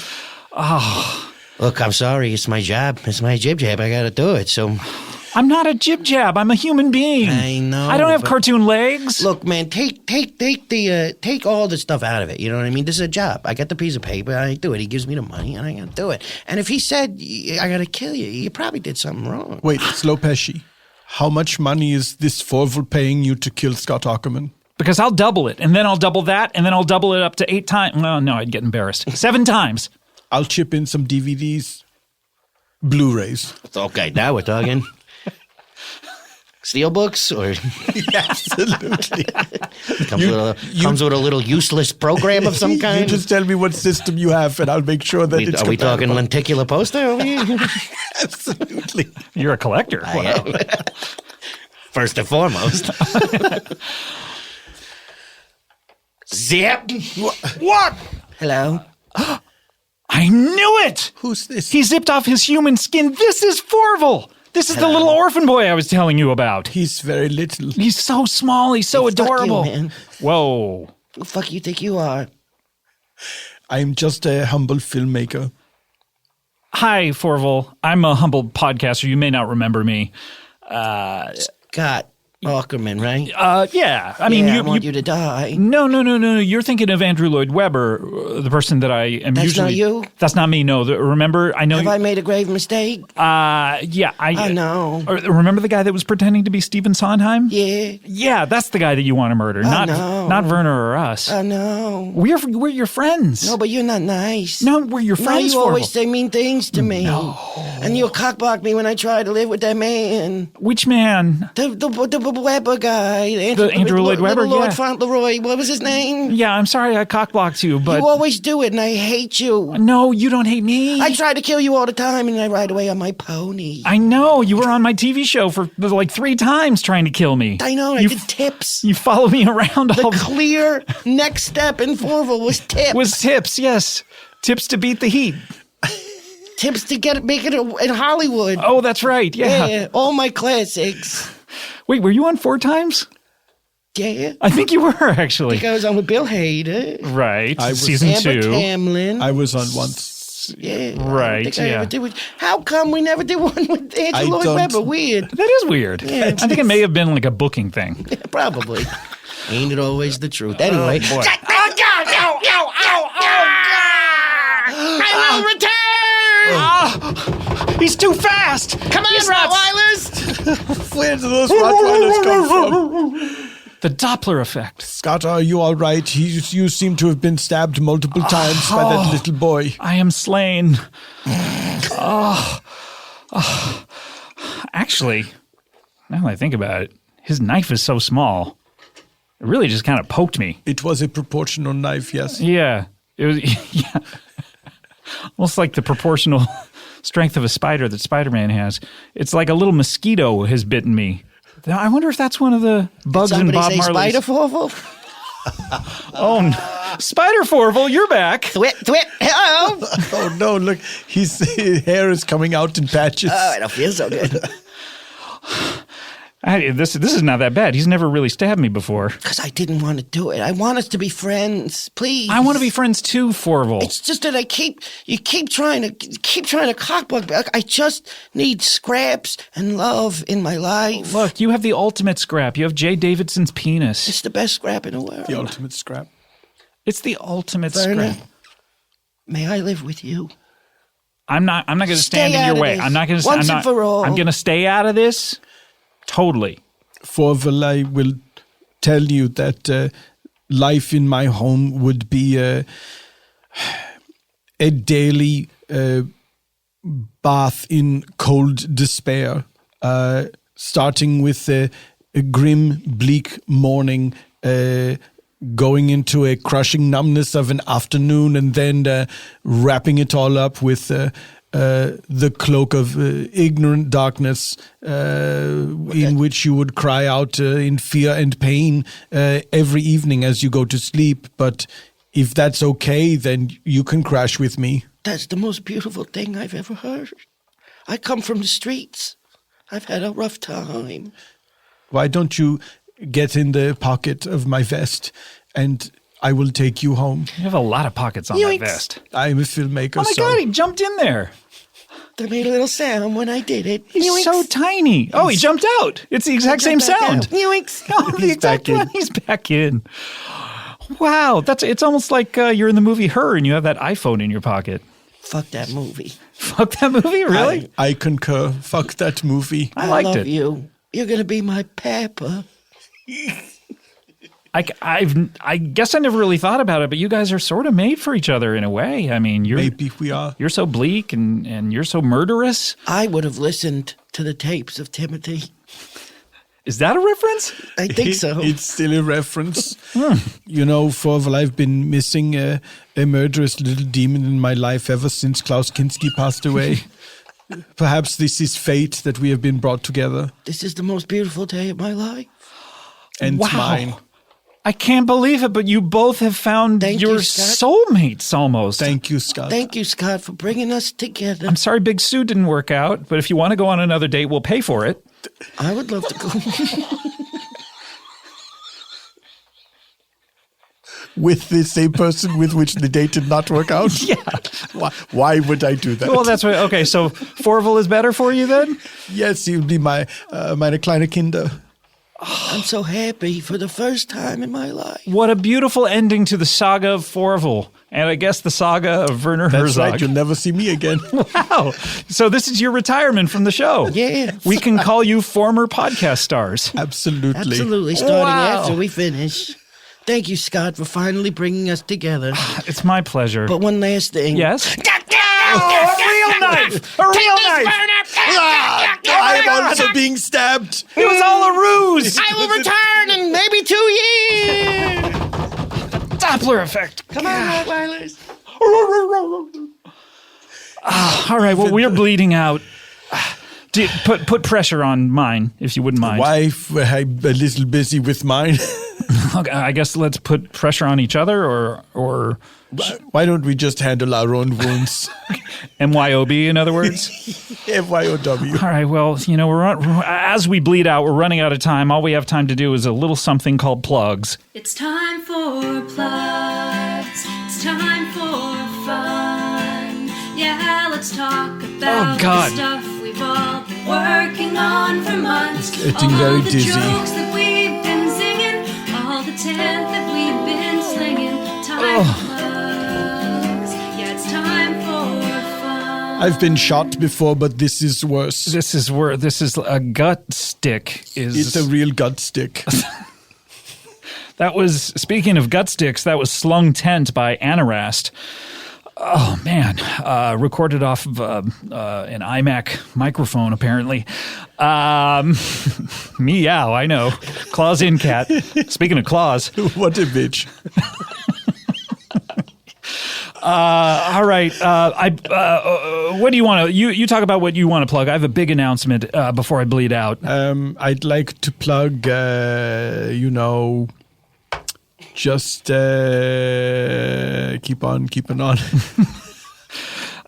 Oh. Look, I'm sorry. It's my job. It's my jib-jab. I got to do it. So I'm not a jib-jab. I'm a human being. I know. I don't have but- cartoon legs. Look, man, take all the stuff out of it. You know what I mean? This is a job. I got the piece of paper. I do it. He gives me the money, and I got to do it. And if he said I got to kill you, you probably did something wrong. Wait, Slow Pesci. How much money is this Forvel paying you to kill Scott Ackerman? Because I'll double it, and then I'll double that, and then I'll double it up to 8 times. Well, no, I'd get embarrassed. 7 times. I'll chip in some DVDs, Blu-rays. Okay, now we're talking. Steelbooks or absolutely comes with a little useless program of some kind. You just tell me what system you have, and I'll make sure that it's. Are we talking lenticular poster over here? Absolutely. You're a collector. I am. First and foremost. Zip. What? Hello. I knew it. Who's this? He zipped off his human skin. This is Forvel. This is the little orphan boy I was telling you about. He's very little. He's so small. He's so adorable. Fuck you, man. Whoa. Who the fuck you think you are? I'm just a humble filmmaker. Hi, Forvel. I'm a humble podcaster. You may not remember me. Scott Ackerman, right? Yeah. I mean, I want you to die. No. You're thinking of Andrew Lloyd Webber, the person that I am That's usually. not you? That's not me. No. Remember, I know. Have I made a grave mistake? Yeah. I know. Remember the guy that was pretending to be Stephen Sondheim? Yeah. Yeah, that's the guy that you want to murder. I know. Not Werner or us. I know. We're your friends. No, but you're not nice. No, we're your friends. No, you always Forvel. say mean things to me. No. And you'll cockblock me when I try to live with that man. Which man? The Weber guy. Andrew Lloyd Webber, Lord yeah. Fauntleroy. What was his name? Yeah, I'm sorry I cockblocked you, but You always do it, and I hate you. no, you don't hate me. I try to kill you all the time, and I ride away on my pony. I know. You were on my TV show for like 3 times trying to kill me. I know. I did tips. You follow me around The all clear next step in Forvel was tips. Was tips, yes. Tips to beat the heat. Tips to make it in Hollywood. Oh, that's right. Yeah. all my classics. Wait, were you on 4 times? Yeah. I think you were actually. Because I'm with Bill Hader. Right. I was- Season Amber 2. Tamlin. I was on once. Yeah. Right, I don't think I yeah. ever did how come we never did one with I Andrew Lloyd don't- Webber? Weird. That is weird. Yeah, I think it may have been like a booking thing. Probably. Ain't it always the truth? Anyway. Oh, boy. I will return! He's too fast. Come on, Rottweilers! Where do those Rottweilers come from? The Doppler effect. Scott, are you all right? You seem to have been stabbed multiple times by that little boy. I am slain. Actually, now that I think about it, his knife is so small. It really just kind of poked me. It was a proportional knife, yes. Yeah. It was yeah. Almost like the proportional strength of a spider that Spider-Man has. It's like a little mosquito has bitten me. I wonder if that's one of the bugs in Bob Marley's. Spider Forvel? Oh, no. Spider Forvel, you're back. Twit. Hello. Oh, no, look. His hair is coming out in patches. Oh, I don't feel so good. This is not that bad. He's never really stabbed me before. Because I didn't want to do it. I want us to be friends, please. I want to be friends too, Forvel. It's just that you keep trying to cockblock me. I just need scraps and love in my life. Look, you have the ultimate scrap. You have Jay Davidson's penis. It's the best scrap in the world. The ultimate scrap. It's the ultimate Werner, scrap. may I live with you? I'm not going to stand in out your of way. this. I'm not going to. Once and for all. I'm going to stay out of this. Totally. Forvel, I will tell you that life in my home would be a daily bath in cold despair, starting with a grim, bleak morning, going into a crushing numbness of an afternoon, and then wrapping it all up with the cloak of ignorant darkness, in which you would cry out in fear and pain every evening as you go to sleep. But if that's okay, then you can crash with me. That's the most beautiful thing I've ever heard. I come from the streets. I've had a rough time. Why don't you get in the pocket of my vest and I will take you home? You have a lot of pockets on that vest. I'm a filmmaker. Oh my God, he jumped in there. They made a little sound when I did it. He's so tiny. Oh, he jumped out. It's the exact same sound. Yoinks. Oh, the exact one. He's back in. Wow, it's almost like you're in the movie Her and you have that iPhone in your pocket. Fuck that movie. Fuck that movie? Really? I concur. Fuck that movie. I liked love it. you. You're going to be my papa. I guess I never really thought about it, but you guys are sort of made for each other in a way. I mean, maybe we are. You're so bleak and you're so murderous. I would have listened to the tapes of Timothy. Is that a reference? I think so. It's still a reference. You know, Forval, I've been missing a murderous little demon in my life ever since Klaus Kinski passed away. Perhaps this is fate that we have been brought together. This is the most beautiful day of my life. And mine. I can't believe it, but you both have found your soulmates almost. Thank you, Scott. Thank you, Scott, for bringing us together. I'm sorry Big Sue didn't work out, but if you want to go on another date, we'll pay for it. I would love to go. With the same person with which the date did not work out? Yeah. Why would I do that? Well, that's right. Okay, so Forval is better for you then? Yes, he would be my kleine Kinder. I'm so happy for the first time in my life. What a beautiful ending to the saga of Forval. And I guess the saga of Werner Herzog. That's right, you'll never see me again. Wow. So this is your retirement from the show. Yeah. We can call you former podcast stars. Absolutely. Absolutely, starting after we finish. Thank you, Scott, for finally bringing us together. It's my pleasure. But one last thing. Yes? A real knife! A real knife! I'm also being stabbed. It was all a ruse! I will return in maybe 2 years! Doppler effect. Come on, Rottweilers. All right, well, we're bleeding out. Put pressure on mine, if you wouldn't mind. Wife, I'm a little busy with mine. Okay, I guess let's put pressure on each other, or why don't we just handle our own wounds? MYOB, in other words? MYOW. All right, well, you know, as we bleed out, we're running out of time. All we have time to do is a little something called plugs. It's time for plugs. It's time for fun. Yeah, let's talk about the stuff we've all been working on for months. It's getting very dizzy. All the jokes that we've been singing, all the tent that we've been slinging. Time for plugs. Yeah, it's time for fun. I've been shot before, but this is worse. This is worse. This is a gut stick. It's a real gut stick. That was, speaking of gut sticks, that was Slung Tent by Anarast. Oh, man. Recorded off of an iMac microphone, apparently. Meow, I know. Claws in, cat. Speaking of claws. What a bitch. All right. What do you want to... You talk about what you want to plug. I have a big announcement before I bleed out. I'd like to plug, just keep on keeping on.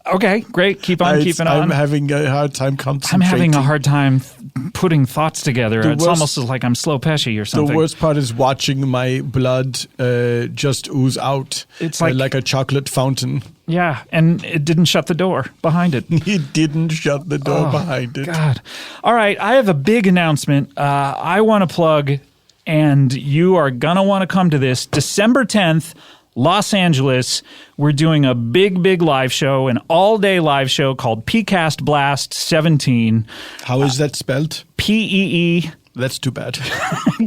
Okay, great. Keep on keeping on. I'm having a hard time concentrating. I'm having a hard time putting thoughts together. It's almost like I'm slow Pesci or something. The worst part is watching my blood just ooze out. It's like a chocolate fountain. Yeah, and it didn't shut the door behind it. It didn't shut the door behind it. God. All right, I have a big announcement. I want to plug, and you are going to want to come to this, December 10th, Los Angeles. We're doing a big live show, an all-day live show called PCast Blast 17. How is that spelled? PEE. That's too bad.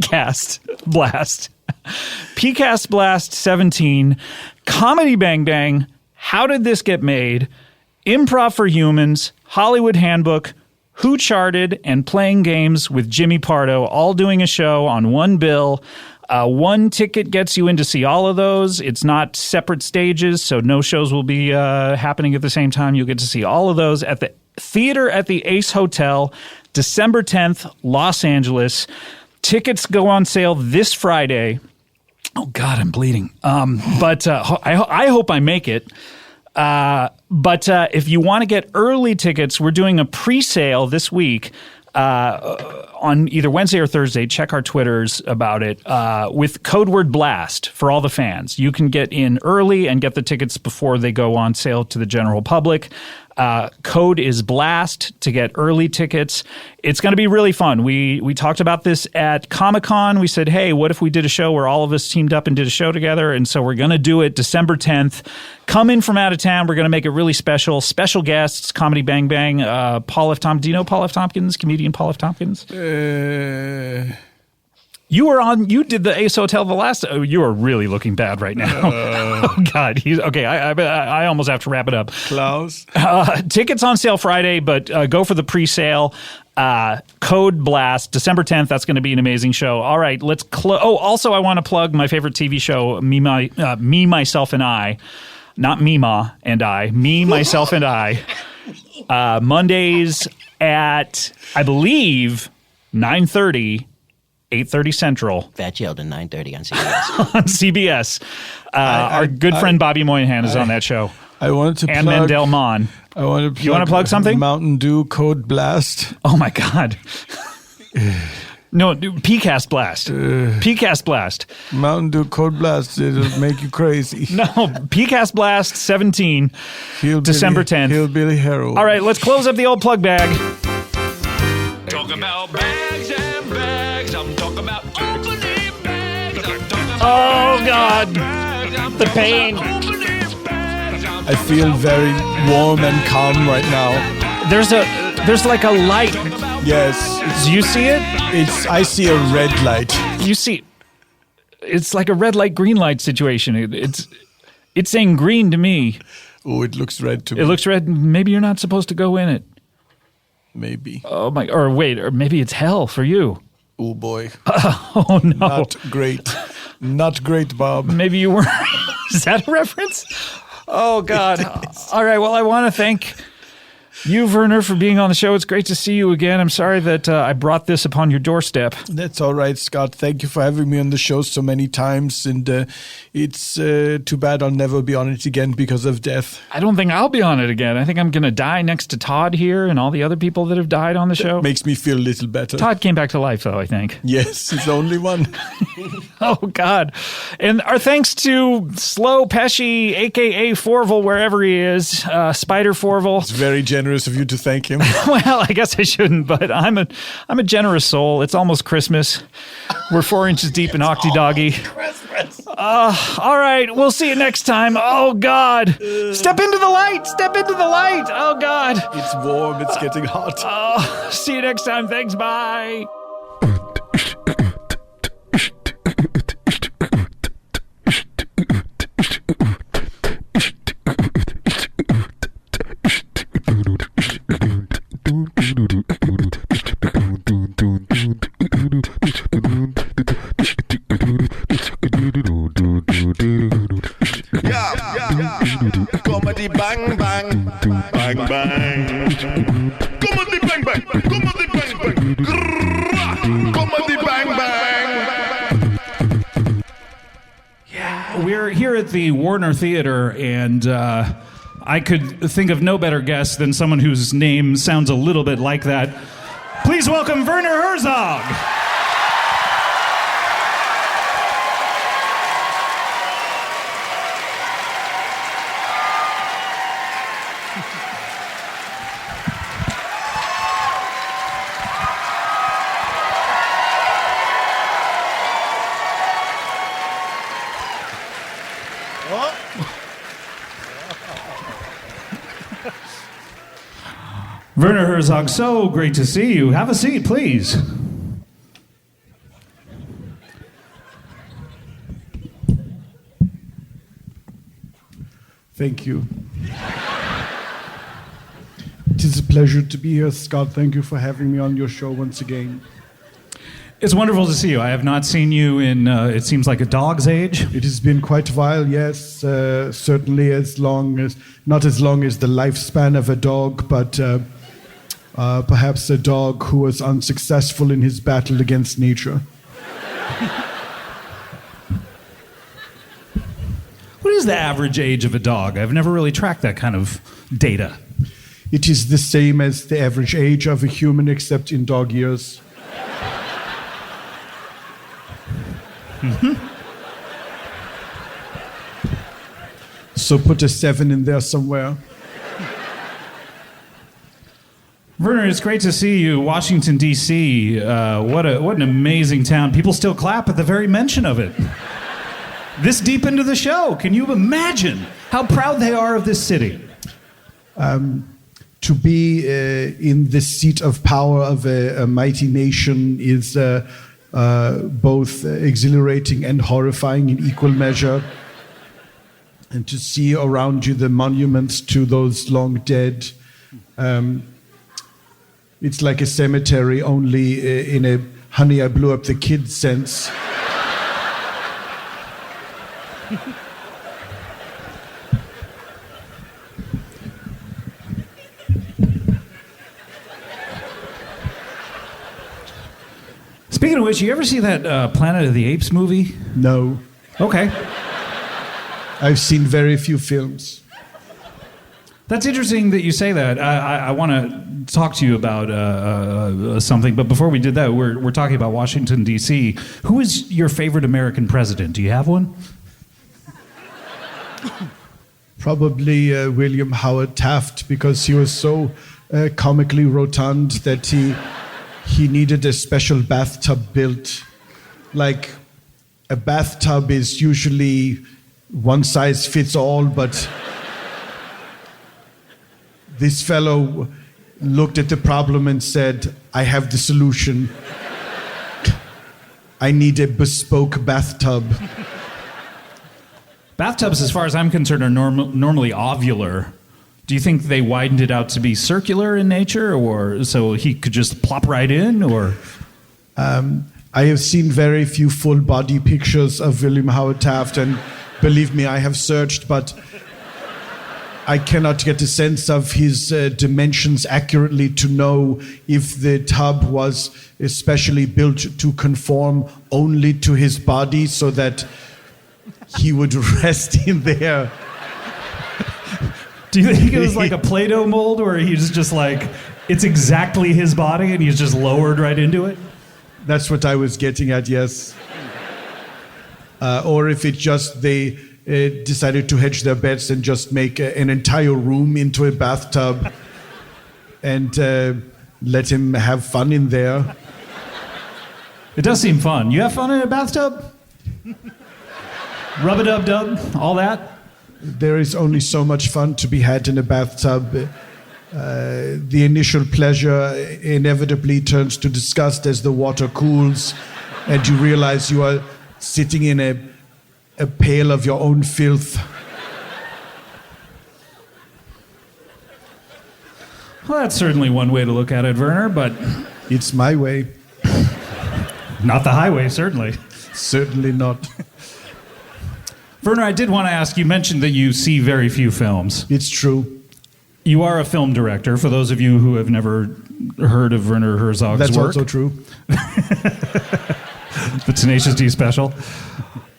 Cast Blast. PCast Blast 17, Comedy Bang Bang, How Did This Get Made, Improv for Humans, Hollywood Handbook, Who Charted, and Playing Games with Jimmy Pardo, all doing a show on one bill. One ticket gets you in to see all of those. It's not separate stages, so no shows will be happening at the same time. You'll get to see all of those at the Theater at the Ace Hotel, December 10th, Los Angeles. Tickets go on sale this Friday. Oh, God, I'm bleeding. But I hope I make it. But if you want to get early tickets, we're doing a pre-sale this week on either Wednesday or Thursday. Check our Twitters about it with code word BLAST for all the fans. You can get in early and get the tickets before they go on sale to the general public. Code is BLAST to get early tickets. It's going to be really fun. We talked about this at Comic-Con. We said, hey, what if we did a show where all of us teamed up and did a show together? And so we're going to do it December 10th. Come in from out of town. We're going to make it really special. Special guests, Comedy Bang Bang, Paul F. Tompkins. Do you know Paul F. Tompkins, comedian Paul F. Tompkins? You were on. You did the Ace Hotel the last. Oh, you are really looking bad right now. Oh God. He's okay. I almost have to wrap it up. Klaus. Tickets on sale Friday, but go for the pre-sale. Code BLAST, December 10th. That's going to be an amazing show. All right, let's close. Oh, also, I want to plug my favorite TV show, Me, Myself, and I. Not Mima and I. Me, Myself, and I. Mondays at, I believe, 9:30. 8:30 Central. Fat Sheldon, 9:30 on CBS. On CBS. Our good friend Bobby Moynihan is on that show. I wanted to and plug... Mandel Mon. You want to plug something? Mountain Dew Code Blast. Oh, my God. No, PCast Blast. PCast Blast. Mountain Dew Code Blast. It'll make you crazy. No, PCast Blast 17, December 10th. Hillbilly Hero. All right, let's close up the old plug bag. Talk about bags and bags. I'm talking about opening bags. I'm talking about oh, God. The pain. I feel very warm and calm right now. There's like a light. Yes. Do you see it? I see a red light. You see, it's like a red light, green light situation. It's saying green to me. Oh, it looks red to me. It looks red. Maybe you're not supposed to go in it. Maybe. Oh my! Or wait, or maybe it's hell for you. Oh boy. Oh no! Not great. Not great, Bob. Maybe you were. Is that a reference? Oh God! All right. Well, I want to thank you, Werner, for being on the show. It's great to see you again. I'm sorry that I brought this upon your doorstep. That's all right, Scott. Thank you for having me on the show so many times. And it's too bad I'll never be on it again because of death. I don't think I'll be on it again. I think I'm going to die next to Todd here and all the other people that have died on the show. Makes me feel a little better. Todd came back to life, though, I think. Yes, he's the only one. Oh, God. And our thanks to Slow Pesci, a.k.a. Forvel, wherever he is, Spider Forvel. It's very generous of you to thank him. Well, I guess I shouldn't, but I'm a generous soul. It's almost Christmas. We're 4 inches deep in Octy Doggy. All right, we'll see you next time. Oh, God. Step into the light. Step into the light. Oh, God. It's warm. It's getting hot. Oh, see you next time. Thanks. Bye. Comedy bang bang, bang bang. Comedy bang bang, comedy bang bang. Comedy bang bang. Yeah, we're here at the Warner Theater, and I could think of no better guest than someone whose name sounds a little bit like that. Please welcome Werner Herzog. Werner Herzog, so great to see you. Have a seat, please. Thank you. It is a pleasure to be here, Scott. Thank you for having me on your show once again. It's wonderful to see you. I have not seen you in, it seems like a dog's age. It has been quite a while, yes. Certainly not as long as the lifespan of a dog, but perhaps a dog who was unsuccessful in his battle against nature. What is the average age of a dog? I've never really tracked that kind of data. It is the same as the average age of a human, except in dog years. Mm-hmm. So put a 7 in there somewhere. Werner, it's great to see you. Washington, D.C., what an amazing town. People still clap at the very mention of it. This deep into the show, can you imagine how proud they are of this city? To be in the seat of power of a mighty nation is both exhilarating and horrifying in equal measure. And to see around you the monuments to those long dead, it's like a cemetery, only in a honey, I blew up the kid sense. Speaking of which, you ever see that Planet of the Apes movie? No. Okay. I've seen very few films. That's interesting that you say that. I want to talk to you about something, but before we did that, we're talking about Washington, D.C. Who is your favorite American president? Do you have one? Probably William Howard Taft, because he was so comically rotund that he needed a special bathtub built. Like, a bathtub is usually one size fits all, but this fellow looked at the problem and said, I have the solution. I need a bespoke bathtub. Bathtubs, as far as I'm concerned, are normally ovular. Do you think they widened it out to be circular in nature, or so he could just plop right in, or? I have seen very few full body pictures of William Howard Taft, and believe me, I have searched, but I cannot get a sense of his dimensions accurately to know if the tub was especially built to conform only to his body so that he would rest in there. Do you think it was like a Play-Doh mold where he's just like, it's exactly his body and he's just lowered right into it? That's what I was getting at, yes. Or if it just, they decided to hedge their bets and just make an entire room into a bathtub and let him have fun in there. It does seem fun. You have fun in a bathtub? Rub-a-dub-dub, all that? There is only so much fun to be had in a bathtub. The initial pleasure inevitably turns to disgust as the water cools and you realize you are sitting in a pail of your own filth. Well, that's certainly one way to look at it, Werner, but... It's my way. Not the highway, certainly. Certainly not. Werner, I did want to ask, you mentioned that you see very few films. It's true. You are a film director, for those of you who have never heard of Werner Herzog's That's work. also true. The Tenacious D special.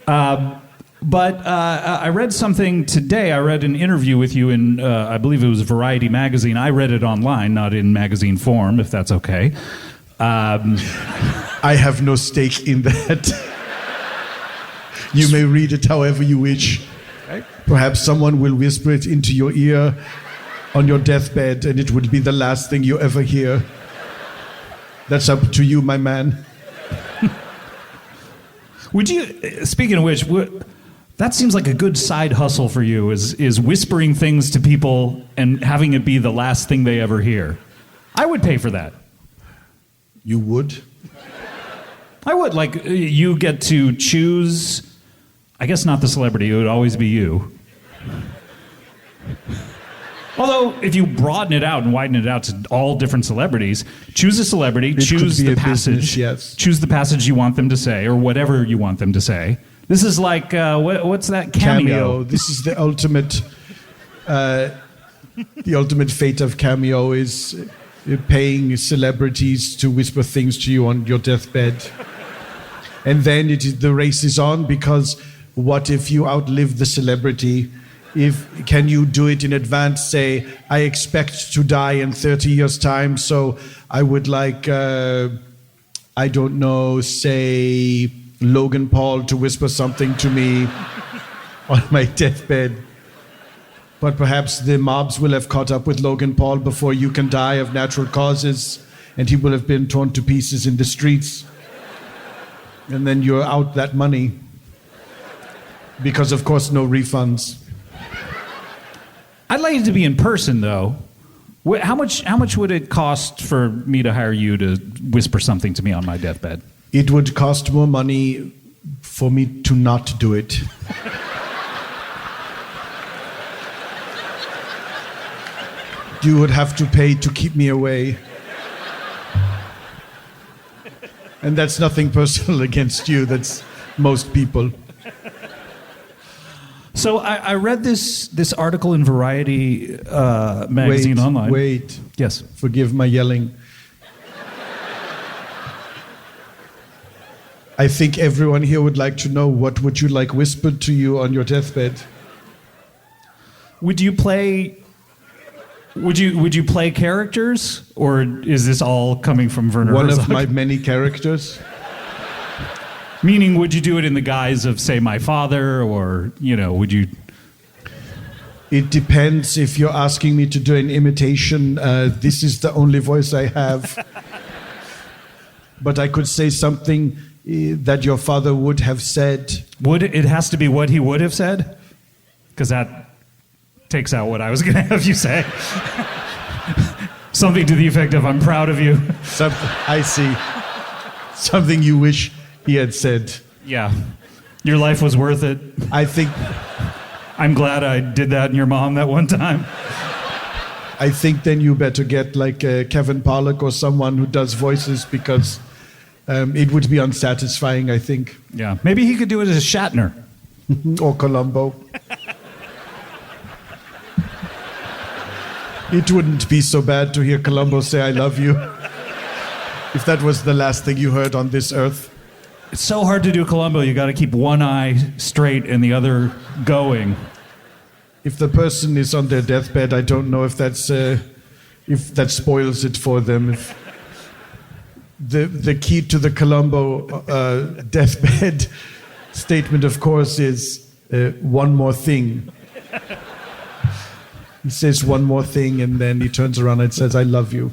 But I read something today. I read an interview with you in, I believe it was Variety magazine. I read it online, not in magazine form, if that's okay. I have no stake in that. You may read it however you wish. Okay. Perhaps someone will whisper it into your ear on your deathbed, and it would be the last thing you ever hear. That's up to you, my man. Would you, speaking of which, that seems like a good side hustle for you, is whispering things to people and having it be the last thing they ever hear. I would pay for that. You would? I would. Like, you get to choose, I guess not the celebrity, it would always be you. Although, if you broaden it out and widen it out to all different celebrities, choose a celebrity, It choose could be the a passage, business, yes. choose the passage you want them to say, or whatever you want them to say. This is like, what's that? Cameo. This is the ultimate. The ultimate fate of Cameo is paying celebrities to whisper things to you on your deathbed. And then the race is on, because what if you outlive the celebrity? Can you do it in advance? Say, I expect to die in 30 years' time, so I would like, I don't know, say Logan Paul to whisper something to me on my deathbed. But perhaps the mobs will have caught up with Logan Paul before you can die of natural causes, and he will have been torn to pieces in the streets. And then you're out that money. Because, of course, no refunds. I'd like it to be in person, though. How much would it cost for me to hire you to whisper something to me on my deathbed? It would cost more money for me to not do it. You would have to pay to keep me away. And that's nothing personal against you, that's most people. So I read this article in Variety magazine online. Wait. Yes. Forgive my yelling. I think everyone here would like to know, what would you like whispered to you on your deathbed? Would you play characters, or is this all coming from Werner One Herzog? of my many characters. Meaning, would you do it in the guise of, say, my father, or, would you... It depends. If you're asking me to do an imitation, this is the only voice I have. But I could say something that your father would have said. It has to be what he would have said? Because that takes out what I was going to have you say. Something to the effect of, I'm proud of you. I see. Something you wish he had said. Yeah. Your life was worth it. I think... I'm glad I did that in your mom that one time. I think then you better get like Kevin Pollak or someone who does voices, because it would be unsatisfying, I think. Yeah. Maybe he could do it as Shatner. Or Columbo. It wouldn't be so bad to hear Columbo say, I love you. If that was the last thing you heard on this earth. It's so hard to do Columbo. You got to keep one eye straight and the other going. If the person is on their deathbed, I don't know if if that spoils it for them. If the key to the Columbo deathbed statement, of course, is one more thing. He says one more thing, and then he turns around and says, I love you.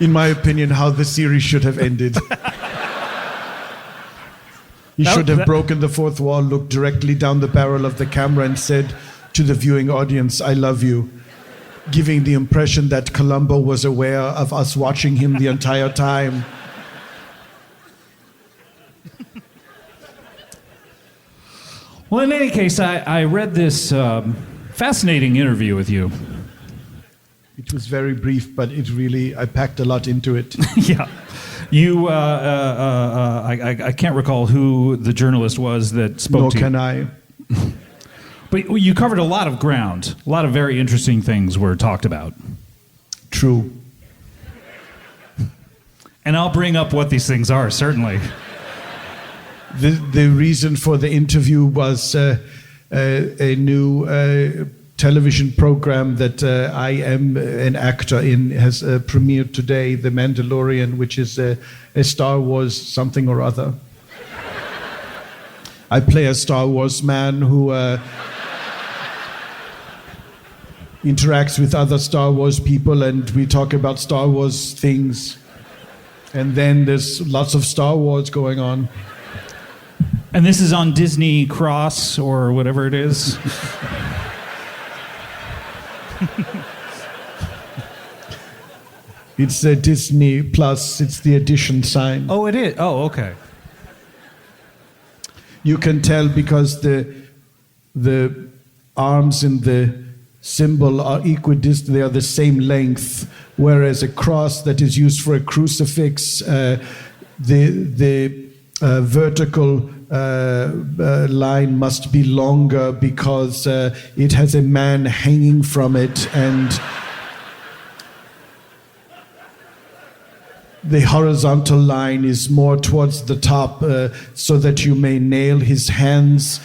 In my opinion, how the series should have ended. He should have broken the fourth wall, looked directly down the barrel of the camera, and said to the viewing audience, I love you, giving the impression that Columbo was aware of us watching him the entire time. Well, in any case, I read this fascinating interview with you. It was very brief, but I packed a lot into it. Yeah. You, I can't recall who the journalist was that spoke to you. Nor can I. But you covered a lot of ground. A lot of very interesting things were talked about. True. And I'll bring up what these things are, certainly. The reason for the interview was a new television program that I am an actor in, has premiered today, The Mandalorian, which is a Star Wars something or other. I play a Star Wars man who interacts with other Star Wars people, and we talk about Star Wars things. And then there's lots of Star Wars going on. And this is on Disney Cross or whatever it is. It's a Disney Plus. It's the edition sign. Oh, it is? Oh, okay. You can tell because the arms in the symbol are equidistant, they are the same length, whereas a cross that is used for a crucifix, the vertical line must be longer because it has a man hanging from it, and the horizontal line is more towards the top so that you may nail his hands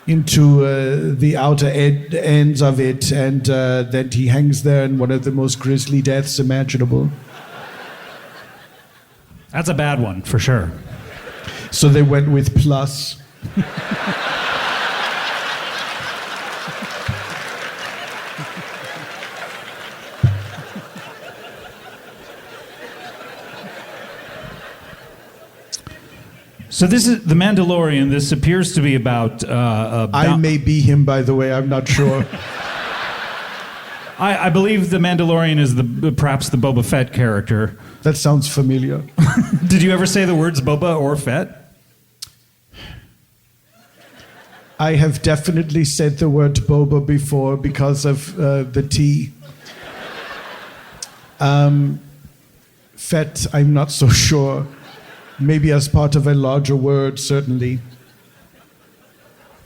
into the outer ends of it, and that he hangs there in one of the most grisly deaths imaginable. That's a bad one, for sure. So they went with plus. So this is The Mandalorian. This appears to be about... I may be him, by the way. I'm not sure. I believe The Mandalorian is perhaps the Boba Fett character. That sounds familiar. Did you ever say the words Boba or Fett? I have definitely said the word boba before because of the T. Fett, I'm not so sure. Maybe as part of a larger word, certainly.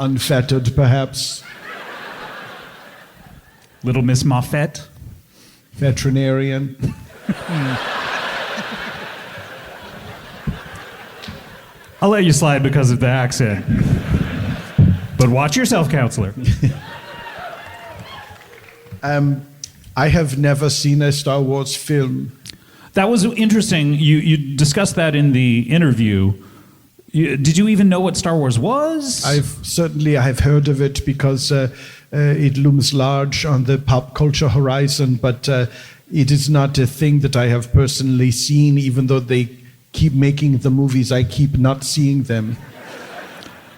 Unfettered, perhaps. Little Miss Moffat? Veterinarian. I'll let you slide because of the accent. But watch yourself, counselor. I have never seen a Star Wars film. That was interesting. You discussed that in the interview. Did you even know what Star Wars was? I have heard of it because it looms large on the pop culture horizon, but it is not a thing that I have personally seen, even though they keep making the movies. I keep not seeing them.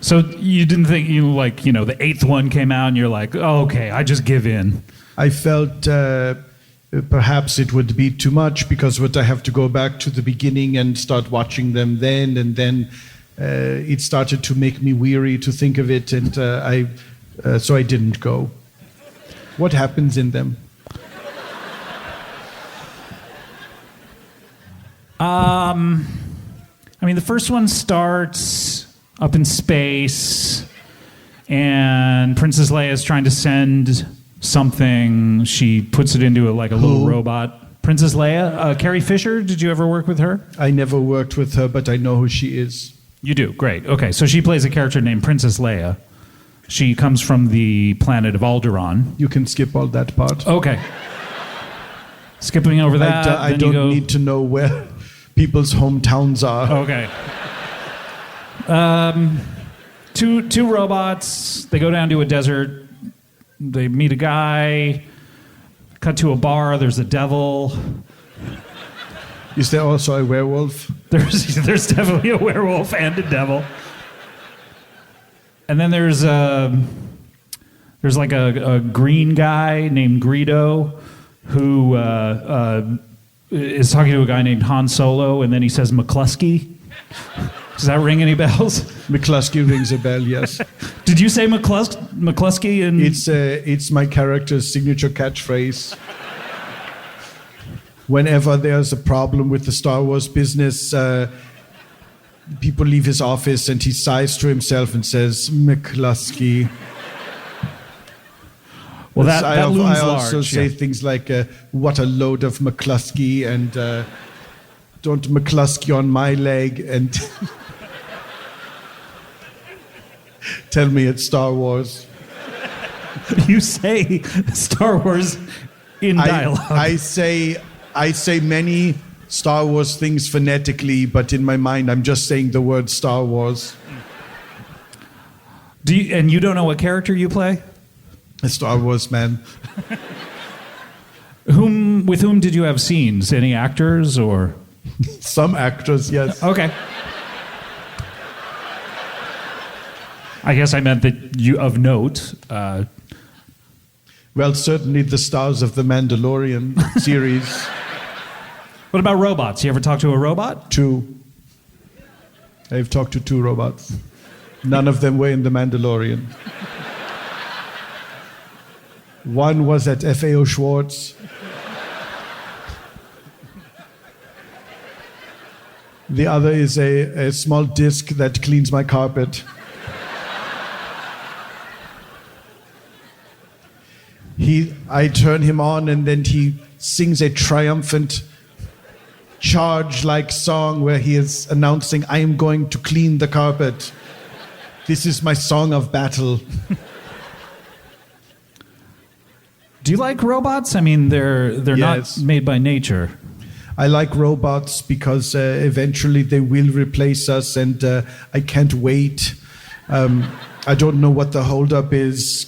So you didn't think the eighth one came out and you're like, oh, okay, I just give in. I felt perhaps it would be too much because would I have to go back to the beginning and start watching them then, and then it started to make me weary to think of it, and so I didn't go. What happens in them? The first one starts up in space, and Princess Leia is trying to send something. She puts it into a little robot. Princess Leia, Carrie Fisher, did you ever work with her? I never worked with her, but I know who she is. You do? Great. Okay, so she plays a character named Princess Leia. She comes from the planet of Alderaan. You can skip all that part. Okay. Skipping over that. I don't need to know where people's hometowns are. Okay. Two robots. They go down to a desert. They meet a guy. Cut to a bar. There's a devil. Is there also a werewolf? There's definitely a werewolf and a devil. And then there's a green guy named Greedo who is talking to a guy named Han Solo, and then he says McCluskey. Does that ring any bells? McCluskey rings a bell, yes. Did you say McCluskey? And it's my character's signature catchphrase. Whenever there's a problem with the Star Wars business, people leave his office and he sighs to himself and says, McCluskey. Well, that looms I also large, say yeah. things like, what a load of McCluskey, and don't McCluskey on my leg, and tell me it's Star Wars. You say Star Wars in dialogue. I say many Star Wars things phonetically, but in my mind I'm just saying the word Star Wars. And you don't know what character you play? A Star Wars man. With whom did you have scenes? Any actors or? Some actors, yes. Okay. I guess I meant that you of note. Well, certainly the stars of the Mandalorian series. What about robots? You ever talk to a robot? 2. I've talked to 2 robots. None of them were in the Mandalorian. One was at FAO Schwartz. The other is a small disc that cleans my carpet. I turn him on, and then he sings a triumphant charge-like song where he is announcing, "I am going to clean the carpet. This is my song of battle." Do you like robots? I mean, they're Yes. not made by nature. I like robots because eventually they will replace us, and I can't wait. I don't know what the holdup is.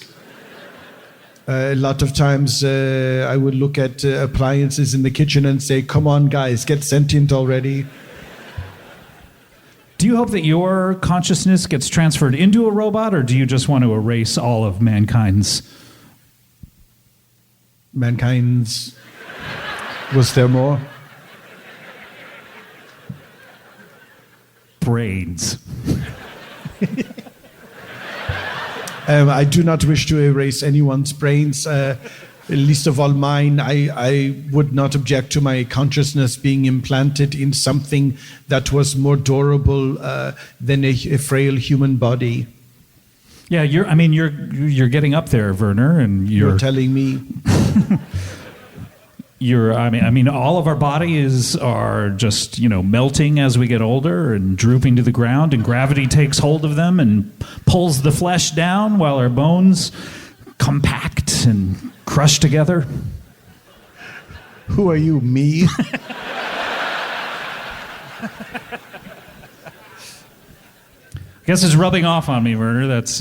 A lot of times I would look at appliances in the kitchen and say, "Come on, guys, get sentient already." Do you hope that your consciousness gets transferred into a robot, or do you just want to erase all of mankind's? Was there more? Brains. I do not wish to erase anyone's brains, least of all mine. I would not object to my consciousness being implanted in something that was more durable than a frail human body. Yeah, you're getting up there, Werner, and You're telling me. I mean, all of our bodies are just, melting as we get older and drooping to the ground, and gravity takes hold of them and pulls the flesh down while our bones compact and crush together. Who are you, me? I guess it's rubbing off on me, Werner. That's.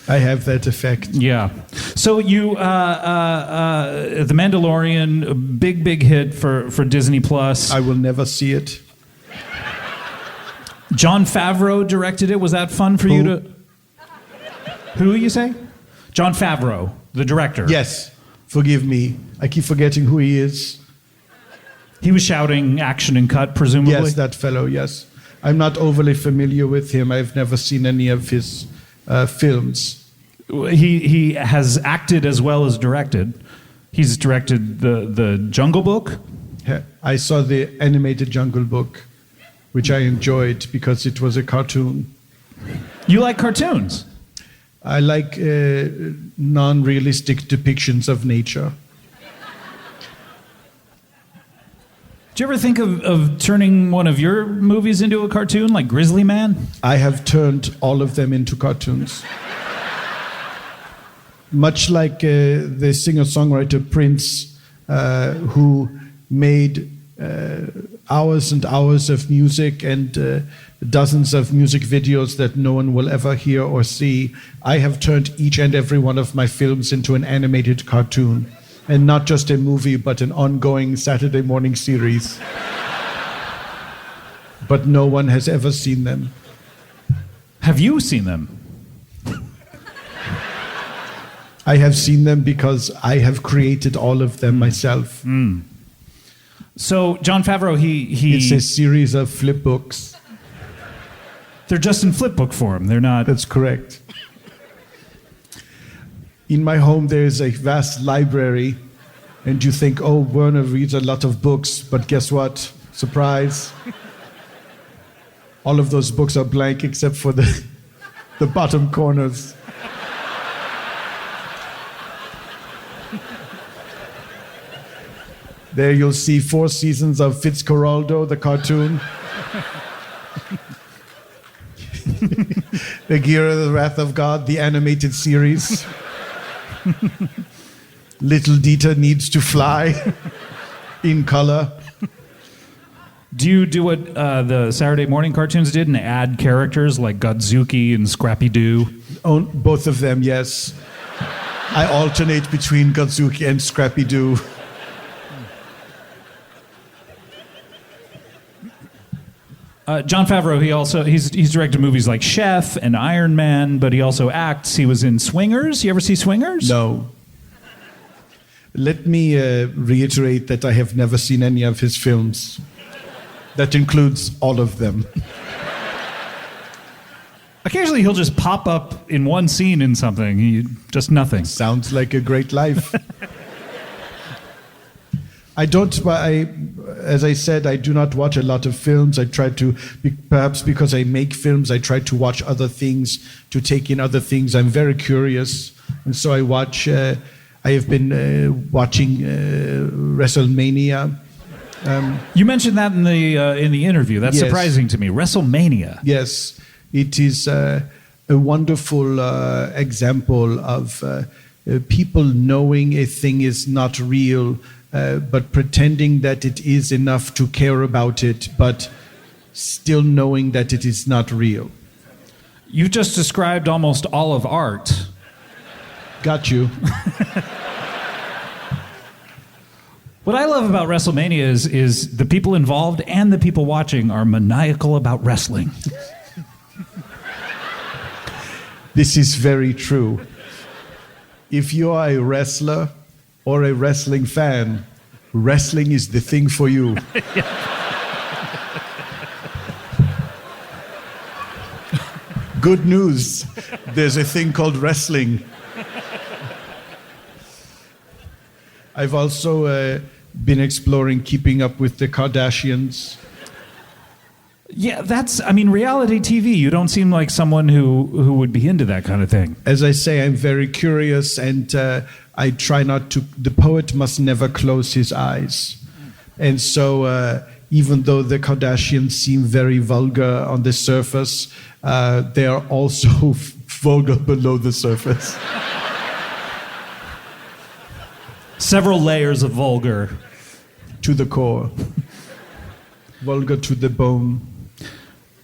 I have that effect. Yeah. So you, The Mandalorian, a big hit for Disney Plus. I will never see it. Jon Favreau directed it. Was that fun for you to? Who you say? Jon Favreau, the director. Yes. Forgive me. I keep forgetting who he is. He was shouting action and cut, presumably? Yes, that fellow, yes. I'm not overly familiar with him. I've never seen any of his films. He has acted as well as directed. He's directed the Jungle Book. I saw the animated Jungle Book, which I enjoyed because it was a cartoon. You like cartoons? I like non-realistic depictions of nature. Do you ever think of turning one of your movies into a cartoon, like Grizzly Man? I have turned all of them into cartoons. Much like the singer-songwriter Prince, who made hours and hours of music and dozens of music videos that no one will ever hear or see, I have turned each and every one of my films into an animated cartoon. And not just a movie, but an ongoing Saturday morning series. But no one has ever seen them. Have you seen them? I have seen them because I have created all of them myself. Mm. So Jon Favreau, he It's a series of flip books. They're just in flip book form. They're not. That's correct. In my home, there is a vast library, and you think, oh, Werner reads a lot of books, but guess what? Surprise. All of those books are blank except for the bottom corners. There you'll see 4 seasons of Fitzcarraldo, the cartoon. Bagheera, the Wrath of God, the animated series. Little Dieter Needs to Fly in color. Do you do what the Saturday morning cartoons did and add characters like Godzuki and Scrappy Doo? Oh, both of them, yes. I alternate between Godzuki and Scrappy Doo. Jon Favreau, he's directed movies like Chef and Iron Man, but he also acts. He was in Swingers. You ever see Swingers? No. Let me reiterate that I have never seen any of his films. That includes all of them. I occasionally he'll just pop up in one scene in something. Just nothing. Sounds like a great life. As I said, I do not watch a lot of films. I try to, perhaps because I make films, I try to watch other things, to take in other things. I'm very curious. And so I watch, I have been watching WrestleMania. You mentioned that in the interview. That's Yes. surprising to me. WrestleMania. Yes, it is a wonderful example of people knowing a thing is not real, but pretending that it is enough to care about it, but still knowing that it is not real. You've just described almost all of art. Got you. What I love about WrestleMania is the people involved and the people watching are maniacal about wrestling. This is very true. If you are a wrestler or a wrestling fan, wrestling is the thing for you. Good news, there's a thing called wrestling. I've also been exploring keeping up with the Kardashians. Yeah, reality TV. You don't seem like someone who would be into that kind of thing. As I say, I'm very curious, and I try not to. The poet must never close his eyes. And so, even though the Kardashians seem very vulgar on the surface, they are also vulgar below the surface. Several layers of vulgar. To the core. Vulgar to the bone.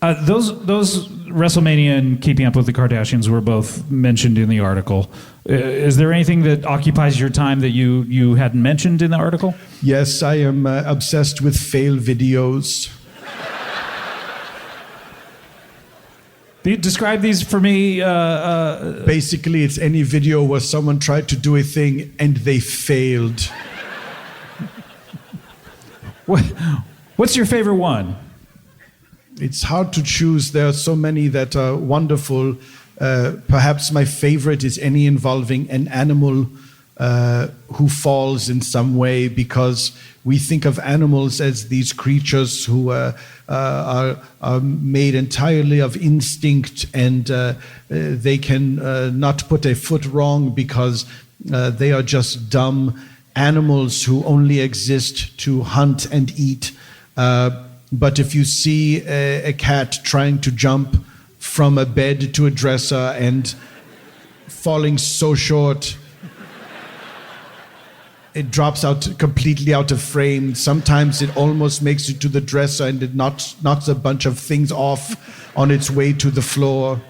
Those WrestleMania and Keeping Up with the Kardashians were both mentioned in the article. Is there anything that occupies your time that you hadn't mentioned in the article? Yes, I am obsessed with fail videos. Describe these for me. Basically, it's any video where someone tried to do a thing and they failed. What's your favorite one? It's hard to choose. There are so many that are wonderful. Perhaps my favorite is any involving an animal who falls in some way, because we think of animals as these creatures who are made entirely of instinct, and they can not put a foot wrong because they are just dumb animals who only exist to hunt and eat. But if you see a cat trying to jump from a bed to a dresser and falling so short, it drops out completely out of frame. Sometimes it almost makes it to the dresser and it knocks a bunch of things off on its way to the floor.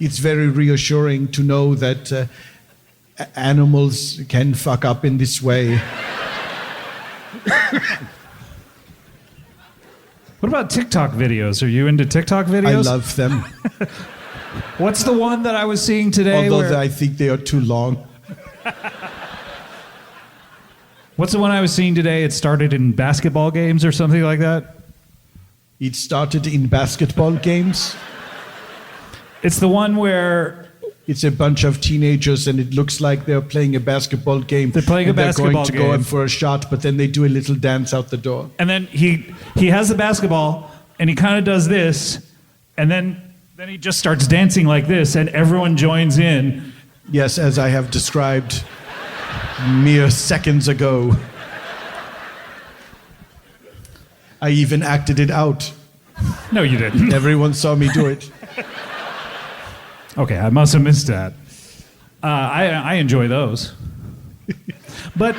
It's very reassuring to know that animals can fuck up in this way. What about TikTok videos? Are you into TikTok videos? I love them. What's the one that I was seeing today? Although I think they are too long. What's the one I was seeing today? It started in basketball games or something like that? It started in basketball games? It's the one where... It's a bunch of teenagers and it looks like they're playing a basketball game. They're playing a basketball game. They're going to go in for a shot, but then they do a little dance out the door. And then he has the basketball and he kind of does this, and then he just starts dancing like this and everyone joins in. Yes, as I have described mere seconds ago. I even acted it out. No, you didn't. Everyone saw me do it. Okay, I must have missed that. I enjoy those. But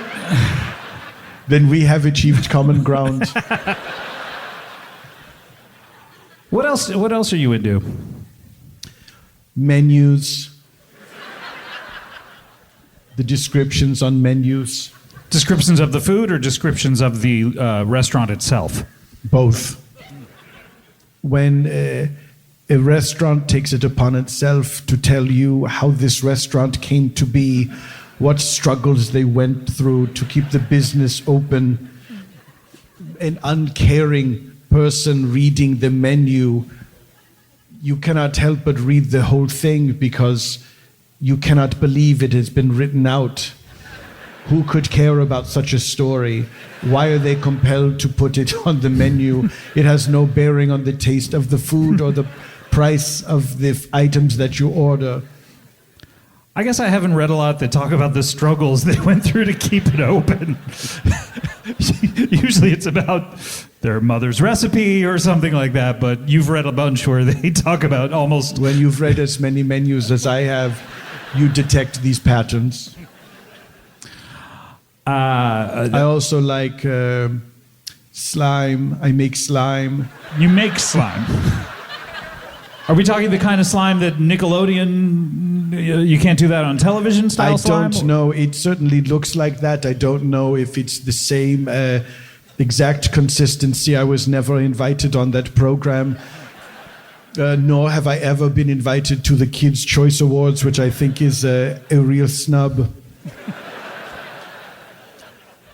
then we have achieved common ground. What else are you into? Menus. The descriptions on menus. Descriptions of the food or descriptions of the restaurant itself? Both. When a restaurant takes it upon itself to tell you how this restaurant came to be, what struggles they went through to keep the business open, an uncaring person reading the menu you cannot help but read the whole thing because you cannot believe it has been written out. Who could care about such a story? Why are they compelled to put it on the menu? It has no bearing on the taste of the food or the price of the items that you order. I guess I haven't read a lot that talk about the struggles they went through to keep it open. Usually it's about their mother's recipe or something like that, but you've read a bunch where they talk about almost... When you've read as many menus as I have, you detect these patterns. I also like slime. I make slime. You make slime? Are we talking the kind of slime that Nickelodeon, you can't do that on television style slime? I don't know. It certainly looks like that. I don't know if it's the same exact consistency. I was never invited on that program. Nor have I ever been invited to the Kids' Choice Awards, which I think is a real snub.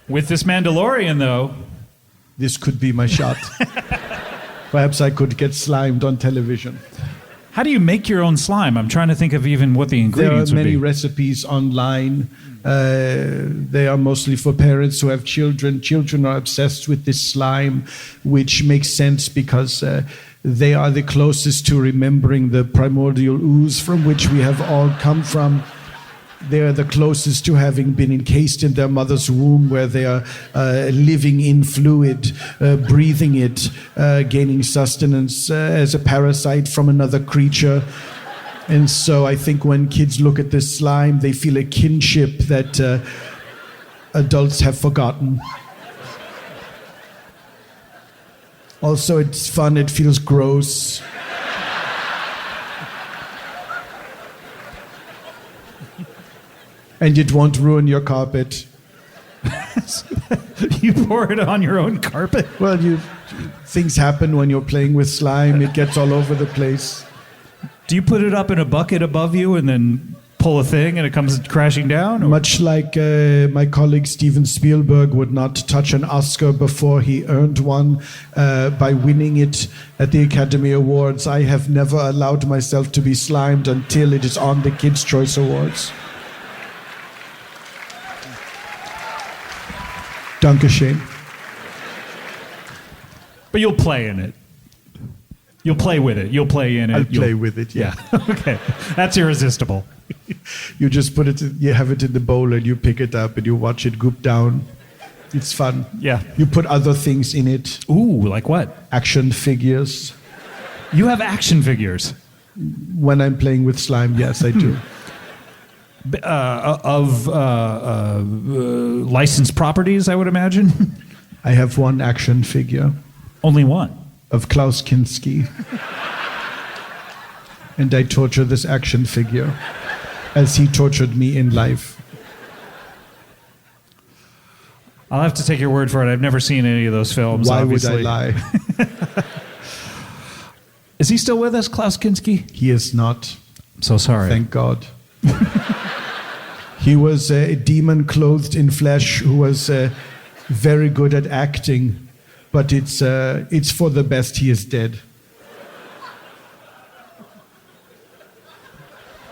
With this Mandalorian, though. This could be my shot. Perhaps I could get slimed on television. How do you make your own slime? I'm trying to think of even what the ingredients would be. There are many recipes online. They are mostly for parents who have children. Children are obsessed with this slime, which makes sense because they are the closest to remembering the primordial ooze from which we have all come from. They are the closest to having been encased in their mother's womb, where they are living in fluid, breathing it, gaining sustenance as a parasite from another creature. And so I think when kids look at this slime, they feel a kinship that adults have forgotten. Also, it's fun, it feels gross. And it won't ruin your carpet. You pour it on your own carpet? Well, things happen when you're playing with slime. It gets all over the place. Do you put it up in a bucket above you and then pull a thing and it comes crashing down? Or? Much like my colleague Steven Spielberg would not touch an Oscar before he earned one by winning it at the Academy Awards, I have never allowed myself to be slimed until it is on the Kids' Choice Awards. Dankeschön. But you'll play in it. You'll play with it. You'll play in it. I'll play with it, yeah. Okay. That's irresistible. You just put it, you have it in the bowl and you pick it up and you watch it goop down. It's fun. Yeah. You put other things in it. Ooh, like what? Action figures. You have action figures? When I'm playing with slime, yes, I do. Of licensed properties, I would imagine? I have one action figure. Only one? Of Klaus Kinski. And I torture this action figure as he tortured me in life. I'll have to take your word for it. I've never seen any of those films, Why obviously. would I lie? Is he still with us, Klaus Kinski? He is not. I'm so sorry. Thank God. He was a demon clothed in flesh who was very good at acting, but it's for the best he is dead.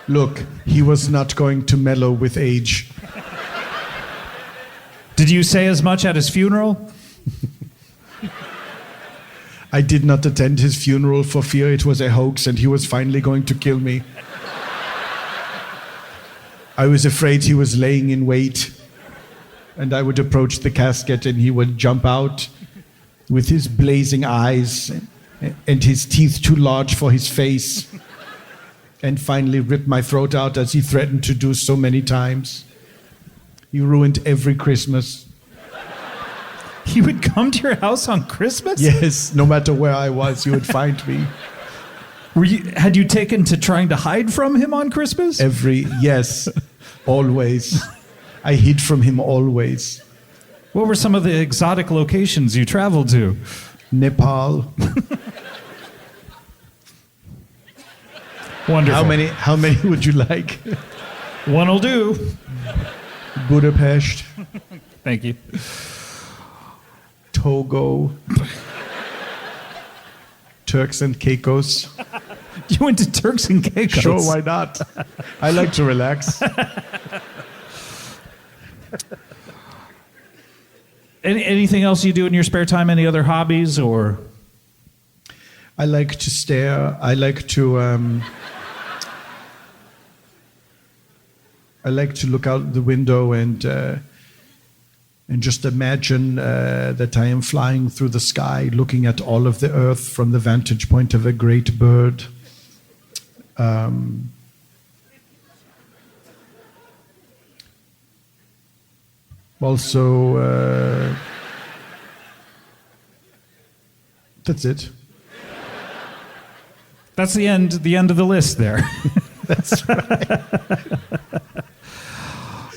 Look, he was not going to mellow with age. Did you say as much at his funeral? I did not attend his funeral for fear it was a hoax and he was finally going to kill me. I was afraid he was laying in wait, and I would approach the casket and he would jump out with his blazing eyes and his teeth too large for his face, and finally rip my throat out as he threatened to do so many times. He ruined every Christmas. He would come to your house on Christmas? Yes, no matter where I was, he would find me. Had you taken to trying to hide from him on Christmas? Yes, always. I hid from him always. What were some of the exotic locations you traveled to? Nepal. Wonderful. How many would you like? One'll do. Budapest. Thank you. Togo. Turks and Caicos. You went to Turks and Caicos. Sure, why not? I like to relax. Anything else you do in your spare time? Any other hobbies or? I like to stare. I like to look out the window and just imagine that I am flying through the sky, looking at all of the earth from the vantage point of a great bird. Also, that's it. That's the end of the list there. That's right.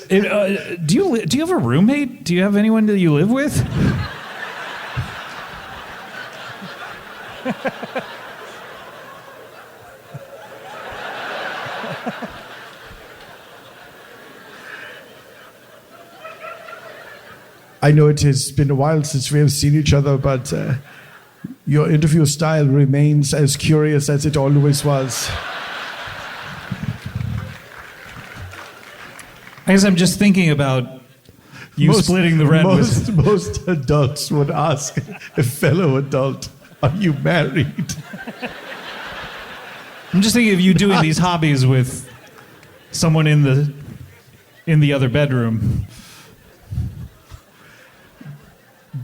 Do you have a roommate? Do you have anyone that you live with? I know it has been a while since we have seen each other, but your interview style remains as curious as it always was. I guess I'm just thinking about you splitting the rent with... Most adults would ask a fellow adult, are you married? I'm just thinking of you doing these hobbies with someone in the other bedroom.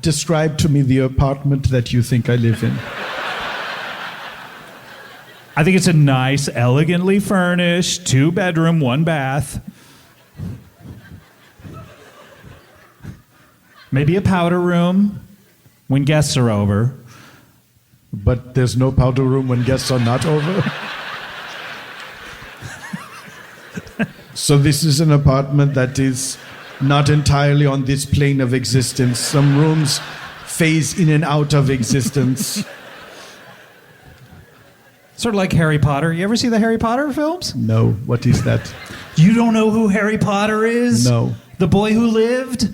Describe to me the apartment that you think I live in. I think it's a nice, elegantly furnished, 2-bedroom, 1-bath. Maybe a powder room when guests are over. But there's no powder room when guests are not over? So this is an apartment that is not entirely on this plane of existence. Some rooms phase in and out of existence. Sort of like Harry Potter. You ever see the Harry Potter films? No. What is that? You don't know who Harry Potter is? No. The boy who lived?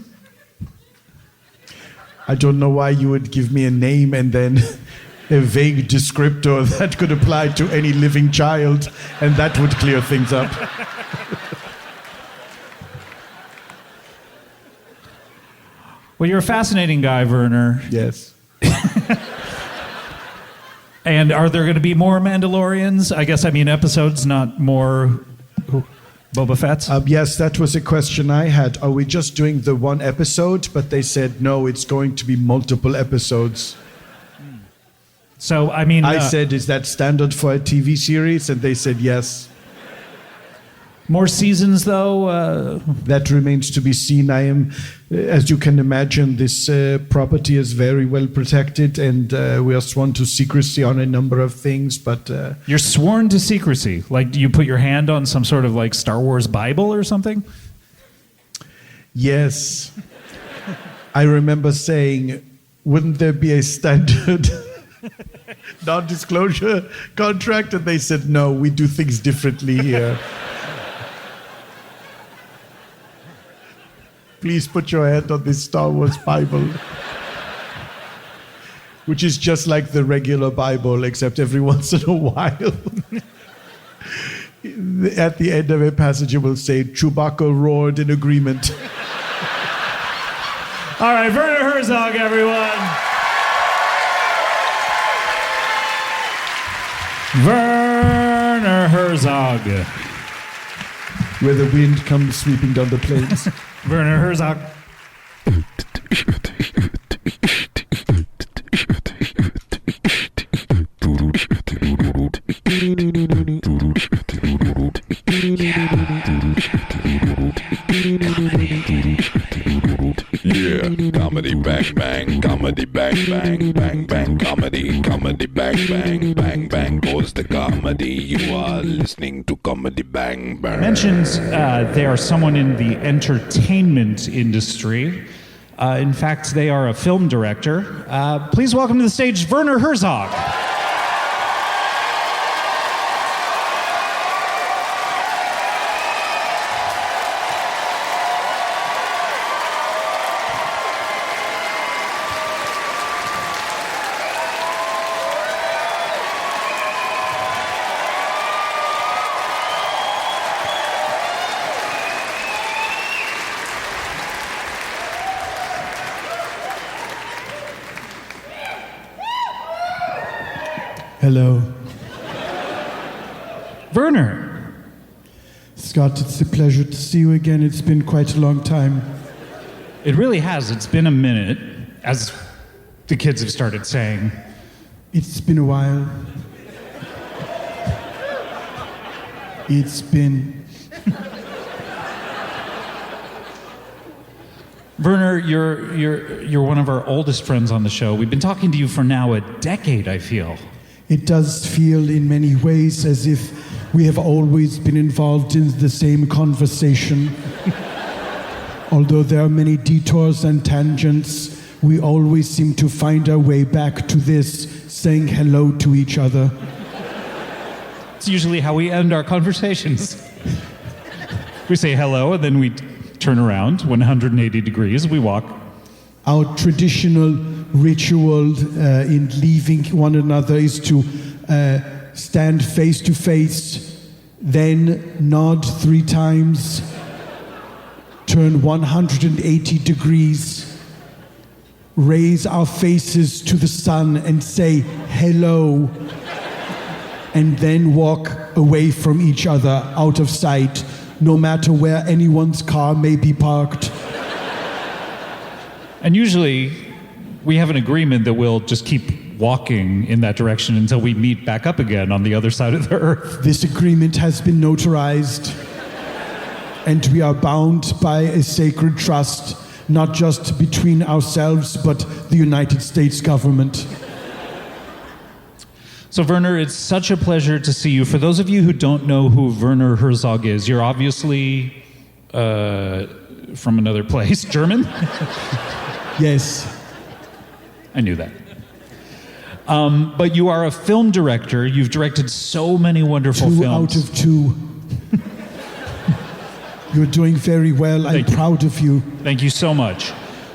I don't know why you would give me a name and then a vague descriptor that could apply to any living child, and that would clear things up. Well, you're a fascinating guy, Werner. Yes. And are there going to be more Mandalorians? I guess I mean episodes, not more Boba Fett's? Yes, that was a question I had. Are we just doing the one episode? But they said, no, it's going to be multiple episodes. So, I mean... I said, is that standard for a TV series? And they said, yes. More seasons, though? That remains to be seen. I am, as you can imagine, this property is very well protected, and we are sworn to secrecy on a number of things, but... You're sworn to secrecy? Like, do you put your hand on some sort of, like, Star Wars Bible or something? Yes. I remember saying, wouldn't there be a standard non-disclosure contract? And they said, no, we do things differently here. Please put your hand on this Star Wars Bible. Which is just like the regular Bible, except every once in a while. At the end of a passage, it will say, Chewbacca roared in agreement. All right, Werner Herzog, everyone. Werner Herzog. Where the wind comes sweeping down the plains. Werner Herzog. Yeah, comedy bang bang, comedy bang bang, bang bang, comedy bang bang, bang bang goes the comedy. You are listening to comedy bang bang. Mentions they are someone in the entertainment industry. In fact, they are a film director. Please welcome to the stage Werner Herzog. Hello. Werner. Scott, it's a pleasure to see you again. It's been quite a long time. It really has. It's been a minute, as the kids have started saying. It's been a while. It's been... Werner, you're one of our oldest friends on the show. We've been talking to you for now a decade, I feel. It does feel in many ways as if we have always been involved in the same conversation. Although there are many detours and tangents, we always seem to find our way back to this, saying hello to each other. It's usually how we end our conversations. We say hello, and then we turn around 180 degrees, we walk. Our traditional ritual in leaving one another is to stand face to face, then nod 3 times, turn 180 degrees, raise our faces to the sun and say hello, and then walk away from each other out of sight, no matter where anyone's car may be parked. And usually, we have an agreement that we'll just keep walking in that direction until we meet back up again on the other side of the earth. This agreement has been notarized, and we are bound by a sacred trust, not just between ourselves, but the United States government. So, Werner, it's such a pleasure to see you. For those of you who don't know who Werner Herzog is, you're obviously from another place. German? Yes. I knew that. But you are a film director. You've directed so many wonderful 2 films. out of 2. You're doing very well. I'm proud of you. Thank you so much.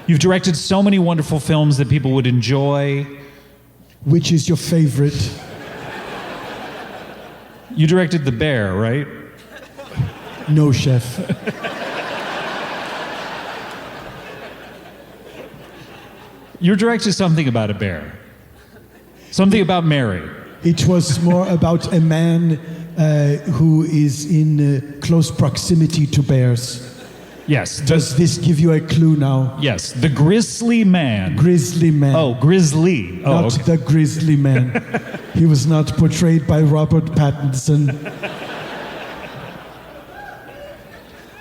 You've directed so many wonderful films that people would enjoy. Which is your favorite? You directed The Bear, right? No, chef. You directed something about a bear. Something about Mary. It was more about a man who is in close proximity to bears. Yes. Does this give you a clue now? Yes. The Grizzly Man. Grizzly Man. Oh, Grizzly. Oh, Not okay. the Grizzly Man. He was not portrayed by Robert Pattinson.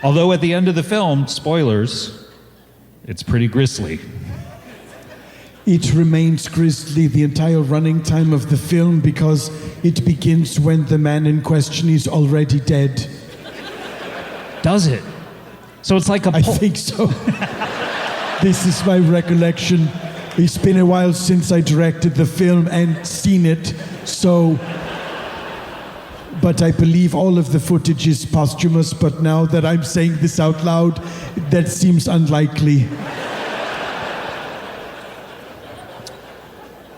Although at the end of the film, spoilers, it's pretty grisly. It remains grisly the entire running time of the film because it begins when the man in question is already dead. Does it? So it's like a... I think so. This is my recollection. It's been a while since I directed the film and seen it, so... But I believe all of the footage is posthumous, but now that I'm saying this out loud, that seems unlikely.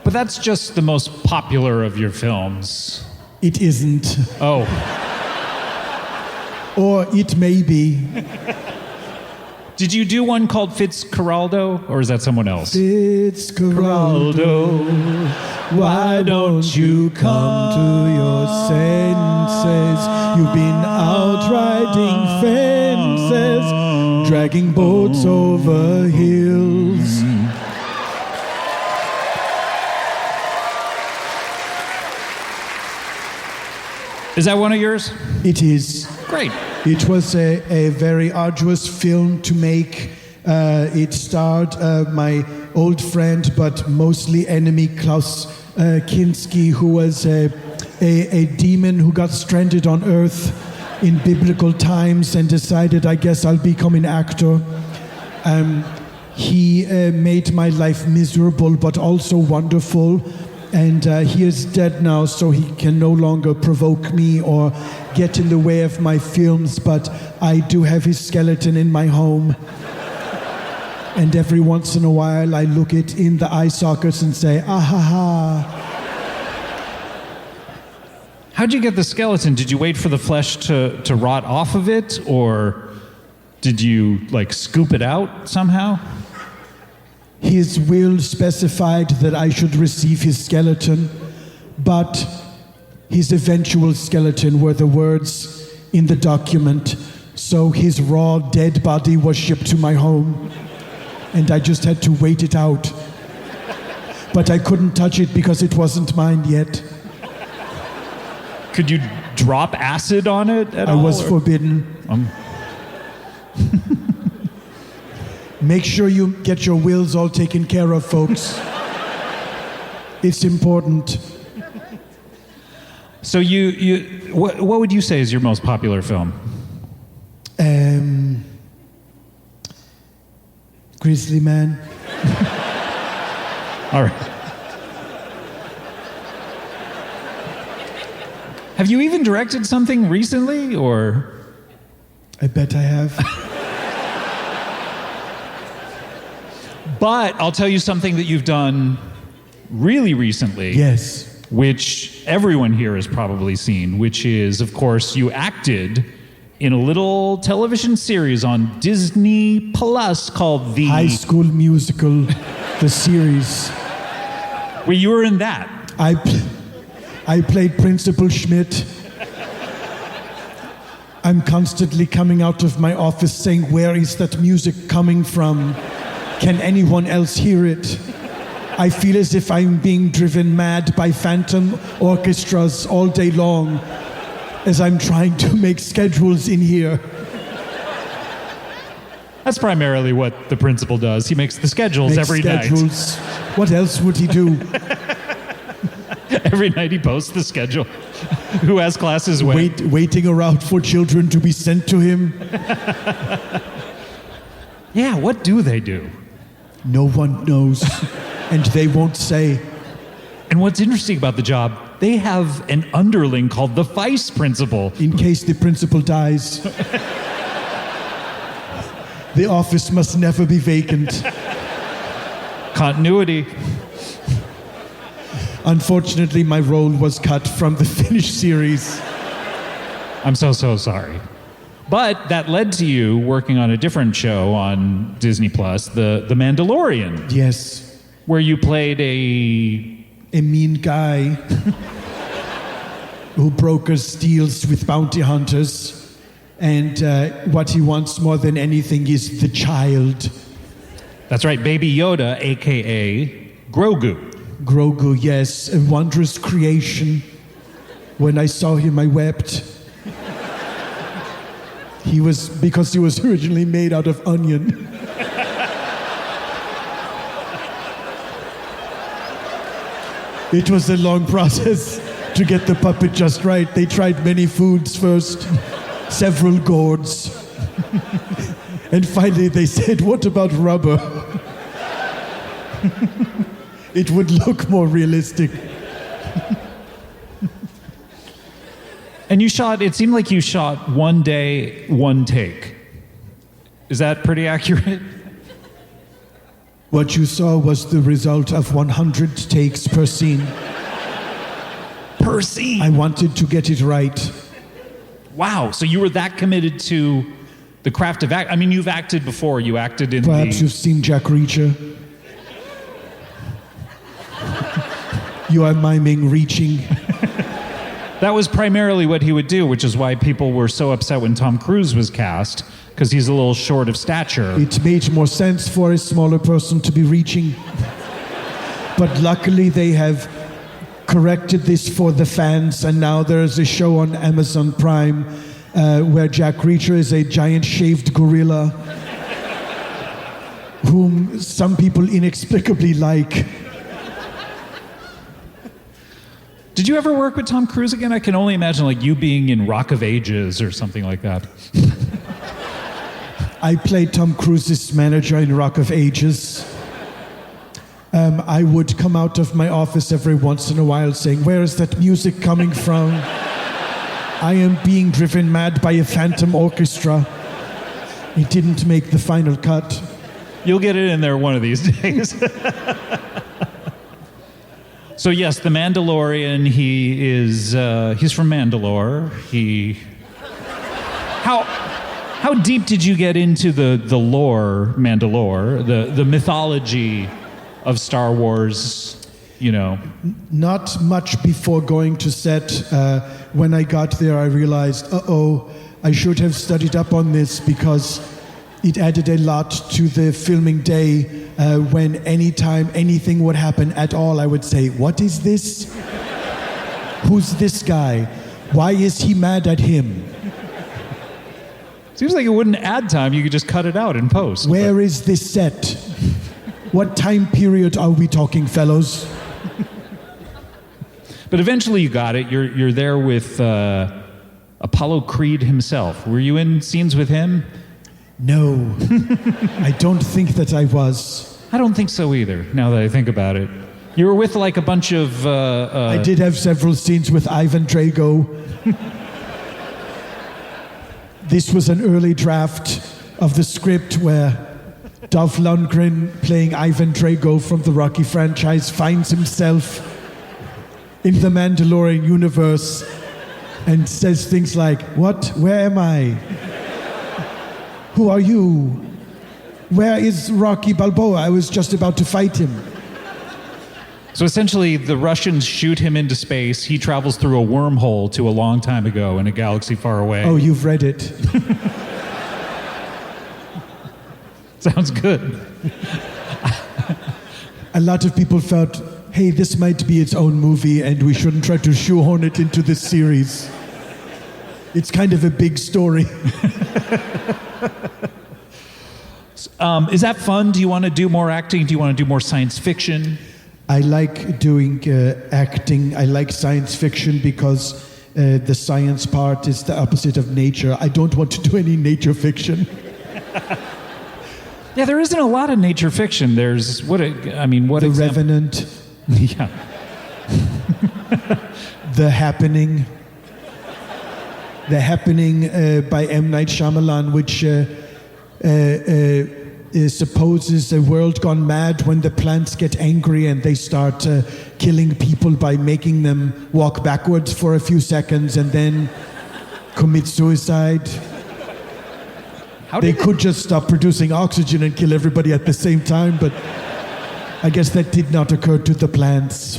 But that's just the most popular of your films. It isn't. Oh. Or it may be. Did you do one called Fitzcarraldo, or is that someone else? Fitzcarraldo, why don't you come to your senses? You've been out riding fences, dragging boats over hills. Is that one of yours? It is. Great. It was a very arduous film to make. It starred my old friend, but mostly enemy, Klaus Kinski, who was a demon who got stranded on Earth in biblical times and decided, I guess I'll become an actor. He made my life miserable, but also wonderful. And he is dead now, so he can no longer provoke me or get in the way of my films, but I do have his skeleton in my home. And every once in a while, I look it in the eye sockets and say, ah ha ha. How'd you get the skeleton? Did you wait for the flesh to rot off of it, or did you, like, scoop it out somehow? His will specified that I should receive his skeleton, but his eventual skeleton were the words in the document. So his raw, dead body was shipped to my home, and I just had to wait it out. But I couldn't touch it because it wasn't mine yet. Could you drop acid on it at all? I was forbidden. Make sure you get your wills all taken care of, folks. It's important. So what would you say is your most popular film? Grizzly Man. All right. Have you even directed something recently, or? I bet I have. But I'll tell you something that you've done really recently. Yes. Which everyone here has probably seen, which is, of course, you acted in a little television series on Disney Plus called The High School Musical, the series. Well, you were in that. I played Principal Schmidt. I'm constantly coming out of my office saying, where is that music coming from? Can anyone else hear it? I feel as if I'm being driven mad by phantom orchestras all day long as I'm trying to make schedules in here. That's primarily what the principal does. He makes the schedules every schedules. night. What else would he do? Every night he posts the schedule. Who has classes when? Waiting around for children to be sent to him. Yeah, what do they do? No one knows, and they won't say. And what's interesting about the job, they have an underling called the vice principal. In case the principal dies. The office must never be vacant. Continuity. Unfortunately, my role was cut from the finished series. I'm so sorry. But that led to you working on a different show on Disney Plus, The Mandalorian. Yes. Where you played a mean guy who brokers deals with bounty hunters. And what he wants more than anything is the child. That's right, Baby Yoda, a.k.a. Grogu. Grogu, yes, a wondrous creation. When I saw him, I wept. Because he was originally made out of onion. It was a long process to get the puppet just right. They tried many foods first, several gourds. And finally they said, what about rubber? It would look more realistic. And it seemed like you shot one day, one take. Is that pretty accurate? What you saw was the result of 100 takes per scene. Per scene? I wanted to get it right. Wow, so you were that committed to the craft of act. I mean, you've acted before. You acted in Perhaps you've seen Jack Reacher. You are miming reaching. That was primarily what he would do, which is why people were so upset when Tom Cruise was cast, because he's a little short of stature. It made more sense for a smaller person to be reaching. But luckily they have corrected this for the fans, and now there is a show on Amazon Prime where Jack Reacher is a giant shaved gorilla whom some people inexplicably like. Did you ever work with Tom Cruise again? I can only imagine like you being in Rock of Ages or something like that. I played Tom Cruise's manager in Rock of Ages. I would come out of my office every once in a while saying, where is that music coming from? I am being driven mad by a phantom orchestra. It didn't make the final cut. You'll get it in there one of these days. So yes, the Mandalorian, he's from Mandalore. How deep did you get into the lore, Mandalore, the mythology of Star Wars? you know? Not much before going to set. When I got there, I realized, I should have studied up on this because it added a lot to the filming day. When anytime anything would happen at all, I would say, what is this? Who's this guy? Why is he mad at him? Seems like it wouldn't add time. You could just cut it out in post. Where is this set? What time period are we talking, fellows? But eventually you got it. You're there with Apollo Creed himself. Were you in scenes with him? No. I don't think that I was. I don't think so either, now that I think about it. You were with like a bunch of... I did have several scenes with Ivan Drago. This was an early draft of the script where Dolph Lundgren, playing Ivan Drago from the Rocky franchise, finds himself in the Mandalorian universe and says things like, what? Where am I? Who are you? Where is Rocky Balboa? I was just about to fight him. So essentially, the Russians shoot him into space. He travels through a wormhole to a long time ago in a galaxy far away. Oh, you've read it. Sounds good. A lot of people felt, hey, this might be its own movie and we shouldn't try to shoehorn it into this series. It's kind of a big story. Is that fun? Do you want to do more acting? Do you want to do more science fiction? I like doing acting. I like science fiction because the science part is the opposite of nature. I don't want to do any nature fiction. Yeah, there isn't a lot of nature fiction. There's The Revenant. Yeah. The Happening. The Happening by M. Night Shyamalan, which supposes a world gone mad when the plants get angry and they start killing people by making them walk backwards for a few seconds and then commit suicide. They could just stop producing oxygen and kill everybody at the same time, but I guess that did not occur to the plants.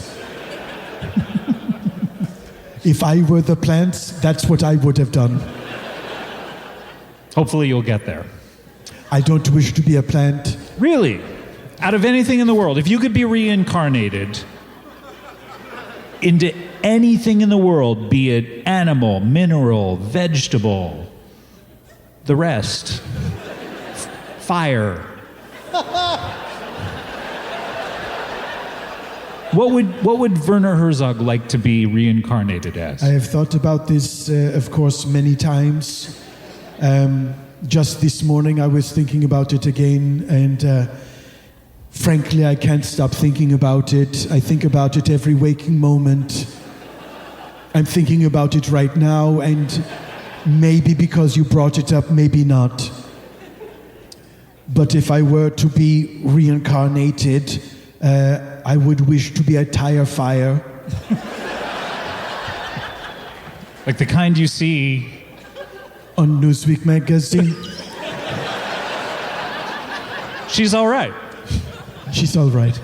If I were the plants, that's what I would have done. Hopefully you'll get there. I don't wish to be a plant. Really? Out of anything in the world, if you could be reincarnated into anything in the world, be it animal, mineral, vegetable, the rest, fire. What would Werner Herzog like to be reincarnated as? I have thought about this, of course, many times. Just this morning I was thinking about it again, and frankly I can't stop thinking about it. I think about it every waking moment. I'm thinking about it right now, and maybe because you brought it up, maybe not. But if I were to be reincarnated, I would wish to be a tire fire. Like the kind you see on Newsweek magazine. She's all right. She's all right.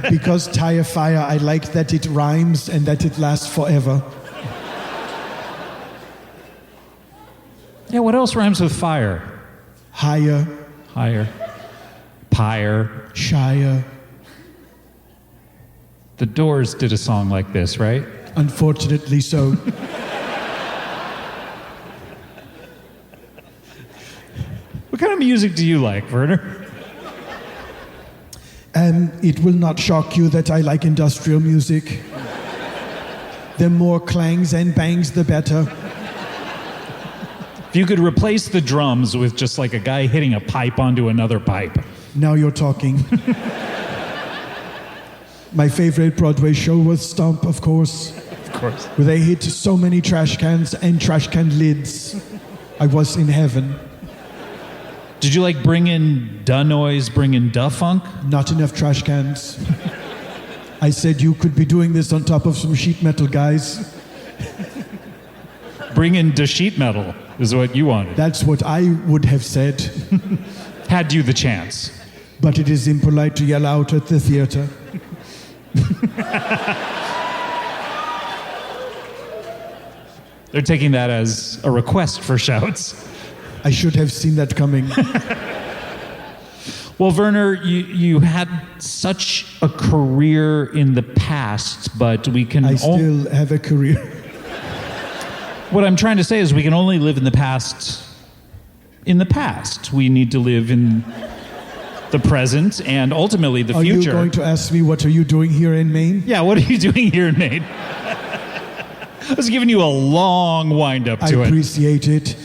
Because tire fire, I like that it rhymes and that it lasts forever. Yeah, what else rhymes with fire? Higher. Higher. Pyre. Shire. The Doors did a song like this, right? Unfortunately so. What kind of music do you like, Werner? It will not shock you that I like industrial music. The more clangs and bangs, the better. If you could replace the drums with just like a guy hitting a pipe onto another pipe. Now you're talking. My favorite Broadway show was Stomp, of course. Of course. Where they hit so many trash cans and trash can lids. I was in heaven. Did you like bring in da noise, bring in da funk? Not enough trash cans. I said you could be doing this on top of some sheet metal guys. Bring in da sheet metal is what you wanted. That's what I would have said. Had you the chance. but it is impolite to yell out at the theater. They're taking that as a request for shouts. I should have seen that coming. Well, Werner, you had such a career in the past, but we can... I still have a career. What I'm trying to say is we can only live in the past. In the past, we need to live in the present and ultimately the future. Are you going to ask me what are you doing here in Maine? Yeah, what are you doing here in Maine? I was giving you a long wind-up to it. I appreciate it.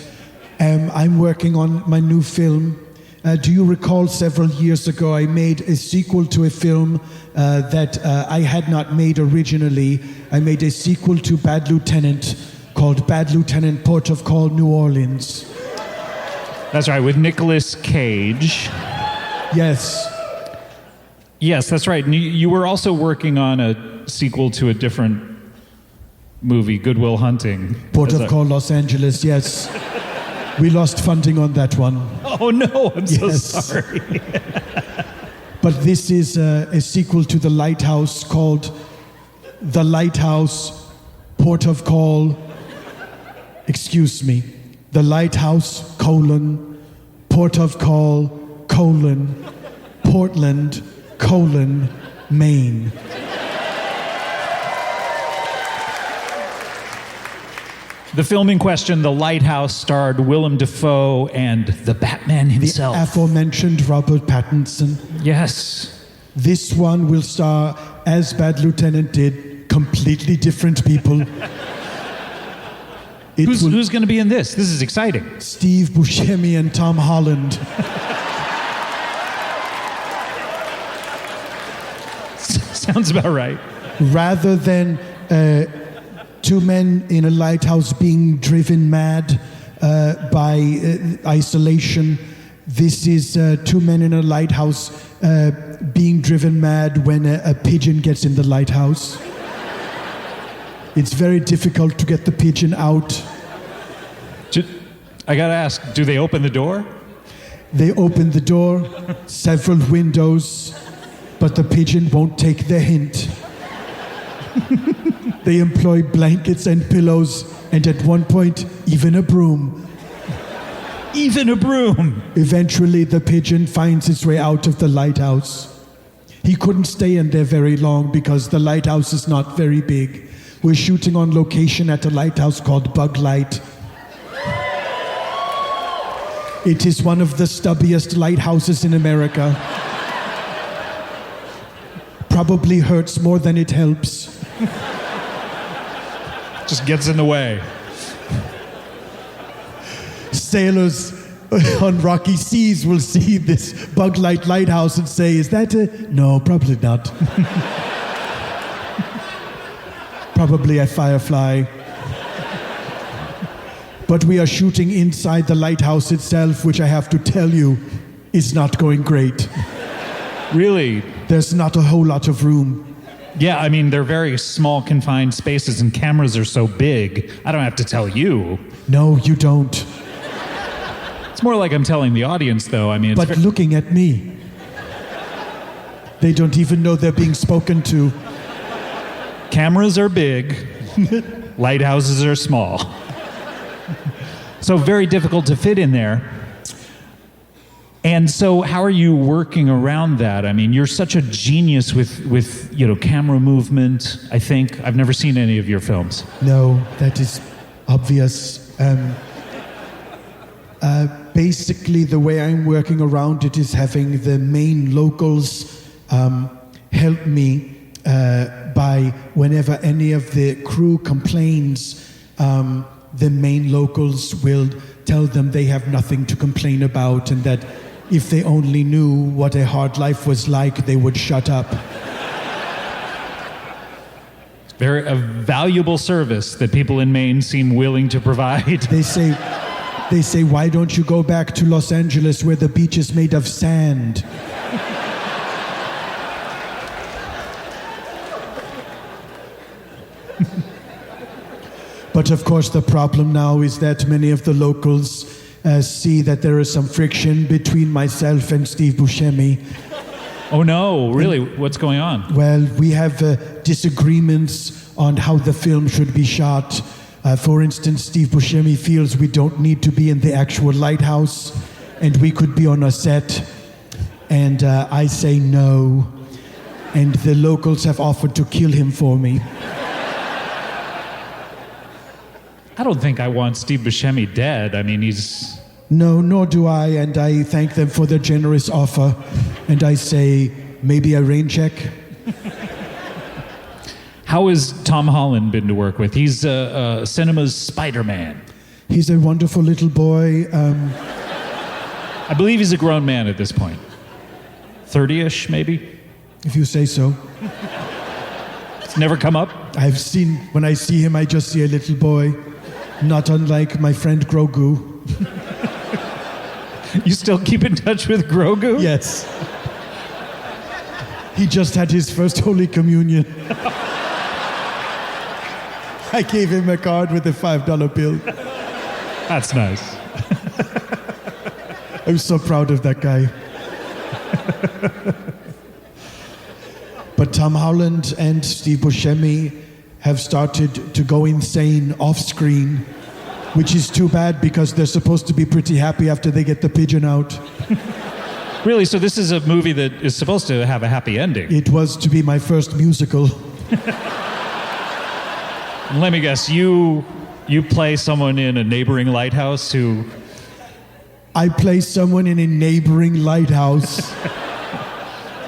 I'm working on my new film. Do you recall several years ago I made a sequel to a film that I had not made originally? I made a sequel to Bad Lieutenant called Bad Lieutenant Port of Call, New Orleans. That's right, with Nicolas Cage. Yes. Yes, that's right. And you were also working on a sequel to a different movie, Good Will Hunting. Port of Call, Los Angeles, yes. We lost funding on that one. Oh no, I'm so sorry. But this is a sequel to The Lighthouse called The Lighthouse, Port of Call, The Lighthouse, Port of Call, Portland, Maine. The film in question, The Lighthouse, starred Willem Dafoe and the Batman himself. The aforementioned Robert Pattinson. Yes. This one will star, as Bad Lieutenant did, completely different people. Who's going to be in this? This is exciting. Steve Buscemi and Tom Holland. Sounds about right. Rather than two men in a lighthouse being driven mad by isolation, this is two men in a lighthouse being driven mad when a pigeon gets in the lighthouse. It's very difficult to get the pigeon out. I gotta ask, do they open the door? They open the door, several windows, but the pigeon won't take the hint. They employ blankets and pillows, and at one point, even a broom. Even a broom! Eventually, the pigeon finds its way out of the lighthouse. He couldn't stay in there very long because the lighthouse is not very big. We're shooting on location at a lighthouse called Bug Light. It is one of the stubbiest lighthouses in America. Probably hurts more than it helps. Just gets in the way. Sailors on rocky seas will see this Bug Light lighthouse and say, is that a... No, probably not. Probably a firefly. But we are shooting inside the lighthouse itself, which I have to tell you is not going great. Really? There's not a whole lot of room. Yeah, I mean, they're very small, confined spaces, and cameras are so big. I don't have to tell you. No, you don't. It's more like I'm telling the audience, though. I mean, but looking at me, they don't even know they're being spoken to. Cameras are big, lighthouses are small. So very difficult to fit in there. And so how are you working around that? I mean, you're such a genius with camera movement, I think. I've never seen any of your films. No, that is obvious. Basically, the way I'm working around it is having the main locals help me by whenever any of the crew complains, the main locals will tell them they have nothing to complain about and that if they only knew what a hard life was like, they would shut up. Very a valuable service that people in Maine seem willing to provide. They say, why don't you go back to Los Angeles where the beach is made of sand? But of course the problem now is that many of the locals see that there is some friction between myself and Steve Buscemi. Oh no, really? What's going on? Well, we have disagreements on how the film should be shot. For instance, Steve Buscemi feels we don't need to be in the actual lighthouse and we could be on a set. And I say no. And the locals have offered to kill him for me. I don't think I want Steve Buscemi dead. I mean, he's... No, nor do I, and I thank them for their generous offer. And I say, maybe a rain check? How has Tom Holland been to work with? He's cinema's Spider-Man. He's a wonderful little boy. I believe he's a grown man at this point. 30-ish, maybe? If you say so. It's never come up? When I see him, I just see a little boy. Not unlike my friend Grogu. You still keep in touch with Grogu? Yes. He just had his first Holy Communion. I gave him a card with a $5 bill. That's nice. I'm so proud of that guy. But Tom Holland and Steve Buscemi have started to go insane off-screen, which is too bad because they're supposed to be pretty happy after they get the pigeon out. Really? So this is a movie that is supposed to have a happy ending? It was to be my first musical. Let me guess, you play someone in a neighboring lighthouse who... I play someone in a neighboring lighthouse.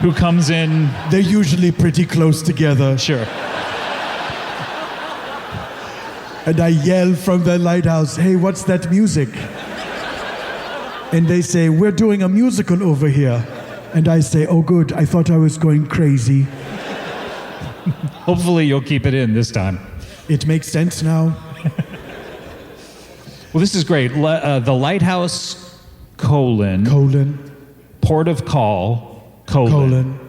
Who comes in... They're usually pretty close together. Sure. And I yell from the lighthouse, hey, what's that music? And they say, we're doing a musical over here. And I say, oh good, I thought I was going crazy. Hopefully you'll keep it in this time. It makes sense now. Well, this is great. The Lighthouse, Port of Call, Portland,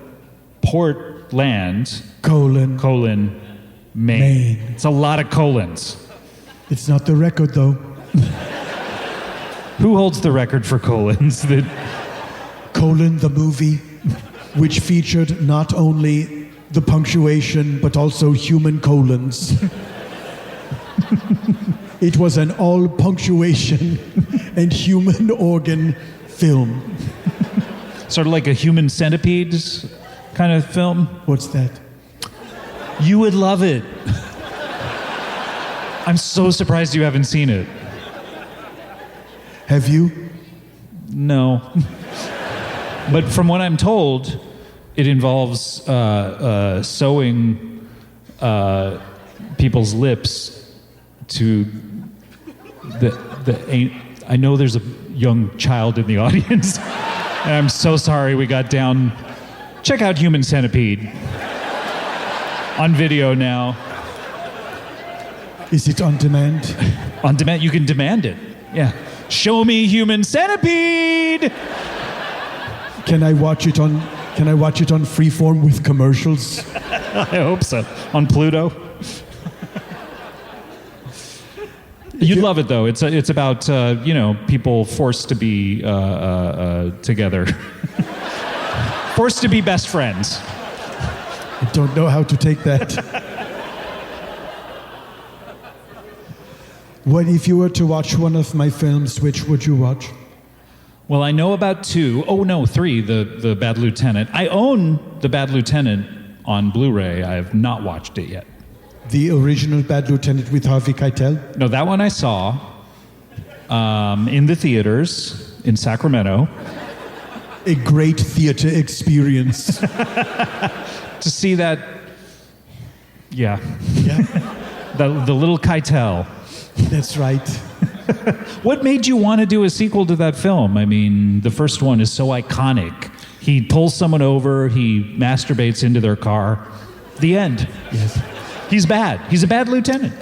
Maine. It's a lot of colons. It's not the record, though. Who holds the record for colons? Colon, the movie, which featured not only the punctuation, but also human colons. It was an all-punctuation and human organ film. Sort of like a Human Centipede kind of film? What's that? You would love it. I'm so surprised you haven't seen it. Have you? No. But from what I'm told, it involves sewing people's lips to I know there's a young child in the audience. And I'm so sorry we got down. Check out Human Centipede on video now. Is it on demand? On demand, you can demand it. Yeah. Show me Human Centipede. Can I watch it on Freeform with commercials? I hope so. On Pluto. You'd love it though. It's about people forced to be together, forced to be best friends. I don't know how to take that. What if you were to watch one of my films? Which would you watch? Well, I know about 2. Oh no, 3. The Bad Lieutenant. I own The Bad Lieutenant on Blu-ray. I have not watched it yet. The original Bad Lieutenant with Harvey Keitel? No, that one I saw in the theaters in Sacramento. A great theater experience. To see that, yeah. Yeah. the little Keitel. That's right. What made you want to do a sequel to that film? I mean, the first one is so iconic. He pulls someone over, he masturbates into their car. The end. Yes. He's bad. He's a bad lieutenant.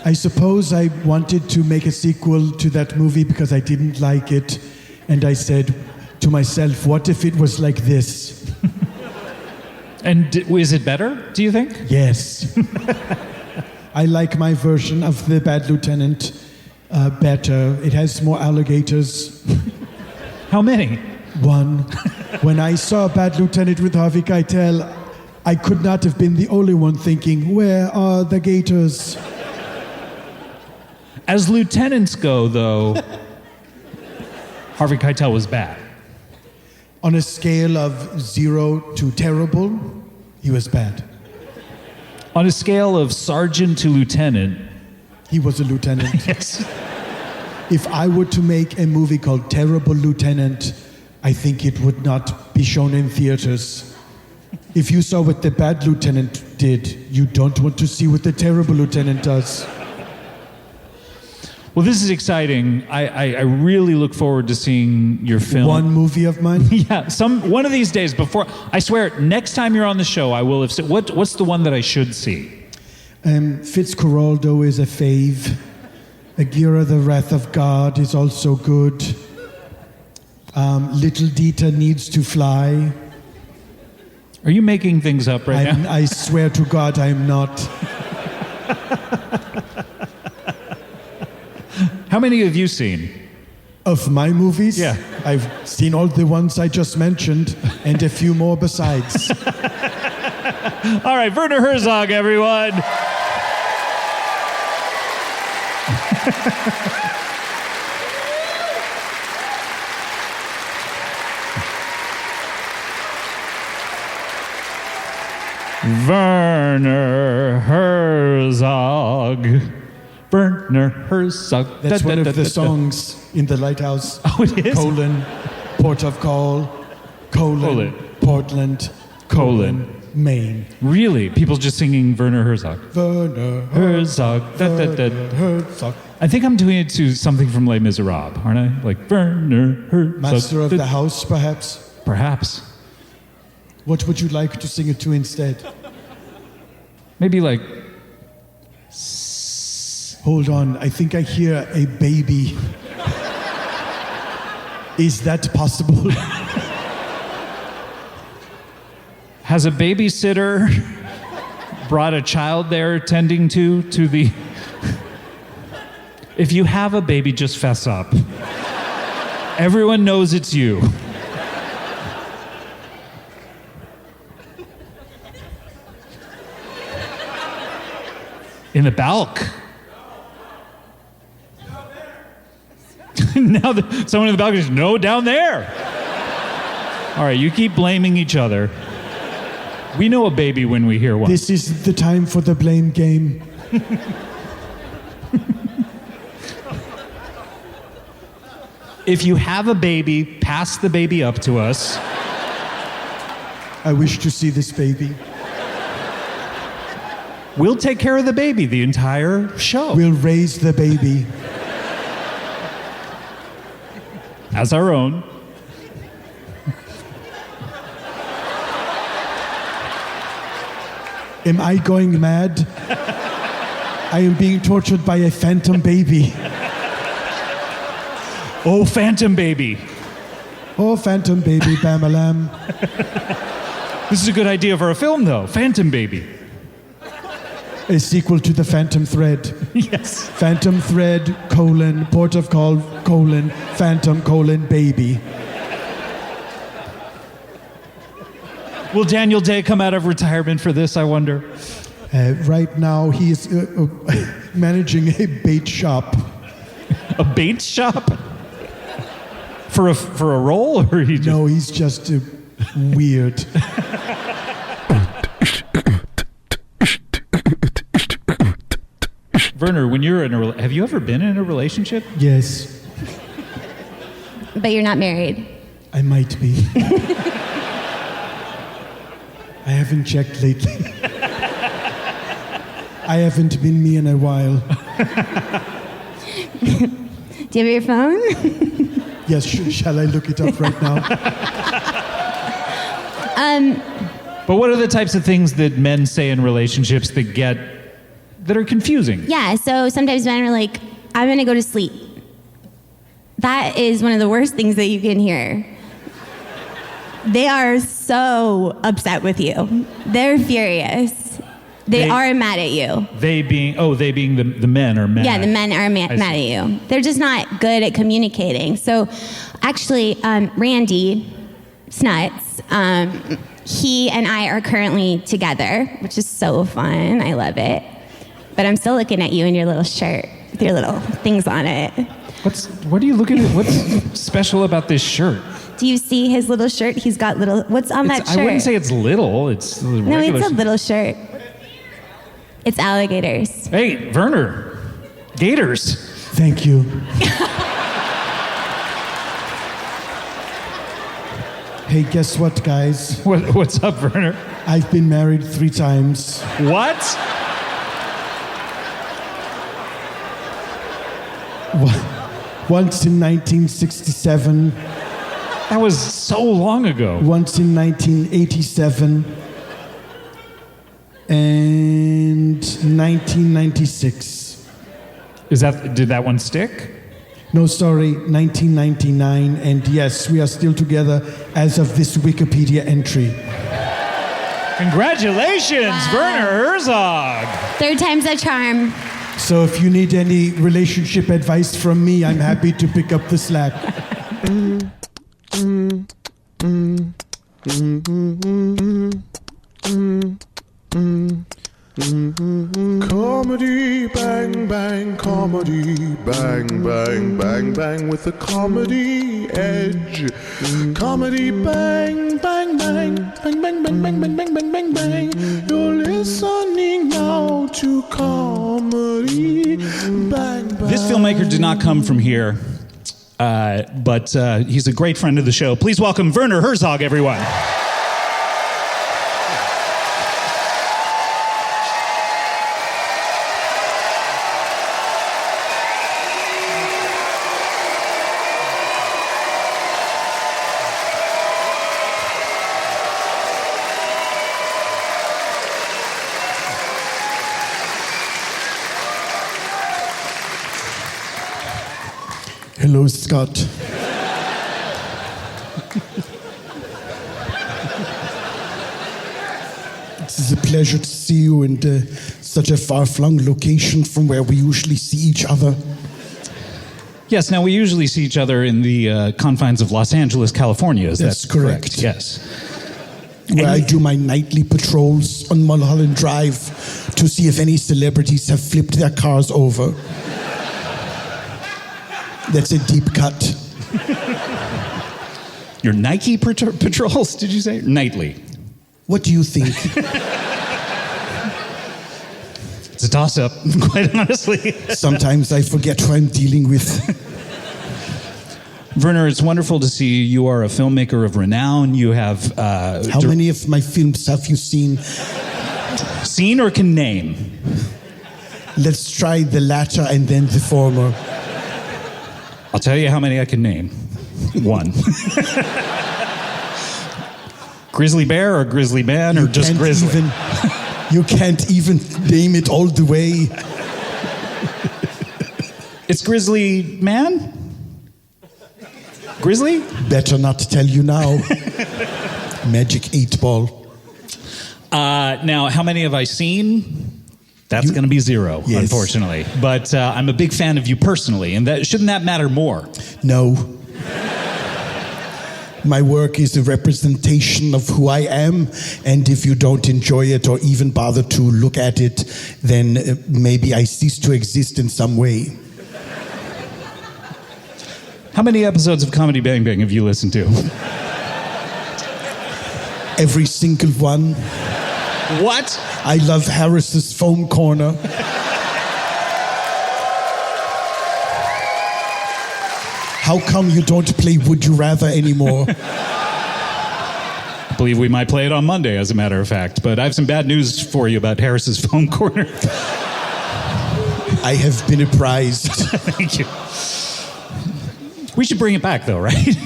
I suppose I wanted to make a sequel to that movie because I didn't like it. And I said to myself, what if it was like this? And is it better, do you think? Yes. I like my version of The Bad Lieutenant. Better. It has more alligators. How many? One. When I saw Bad Lieutenant with Harvey Keitel, I could not have been the only one thinking, where are the gators? As lieutenants go, though, Harvey Keitel was bad. On a scale of 0 to terrible, he was bad. On a scale of sergeant to lieutenant, he was a lieutenant. Yes. If I were to make a movie called Terrible Lieutenant, I think it would not be shown in theaters. If you saw what the Bad Lieutenant did, you don't want to see what the Terrible Lieutenant does. Well, this is exciting. I really look forward to seeing your film. One movie of mine? Yeah, one of these days before. I swear, next time you're on the show, I will have seen. What's the one that I should see? Fitzcarraldo is a fave. Agira, the Wrath of God is also good. Little Dieter Needs to Fly. Are you making things up right now? I swear to God, I am not. How many have you seen? Of my movies? Yeah. I've seen all the ones I just mentioned, and a few more besides. All right, Werner Herzog, everyone. Werner Herzog. Werner Herzog. That's one of the songs in the Lighthouse. Oh, it is? Colon, Port of Call, colon, Portland, colon, Maine. Really? People just singing Werner Herzog. Werner Herzog. Herzog. I think I'm doing it to something from Les Miserables, aren't I? Like Werner Herzog. Master of the House, perhaps? Perhaps. What would you like to sing it to instead? Maybe like... Hold on, I think I hear a baby. Is that possible? Has a babysitter brought a child there tending to the... If you have a baby, just fess up. Everyone knows it's you. In the balk. Now someone in the balcony says, no, down there. All right, you keep blaming each other. We know a baby when we hear one. This is the time for the blame game. If you have a baby, pass the baby up to us. I wish to see this baby. We'll take care of the baby the entire show. We'll raise the baby. As our own. Am I going mad? I am being tortured by a phantom baby. Oh, phantom baby. Oh, phantom baby, bam-a-lam. This is a good idea for a film, though. Phantom baby. A sequel to The Phantom Thread. Yes. Phantom Thread, colon, Port of Call, colon, Phantom, colon, baby. Will Daniel Day come out of retirement for this, I wonder? Right now, he is managing a bait shop. A bait shop? For a role, or he just... No, he's just weird. Werner, when you're in have you ever been in a relationship? Yes. But you're not married. I might be. I haven't checked lately. I haven't been me in a while. Do you have your phone? Yes, shall I look it up right now? But what are the types of things that men say in relationships that are confusing? Yeah, so sometimes men are like, I'm gonna go to sleep. That is one of the worst things that you can hear. They are so upset with you. They're furious. They are mad at you. They being the men are mad. Yeah, the men are mad at you. They're just not good at communicating. So, actually, Randy Snuts, he and I are currently together, which is so fun. I love it. But I'm still looking at you in your little shirt with your little things on it. What are you looking at? What's special about this shirt? Do you see his little shirt? He's got little. What's on that shirt? I wouldn't say it's little. It's No, it's a little shirt. It's alligators. Hey, Werner, gators. Thank you. Hey, guess what, guys? What's up, Werner? I've been married 3 times. What? Once in 1967. That was so long ago. Once in 1987. And 1996. Did that one stick? No, sorry, 1999. And yes, we are still together as of this Wikipedia entry. Congratulations, Werner Herzog. 3rd time's a charm. So if you need any relationship advice from me, I'm happy to pick up the slack. Comedy, bang, bang, comedy, bang, bang, bang, bang, with a comedy edge. Comedy, bang, bang, bang, bang, bang, bang, bang, bang, bang, bang, bang, bang. You're listening now to comedy, bang, bang. This filmmaker did not come from here, but he's a great friend of the show. Please welcome Werner Herzog, everyone. Hello, Scott. It is a pleasure to see you in such a far-flung location from where we usually see each other. Yes, now we usually see each other in the confines of Los Angeles, California. That's correct. Yes. Where I do my nightly patrols on Mulholland Drive to see if any celebrities have flipped their cars over. That's a deep cut. Your Nike patrols, did you say? Nightly. What do you think? It's a toss-up, quite honestly. Sometimes I forget who I'm dealing with. Werner, it's wonderful to see you. You are a filmmaker of renown. You have... How many of my films have you seen? Seen or can name? Let's try the latter and then the former. I'll tell you how many I can name. 1. Grizzly bear or grizzly man or just grizzly? You can't even name it all the way. It's grizzly man? Grizzly? Better not tell you now. Magic 8 ball. Now, how many have I seen? That's going to be 0, Yes. unfortunately. But I'm a big fan of you personally, and shouldn't that matter more? No. My work is a representation of who I am, and if you don't enjoy it or even bother to look at it, then maybe I cease to exist in some way. How many episodes of Comedy Bang Bang have you listened to? Every single one. What? I love Harris's Foam Corner. How come you don't play Would You Rather anymore? I believe we might play it on Monday, as a matter of fact. But I have some bad news for you about Harris's Foam Corner. I have been apprised. Thank you. We should bring it back, though, right?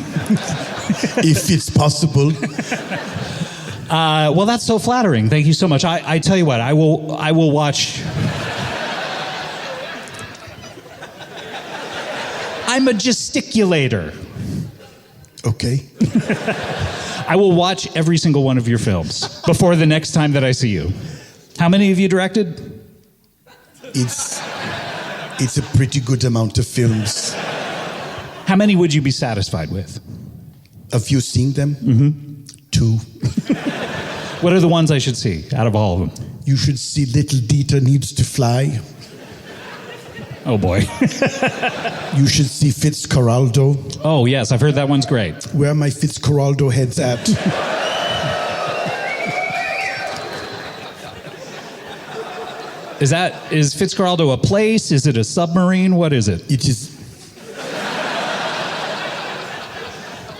If it's possible. Well, that's so flattering. Thank you so much. I tell you what, I will watch. I'm a gesticulator. Okay. I will watch every single one of your films before the next time that I see you. How many have you directed? It's a pretty good amount of films. How many would you be satisfied with? Have you seen them? Mm-hmm. 2. What are the ones I should see out of all of them? You should see Little Dieter Needs to Fly. Oh boy. You should see Fitzcarraldo. Oh yes, I've heard that one's great. Where are my Fitzcarraldo heads at? Is Fitzcarraldo a place? Is it a submarine? What is it? It is.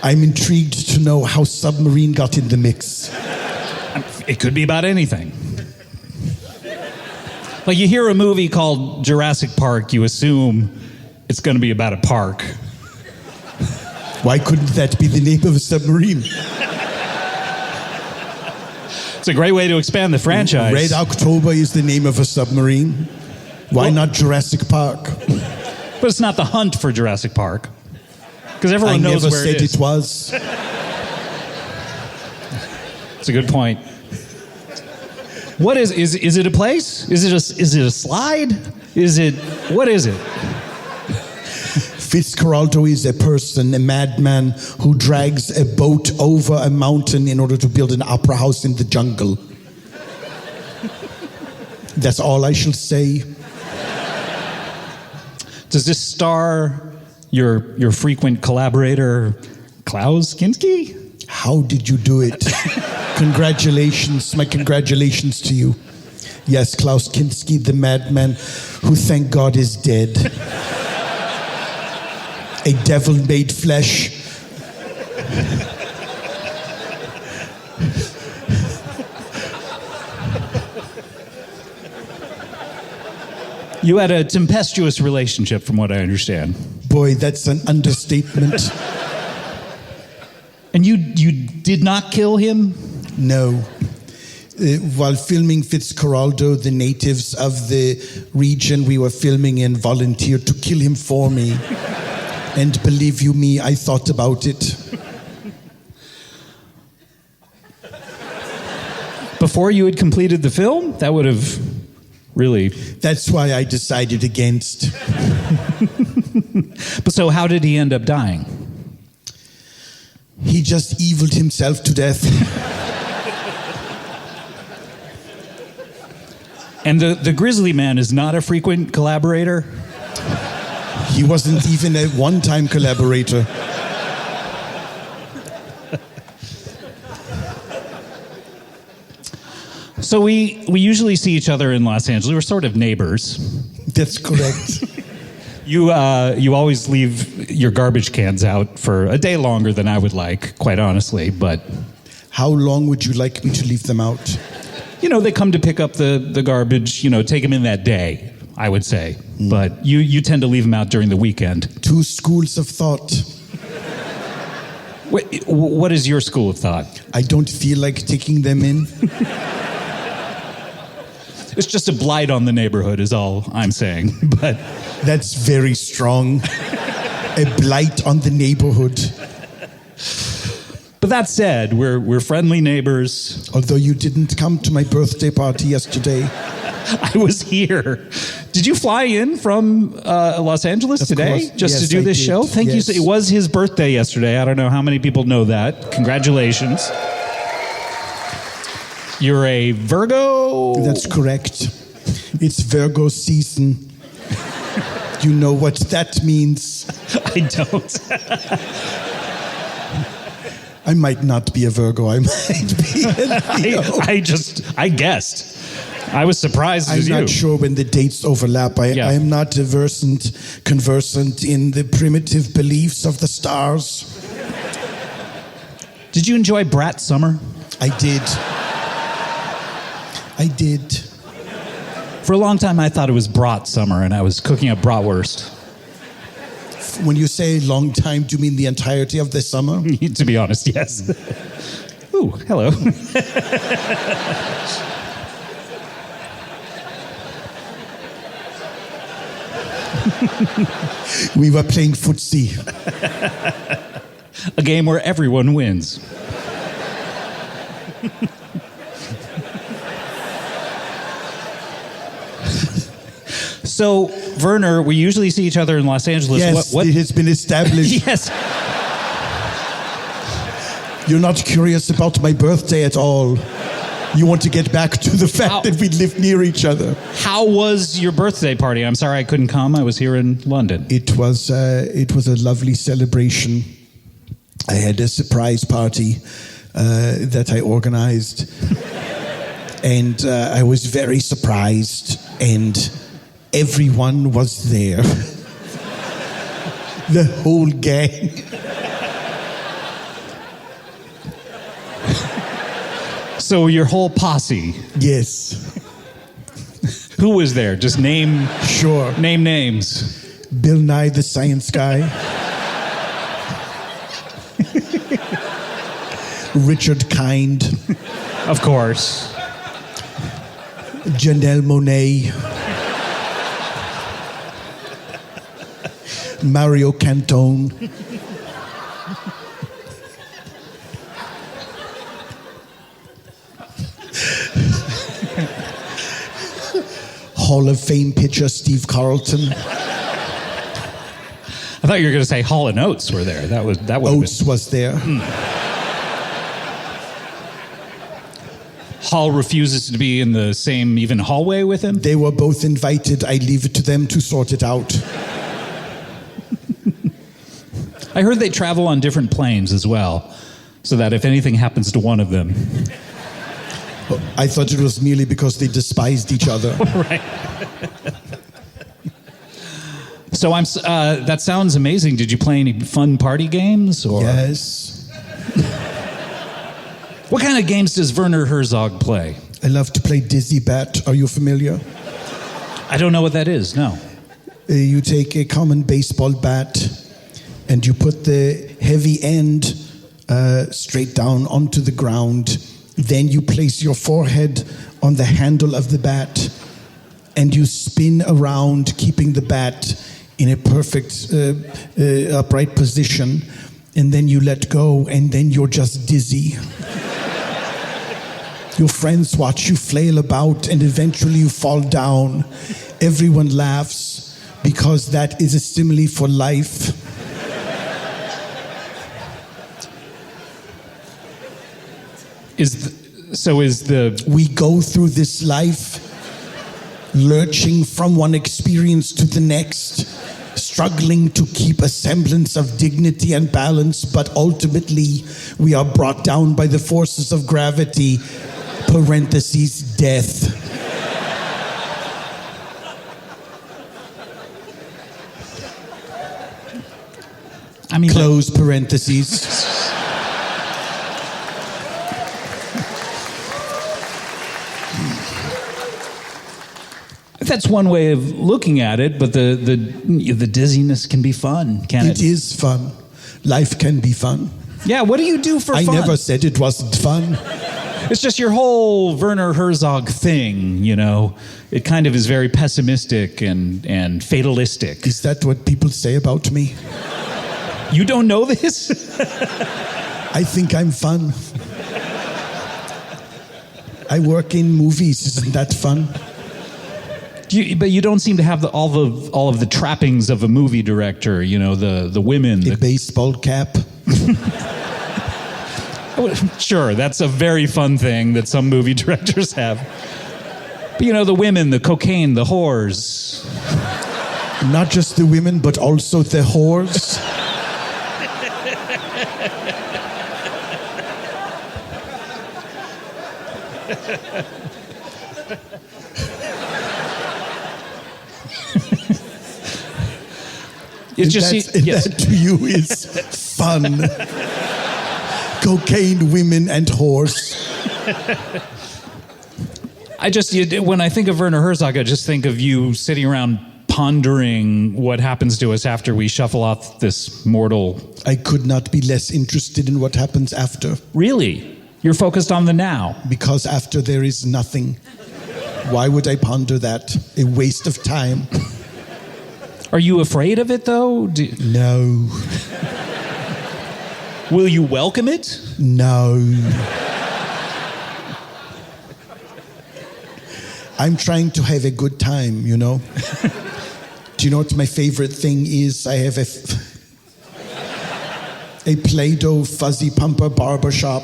I'm intrigued to know how submarine got in the mix. It could be about anything. Like you hear a movie called Jurassic Park, you assume it's going to be about a park. Why couldn't that be the name of a submarine? It's a great way to expand the franchise. Red October is the name of a submarine. Why not Jurassic Park? But it's not the hunt for Jurassic Park. Because everyone knows where it is. I never said it was. It's a good point. What is it a place? Is it a slide? What is it? Fitzcarraldo is a person, a madman, who drags a boat over a mountain in order to build an opera house in the jungle. That's all I shall say. Does this star your frequent collaborator, Klaus Kinski? How did you do it? Congratulations, my congratulations to you. Yes, Klaus Kinski, the madman who, thank God, is dead. A devil made flesh. You had a tempestuous relationship, from what I understand. Boy, that's an understatement. And you did not kill him? No. While filming Fitzcarraldo, the natives of the region we were filming in volunteered to kill him for me. And believe you me, I thought about it. Before you had completed the film? That would have really... That's why I decided against. But so how did he end up dying? He just eviled himself to death. And the Grizzly Man is not a frequent collaborator? He wasn't even a one-time collaborator. So we usually see each other in Los Angeles. We're sort of neighbors. That's correct. You always leave your garbage cans out for a day longer than I would like, quite honestly, but... How long would you like me to leave them out? You know, they come to pick up the garbage, take them in that day, I would say. But you tend to leave them out during the weekend. 2 schools of thought. Wait, what is your school of thought? I don't feel like taking them in. It's just a blight on the neighborhood is all I'm saying. But that's very strong. A blight on the neighborhood. But that said, we're friendly neighbors. Although you didn't come to my birthday party yesterday. I was here. Did you fly in from Los Angeles today just to do this show? Thank you. It was his birthday yesterday. I don't know how many people know that. Congratulations. You're a Virgo? That's correct. It's Virgo season. You know what that means? I don't. I might not be a Virgo. I might be a Leo. I guessed. I was surprised as you. I'm not sure when the dates overlap. I am not conversant in the primitive beliefs of the stars. Did you enjoy Brat Summer? I did. For a long time, I thought it was Brat Summer, and I was cooking up bratwurst. When you say long time, do you mean the entirety of the summer? To be honest, yes. Ooh, hello. We were playing footsie. A game where everyone wins. So, Werner, we usually see each other in Los Angeles. Yes, What? it has been established. Yes. You're not curious about my birthday at all. You want to get back to the fact that we live near each other. How was your birthday party? I'm sorry I couldn't come. I was here in London. It was a lovely celebration. I had a surprise party that I organized. And I was very surprised, and everyone was there. The whole gang. So your whole posse? Yes. Who was there? Just name... Sure. Name names. Bill Nye the Science Guy. Richard Kind. Of course. Janelle Monáe. Mario Cantone. Hall of Fame pitcher Steve Carlton. I thought you were going to say Hall & Oates were there. That would Oates was there. Hall refuses to be in the same even hallway with him? They were both invited. I leave it to them to sort it out. I heard they travel on different planes as well, so that if anything happens to one of them... I thought it was merely because they despised each other. Right. So that sounds amazing. Did you play any fun party games? Or? Yes. What kind of games does Werner Herzog play? I love to play Dizzy Bat. Are you familiar? I don't know what that is, no. You take a common baseball bat and you put the heavy end straight down onto the ground. Then you place your forehead on the handle of the bat and you spin around, keeping the bat in a perfect upright position. And then you let go, and then you're just dizzy. Your friends watch you flail about, and eventually you fall down. Everyone laughs because that is a simile for life. We go through this life lurching from one experience to the next, struggling to keep a semblance of dignity and balance, but ultimately we are brought down by the forces of gravity, parentheses, death. I mean, close parentheses. That's one way of looking at it, but the dizziness can be fun, can't it? It is fun. Life can be fun. Yeah, what do you do for fun? I never said it wasn't fun. It's just your whole Werner Herzog thing, you know. It kind of is very pessimistic and fatalistic. Is that what people say about me? You don't know this? I think I'm fun. I work in movies. Isn't that fun? But you don't seem to have all of the trappings of a movie director. You know, the women, the baseball cap. Sure, that's a very fun thing that some movie directors have. But you know, the women, the cocaine, the whores. Not just the women, but also the whores. It's just that to you is fun. Cocaine, women, and whores. When I think of Werner Herzog, I just think of you sitting around pondering what happens to us after we shuffle off this mortal. I could not be less interested in what happens after. Really? You're focused on the now? Because after there is nothing. Why would I ponder that? A waste of time. Are you afraid of it, though? No. Will you welcome it? No. I'm trying to have a good time, you know? Do you know what my favorite thing is? I have a Play-Doh fuzzy pumper barbershop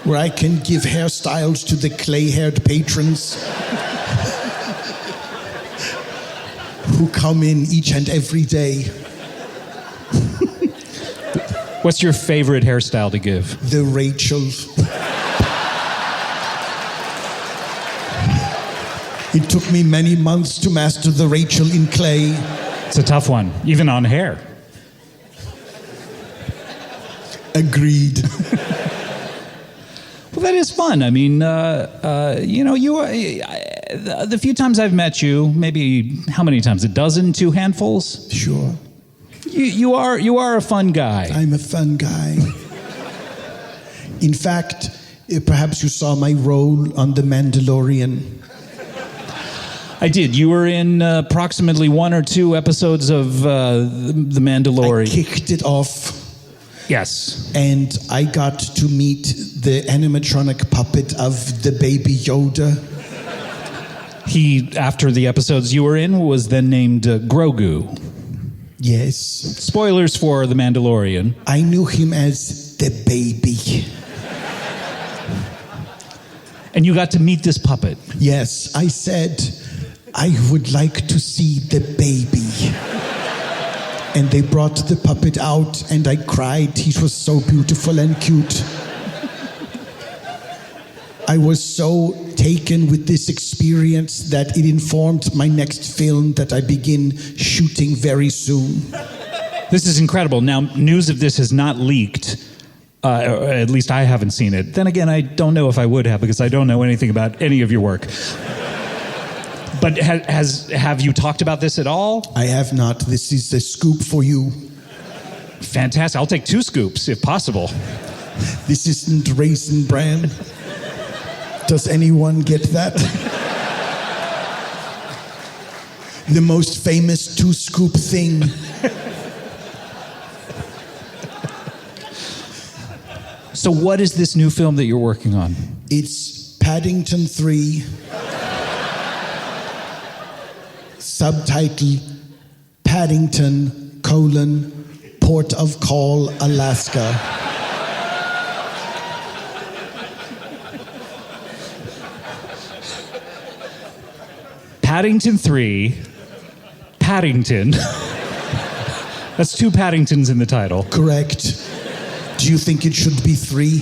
where I can give hairstyles to the clay-haired patrons who come in each and every day. What's your favorite hairstyle to give? The Rachel. It took me many months to master the Rachel in clay. It's a tough one, even on hair. Agreed. Well, that is fun. I mean, you know, the few times I've met you, maybe how many times? A dozen, 2 handfuls? Sure. You are a fun guy. I'm a fun guy. In fact, perhaps you saw my role on The Mandalorian. I did. You were in approximately 1 or 2 episodes of The Mandalorian. I kicked it off. Yes. And I got to meet the animatronic puppet of the baby Yoda. He, after the episodes you were in, was then named Grogu. Yes. Spoilers for The Mandalorian. I knew him as the baby. And you got to meet this puppet. Yes, I said, I would like to see the baby. And they brought the puppet out, and I cried. He was so beautiful and cute. I was so taken with this experience that it informed my next film that I begin shooting very soon. This is incredible. Now, news of this has not leaked. Or at least I haven't seen it. Then again, I don't know if I would have, because I don't know anything about any of your work. But have you talked about this at all? I have not. This is a scoop for you. Fantastic. I'll take 2 scoops, if possible. This isn't Raisin Bran. Does anyone get that? The most famous 2-scoop thing. So what is this new film that you're working on? It's Paddington 3. Subtitle, Paddington, Port of Call, Alaska. Paddington 3, Paddington. That's 2 Paddingtons in the title. Correct. Do you think it should be 3?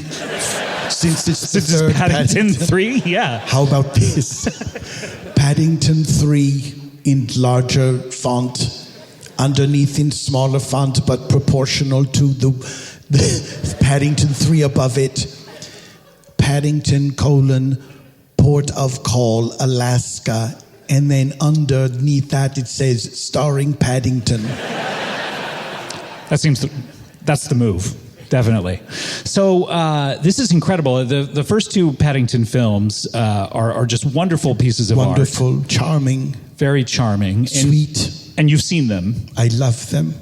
Since it's the third Paddington 3, yeah. How about this? Paddington 3 in larger font, underneath in smaller font, but proportional to the Paddington 3 above it. Paddington, Port of Call, Alaska. And then underneath that it says, starring Paddington. That's the move. Definitely. So this is incredible. The first 2 Paddington films are just wonderful pieces of art. Wonderful, charming. Very charming. Sweet. And you've seen them. I love them.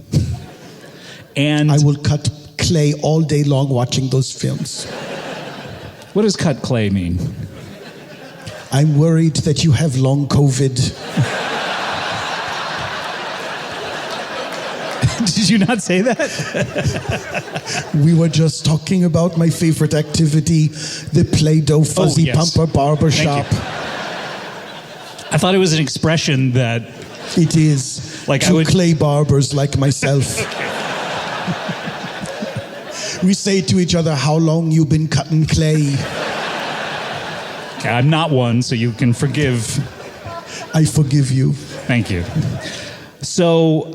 And I will cut clay all day long watching those films. What does cut clay mean? I'm worried that you have long COVID. Did you not say that? We were just talking about my favorite activity, the Play-Doh fuzzy pumper barbershop. I thought it was an expression that... It is. Like to clay barbers like myself. We say to each other, how long you been cutting clay? Okay, I'm not one, so you can forgive. I forgive you. Thank you. So...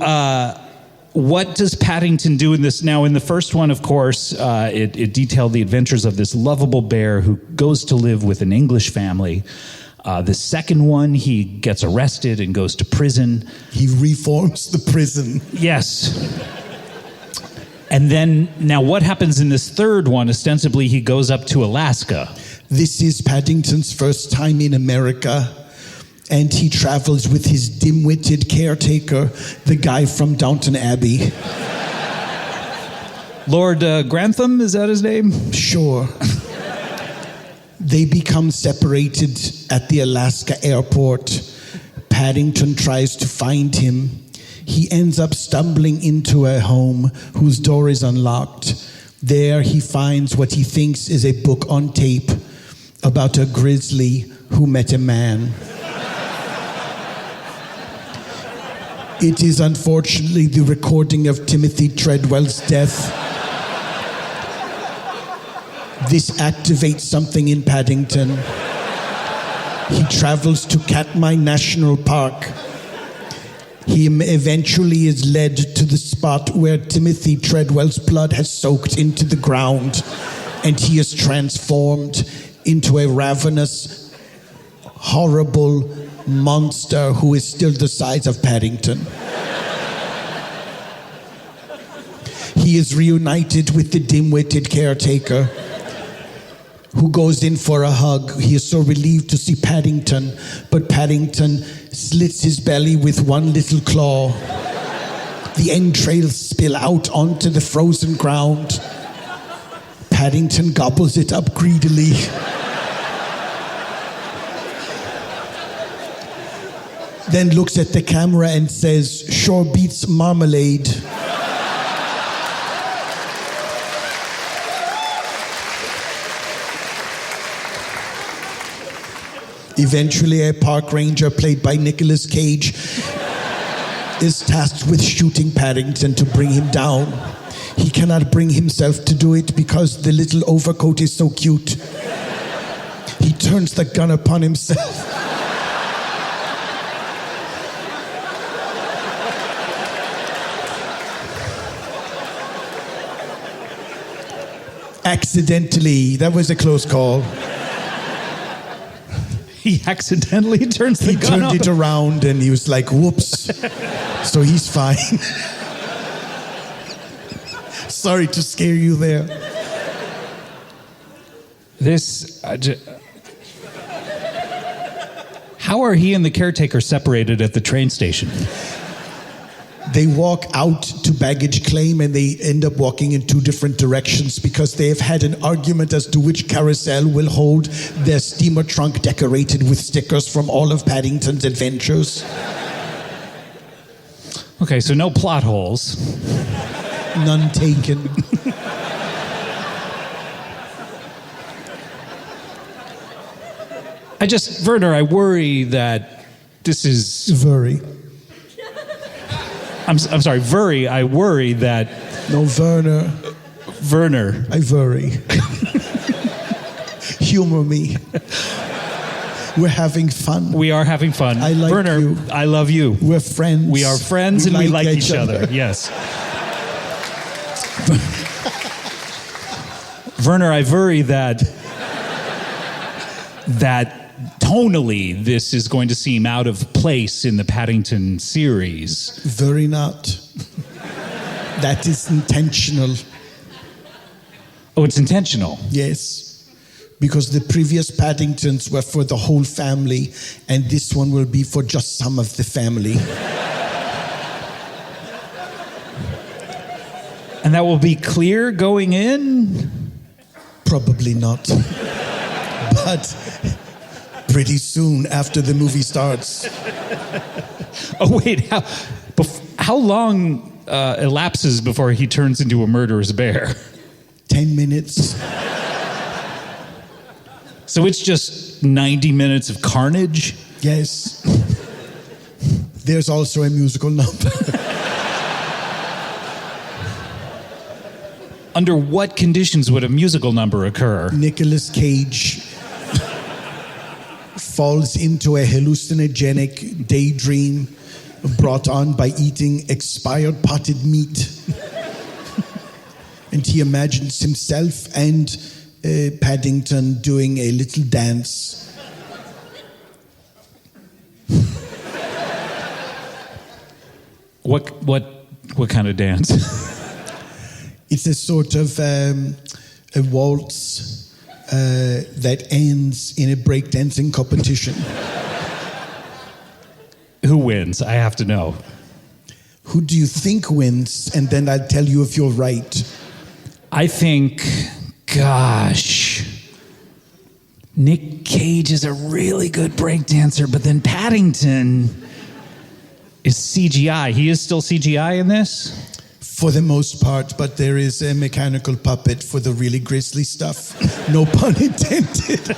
what does Paddington do in this? Now, in the first one, of course, it detailed the adventures of this lovable bear who goes to live with an English family. The second one, he gets arrested and goes to prison. He reforms the prison. Yes. And then, now what happens in this third one? Ostensibly, he goes up to Alaska. This is Paddington's first time in America. And he travels with his dim-witted caretaker, the guy from Downton Abbey. Lord Grantham, is that his name? Sure. They become separated at the Alaska airport. Paddington tries to find him. He ends up stumbling into a home whose door is unlocked. There he finds what he thinks is a book on tape about a grizzly who met a man. It is unfortunately the recording of Timothy Treadwell's death. This activates something in Paddington. He travels to Katmai National Park. He eventually is led to the spot where Timothy Treadwell's blood has soaked into the ground, and he is transformed into a ravenous, horrible monster who is still the size of Paddington. He is reunited with the dim-witted caretaker, who goes in for a hug. He is so relieved to see Paddington, but Paddington slits his belly with one little claw. The entrails spill out onto the frozen ground. Paddington gobbles it up greedily. Then looks at the camera and says, "Sure beats marmalade." Eventually, a park ranger played by Nicolas Cage is tasked with shooting Paddington to bring him down. He cannot bring himself to do it because the little overcoat is so cute. He turns the gun upon himself. Accidentally, that was a close call. He accidentally turns the gun He turned up. it around and he was like, whoops. So he's fine. Sorry to scare you there. How are he and the caretaker separated at the train station? They walk out to baggage claim and they end up walking in two different directions because they have had an argument as to which carousel will hold their steamer trunk decorated with stickers from all of Paddington's adventures. Okay, so no plot holes. None taken. Werner, I worry that this is... Very. I'm sorry, Vuri, I worry that... No, Werner. Werner. I worry. Humor me. We're having fun. We are having fun. I like Werner, you. I love you. We're friends. We are friends and we like each other. Yes. Werner, I worry that tonally this is going to seem out of place in the Paddington series. Very not. That is intentional. Oh, it's intentional? Yes. Because the previous Paddingtons were for the whole family, and this one will be for just some of the family. And that will be clear going in? Probably not. But pretty soon after the movie starts. Oh, wait. How long elapses before he turns into a murderous bear? 10 minutes. So it's just 90 minutes of carnage? Yes. There's also a musical number. Under what conditions would a musical number occur? Nicolas Cage falls into a hallucinogenic daydream brought on by eating expired potted meat. And he imagines himself and Paddington doing a little dance. What kind of dance? It's a sort of a waltz that ends in a breakdancing competition. Who wins? I have to know. Who do you think wins? And then I'll tell you if you're right. I think, gosh, Nick Cage is a really good breakdancer, but then Paddington is CGI. He is still CGI in this? For the most part, but there is a mechanical puppet for the really grisly stuff. No pun intended.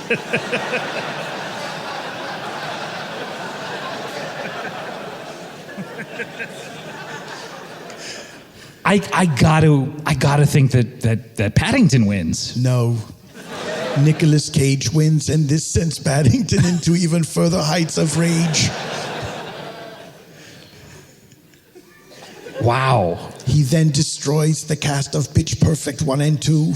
I gotta think that Paddington wins. No. Nicolas Cage wins, and this sends Paddington into even further heights of rage. Wow. He then destroys the cast of Pitch Perfect 1 and 2.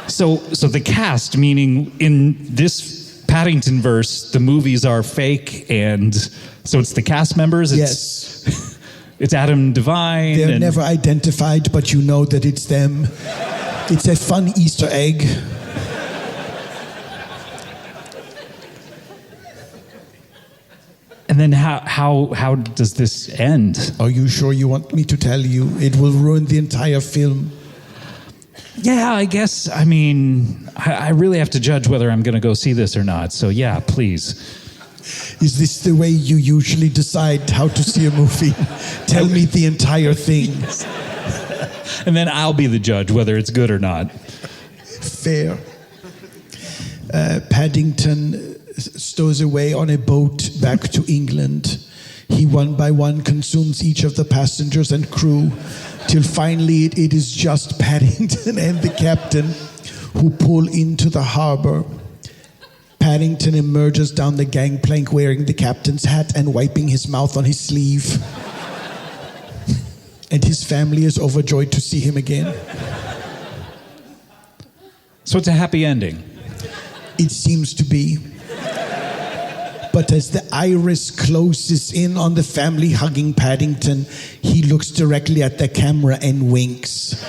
So the cast, meaning in this Paddington verse, the movies are fake, and so it's the cast members? Yes. It's Adam Devine. They're never identified, but you know that it's them. It's a fun Easter egg. And then how does this end? Are you sure you want me to tell you? It will ruin the entire film. Yeah, I guess. I mean, I really have to judge whether I'm going to go see this or not. So yeah, please. Is this the way you usually decide how to see a movie? Tell me the entire thing. And then I'll be the judge whether it's good or not. Fair. Paddington stows away on a boat back to England. He one by one consumes each of the passengers and crew, till finally it is just Paddington and the captain who pull into the harbor. Paddington emerges down the gangplank wearing the captain's hat and wiping his mouth on his sleeve. And his family is overjoyed to see him again. So it's a happy ending. It seems to be. But as the iris closes in on the family hugging Paddington, he looks directly at the camera and winks.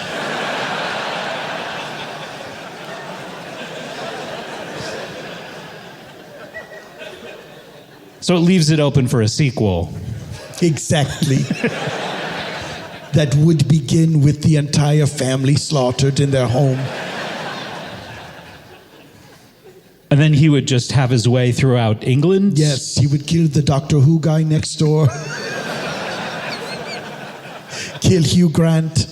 So it leaves it open for a sequel. Exactly. That would begin with the entire family slaughtered in their home. And then he would just have his way throughout England? Yes, he would kill the Doctor Who guy next door. Kill Hugh Grant.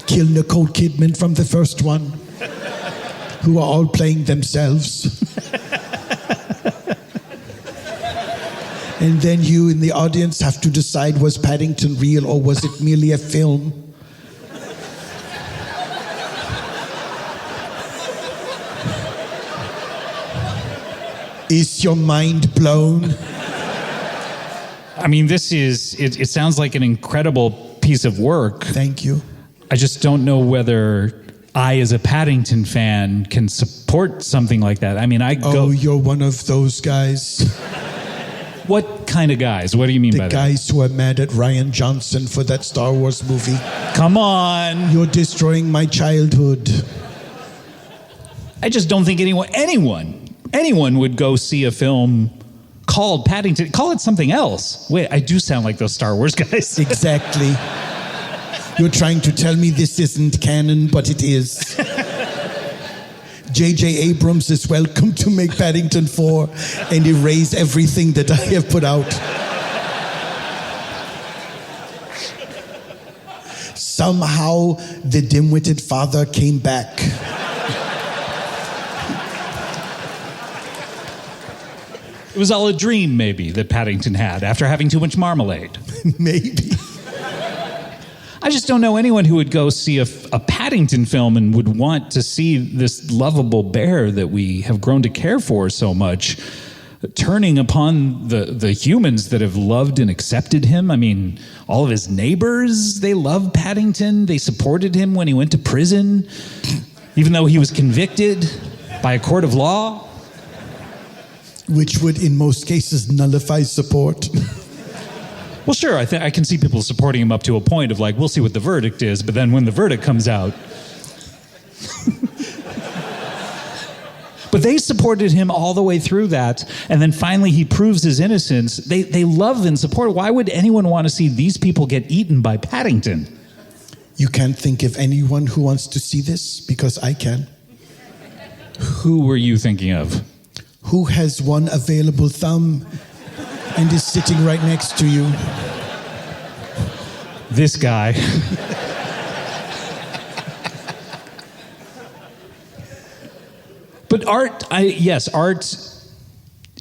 Kill Nicole Kidman from the first one. Who are all playing themselves. And then you in the audience have to decide, was Paddington real or was it merely a film? Is your mind blown? I mean, it sounds like an incredible piece of work. Thank you. I just don't know whether I, as a Paddington fan, can support something like that. I mean, Oh, you're one of those guys. What kind of guys? What do you mean by that? The guys who are mad at Rian Johnson for that Star Wars movie. Come on. You're destroying my childhood. I just don't think anyone would go see a film called Paddington. Call it something else. Wait, I do sound like those Star Wars guys. Exactly. You're trying to tell me this isn't canon, but it is. J.J. Abrams is welcome to make Paddington 4 and erase everything that I have put out. Somehow, the dim-witted father came back. It was all a dream, maybe, that Paddington had after having too much marmalade. Maybe. I just don't know anyone who would go see a Paddington film and would want to see this lovable bear that we have grown to care for so much turning upon the humans that have loved and accepted him. I mean, all of his neighbors, they love Paddington. They supported him when he went to prison, even though he was convicted by a court of law. Which would, in most cases, nullify support. Well, sure, I can see people supporting him up to a point of like, we'll see what the verdict is, but then when the verdict comes out... But they supported him all the way through that, and then finally he proves his innocence. They love and support. Why would anyone want to see these people get eaten by Paddington? You can't think of anyone who wants to see this, because I can. Who were you thinking of? Who has one available thumb and is sitting right next to you? This guy. But art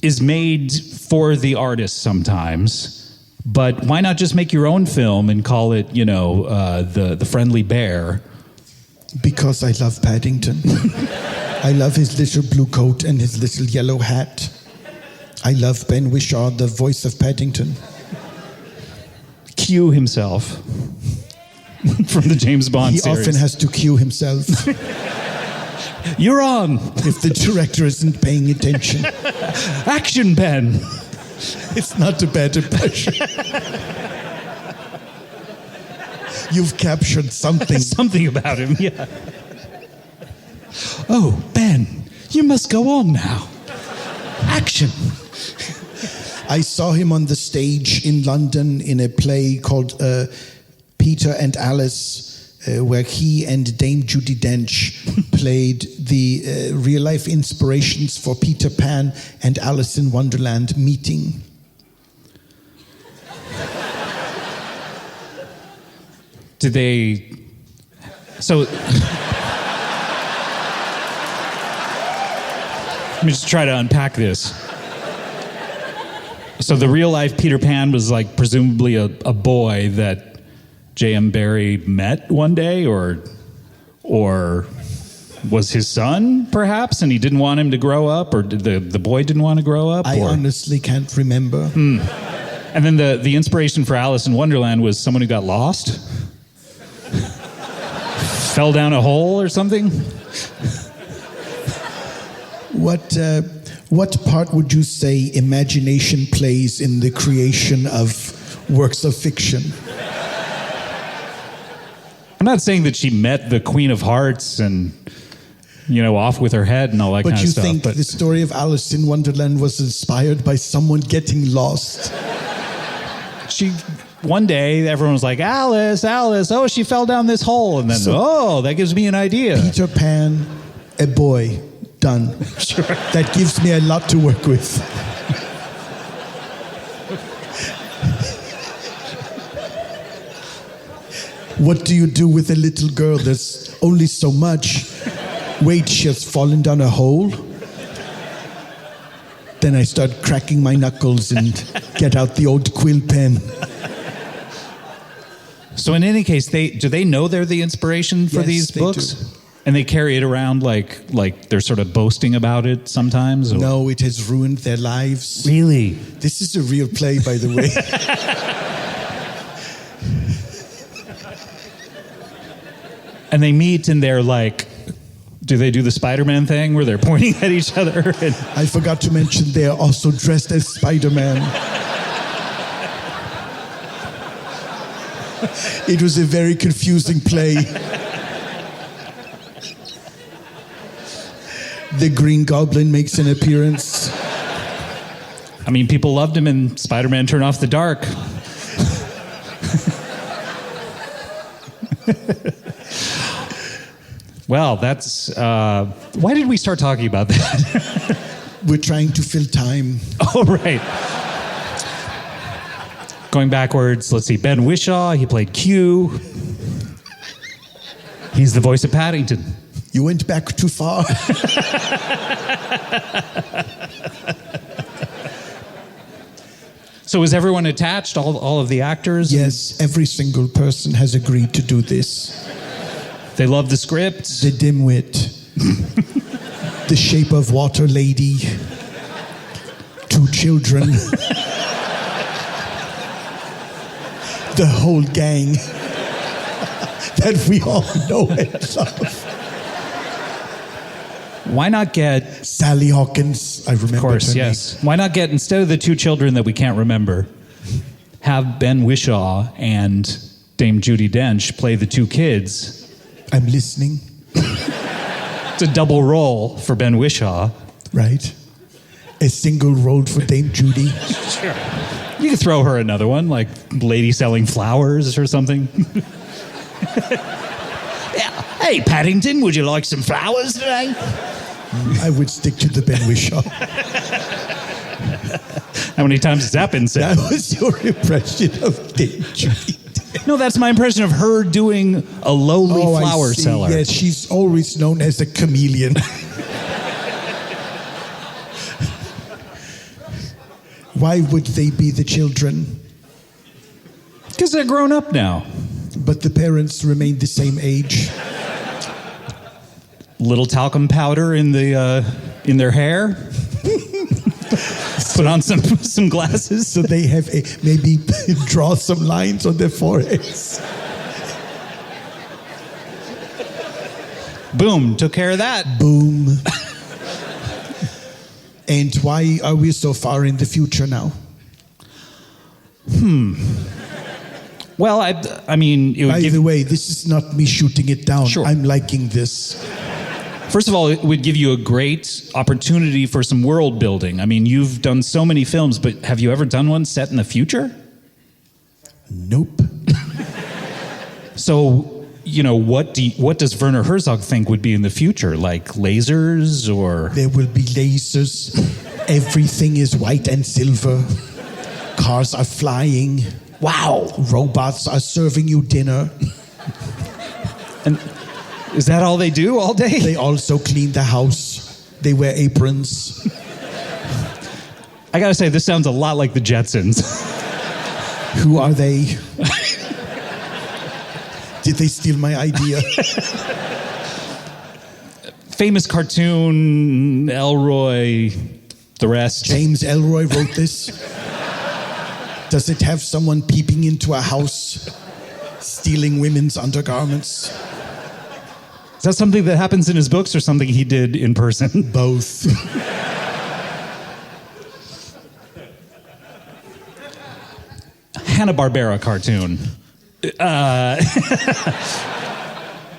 is made for the artist sometimes. But why not just make your own film and call it, the Friendly Bear? Because I love Paddington. I love his little blue coat and his little yellow hat. I love Ben Whishaw, the voice of Paddington. Cue himself from the James Bond series. He often has to cue himself. You're on. If the director isn't paying attention. Action, Ben. It's not a bad impression. You've captured something. Something about him, yeah. Oh, Ben, you must go on now. Action. I saw him on the stage in London in a play called Peter and Alice, where he and Dame Judi Dench played the real-life inspirations for Peter Pan and Alice in Wonderland meeting. Did they... So... Let me just try to unpack this. So the real-life Peter Pan was like presumably a boy that J.M. Barrie met one day, or was his son, perhaps, and he didn't want him to grow up, or the boy didn't want to grow up? I honestly can't remember. And then the inspiration for Alice in Wonderland was someone who got lost? Fell down a hole or something? What part would you say imagination plays in the creation of works of fiction? I'm not saying that she met the Queen of Hearts and, off with her head and all that kind of stuff. But you think the story of Alice in Wonderland was inspired by someone getting lost? One day, everyone was like, Alice, oh, she fell down this hole. And then, that gives me an idea. Peter Pan, a boy, done. Sure. That gives me a lot to work with. What do you do with a little girl? There's only so much. Wait, she has fallen down a hole? Then I start cracking my knuckles and get out the old quill pen. So in any case, do they know they're the inspiration for these books? Do. And they carry it around like they're sort of boasting about it sometimes? Or? No, it has ruined their lives. Really? This is a real play, by the way. And they meet and they're like, do they do the Spider-Man thing where they're pointing at each other? I forgot to mention they are also dressed as Spider-Man. It was a very confusing play. The Green Goblin makes an appearance. I mean, people loved him in Spider-Man Turn Off the Dark. Well, that's... why did we start talking about that? We're trying to fill time. Oh, right. Going backwards, let's see. Ben Whishaw, he played Q. He's the voice of Paddington. You went back too far. So is everyone attached, all of the actors? Yes, every single person has agreed to do this. They love the script? The dimwit. The Shape of Water lady. 2 children. The whole gang that we all know and love. Why not get... Sally Hawkins, I remember. Of course, her yes. name. Why not get, instead of the 2 children that we can't remember, have Ben Whishaw and Dame Judi Dench play the 2 kids? I'm listening. It's a double role for Ben Whishaw. Right. A single role for Dame Judi. Sure. You could throw her another one, like Lady Selling Flowers or something. Hey, Paddington, would you like some flowers today? I would stick to the Ben Whishaw. How many times has that been said? That was your impression of Dame Judy. No, that's my impression of her doing a lowly flower I see. seller. Yes, she's always known as a chameleon. Why would they be the children? Because they're grown up now. But the parents remain the same age. Little talcum powder in their hair. Put on some glasses. So they have maybe draw some lines on their foreheads. Boom, took care of that. Boom. And why are we so far in the future now? Well, I mean... It would By the way, this is not me shooting it down. Sure. I'm liking this. First of all, it would give you a great opportunity for some world building. I mean, you've done so many films, but have you ever done one set in the future? Nope. So, what does Werner Herzog think would be in the future? Like lasers or... There will be lasers. Everything is white and silver. Cars are flying. Wow. Robots are serving you dinner. And is that all they do all day? They also clean the house. They wear aprons. I gotta say, this sounds a lot like the Jetsons. Who are they? Did they steal my idea? Famous cartoon, Elroy, the rest. James Elroy wrote this. Does it have someone peeping into a house, stealing women's undergarments? Is that something that happens in his books or something he did in person? Both. Hanna-Barbera cartoon.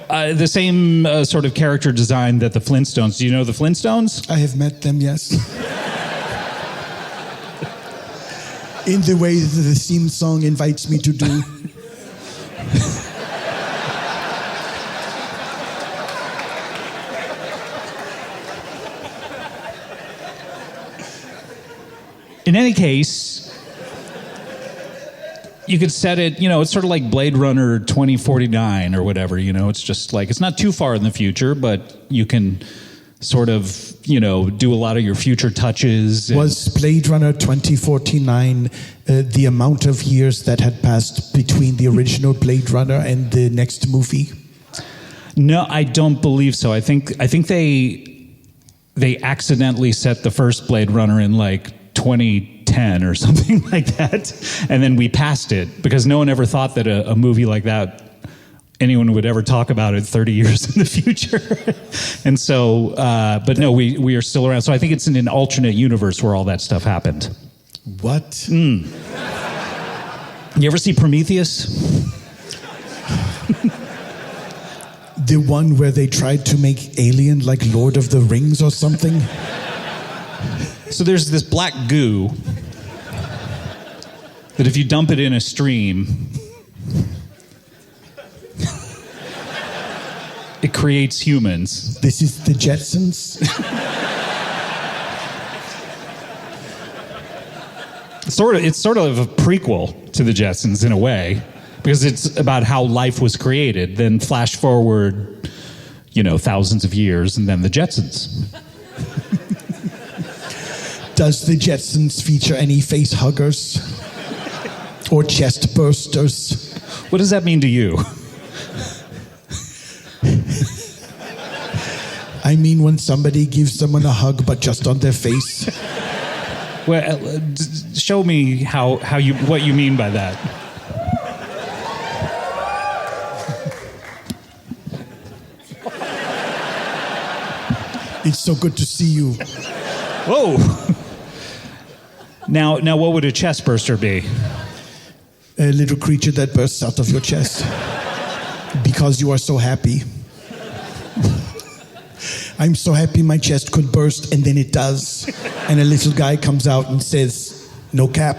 The same sort of character design that the Flintstones. Do you know the Flintstones? I have met them, yes. In the way that the theme song invites me to do. In any case, you could set it, it's sort of like Blade Runner 2049 or whatever, it's just like, it's not too far in the future, but you can sort of, do a lot of your future touches. Was Blade Runner 2049 the amount of years that had passed between the original Blade Runner and the next movie? No, I don't believe so. I think they accidentally set the first Blade Runner in like 2010 or something like that, and then we passed it because no one ever thought that a movie like that anyone would ever talk about it 30 years in the future. And so, but no, we are still around. So I think it's in an alternate universe where all that stuff happened. What? You ever see Prometheus? The one where they tried to make Alien like Lord of the Rings or something? So there's this black goo that if you dump it in a stream, it creates humans. This is the Jetsons? It's sort of a prequel to the Jetsons in a way, because it's about how life was created. Then flash forward, thousands of years, and then the Jetsons. Does the Jetsons feature any face huggers? Or chest bursters? What does that mean to you? I mean when somebody gives someone a hug, but just on their face. Well, show me what you mean by that. It's so good to see you. Whoa! Now, what would a chest burster be? A little creature that bursts out of your chest because you are so happy. I'm so happy my chest could burst, and then it does. And a little guy comes out and says, "No cap."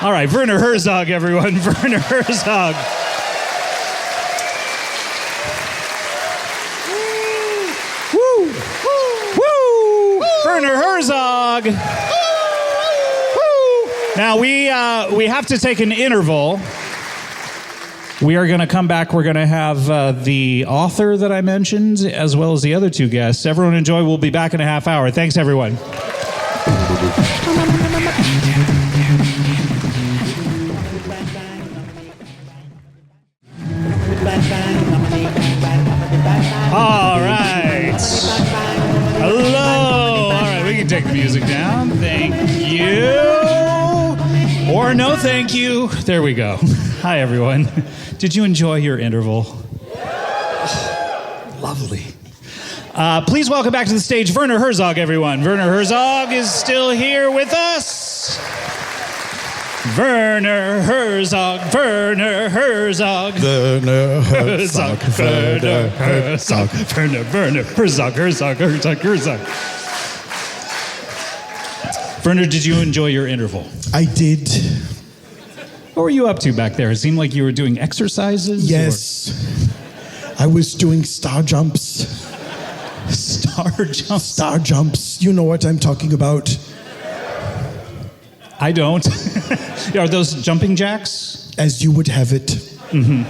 All right, Werner Herzog, everyone. Werner Herzog. Woo! Werner Herzog. Now we have to take an interval. We are going to come back. We're going to have the author that I mentioned, as well as the other two guests. Everyone enjoy. We'll be back in a half hour. Thanks, everyone. All right. Hello. All right, we can take the music down. Thank you. Or no thank you. There we go. Hi, everyone. Did you enjoy your interval? Lovely. Please welcome back to the stage Werner Herzog, everyone. Werner Herzog is still here with us. Werner Herzog, Werner Herzog. Werner Herzog, Werner Herzog, Werner Herzog, Herzog. Werner, did you enjoy your interval? I did. What were you up to back there? It seemed like you were doing exercises? Yes. I was doing star jumps. Star jumps? Star jumps. You know what I'm talking about. I don't. Are those jumping jacks? As you would have it. Mm-hmm.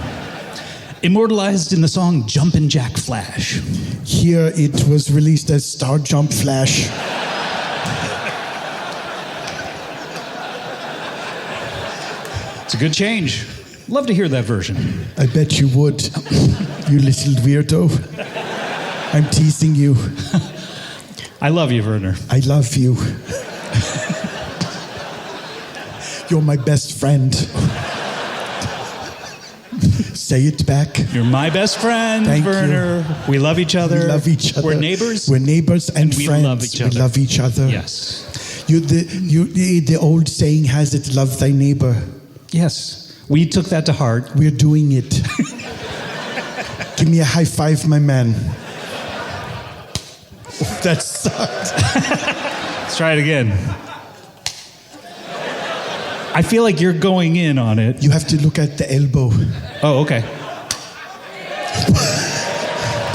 Immortalized in the song Jumpin' Jack Flash. Here it was released as Star Jump Flash. It's a good change. Love to hear that version. I bet you would, you little weirdo. I'm teasing you. I love you, Werner. I love you. You're my best friend. Say it back. You're my best friend, Thank Werner. you. We love each other. We love each other. We're neighbors. We're neighbors and we friends. Love each other. We love each other. Yes. The old saying has it, love thy neighbor. Yes. We took that to heart. We're doing it. Give me a high five, my man. Oh, that sucked. Let's try it again. I feel like you're going in on it. You have to look at the elbow. Oh, okay.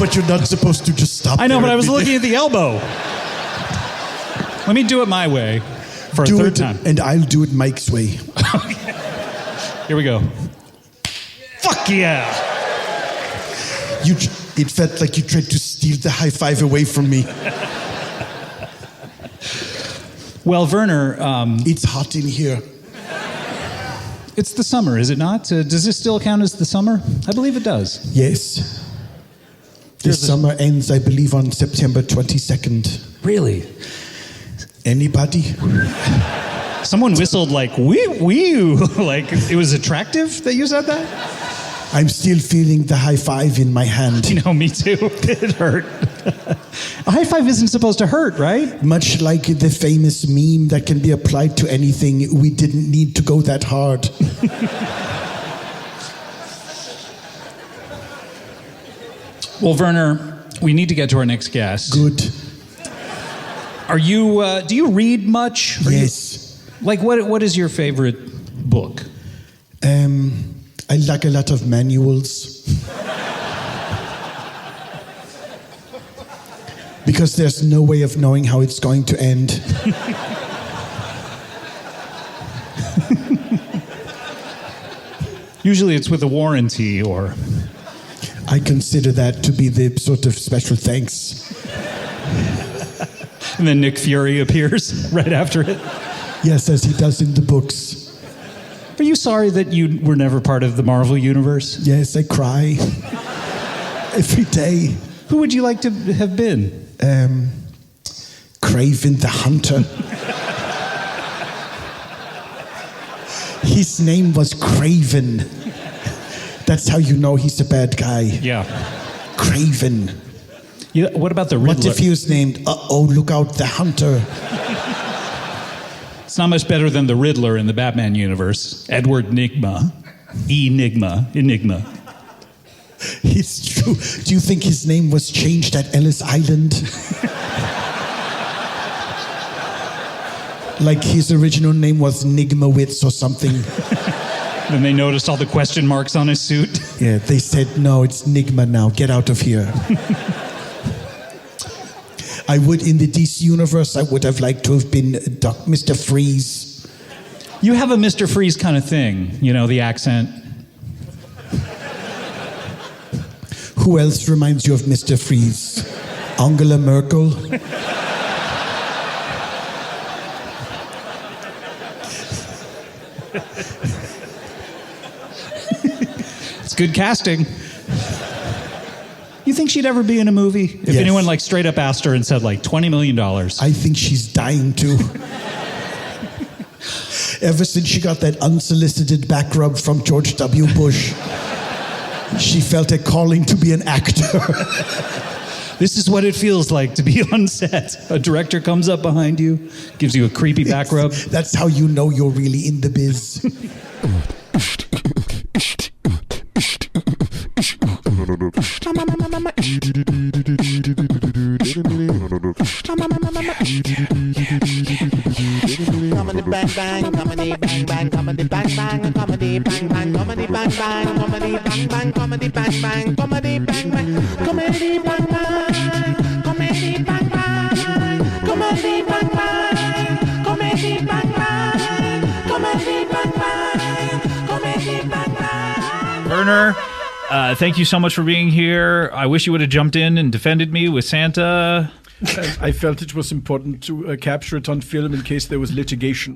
But you're not supposed to just stop. I know, there but I was every looking day. at the elbow. Let me do it my way for a third time. And I'll do it Mike's way. Here we go. Fuck yeah! It felt like you tried to steal the high five away from me. Well, Werner, it's hot in here. It's the summer, is it not? Does this still count as the summer? I believe it does. Yes. This summer ends, I believe, on September 22nd. Really? Anybody? Someone whistled like wee, like it was attractive that you said that? I'm still feeling the high five in my hand. You know, me too. It hurt. A high five isn't supposed to hurt, right? Much like the famous meme that can be applied to anything, we didn't need to go that hard. Well, Werner, we need to get to our next guest. Good. Are you? Do you read much? Yes. Like, what is your favorite book? I like a lot of manuals. Because there's no way of knowing how it's going to end. Usually it's with a warranty or... I consider that to be the sort of special thanks. And then Nick Fury appears right after it. Yes, as he does in the books. Are you sorry that you were never part of the Marvel Universe? Yes, I cry. Every day. Who would you like to have been? Craven the Hunter. His name was Craven. That's how you know he's a bad guy. Yeah. Craven. Yeah, what about the Riddler? What if he was named, look out, the Hunter? It's not much better than the Riddler in the Batman universe. Edward Nigma. Enigma. It's true. Do you think his name was changed at Ellis Island? Like his original name was Nigmawitz or something. Then they noticed all the question marks on his suit. Yeah, they said, no, it's Nigma now. Get out of here. I would, in the DC universe, I would have liked to have been Mr. Freeze. You have a Mr. Freeze kind of thing, you know, the accent. Who else reminds you of Mr. Freeze? Angela Merkel? It's good casting. You think she'd ever be in a movie? If Yes. anyone like straight up asked her and said like $20 million. I think she's dying to. Ever since she got that unsolicited back rub from George W. Bush, she felt a calling to be an actor. This is what it feels like to be on set. A director comes up behind you, gives you a creepy back rub. That's how you know you're really in the biz. Comedy bang bang, comedy bang bang, comedy bang bang, comedy bang bang, comedy bang bang, comedy bang bang, comedy bang bang, comedy bang bang, comedy bang bang, comedy bang bang, comedy bang bang, comedy bang bang, comedy bang bang, comedy bang bang. Werner, thank you so much for being here. I wish you would have jumped in and defended me with Santa. I felt it was important to capture it on film in case there was litigation.